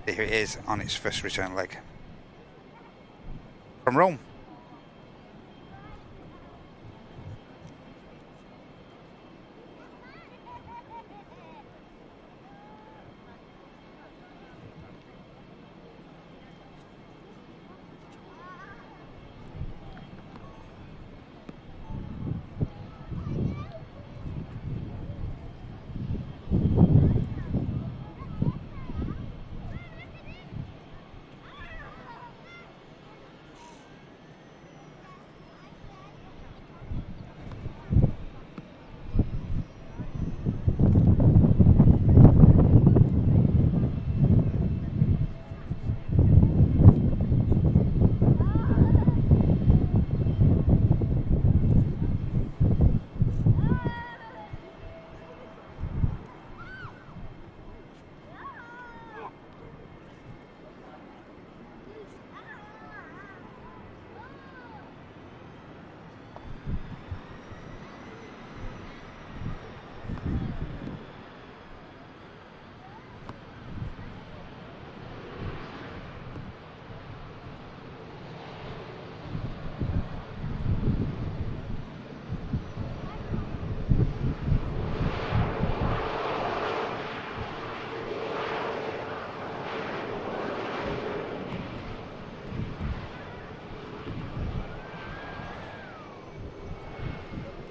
Here it is on its first return leg from Rome.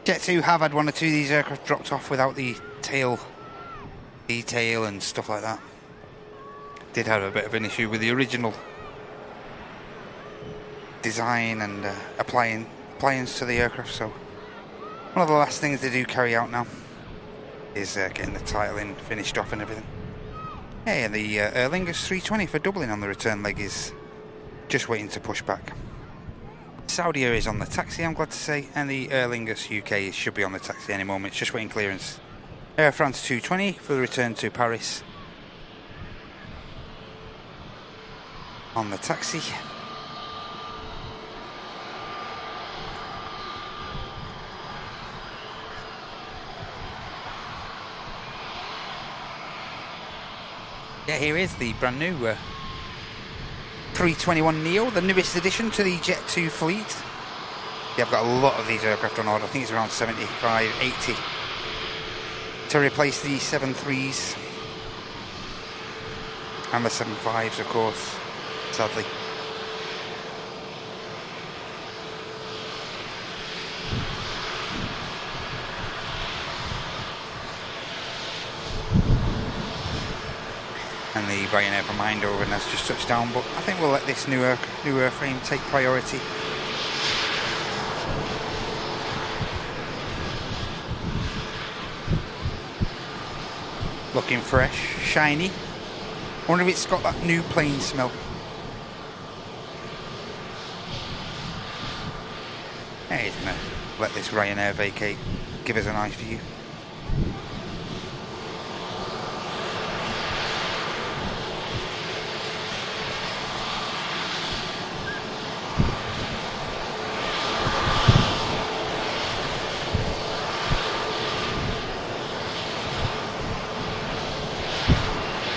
Jet2 have had one or two of these aircraft dropped off without the tail detail and stuff like that. Did have a bit of an issue with the original design and appliance to the aircraft, so one of the last things they do carry out now is getting the titling finished off and everything. Hey, and the Airlines A380 for Dublin on the return leg is just waiting to push back. Saudia is on the taxi, I'm glad to say, and the Airlines UK should be on the taxi any moment. It's just waiting clearance. Air France 220 for the return to Paris on the taxi. Yeah, here is the brand new 321neo, the newest addition to the Jet2 fleet. Yeah, I've got a lot of these aircraft on order. I think it's around 75, 80 to replace the 73s and the 75s, of course, sadly. And the Ryanair from Eindhoven has just touched down, but I think we'll let this new airframe take priority. Looking fresh, shiny. I wonder if it's got that new plane smell. Hey, he's gonna let this Ryanair vacate, give us a nice view.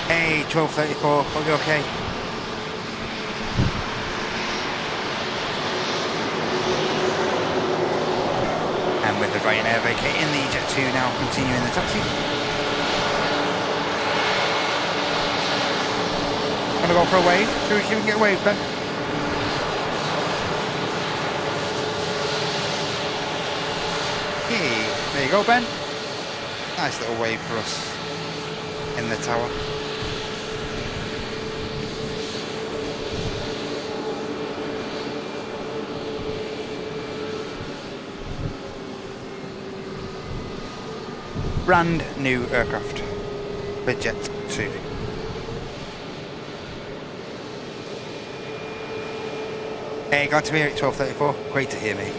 Hey, 1234, are we okay? And with the Ryanair vacating, the Jet2 now continuing the taxi. Gonna go for a wave. Should we see if we can get a wave, Ben? Hey, there you go, Ben. Nice little wave for us in the tower. Brand new aircraft for Jet2. Hey, glad to be here at 1234. Great to hear, mate.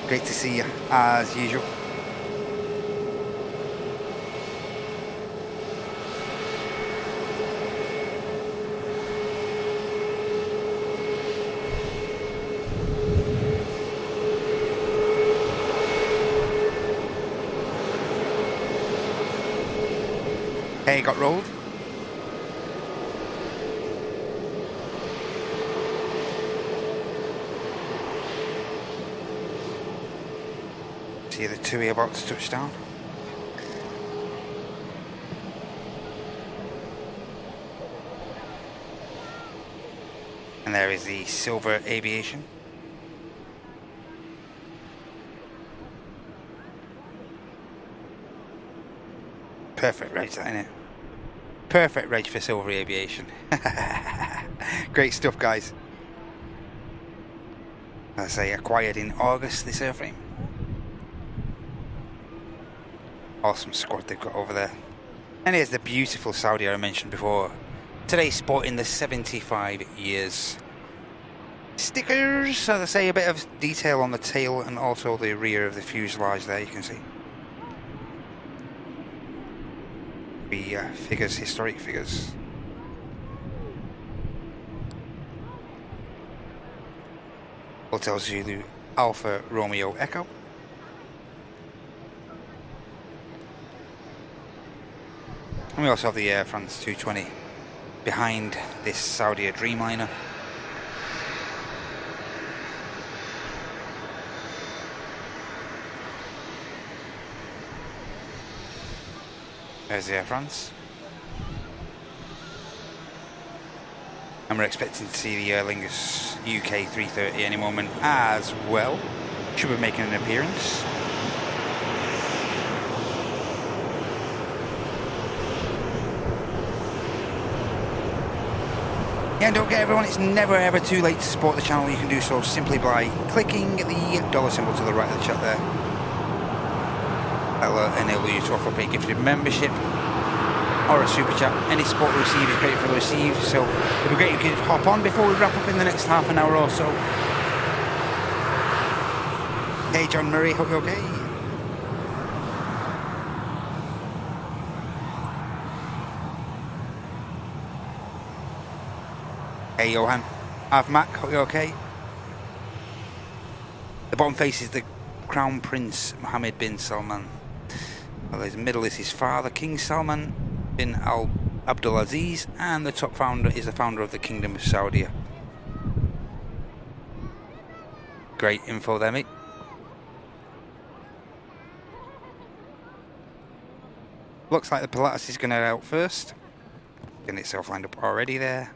Great to see you, as usual. Hey, got rolled. See the TUI about to touch down. And there is the silver aviation. Perfect reg, that, isn't it? Perfect reg for silver aviation. Great stuff, guys. As I say, acquired in August, this airframe. Awesome squad they've got over there. And here's the beautiful Saudia I mentioned before. Today sporting the 75 years. Stickers, as I say, a bit of detail on the tail and also the rear of the fuselage there, you can see. The figures, historic figures. Hotel Zulu Alpha Romeo Echo. And we also have the Air France 220 behind this Saudia Dreamliner. There's the Air France. And we're expecting to see the Airlines UK 330 any moment as well. Should be making an appearance. Yeah, and don't forget everyone, it's never ever too late to support the channel. You can do so simply by clicking the dollar symbol to the right of the chat there. That'll enable you to offer a gifted membership or a super chat. Any support we receive is great for the receive, so it'd be great if you could hop on before we wrap up in the next half an hour or so. Hey John Murray, hope you're okay. Hey Johan, I've Mac, hope you're okay. The bottom face is the Crown Prince Mohammed bin Salman. Well, his middle is his father, King Salman bin Abdulaziz, and the top founder is the founder of the Kingdom of Saudia. Great info there, mate. Looks like the Pilatus is going to head out first. Getting itself lined up already there.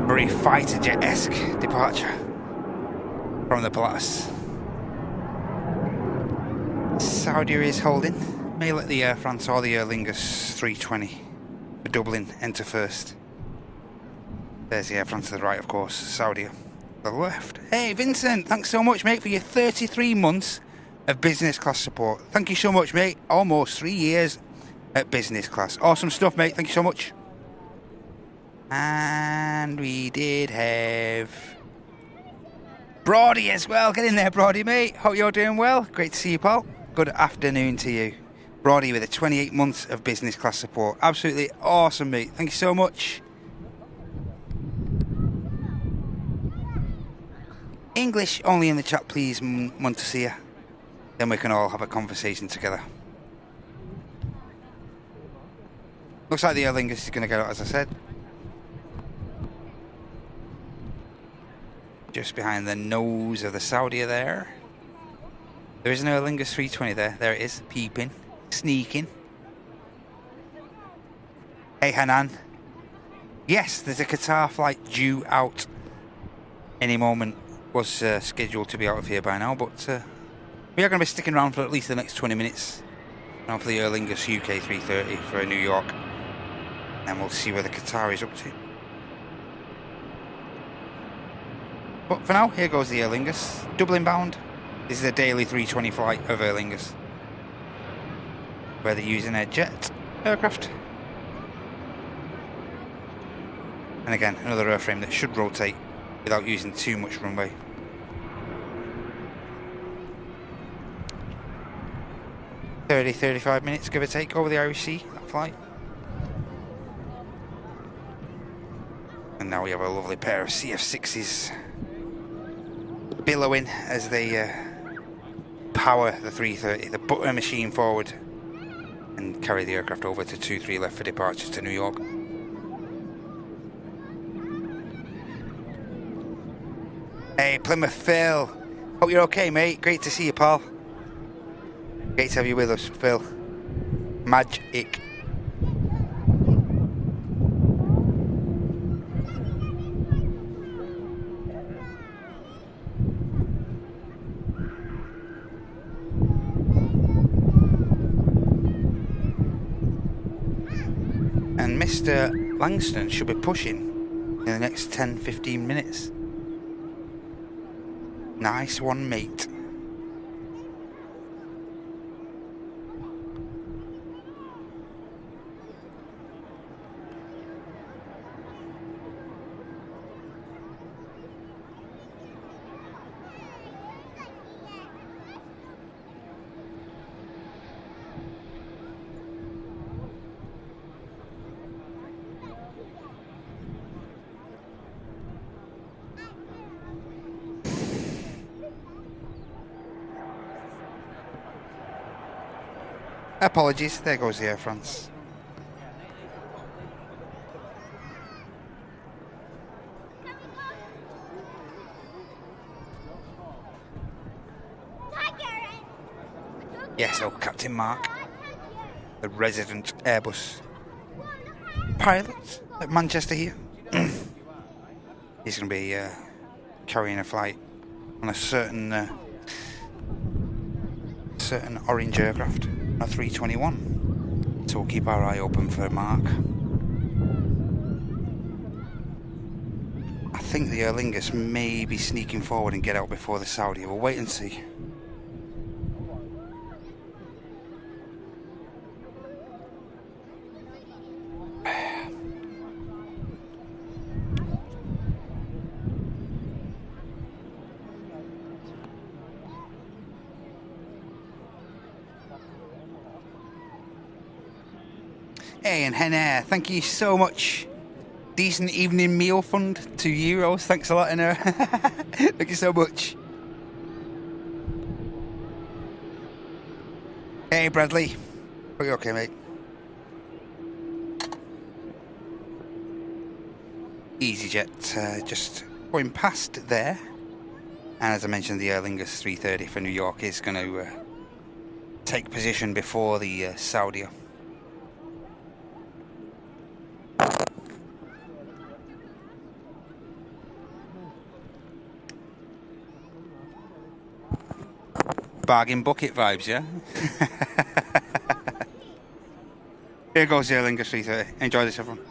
Very fighter jet-esque departure from the Pilatus. Saudia is holding. May let the Air France or the Aer Lingus 320 for Dublin enter first. There's the Air France to the right, of course. Saudia to the left. Hey Vincent, thanks so much, mate, for your 33 months of business class support. Thank you so much, mate. Almost 3 years at business class. Awesome stuff, mate. Thank you so much. And we did have Brody as well. Get in there, Brody, mate. Hope you're doing well. Great to see you, Paul. Good afternoon to you. Brody with a 28 months of business class support. Absolutely awesome, mate. Thank you so much. English only in the chat, please. Want to see you. Then we can all have a conversation together. Looks like the Aer Lingus is going to get out, as I said. Just behind the nose of the Saudia there. There is an Aer Lingus 320 there. There it is, peeping, sneaking. Hey Hanan. Yes, there's a Qatar flight due out any moment. Was scheduled to be out of here by now, but we are going to be sticking around for at least the next 20 minutes. Now for the Aer Lingus UK 330 for New York. And we'll see where the Qatar is up to. But for now, here goes the Aer Lingus, Dublin bound. This is a daily 320 flight of Aer Lingus, where they're using a jet aircraft. And again, another airframe that should rotate without using too much runway. – 35 minutes, give or take, over the Irish Sea, that flight. And now we have a lovely pair of CF6s billowing as they power the 330, the butter machine forward, and carry the aircraft over to 23 left for departure to New York. Hey Plymouth Phil, hope you're okay, mate. Great to see you, pal. Great to have you with us, Phil. Magic. And Mr. Langston should be pushing in the next 10-15 minutes. Nice one, mate. Apologies, there goes the Air France. Yes, oh, Captain Mark, the resident Airbus pilot at Manchester here. He's going to be carrying a flight on a certain orange aircraft, a 321. So we'll keep our eye open for Mark. I think the Aer Lingus may be sneaking forward and get out before the Saudia. We'll wait and see. Hey, and Henna, thank you so much. Decent evening meal fund, €2. Thanks a lot, Henna. Thank you so much. Hey, Bradley. Are you okay, mate? EasyJet just going past there. And as I mentioned, the Aer Lingus 330 for New York is going to take position before the Saudia. Bargain bucket vibes, yeah? Here goes the Aer Lingus 330. Enjoy this, everyone.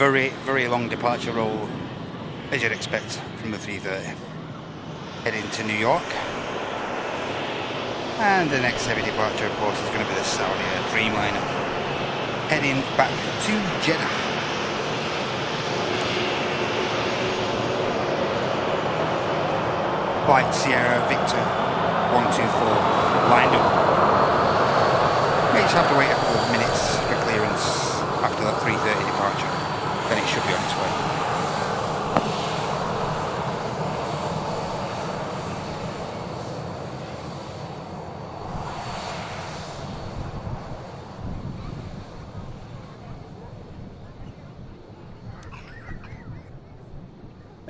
Very long departure roll, as you'd expect from the 330. Heading to New York. And the next heavy departure, of course, is going to be the Saudia Dreamliner. Heading back to Jeddah. Flight Sierra Victor 124 lined up. We just have to wait a couple of minutes for clearance after that 330 departure. Then it should be on its way.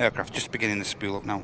Aircraft just beginning to spool up now.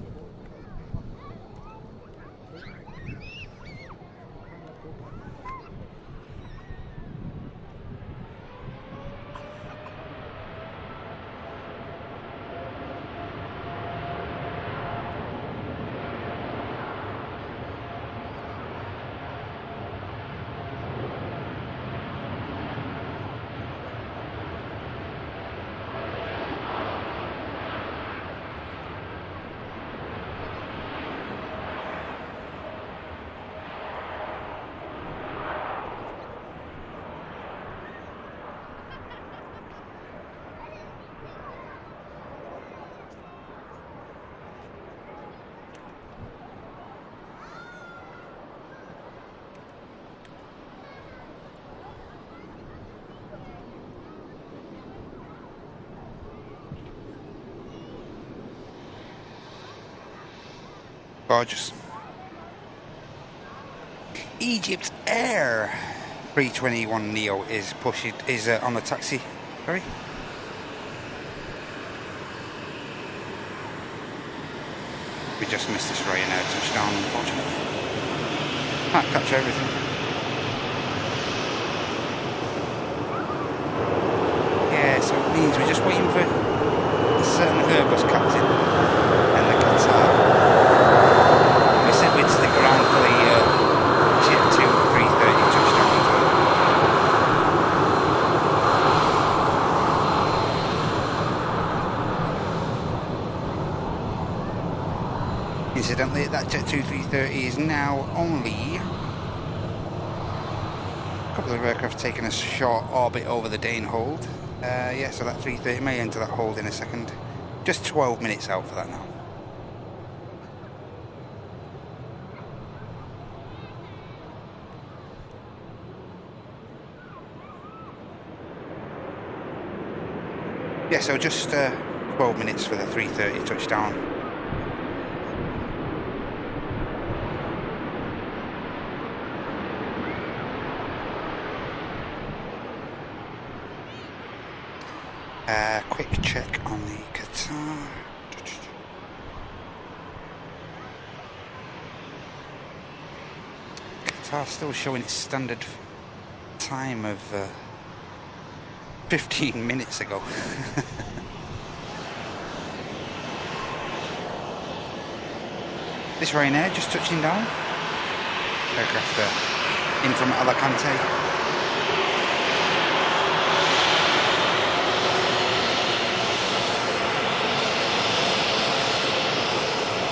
Gorgeous. Egypt Air 321 Neo is on the taxi. Sorry. We just missed this Ryanair touchdown, unfortunately. Can't capture everything. Yeah, so it means we're just waiting for a certain Airbus captain and the Qatar. We said we'd stick around for the Jet 2 330 touchdown as well. Incidentally, that Jet 2 330 is now only a couple of aircraft taking a short orbit over the Dane hold. Yeah, so that 330 may enter that hold in a second. Just 12 minutes out for that now. Yeah, so just 12 minutes for the 330 touchdown. Quick check on the Qatar. Qatar still showing its standard time of 15 minutes ago. This Ryanair just touching down. Aircraft in from Alicante.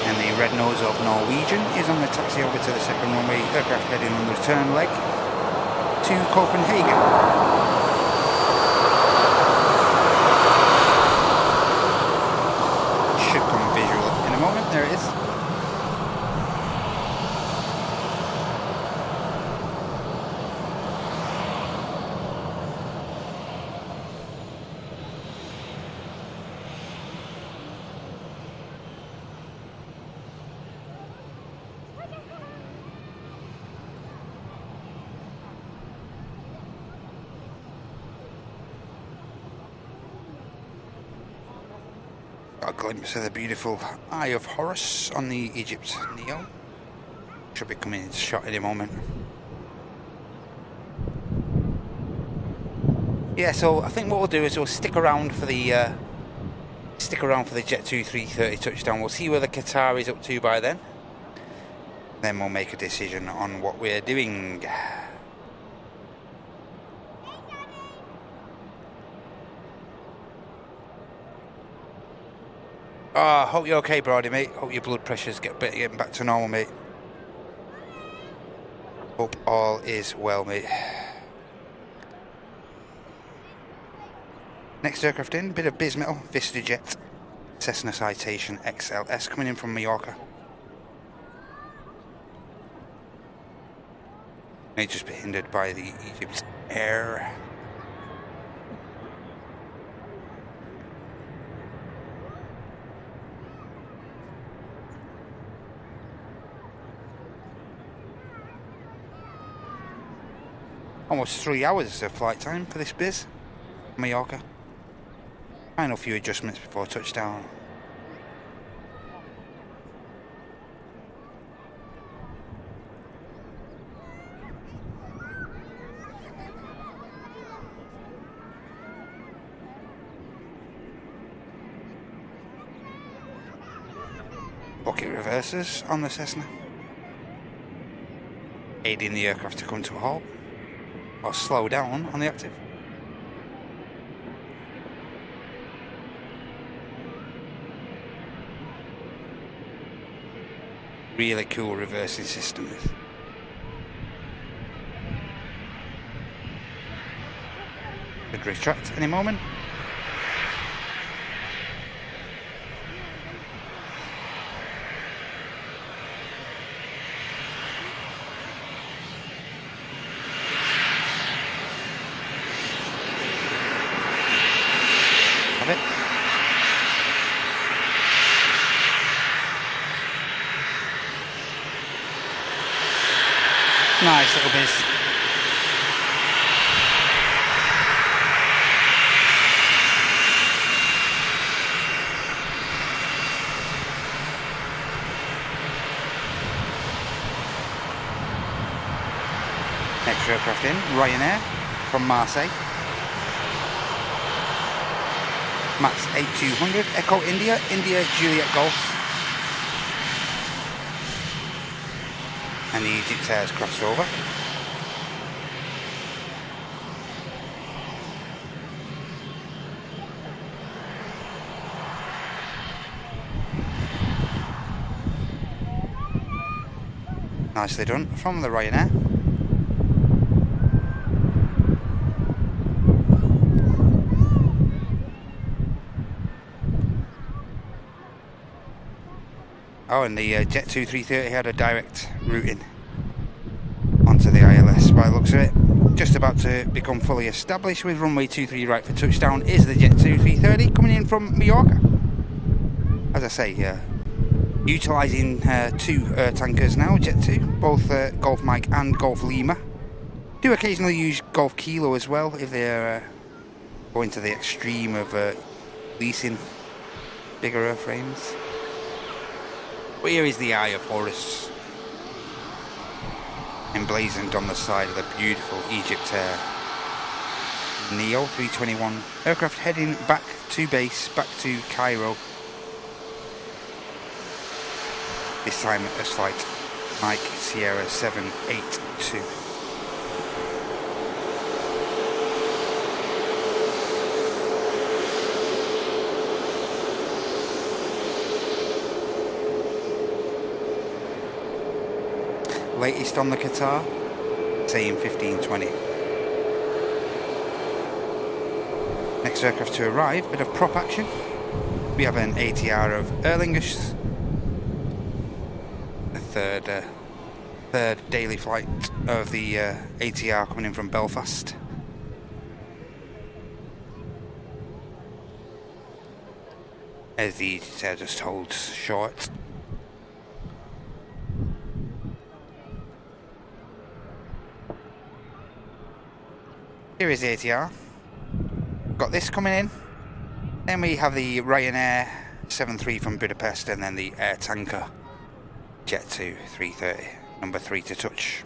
And the red nose of Norwegian is on the taxi over to the second runway. Aircraft heading on the return leg to Copenhagen. Should come visual in a moment. There it is. A glimpse of the beautiful Eye of Horus on the Egypt Neo. Should be coming into shot in a moment. Yeah, so I think what we'll do is we'll stick around for the Jet 2 330 touchdown. We'll see where the Qatar is up to by then. Then we'll make a decision on what we're doing. Hope you're okay, Brody, mate. Hope your blood pressure's getting back to normal, mate. Hope all is well, mate. Next aircraft in, bit of Bismetal, VistaJet, Cessna Citation XLS coming in from Mallorca. May just be hindered by the Egypt Air. Almost 3 hours of flight time for this biz, Mallorca. Final few adjustments before touchdown. Bucket reversers on the Cessna, aiding the aircraft to come to a halt. Or slow down on the active. Really cool reversing system. Could retract any moment. Nice little biz. Next aircraft in, Ryanair from Marseille. Max 8200, Echo India, India Juliet Golf. And the Egypt Air's crossed over. Nicely done from the Ryanair. Oh, and the Jet 2 330 had a direct routing onto the ILS by the looks of it. Just about to become fully established with runway 23 right for touchdown is the Jet 2 330 coming in from Mallorca. As I say, utilising two air tankers now, Jet 2, both Golf Mike and Golf Lima. Do occasionally use Golf Kilo as well if they're going to the extreme of leasing bigger airframes. But here is the Eye of Horus, emblazoned on the side of the beautiful Egypt Air Neo 321 aircraft heading back to base, back to Cairo. This time as flight Mike Sierra 782. Latest on the Qatar, saying 1520. Next aircraft to arrive, bit of prop action. We have an ATR of Erlingus, the third daily flight of the ATR coming in from Belfast. As the ATR just holds short. Here is the ATR. Got this coming in. Then we have the Ryanair 73 from Budapest, and then the air tanker Jet 2 330, number 3 to touch.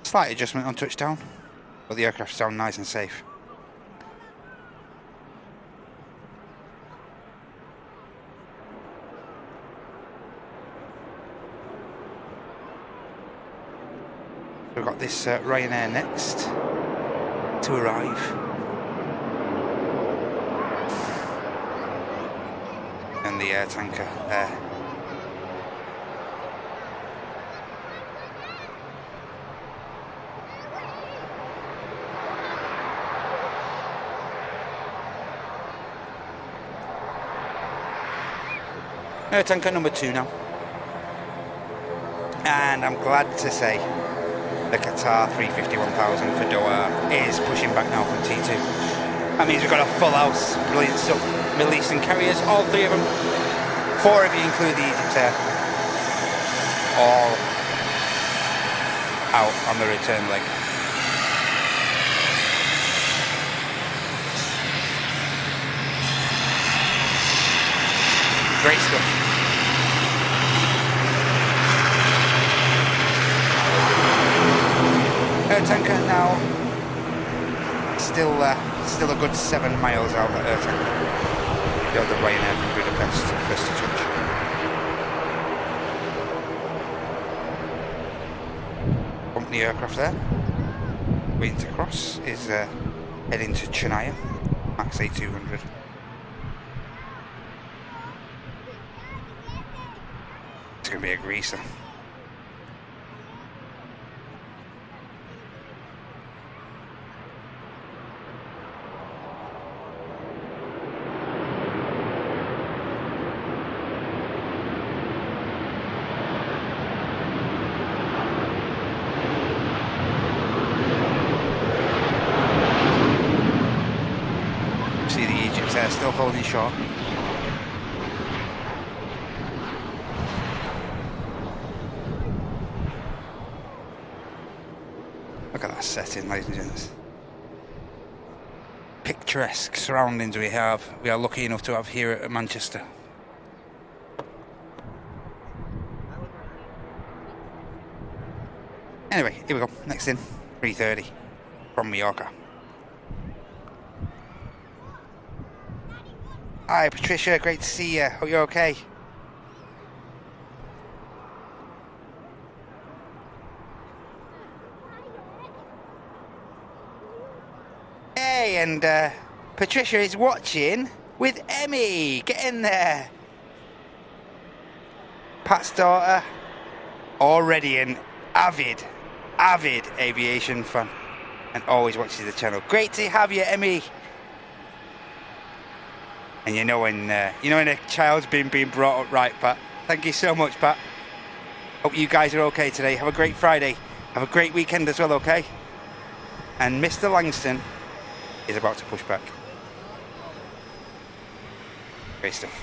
Slight adjustment on touchdown, but the aircraft's down nice and safe. We've got this Ryanair next to arrive. And the air tanker there. Air tanker number 2 now. And I'm glad to say the Qatar 350-1000 for Doha is pushing back now from T2. That means we've got a full house, brilliant stuff. Middle Eastern carriers, all 3 of them. 4 if you include the Egypt Air. All out on the return leg. Great stuff. Air tanker now still a good 7 miles out of air tanker. The other Ryanair from Budapest, first to touch. Company aircraft there, waiting to cross, is heading to Chennai, Max 8200. It's going to be a greaser. still holding short. Look at that setting, ladies and gents. Picturesque surroundings we have. We are lucky enough to have here at Manchester. Anyway, here we go. Next in, 3:30 from Mallorca. Hi Patricia, great to see you. Hope you're okay. Hey, and Patricia is watching with Emmy. Get in there. Pat's daughter, already an avid aviation fan and always watches the channel. Great to have you, Emmy. And you know when a child's been brought up right, Pat. Thank you so much, Pat. Hope you guys are okay today. Have a great Friday. Have a great weekend as well, okay? And Mr. Langston is about to push back. Great stuff.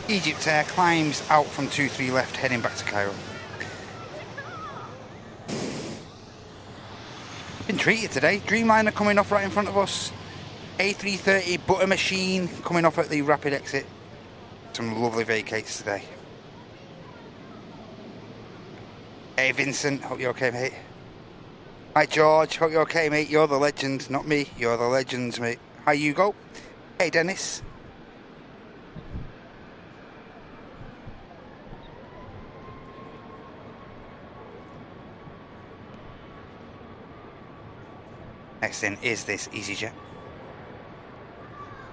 Egypt Air climbs out from 23 left, heading back to Cairo. Been treated today. Dreamliner coming off right in front of us. A380 butter machine coming off at the rapid exit. Some lovely vacates today. Hey Vincent, hope you're okay, mate. Hi George, hope you're okay, mate. You're the legend, not me. You're the legends, mate. Hi Hugo. Hey Dennis. Next in is this EasyJet.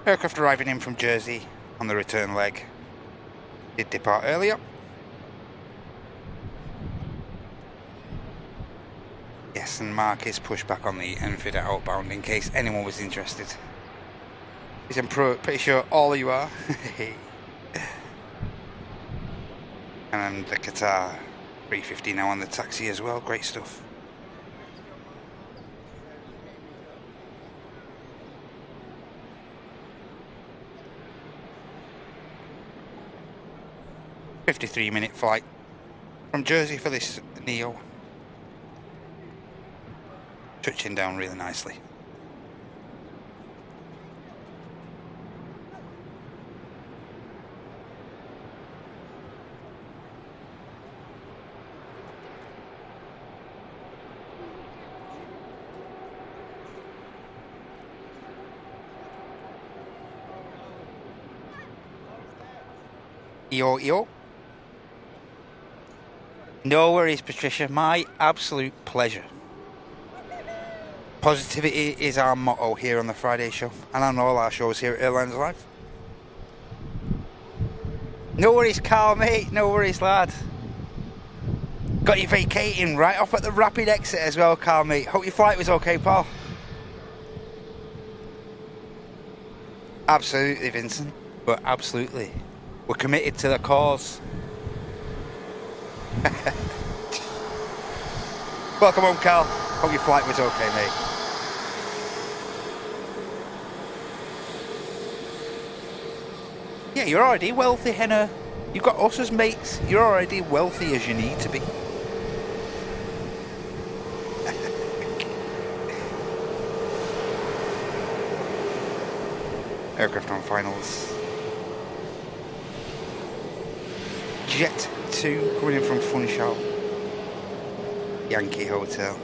Aircraft arriving in from Jersey on the return leg. Did depart earlier. Yes, and Mark is pushed back on the Enfield outbound in case anyone was interested. I'm pretty sure all of you are. And the Qatar 350 now on the taxi as well. Great stuff. $53-minute flight from Jersey for this Neo. Touching down really nicely. Yo, yo. No worries, Patricia. My absolute pleasure. Positivity is our motto here on the Friday show and on all our shows here at Airlines Live. No worries, Carl, mate. No worries, lad. Got you vacating right off at the rapid exit as well, Carl, mate. Hope your flight was okay, pal. Absolutely, Vincent. But absolutely. We're committed to the cause. Welcome home, Carl. Hope your flight was okay, mate. Yeah, you're already wealthy, Henna. You've got us as mates. You're already wealthy as you need to be. Aircraft on finals. Jet 2 coming in from Funchal. Yankee Hotel.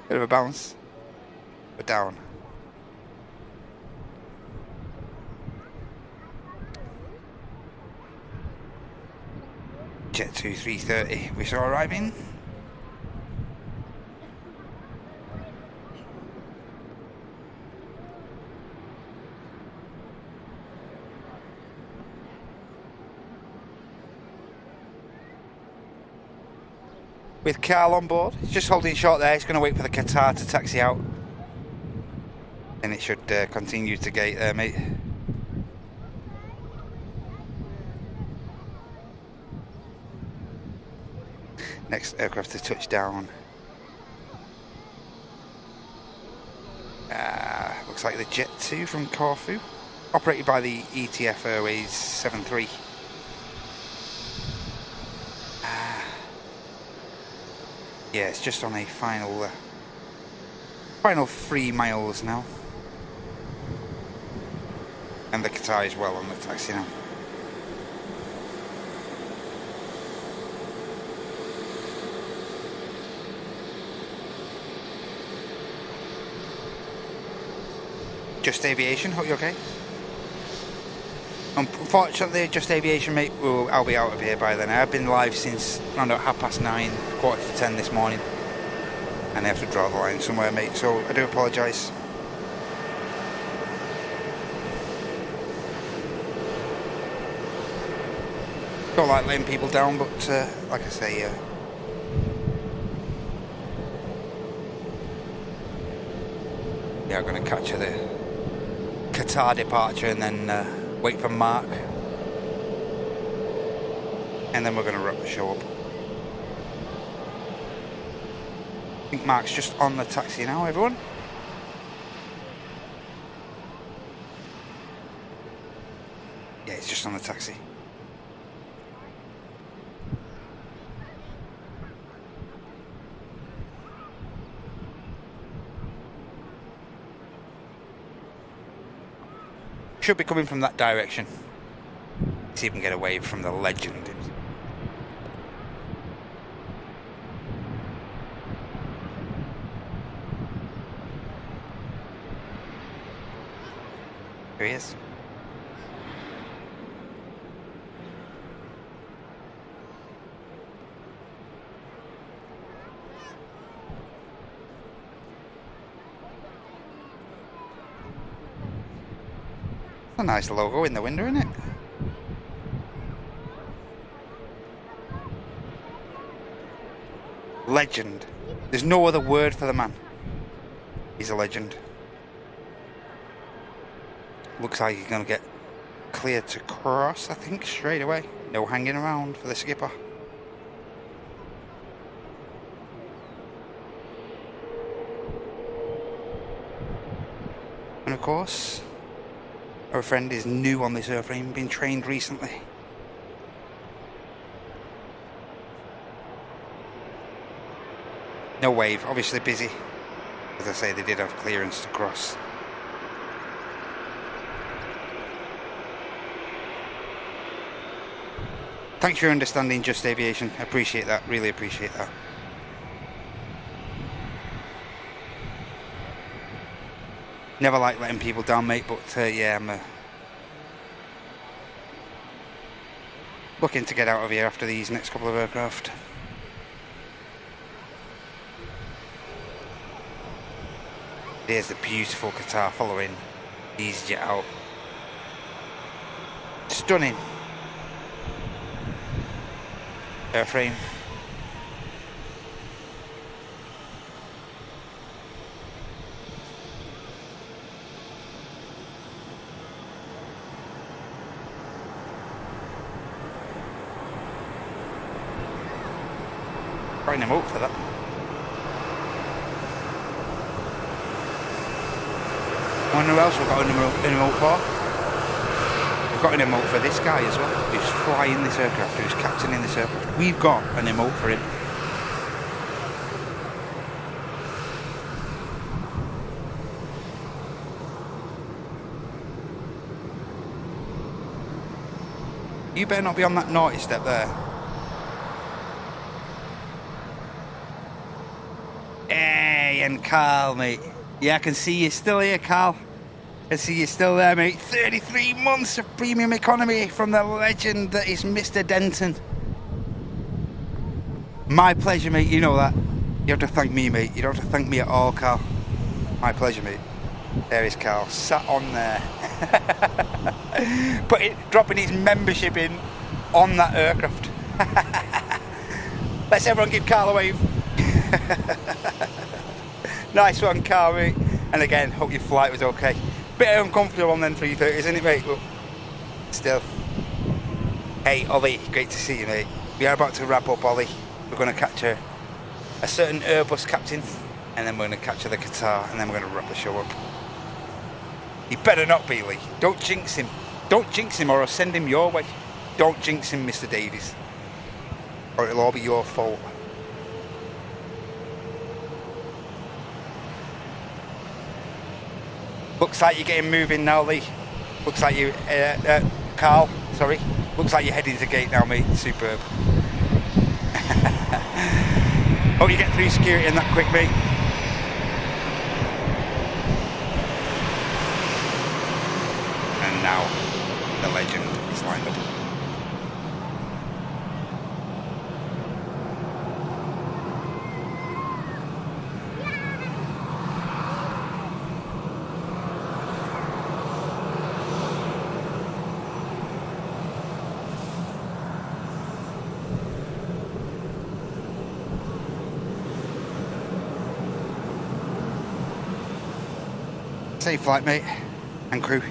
Bit of a bounce. We're down. Jet 2 330 we saw arriving. With Carl on board. He's just holding short there. He's going to wait for the Qatar to taxi out. And it should continue to gate there, mate. Next aircraft to touch down. Looks like the Jet 2 from Corfu. Operated by the ETF Airways 73. Yeah, it's just on a final 3 miles now. And the Qatar is well on the taxi now. Just Aviation, hope you're okay. Unfortunately, Just Aviation, mate, I'll be out of here by then. I've been live since around 9:30, 9:45 this morning. And I have to draw the line somewhere, mate, so I do apologise. Don't like letting people down, but like I say, yeah, I'm going to catch the Qatar departure and then wait for Mark, and then we're going to wrap the show up. I think Mark's just on the taxi now, everyone. Yeah, he's just on the taxi. Should be coming from that direction. See if we can get a wave from the legend. Here he is. A nice logo in the window, isn't it? Legend. There's no other word for the man. He's a legend. Looks like he's going to get cleared to cross, I think, straight away. No hanging around for the skipper. And of course, our friend is new on this airframe, been trained recently. No wave, obviously busy. As I say, they did have clearance to cross. Thanks for your understanding, Just Aviation. I appreciate that, really appreciate that. Never like letting people down, mate, but yeah, I'm looking to get out of here after these next couple of aircraft. There's the beautiful Qatar following EasyJet out. Stunning airframe. Bring them up for that. I wonder who else we've got an emote for. We've got an emote for this guy as well, who's flying this aircraft, who's captaining this aircraft. We've got an emote for him. You better not be on that naughty step there. Hey, and Carl, mate. Yeah, I can see you still here, Carl. I see you still there, mate. 33 months of premium economy from the legend that is Mr. Denton. My pleasure, mate. You know that. You have to thank me, mate. You don't have to thank me at all, Carl. My pleasure, mate. There is Carl, sat on there. Dropping his membership in on that aircraft. Let's everyone give Carl a wave. Nice one, Carl, mate. And again, hope your flight was okay. Bit uncomfortable on them 330s, isn't it, mate? But still. Hey, Ollie, great to see you, mate. We are about to wrap up, Ollie. We're going to catch a certain Airbus captain, and then we're going to catch the Qatar, and then we're going to wrap the show up. He better not be, Lee. Don't jinx him. Don't jinx him, or I'll send him your way. Don't jinx him, Mr. Davies, or it'll all be your fault. Looks like you're getting moving now, Lee. Looks like you, Carl, sorry. Looks like you're heading to gate now, mate. Superb. Hope you get through security in that quick, mate. And now, the legend is lined up. Safe flight, mate, and crew.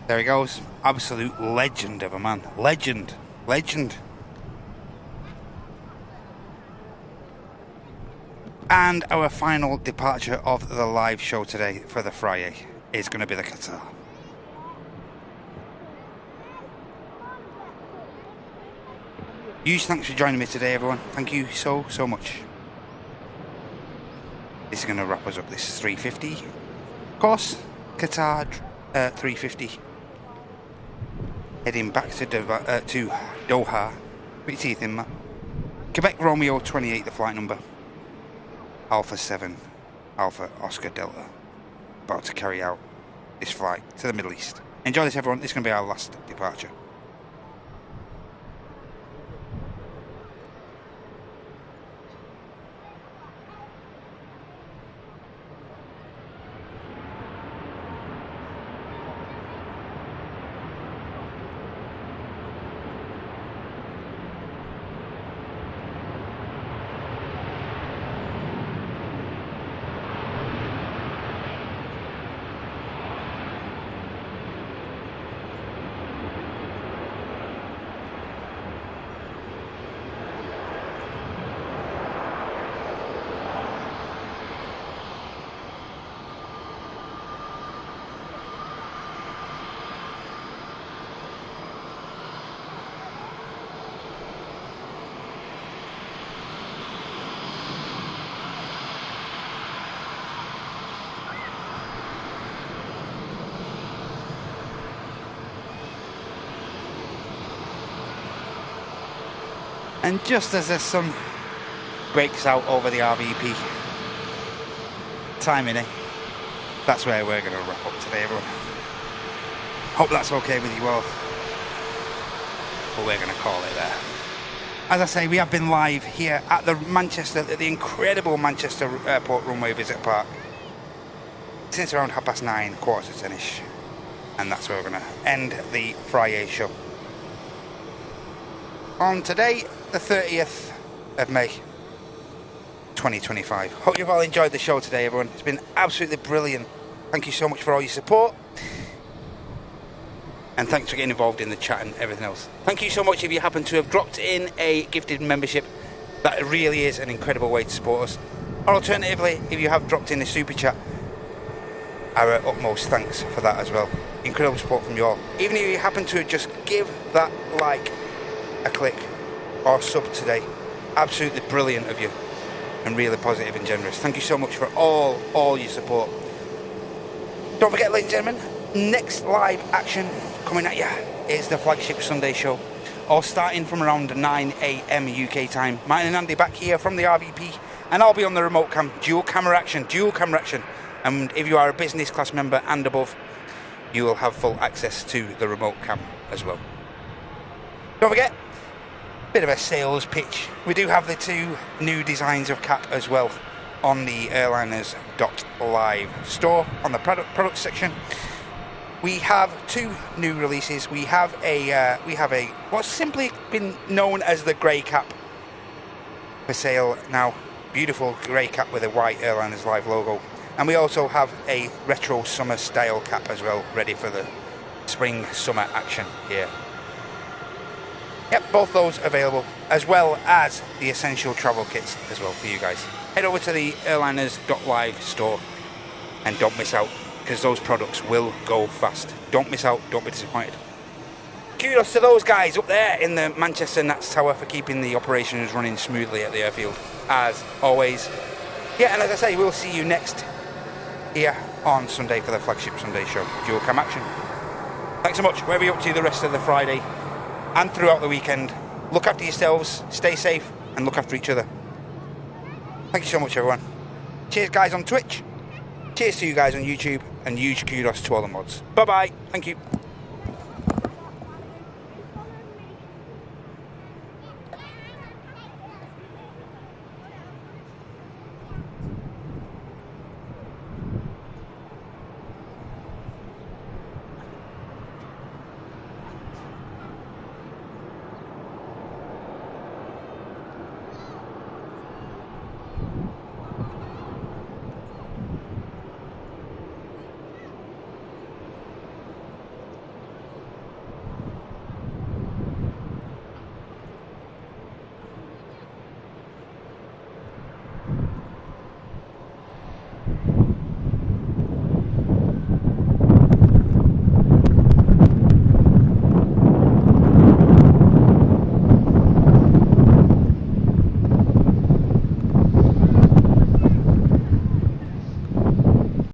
There he goes. Absolute legend of a man. Legend. Legend. And our final departure of the live show today for the Friday is going to be the Qatar. Huge thanks for joining me today, everyone. Thank you so much. This is going to wrap us up. This is 350. Of course, Qatar 350. Heading back to Doha. Put your teeth in, Matt. Quebec Romeo 28, the flight number. Alpha 7, Alpha Oscar Delta. About to carry out this flight to the Middle East. Enjoy this, everyone. This is going to be our last departure. And just as the sun breaks out over the RVP, timing, that's where we're going to wrap up today, everyone. Hope that's okay with you all. But we're going to call it there. As I say, we have been live here at the incredible Manchester Airport Runway Visitor Park since around 9:30, 9:45ish. And that's where we're going to end the Friday show. On today, the 30th of May, 2025. Hope you've all enjoyed the show today, everyone. It's been absolutely brilliant. Thank you so much for all your support. And thanks for getting involved in the chat and everything else. Thank you so much if you happen to have dropped in a gifted membership. That really is an incredible way to support us. Or alternatively, if you have dropped in a super chat, our utmost thanks for that as well. Incredible support from you all. Even if you happen to just give that like a click or sub today, absolutely brilliant of you and really positive and generous. Thank you so much for all your support. Don't forget, ladies and gentlemen, next live action coming at you is the flagship Sunday show, all starting from around 9 AM UK time. Mine and Andy back here from the RVP, and I'll be on the remote cam, dual camera action. And if you are a business class member and above, you will have full access to the remote cam as well. Don't forget, bit of a sales pitch. We do have the 2 new designs of cap as well on the airliners.live store on the product section. We have 2 new releases. We have a what's simply been known as the grey cap for sale now. Beautiful grey cap with a white Airliners Live logo. And we also have a retro summer style cap as well, ready for the spring summer action here. Yep, both those available, as well as the essential travel kits as well for you guys. Head over to the airliners.live store and don't miss out, because those products will go fast. Don't miss out, don't be disappointed. Kudos to those guys up there in the Manchester Nats Tower for keeping the operations running smoothly at the airfield, as always. Yeah, and as I say, we'll see you next here on Sunday for the flagship Sunday show, dual cam action. Thanks so much, wherever you're up to the rest of the Friday and throughout the weekend. Look after yourselves, stay safe, and look after each other. Thank you so much, everyone. Cheers, guys, on Twitch. Cheers to you guys on YouTube, and huge kudos to all the mods. Bye-bye. Thank you.